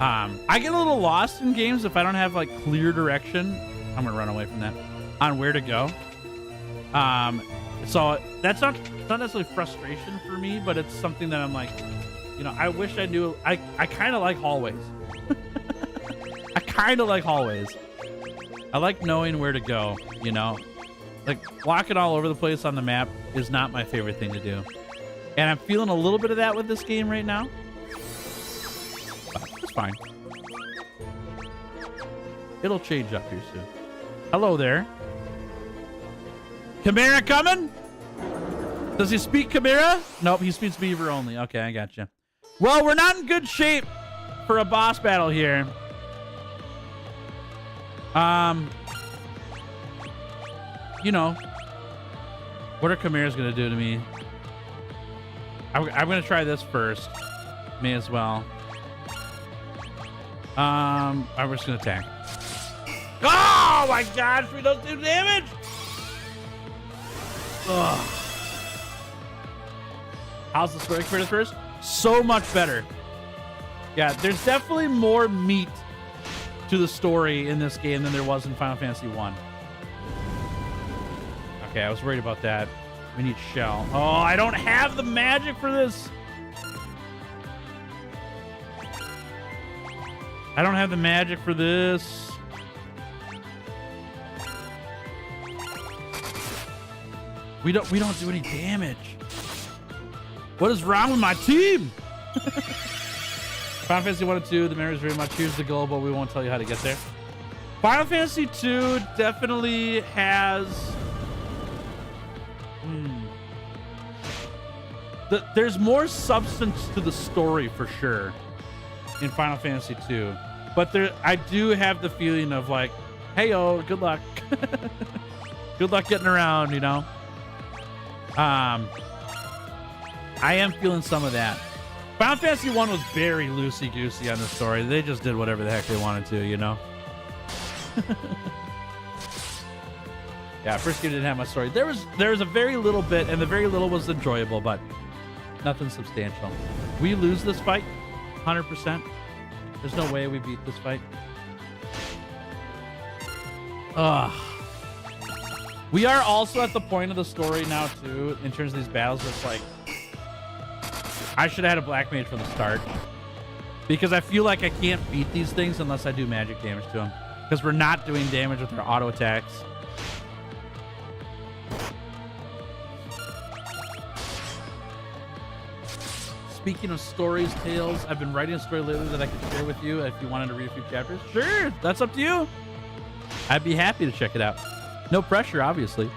A: I get a little lost in games if I don't have like clear direction. I'm gonna run away from that. On where to go. So that's not necessarily frustration for me, but it's something that I'm like, you know, I wish I knew. I kind of like hallways. I kind of like hallways. I like knowing where to go, you know. Like, walking all over the place on the map is not my favorite thing to do. And I'm feeling a little bit of that with this game right now. But it's fine. It'll change up here soon. Hello there. Chimera coming? Does he speak Chimera? Nope, he speaks Beaver only. Okay, I gotcha. Well, we're not in good shape for a boss battle here. You know, what are Chimeras gonna do to me? I'm gonna try this first. May as well. I'm just gonna attack. Oh my gosh, we don't do damage. Ugh. How's the story for the first? So much better. Yeah, there's definitely more meat to the story in this game than there was in Final Fantasy 1. Okay, I was worried about that. We need shell. Oh, I don't have the magic for this. I don't have the magic for this. We don't do any damage. What is wrong with my team? Final Fantasy 1 and 2, the memories very much. Here's the goal, but we won't tell you how to get there. Final Fantasy 2 definitely has... There's more substance to the story for sure in Final Fantasy 2. But I do have the feeling of like, hey-oh, good luck. Good luck getting around, you know? I am feeling some of that. Final Fantasy 1 was very loosey-goosey on the story. They just did whatever the heck they wanted to, you know? Yeah, first game didn't have my story. There was a very little bit, and the very little was enjoyable, but nothing substantial. We lose this fight, 100%. There's no way we beat this fight. Ugh. We are also at the point of the story now, too, in terms of these battles. It's like, I should have had a Black Mage from the start. Because I feel like I can't beat these things unless I do magic damage to them. Because we're not doing damage with our auto attacks. Speaking of stories, Tales, I've been writing a story lately that I could share with you if you wanted to read a few chapters. Sure, that's up to you. I'd be happy to check it out. No pressure, obviously.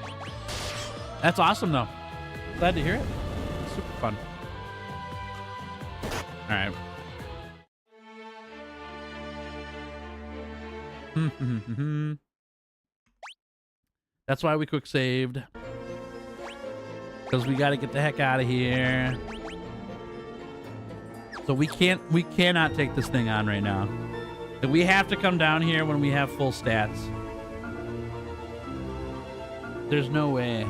A: That's awesome, though. Glad to hear it. It's super fun. All right. That's why we quick saved. Because we got to get the heck out of here. So we cannot take this thing on right now. We have to come down here when we have full stats. There's no way.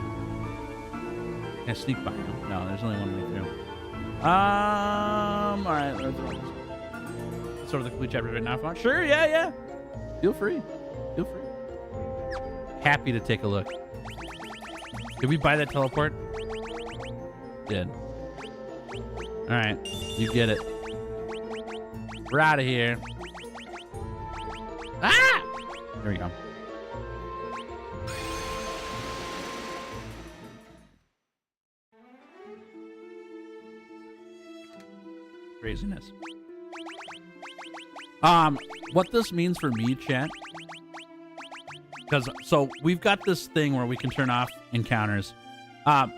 A: Can I sneak by him? No, there's only one way through. All right. Let's sort of the complete chapter right now if you want. Sure, yeah. Feel free. Happy to take a look. Did we buy that teleport? Did. All right, you get it. We're out of here. Ah! There we go. Craziness. What this means for me, chat, because so we've got this thing where we can turn off encounters.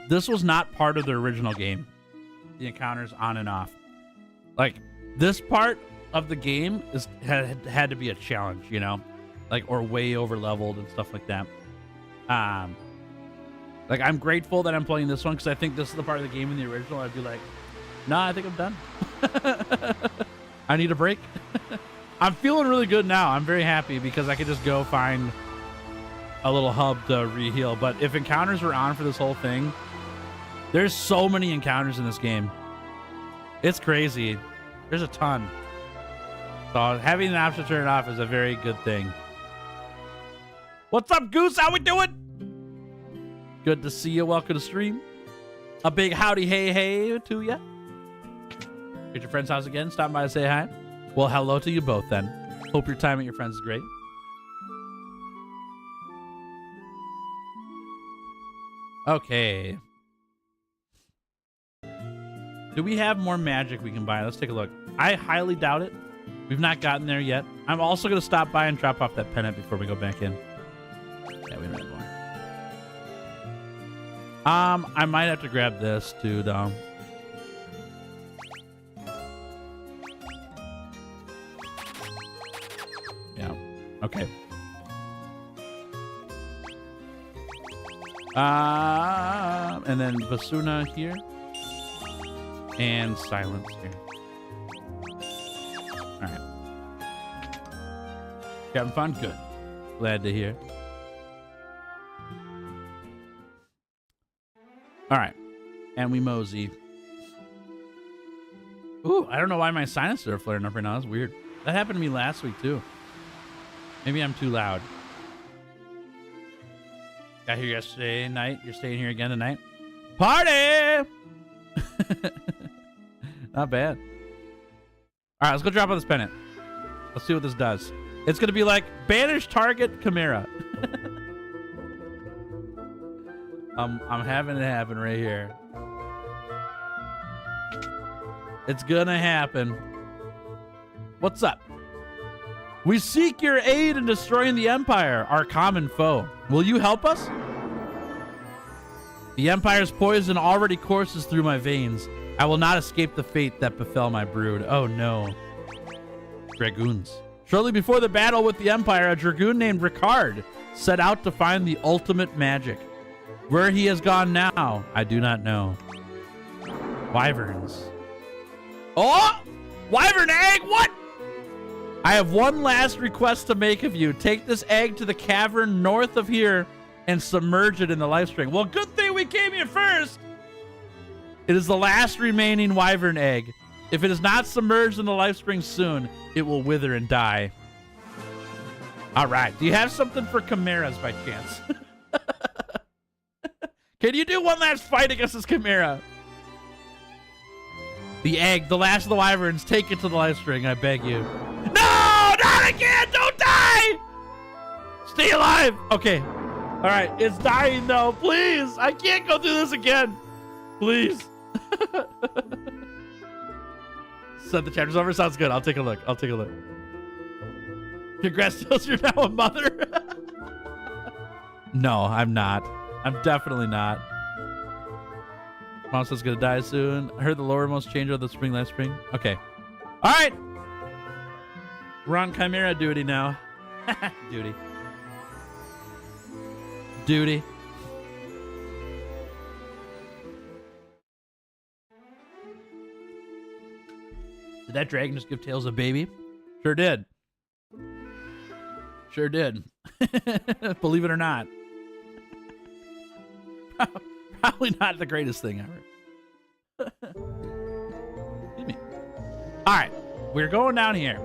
A: This was not part of the original game. The encounters on and off. Like this part of the game had to be a challenge, you know, like or way over leveled and stuff like that. Like I'm grateful that I'm playing this one because I think this is the part of the game in the original I'd be like, nah, I think I'm done. I need a break. I'm feeling really good now. I'm very happy because I could just go find a little hub to re-heal. But if encounters were on for this whole thing, there's so many encounters in this game. It's crazy. There's a ton. So having an option to turn it off is a very good thing. What's up, Goose? How we doing? Good to see you. Welcome to stream. A big howdy hey to you. At your friend's house again. Stop by to say hi. Well, hello to you both then. Hope your time at your friends is great. Okay. Do we have more magic we can buy? Let's take a look. I highly doubt it. We've not gotten there yet. I'm also going to stop by and drop off that pennant before we go back in. Yeah, we don't have more. I might have to grab this too, though. Yeah. Okay. And then Basuna here. And Silence here. Alright. Having fun? Good. Glad to hear. Alright. And we mosey. Ooh, I don't know why my sinuses are flaring up right now. That's weird. That happened to me last week, too. Maybe I'm too loud. Got here yesterday night. You're staying here again tonight? Party! Not bad. All right, let's go drop on this pennant. Let's see what this does. It's going to be like banish target Chimera. I'm having it happen right here. It's going to happen. What's up? We seek your aid in destroying the Empire, our common foe. Will you help us? The Empire's poison already courses through my veins. I will not escape the fate that befell my brood. Oh no. Dragoons. Shortly before the battle with the Empire, a dragoon named Ricard set out to find the ultimate magic. Where he has gone now, I do not know. Wyverns. Oh! Wyvern egg? What? I have one last request to make of you. Take this egg to the cavern north of here and submerge it in the life spring. Well, good thing we came here first. It is the last remaining wyvern egg. If it is not submerged in the life spring soon, it will wither and die. All right. Do you have something for chimeras by chance? Can you do one last fight against this chimera? The egg, the last of the wyverns, take it to the life spring, I beg you. No, not again! Don't die! Stay alive! Okay. All right, it's dying though. Please, I can't go through this again. Please. Set the chapter's over. Sounds good. I'll take a look. Congrats, Tills, you're now a mother. No, I'm not. I'm definitely not. Mom says gonna die soon. I heard the lowermost change of the spring last spring. Okay. All right. We're on Chimera duty now. Duty. Did that dragon just give Tails a baby? Sure did. Believe it or not. Probably not the greatest thing ever. Excuse me. All right, we're going down here.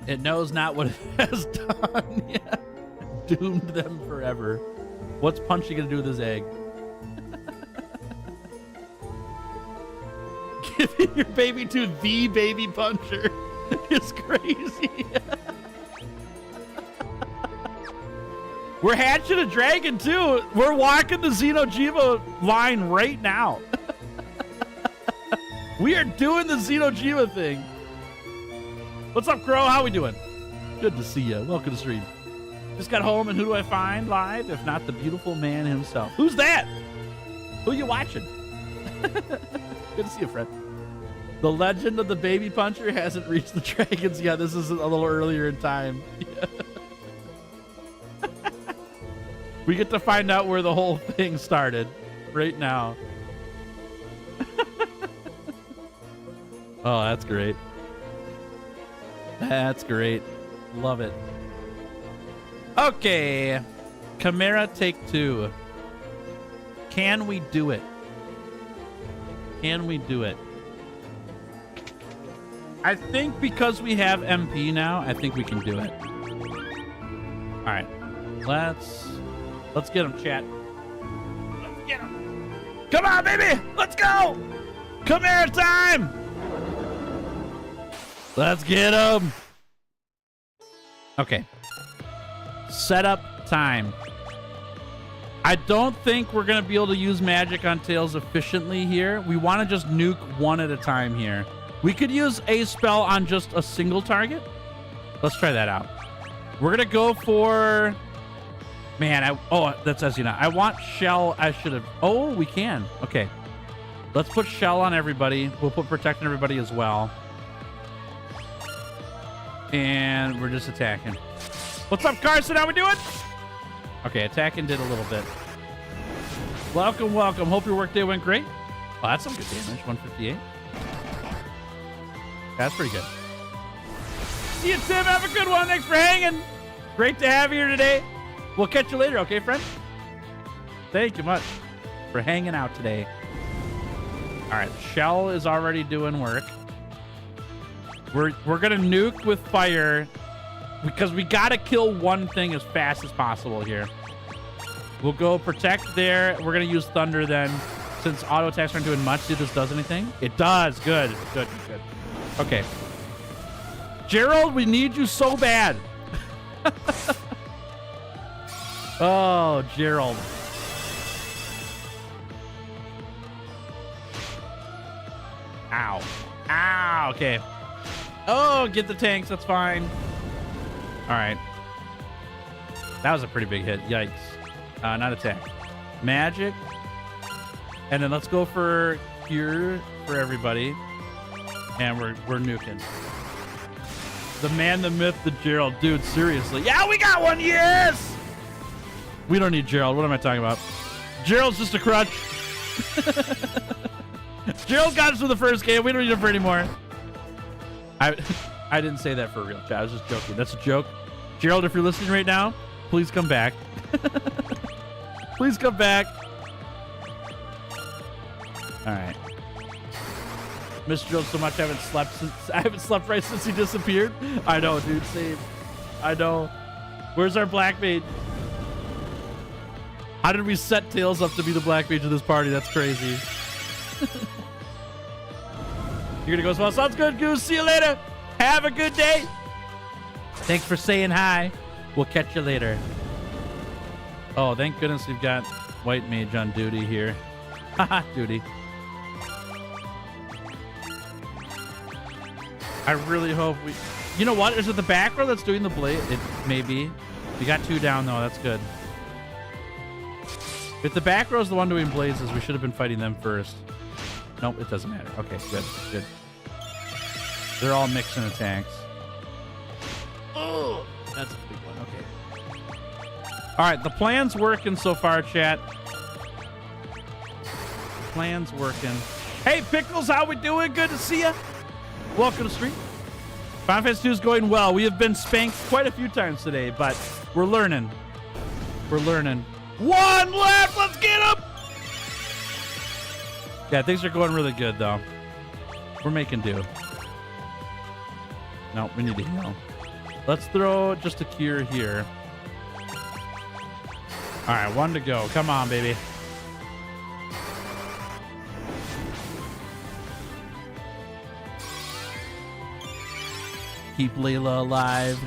A: It knows not what it has done yet. Doomed them forever. What's Punchy gonna do with his egg? Giving your baby to the baby puncher is crazy. We're hatching a dragon too. We're walking the Xeno'jiiva line right now. We are doing the Xeno'jiiva thing. What's up, Crow? How we doing? Good to see you. Welcome to the stream. Just got home, and who do I find live? If not the beautiful man himself. Who's that? Who you watching? Good to see you, Fred. The legend of the baby puncher hasn't reached the dragons yet. This is a little earlier in time. Yeah. We get to find out where the whole thing started right now. Oh, that's great. That's great. Love it. Okay. Chimera take 2. Can we do it? Can we do it? I think because we have MP now, I think we can do it. All right. Let's get him, chat. Let's get him. Come on, baby. Let's go. Chimera time. Let's get him. Okay. Setup time. I don't think we're going to be able to use magic on Tails efficiently here. We want to just nuke one at a time here. We could use a spell on just a single target. Let's try that out. We're going to go for... Man, that says you know. I want Shell. I should have... Oh, we can. Okay. Let's put Shell on everybody. We'll put Protect on everybody as well. And we're just attacking. What's up, Carson? How we doing? Okay, attacking did a little bit. Welcome, welcome. Hope your workday went great. Oh, that's some good damage. 158. That's pretty good. See you, Tim. Have a good one. Thanks for hanging. Great to have you here today. We'll catch you later, okay, friend? Thank you much for hanging out today. All right, Shell is already doing work. We're gonna nuke with fire because we gotta kill one thing as fast as possible here. We'll go Protect there. We're gonna use Thunder then. Since auto attacks aren't doing much, see if this does anything. It does. Good, good, good. Okay. Gerald, we need you so bad. Oh, Gerald. Ow. Ow. Okay. Oh, get the tanks. That's fine. All right. That was a pretty big hit. Yikes. Not attack. Magic. And then let's go for Cure for everybody. And we're nuking. The man, the myth, the Gerald. Dude, seriously. Yeah, we got one. Yes! We don't need Gerald. What am I talking about? Gerald's just a crutch. Gerald got us for the first game. We don't need him for anymore. I didn't say that for real, chat. I was just joking. That's a joke. Gerald, if you're listening right now, please come back. Please come back. All right. Miss Gerald so much I haven't slept right since he disappeared. I know, dude. Same. I know. Where's our black mage? How did we set Tails up to be the black mage of this party? That's crazy. You're gonna go as well. Sounds good, Goose. See you later. Have a good day. Thanks for saying hi. We'll catch you later. Oh, thank goodness we've got White Mage on duty here. Haha, duty. I really hope we... You know what? Is it the back row that's doing the blade? It may be. We got 2 down, though. That's good. If the back row is the one doing blazes, we should have been fighting them first. Nope, it doesn't matter. Okay, good, good. They're all mixing attacks. Oh, that's a big one. Okay. All right, the plan's working so far, chat. Plan's working. Hey, Pickles, how we doing? Good to see you. Welcome to stream. Final Fantasy 2 is going well. We have been spanked quite a few times today, but we're learning. We're learning. One left. Let's get him. Yeah, things are going really good, though. We're making do. No, we need to heal. Let's throw just a cure here. All right, one to go. Come on, baby. Keep Layla alive.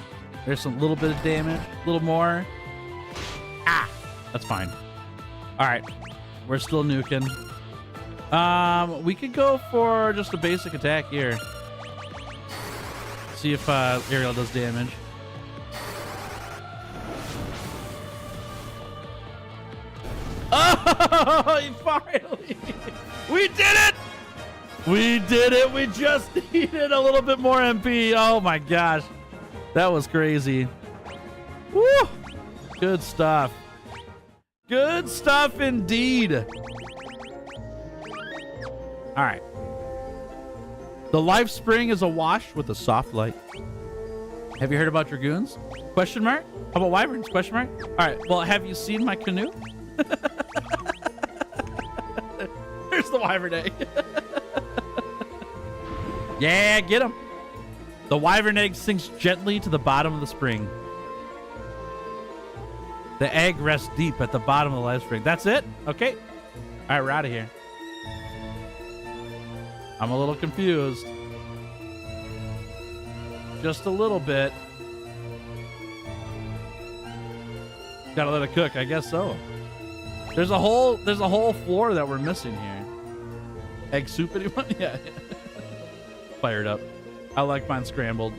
A: There's some little bit of damage. A little more. Ah! That's fine. All right. We're still nuking. We could go for just a basic attack here. See if Ariel does damage. Oh, finally! We did it! We did it! We just needed a little bit more MP. Oh my gosh. That was crazy. Woo! Good stuff. Good stuff indeed. All right. The life spring is awash with a soft light. Have you heard about dragoons? Question mark? How about wyverns? Question mark? All right. Well, have you seen my canoe? There's the wyvern egg. Yeah, get him. The wyvern egg sinks gently to the bottom of the spring. The egg rests deep at the bottom of the life spring. That's it? Okay. All right, we're out of here. I'm a little confused. Just a little bit. Gotta let it cook. I guess so. There's a whole floor that we're missing here. Egg soup, anyone? Yeah. Fired up. I like mine scrambled.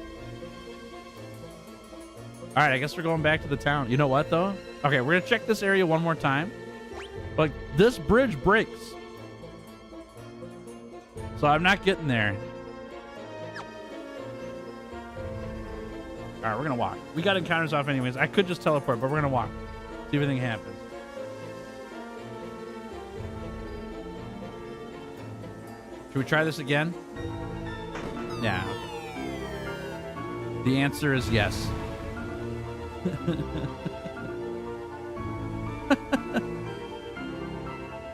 A: All right, I guess we're going back to the town. You know what, though? Okay, we're going to check this area one more time. But this bridge breaks. So I'm not getting there. All right, we're going to walk. We got encounters off anyways. I could just teleport, but we're going to walk. See if anything happens. Should we try this again? Yeah. The answer is yes.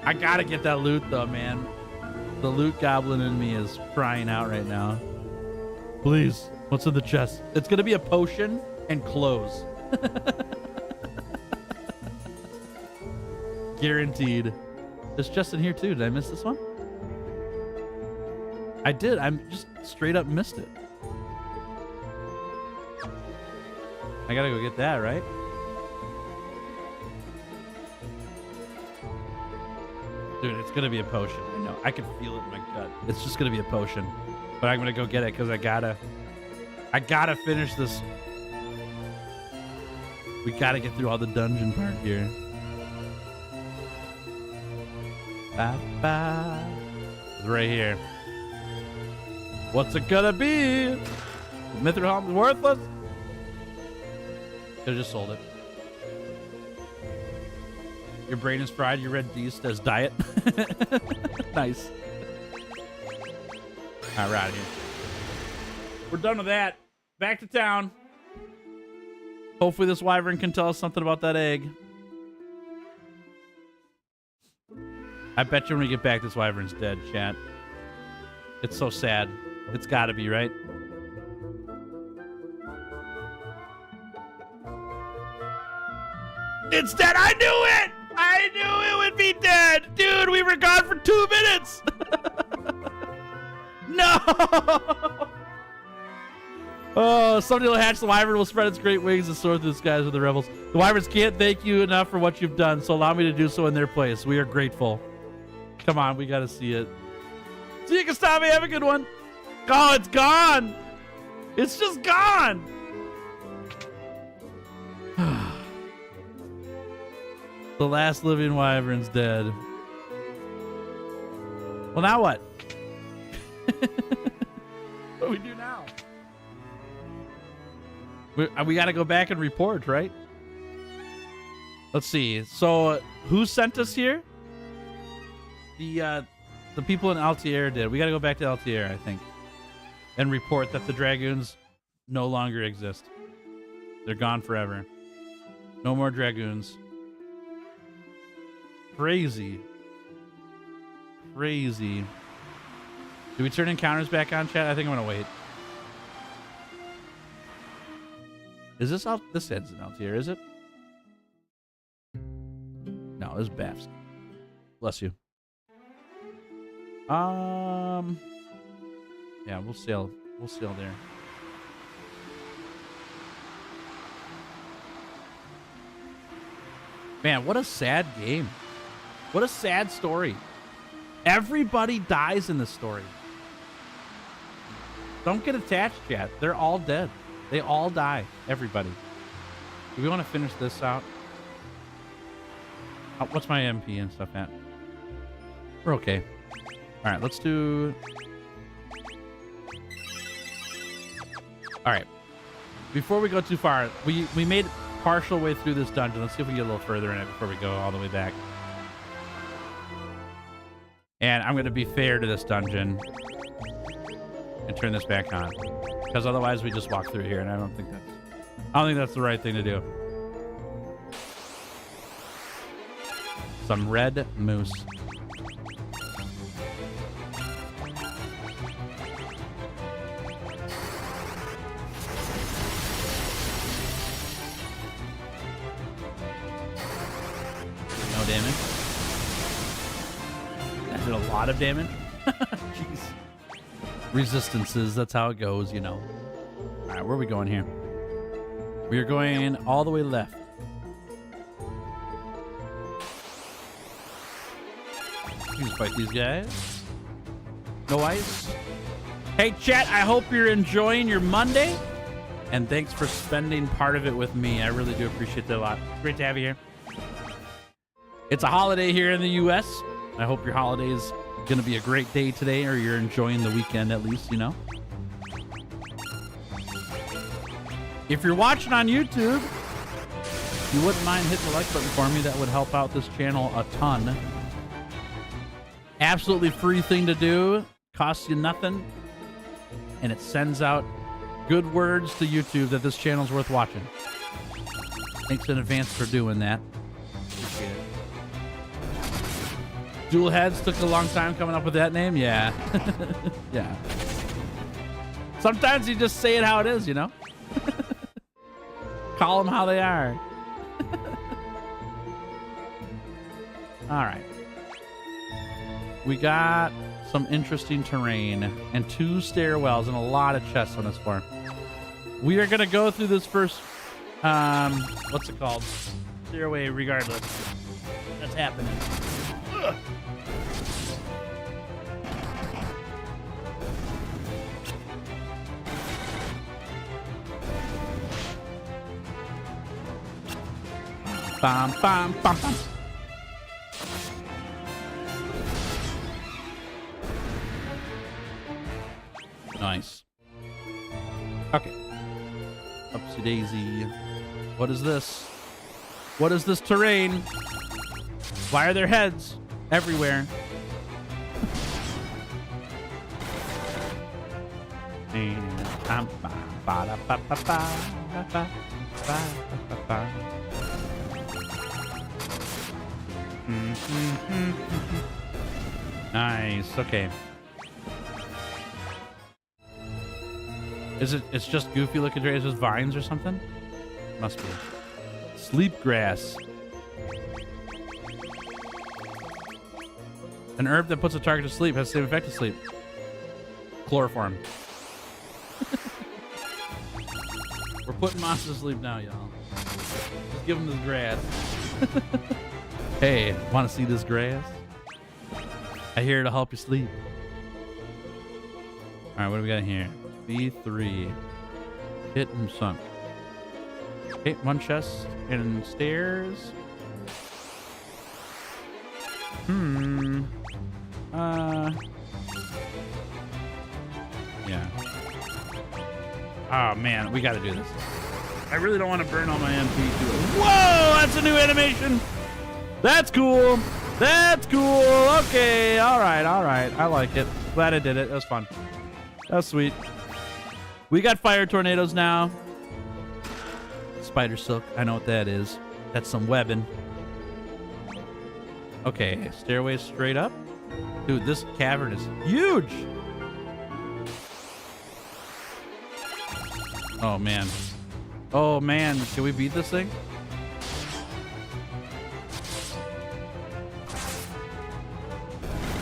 A: I gotta get that loot though, man. The loot goblin in me is crying out right now. Please, what's in the chest? It's gonna be a potion and clothes. Guaranteed. There's chest in here too. Did I miss this one? I did. I'm just straight up missed it. I gotta go get that, right? Dude, it's gonna be a potion. I know. I can feel it in my gut. It's just gonna be a potion. But I'm gonna go get it because I gotta finish this. We gotta get through all the dungeon part here. It's right here. What's it gonna be? Mithril is worthless? Could've just sold it. Your brain is fried. You read D's as diet. Nice. All right, we're out of here. We're done with that. Back to town. Hopefully this wyvern can tell us something about that egg. I bet you when we get back, this wyvern's dead, chat. It's so sad. It's gotta be, right? It's dead! I knew it! I knew it would be dead! Dude, we were gone for 2 minutes! No! Oh, somebody will hatch the wyvern, will spread its great wings and soar through the skies with the rebels. The wyverns can't thank you enough for what you've done, so allow me to do so in their place. We are grateful. Come on, we gotta see it. See you, Gustavo. Have a good one. Oh, it's gone. It's just gone. The last living wyvern's dead. Well, now what? What do we do now? We got to go back and report, right? Let's see. So, who sent us here? The people in Altier did. We got to go back to Altier, I think, and report that the dragoons no longer exist. They're gone forever. No more dragoons. Crazy. Crazy. Do we turn encounters back on, chat? I think I'm gonna wait. Is this out? This ends in Altier, is it? No, this is Bafsk. Bless you. Yeah, we'll sail there. Man, what a sad game. What a sad story. Everybody dies in this story. Don't get attached yet. They're all dead. They all die. Everybody. Do we want to finish this out? Oh, what's my MP and stuff at? We're okay. All right, let's do... All right. Before we go too far, we made partial way through this dungeon. Let's see if we get a little further in it before we go all the way back. And I'm going to be fair to this dungeon and turn this back on, because otherwise we just walk through here, and I don't think that's the right thing to do. Some red moose. No damage. That did a lot of damage. Jeez. Resistances, that's how it goes, you know. All right, where are we going here? We are going all the way left. You just fight these guys. No ice. Hey, chat, I hope you're enjoying your Monday. And thanks for spending part of it with me. I really do appreciate that a lot. Great to have you here. It's a holiday here in the U.S. I hope your holiday is going to be a great day today, or you're enjoying the weekend at least, you know. If you're watching on YouTube, if you wouldn't mind hitting the like button for me, that would help out this channel a ton. Absolutely free thing to do. Costs you nothing. And it sends out good words to YouTube that this channel's worth watching. Thanks in advance for doing that. Appreciate it. Dual Heads took a long time coming up with that name. Yeah. Yeah. Sometimes you just say it how it is, you know? Call them how they are. All right. We got some interesting terrain and 2 stairwells and a lot of chests on this floor. We are going to go through this first, what's it called? Stairway regardless. That's happening. Ugh. Bam, bam, bam, bam. Nice. Okay. Upsy daisy. What is this? What is this terrain? Why are there heads everywhere? Nice. Okay. Is it? It's just goofy looking trees. Is it vines or something? Must be. Sleep grass. An herb that puts a target to sleep has the same effect as sleep. Chloroform. We're putting monsters to sleep now, y'all. Just give them this grass. Hey, want to see this grass? I hear it'll help you sleep. All right, what do we got here? B3. Hit and sunk. Okay, 1 chest and stairs. Yeah. Oh man, we gotta do this. I really don't want to burn all my MP to it. Whoa, that's a new animation. That's cool. That's cool. Okay, all right. I like it. Glad I did it. That was fun. That was sweet. We got fire tornadoes now. Spider silk. I know what that is. That's some webbing. Okay, stairway straight up. Dude, this cavern is huge. Oh, man. Oh, man. Can we beat this thing?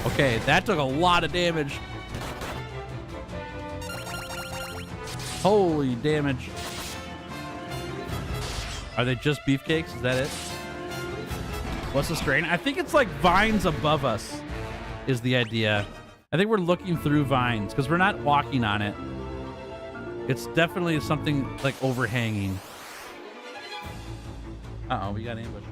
A: Okay, that took a lot of damage. Holy damage. Are they just beefcakes? Is that it? What's the strain? I think it's like vines above us is the idea. I think we're looking through vines because we're not walking on it. It's definitely something like overhanging. Uh-oh, we got ambush.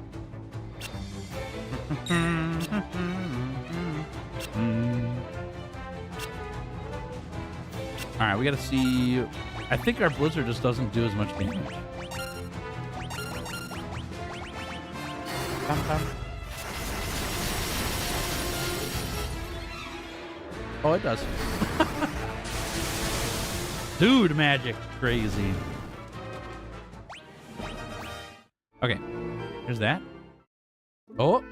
A: All right, we got to see. I think our blizzard just doesn't do as much damage. Oh, it does. Dude, magic. Crazy. Okay. Here's that. Oh,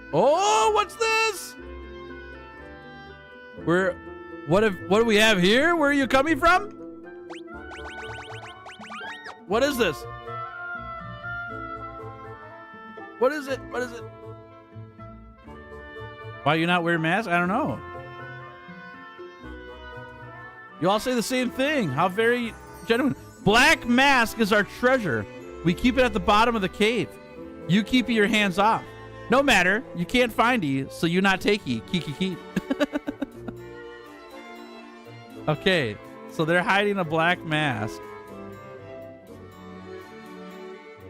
A: what's this? What do we have here? Where are you coming from? What is this? What is it? What is it? Why you not wearing masks? I don't know. You all say the same thing. How very genuine. Black mask is our treasure. We keep it at the bottom of the cave. You keep your hands off. No matter. You can't find ye, so you not take ye. Keep. Okay, so they're hiding a black mask.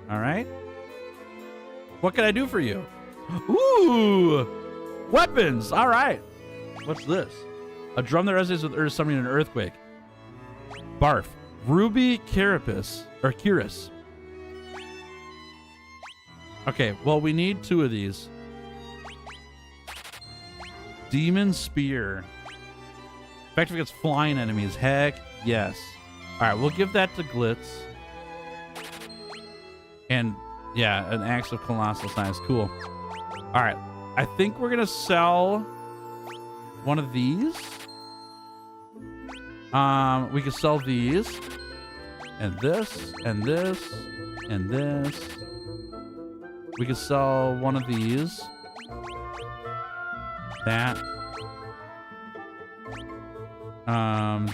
A: All right. What can I do for you? Ooh, weapons. All right. What's this? A drum that resonates with earth, summoning an earthquake. Barf. Ruby carapace or cuirass. Okay, well, we need 2 of these. Demon spear. Effective against flying enemies. Heck yes. All right, we'll give that to Glitz. And yeah, an axe of colossal size. Cool. All right, I think we're gonna sell one of these. We can sell these, and this, and this, and this. We can sell one of these. That.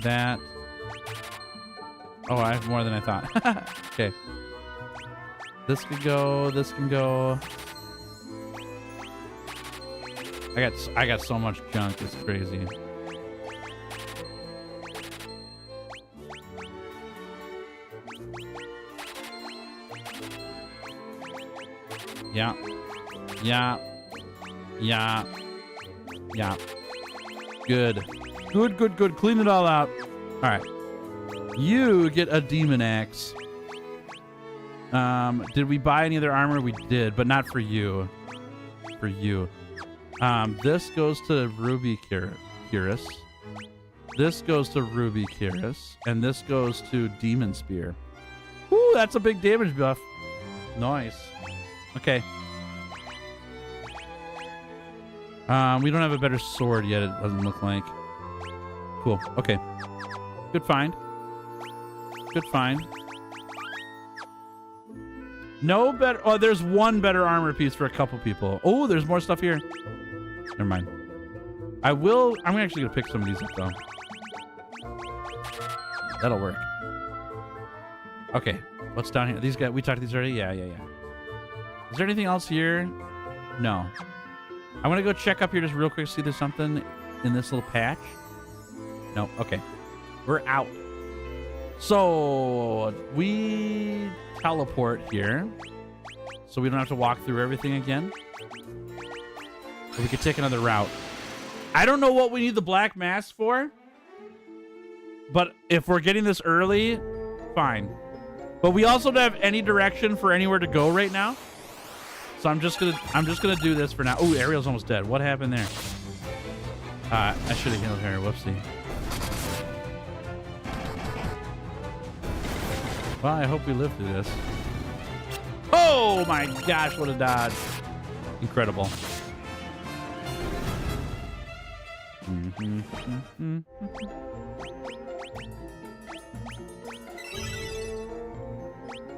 A: That. Oh, I have more than I thought. Okay. This could go. This can go. I got so much junk. It's crazy. Yeah. Yeah. Yeah. Yeah. Good. Good. Clean it all out. All right. You get a demon axe. Did we buy any other armor? We did, but not for you. For you. This goes to Ruby Cuirass. This goes to Ruby Cuirass. And this goes to Demon Spear. Ooh, that's a big damage buff. Nice. Okay. We don't have a better sword yet, it doesn't look like. Cool. Okay. Good find. Good find. No better. Oh, there's one better armor piece for a couple people. Oh, there's more stuff here. Never mind. I'm actually gonna pick some of these up though. That'll work. Okay. What's down here? These guys. We talked to these already. Yeah. Is there anything else here? No. I'm gonna go check up here just real quick. See if there's something in this little patch. No. Okay. We're out. So we teleport here, so we don't have to walk through everything again. Or we could take another route. I don't know what we need the black mask for, but if we're getting this early, fine. But we also don't have any direction for anywhere to go right now. So I'm just gonna do this for now. Oh, Ariel's almost dead. What happened there? I should have healed her. Whoopsie. Well, I hope we live through this. Oh my gosh, what a dodge. Incredible.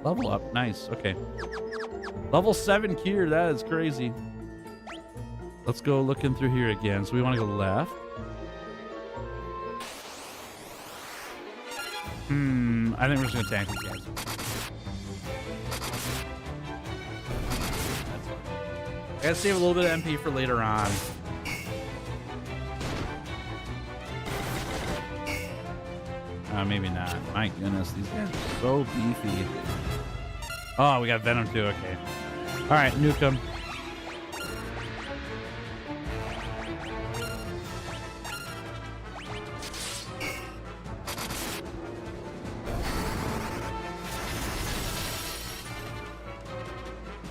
A: Level up. Nice. Okay. Level 7 Kier. That is crazy. Let's go looking through here again. So we want to go left. I think we're just going to tank these guys. I gotta save a little bit of MP for later on. Maybe not. My goodness, these guys are so beefy. Oh, we got Venom too. Okay. All right, nuke him.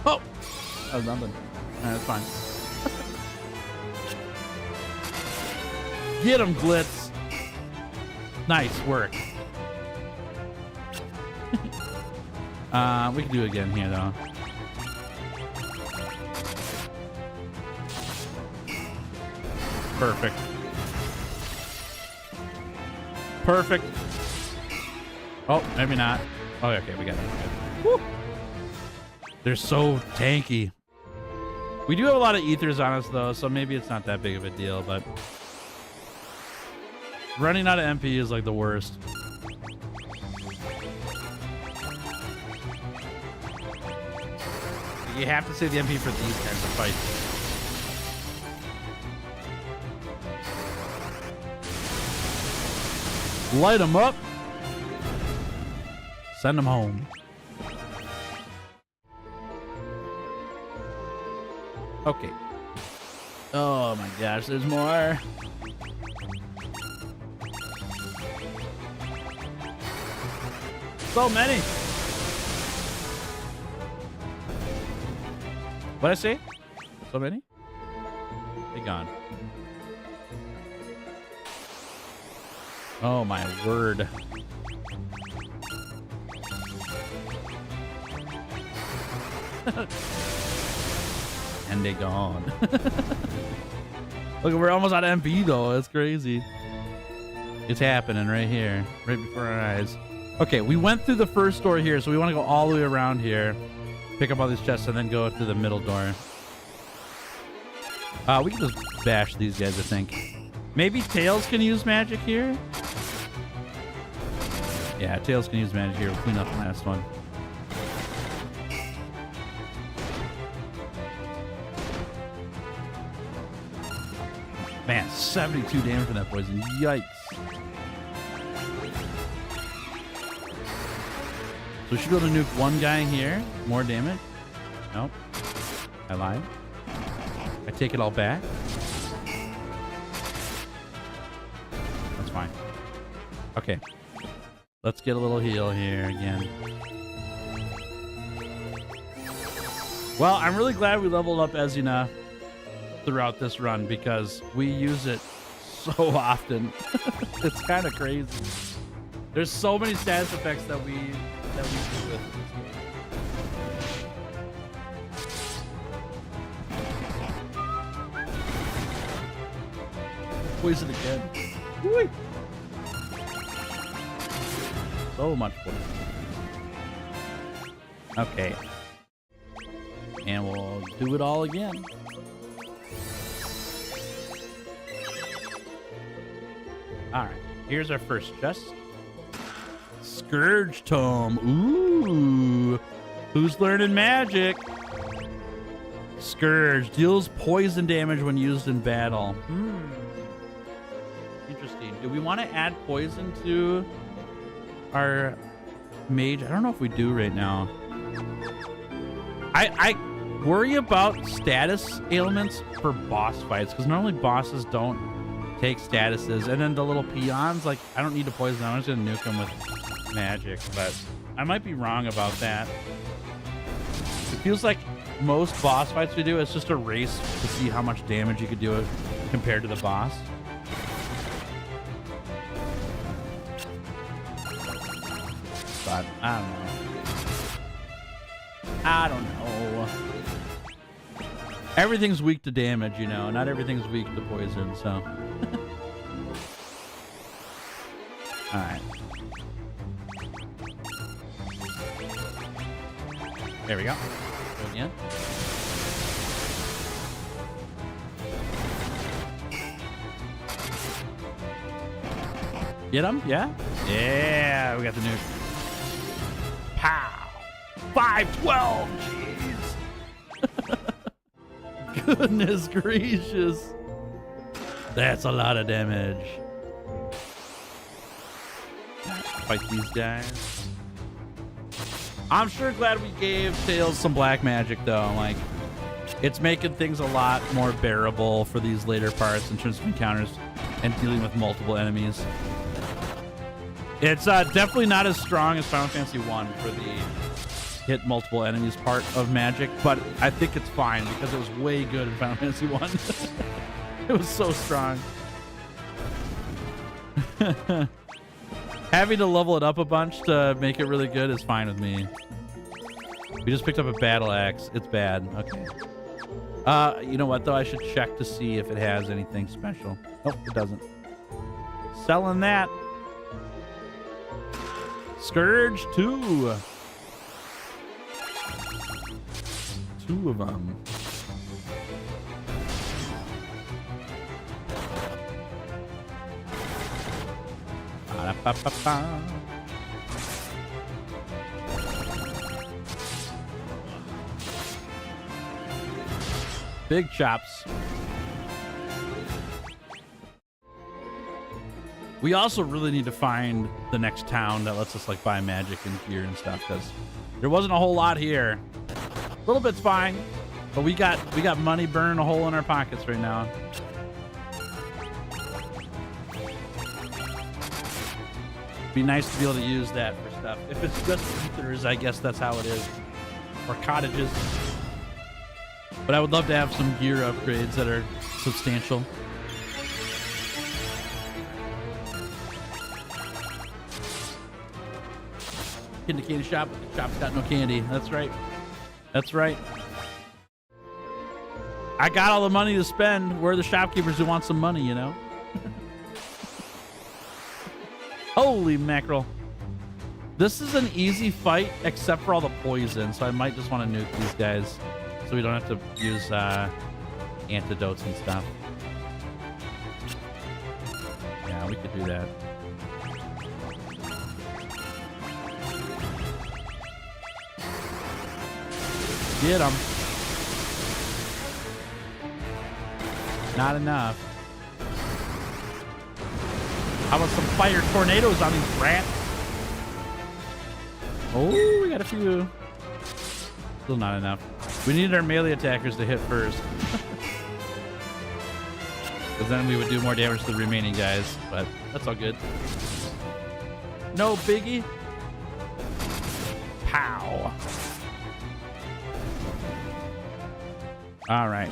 A: Oh, that was nothing. That's fine. Get him, Glitz. Nice work. We can do it again here, though. Perfect. Perfect. Oh, maybe not. Oh, okay, we got it. Woo. They're so tanky. We do have a lot of ethers on us, though, so maybe it's not that big of a deal, but running out of MP is like the worst. You have to save the MP for these kinds of fights. Light them up. Send them home. Okay. Oh my gosh, there's more. So many. What'd I say? So many? They gone. Oh my word. And they gone. Look, we're almost out of MP though. That's crazy. It's happening right here, right before our eyes. Okay, we went through the first door here, so we want to go all the way around here, pick up all these chests, and then go through the middle door. We can just bash these guys, I think. Maybe Tails can use magic here? Yeah, Tails can use magic here. We'll clean up the last one. Man, 72 damage from that poison. Yikes. So we should be able to nuke one guy here. More damage. Nope. I lied. I take it all back. That's fine. Okay. Let's get a little heal here again. Well, I'm really glad we leveled up Esuna throughout this run because we use it so often. It's kind of crazy. There's so many status effects that we do with this game. Poison again. Woo! So much poison. Okay. And we'll do it all again. Alright, here's our first chest. Scourge Tome. Ooh. Who's learning magic? Scourge deals poison damage when used in battle. Interesting. Do we want to add poison to our mage? I don't know if we do right now. I worry about status ailments for boss fights because normally bosses don't take statuses, and then the little peons, like, I don't need to poison them. I'm just gonna nuke them with magic, but I might be wrong about that. It feels like most boss fights we do, it's just a race to see how much damage you could do it compared to the boss. But I don't know. I don't know. Everything's weak to damage, you know. Not everything's weak to poison, so. All right. There we go. Go again. Get him? Yeah? Yeah, we got the nuke. Pow! 512! Jeez! Goodness gracious. That's a lot of damage. Fight these guys. I'm sure glad we gave Tails some black magic, though. Like, it's making things a lot more bearable for these later parts in terms of encounters and dealing with multiple enemies. It's definitely not as strong as Final Fantasy 1 for the hit multiple enemies part of magic, but I think it's fine because it was way good in Final Fantasy 1. It was so strong. Having to level it up a bunch to make it really good is fine with me. We just picked up a battle axe. It's bad. Okay. You know what, though? I should check to see if it has anything special. Nope, it doesn't. Selling that. Scourge 2. 2 of them. Ba-da-ba-ba-ba. Big chops. We also really need to find the next town that lets us like buy magic and gear and stuff, because there wasn't a whole lot here. A little bit's fine, but we got money burning a hole in our pockets right now. Be nice to be able to use that for stuff. If it's just ethers, I guess that's how it is. Or cottages. But I would love to have some gear upgrades that are substantial. In the candy shop, but the shop's got no candy. That's right. That's right. I got all the money to spend. We're the shopkeepers who want some money, you know? Holy mackerel. This is an easy fight except for all the poison, so I might just want to nuke these guys so we don't have to use antidotes and stuff. Yeah, we could do that. Get him. Not enough. How about some fire tornadoes on these rats? Oh, we got a few. Still not enough. We need our melee attackers to hit first. Because then we would do more damage to the remaining guys. But that's all good. No biggie. Pow. All right.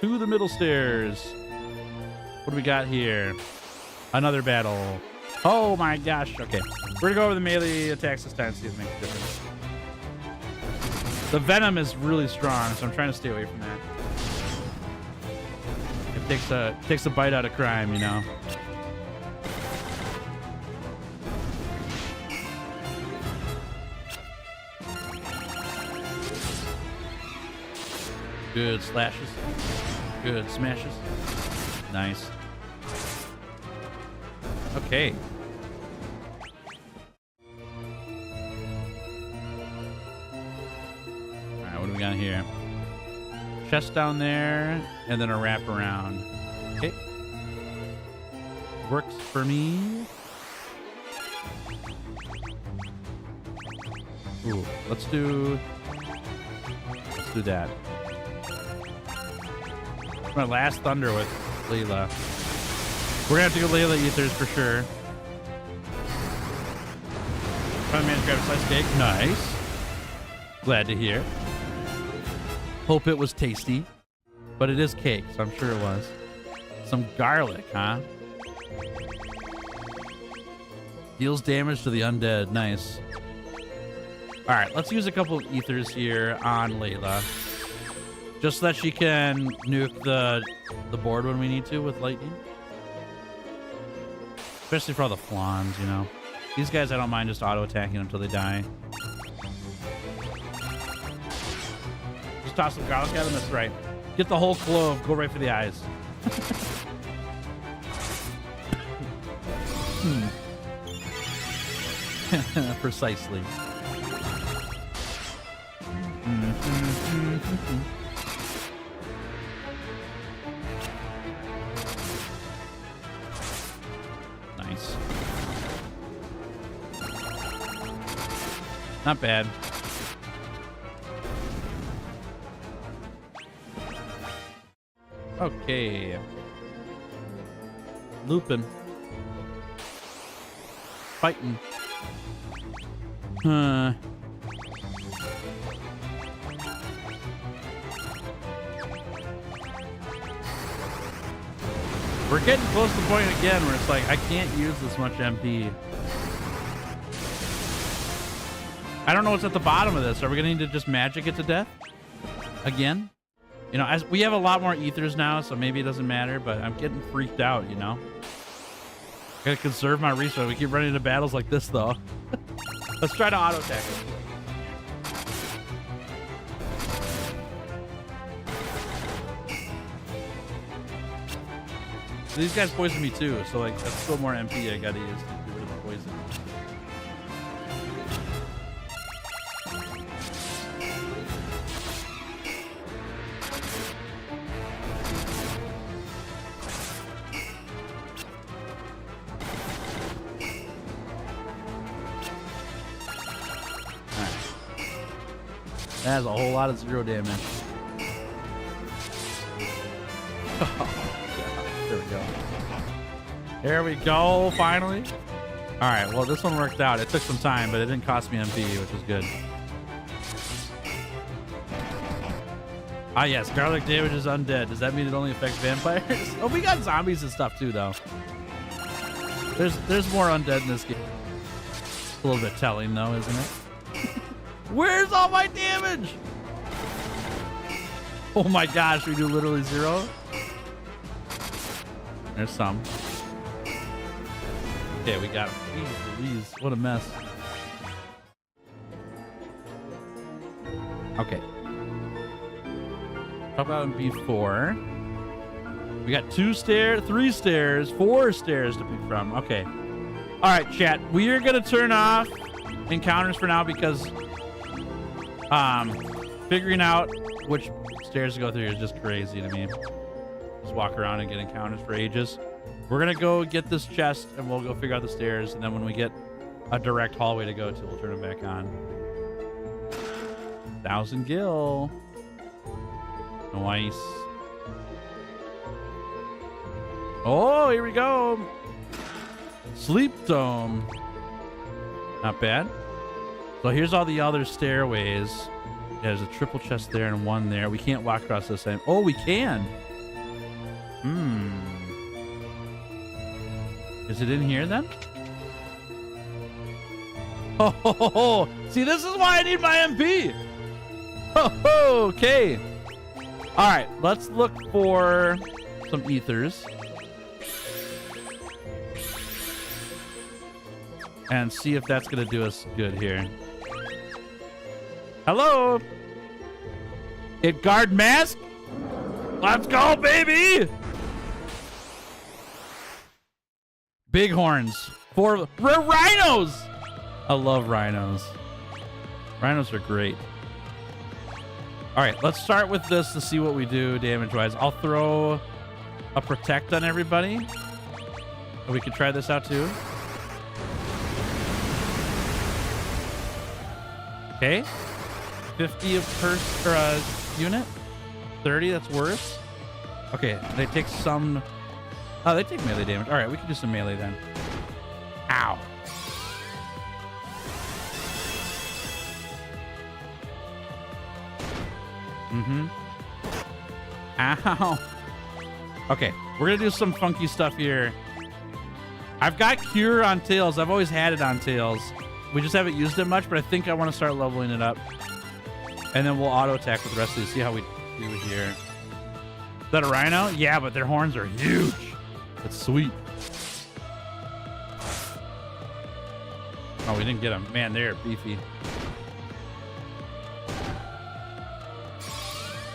A: To the middle stairs. What do we got here? Another battle. Oh my gosh. Okay. We're going to go over the melee attacks this time, see if it makes a difference. The venom is really strong, so I'm trying to stay away from that. It takes a bite out of crime, you know. Good slashes. Good smashes. Nice. Okay. Alright, what do we got here? Chest down there, and then a wrap around. Okay. Works for me. Ooh, let's do that. My last thunder with Layla. We're gonna have to go Layla ethers for sure. Trying to manage grab a slice of cake. Nice. Glad to hear. Hope it was tasty. But it is cake, so I'm sure it was. Some garlic, huh? Deals damage to the undead. Nice. Alright, let's use a couple of ethers here on Layla. Just so that she can nuke the board when we need to with lightning. Especially for all the flans, you know. These guys, I don't mind just auto-attacking until they die. Just toss some garlic at them, that's right. Get the whole clove, go right for the eyes. Precisely. Nice. Not bad. Okay. Looping. Fighting. We're getting close to the point again where it's like, I can't use this much MP. I don't know what's at the bottom of this. Are we going to need to just magic it to death? Again? You know, as we have a lot more ethers now, so maybe it doesn't matter, but I'm getting freaked out, you know? Gotta conserve my resources. We keep running into battles like this, though. Let's try to auto-attack it. So these guys poison me too, so like that's still more MP I gotta use to get rid of the poison. That has a whole lot of 0 damage. There we go. There we go, finally. All right, well, this one worked out. It took some time, but it didn't cost me MP, which was good. Ah, yes, garlic damage is undead. Does that mean it only affects vampires? Oh, we got zombies and stuff too, though. There's more undead in this game. A little bit telling, though, isn't it? Where's all my damage? Oh my gosh, we do literally 0. There's some. Okay, we got him. Please, what a mess. Okay. How about in B4? We got 2 stairs, 3 stairs, 4 stairs to pick from. Okay. All right, chat. We are gonna turn off encounters for now because figuring out which stairs to go through is just crazy to me. Just walk around and get encounters for ages. We're gonna go get this chest and we'll go figure out the stairs, and then when we get a direct hallway to go to, we'll turn it back on. 1,000 gil. Nice. Oh, here we go. Sleep dome. Not bad. So here's all the other stairways. Yeah, there's a triple chest there and 1 there. We can't walk across this same. Oh, we can. Is it in here then? Oh, see, this is why I need my MP. Oh, okay. All right, let's look for some ethers and see if that's gonna do us good here. Hello. It guard mask. Let's go, baby. Bighorns. 4 rhinos. I love rhinos. Rhinos are great. All right, let's start with this to see what we do damage-wise. I'll throw a protect on everybody. We can try this out too. Okay. 50 of per unit. 30, that's worse. Okay, they take some... Oh, they take melee damage. All right, we can do some melee then. Ow. Ow. Okay, we're gonna do some funky stuff here. I've got Cure on Tails. I've always had it on Tails. We just haven't used it much, but I think I want to start leveling it up. And then we'll auto attack with the rest of these. See how we do here. Is that a rhino? Yeah, but their horns are huge. That's sweet. Oh, we didn't get them. Man, they're beefy.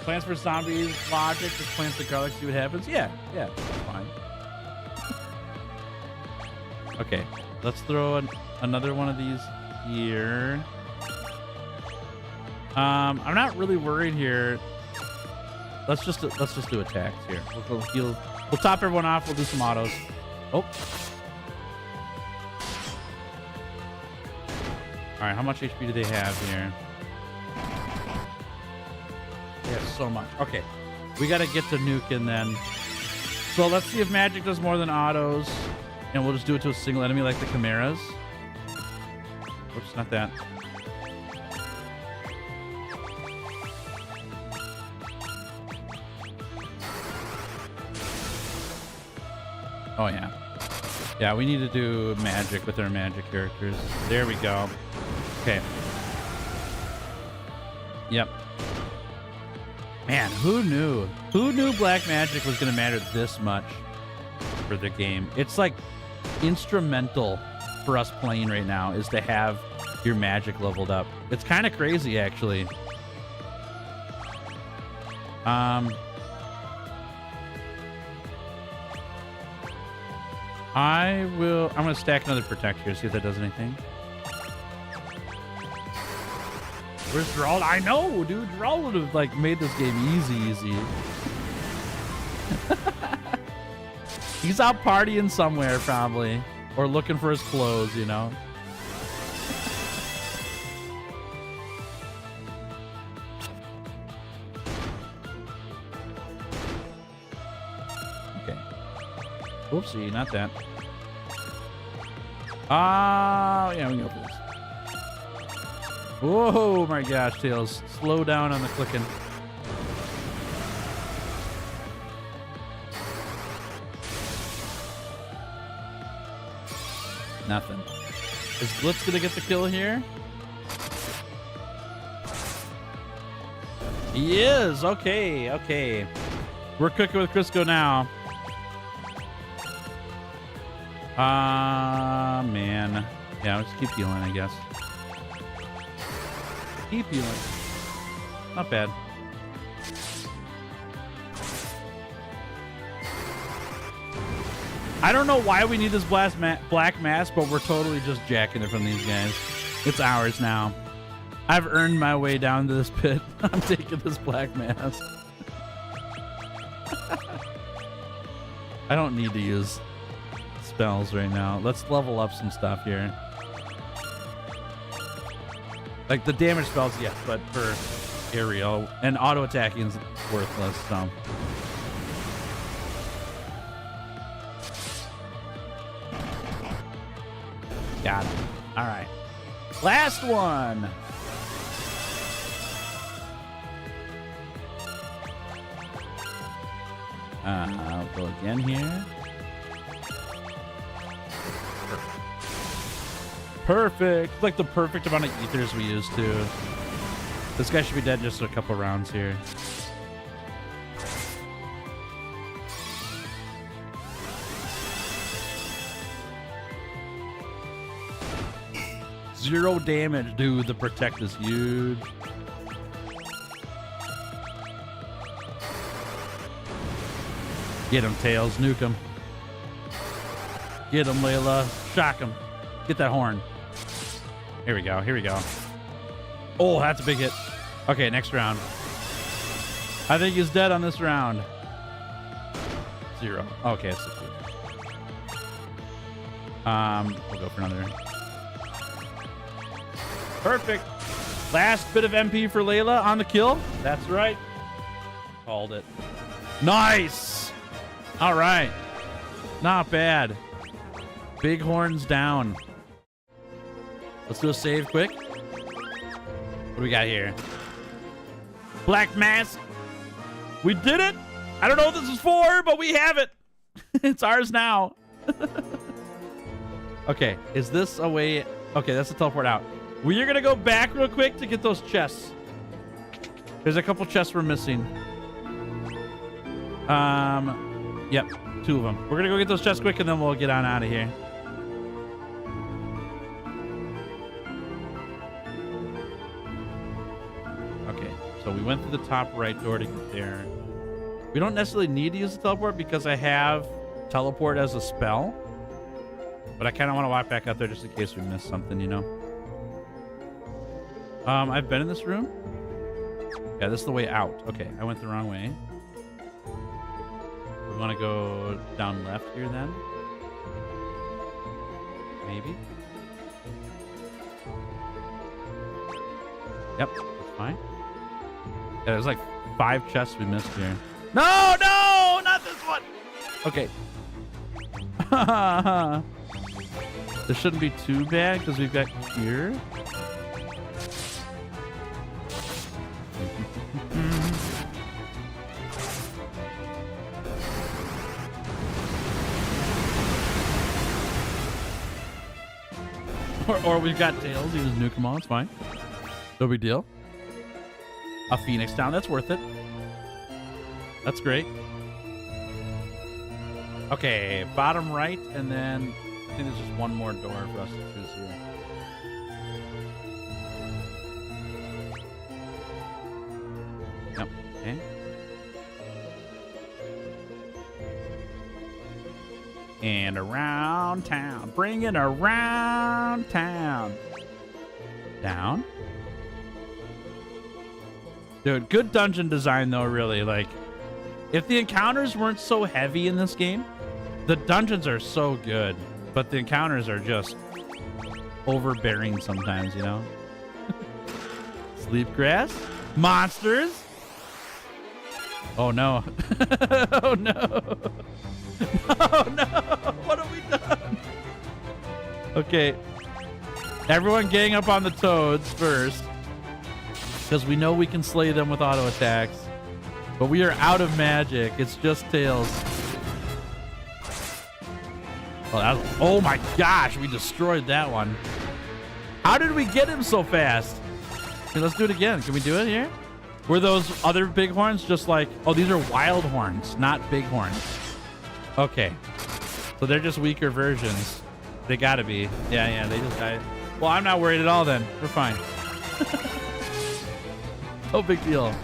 A: Plants vs. Zombies logic. Just plant the garlic, see what happens. Yeah, that's fine. Okay, let's throw another one of these here. I'm not really worried here. Let's just do attacks here. We'll heal. We'll top everyone off. We'll do some autos. Oh. All right, how much HP do they have here? They have so much. Okay, we got to get to nuking then. So let's see if magic does more than autos. And we'll just do it to a single enemy like the Chimeras. Oops, not that. Oh, yeah. Yeah, we need to do magic with our magic characters. There we go. Okay. Yep. Man, who knew? Who knew black magic was going to matter this much for the game? It's like instrumental for us playing right now is to have your magic leveled up. It's kind of crazy, actually. I'm going to stack another protect here, see if that does anything. Where's Drawl? I know, dude. Drawl would have like made this game easy. He's out partying somewhere probably, or looking for his clothes, you know. Okay. Oopsie, not that. Yeah, we can go for this. Whoa, my gosh, Tails. Slow down on the clicking. Nothing. Is Blitz gonna get the kill here? He is. Okay. We're cooking with Crisco now. Man. Yeah, let's keep healing, I guess. Keep healing. Not bad. I don't know why we need this black mask, but we're totally just jacking it from these guys. It's ours now. I've earned my way down to this pit. I'm taking this black mask. I don't need to use spells right now. Let's level up some stuff here. Like the damage spells, yes, but for aerial and auto attacking is worthless, so. Got him. All right. Last one. I'll go again here. Perfect. Like the perfect amount of ethers we used to. This guy should be dead in just a couple rounds here. Zero damage, dude. The protect is huge. Get him, Tails. Nuke him. Get him, Layla. Shock him. Get that horn. Here we go. Oh, that's a big hit. Okay, next round. I think he's dead on this round. 0. Okay, it's 60. We'll go for another. Perfect. Last bit of MP for Layla on the kill. That's right. Called it. Nice. All right. Not bad. Big horns down. Let's do a save quick. What do we got here? Black mask. We did it. I don't know what this is for, but we have it. It's ours now. Okay, is this a way? Okay, that's the teleport out. We are going to go back real quick to get those chests. There's a couple chests we're missing. Yep, 2 of them. We're going to go get those chests quick, and then we'll get on out of here. So we went through the top right door to get there. We don't necessarily need to use the teleport because I have teleport as a spell. But I kind of want to walk back out there just in case we miss something, you know? I've been in this room. Yeah, this is the way out. Okay, I went the wrong way. We want to go down left here then. Maybe. Yep, that's fine. Yeah, there's like 5 chests we missed here. No, no, not this one. Okay. This shouldn't be too bad because we've got here. Or we've got tails. You just nuke them all. It's fine. No big deal. A phoenix down. That's worth it. That's great. Okay, bottom right, and then I think there's just one more door for us to choose here. Yep. Okay. And around town. Bring it around town. Down. Dude, good dungeon design though, really. Like, if the encounters weren't so heavy in this game, the dungeons are so good, but the encounters are just overbearing sometimes, you know? Sleep grass? Monsters? Oh no. Oh no. Oh no. What have we done? Okay. Everyone gang up on the toads first, because we know we can slay them with auto attacks. But we are out of magic. It's just tails. Oh my gosh, we destroyed that one. How did we get him so fast? Okay, let's do it again. Can we do it here? Were those other bighorns just like... Oh, these are wild horns, not bighorns. Okay. So they're just weaker versions. They gotta be. Yeah, they just died. Well, I'm not worried at all then. We're fine. No big deal.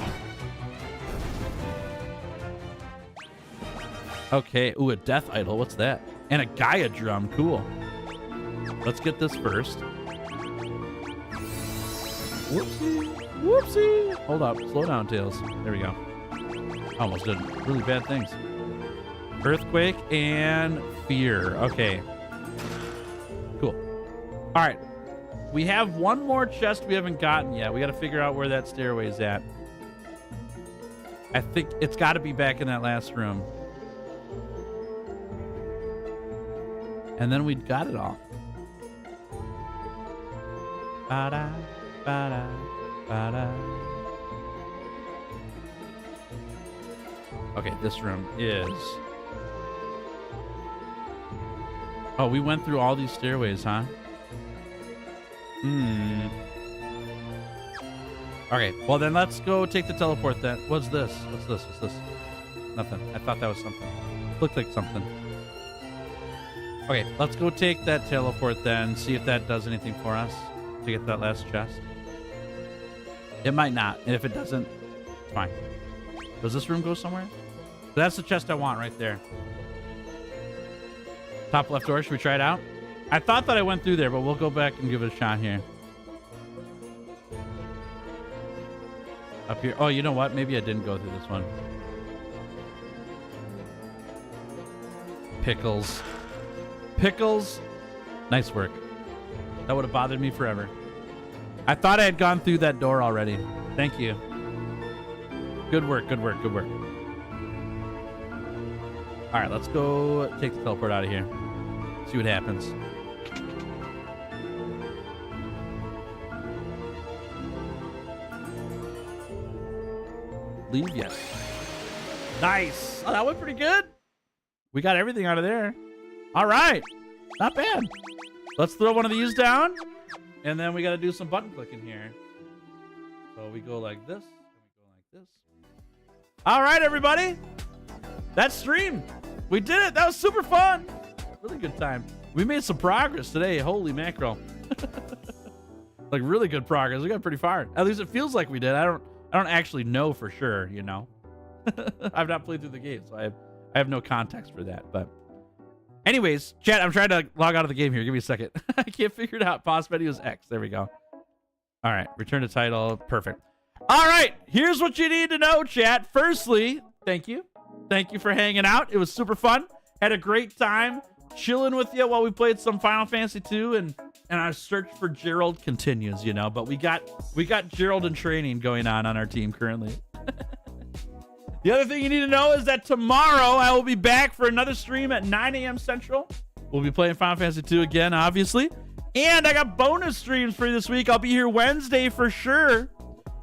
A: Okay. Ooh, a death idol. What's that? And a Gaia drum. Cool. Let's get this first. Whoopsie. Whoopsie. Hold up. Slow down, Tails. There we go. Almost did really bad things. Earthquake and fear. Okay. Cool. All right. We have one more chest we haven't gotten yet. We got to figure out where that stairway is at. I think it's got to be back in that last room. And then we got it all. Ba-da, ba-da, ba-da. Okay, this room is... Oh, we went through all these stairways, huh? Okay, well then let's go take the teleport then. What's this? What's this? What's this? Nothing. I thought that was something. Looked like something. Okay, let's go take that teleport then, see if that does anything for us to get that last chest. It might not, and if it doesn't, it's fine. Does this room go somewhere? That's the chest I want right there. Top left door, should we try it out? I thought that I went through there, but we'll go back and give it a shot here. Up here. Oh, you know what? Maybe I didn't go through this one. Pickles. Pickles. Nice work. That would have bothered me forever. I thought I had gone through that door already. Thank you. Good work, good work, good work. All right, let's go take the teleport out of here. See what happens. Leave yet. Nice. Oh, that went pretty good. We got everything out of there. All right. Not bad. Let's throw one of these down. And then we got to do some button clicking here. So we go like this. And we go like this. All right, everybody. That's stream. We did it. That was super fun. Really good time. We made some progress today. Holy mackerel. Like really good progress. We got pretty far. At least it feels like we did. I I don't actually know for sure, you know. I've not played through the game, so I have no context for that. But anyways, chat, I'm trying to log out of the game here. Give me a second. I can't figure it out. Pause menu is X. There we go. All right, return to title. Perfect. All right, here's what you need to know, chat. Firstly, thank you. Thank you for hanging out. It was super fun. Had a great time chilling with you while we played some Final Fantasy 2, and our search for Gerald continues, you know. But we got Gerald in training going on our team currently. The other thing you need to know is that tomorrow I will be back for another stream at 9 a.m. Central. We'll be playing Final Fantasy 2 again, obviously. And I got bonus streams for you this week. I'll be here Wednesday for sure,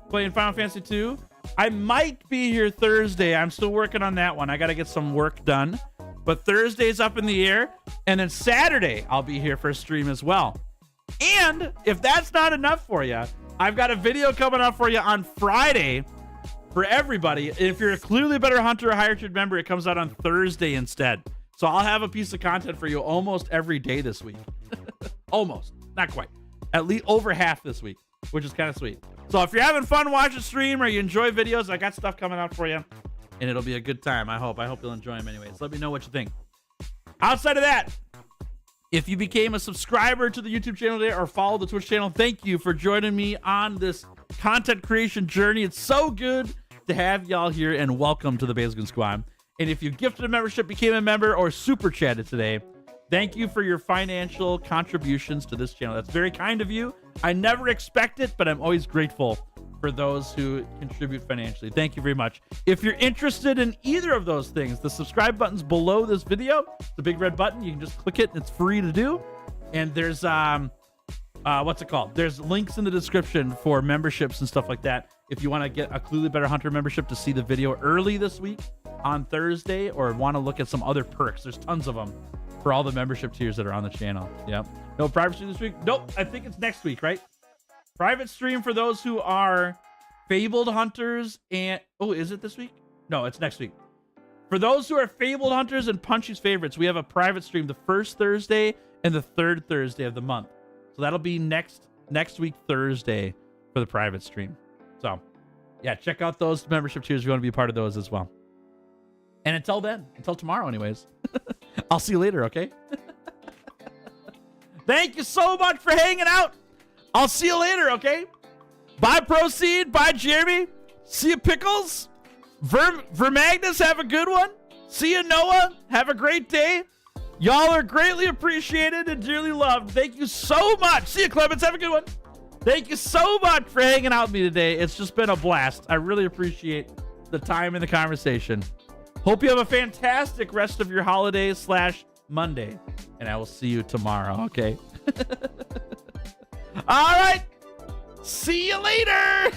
A: playing Final Fantasy 2. I might be here Thursday. I'm still working on that one. I got to get some work done. But Thursday's up in the air. And then Saturday, I'll be here for a stream as well. And if that's not enough for you, I've got a video coming up for you on Friday for everybody. If you're a Clearly Better Hunter or Higher Tier member, it comes out on Thursday instead. So I'll have a piece of content for you almost every day this week. Almost. Not quite. At least over half this week, which is kind of sweet. So if you're having fun watching stream or you enjoy videos, I got stuff coming out for you. And it'll be a good time, I hope. I hope you'll enjoy them anyways. Let me know what you think. Outside of that, if you became a subscriber to the YouTube channel today or follow the Twitch channel, thank you for joining me on this content creation journey. It's so good to have y'all here, and welcome to the Basilgun Squad. And if you gifted a membership, became a member, or super chatted today, thank you for your financial contributions to this channel. That's very kind of you. I never expect it, but I'm always grateful for those who contribute financially. Thank you very much. If you're interested in either of those things, the subscribe button's below this video. The big red button. You can just click it, and it's free to do. And there's what's it called? There's links in the description for memberships and stuff like that. If you want to get a Clearly Better Hunter membership to see the video early this week on Thursday, or want to look at some other perks, there's tons of them for all the membership tiers that are on the channel. Yep. No private stream this week? Nope. I think it's next week, right? Private stream for those who are Fabled Hunters and... Oh, is it this week? No, it's next week. For those who are Fabled Hunters and Punchy's favorites, we have a private stream the first Thursday and the third Thursday of the month. So that'll be next week, Thursday, for the private stream. So, yeah, check out those membership tiers if you want to be a part of those as well. And until then, until tomorrow anyways, I'll see you later, okay? Thank you so much for hanging out. I'll see you later, okay? Bye, Proceed. Bye, Jeremy. See you, Pickles. Vermagnus, have a good one. See you, Noah. Have a great day. Y'all are greatly appreciated and dearly loved. Thank you so much. See you, Clemens. Have a good one. Thank you so much for hanging out with me today. It's just been a blast. I really appreciate the time and the conversation. Hope you have a fantastic rest of your holiday / Monday. And I will see you tomorrow, okay? All right. See you later.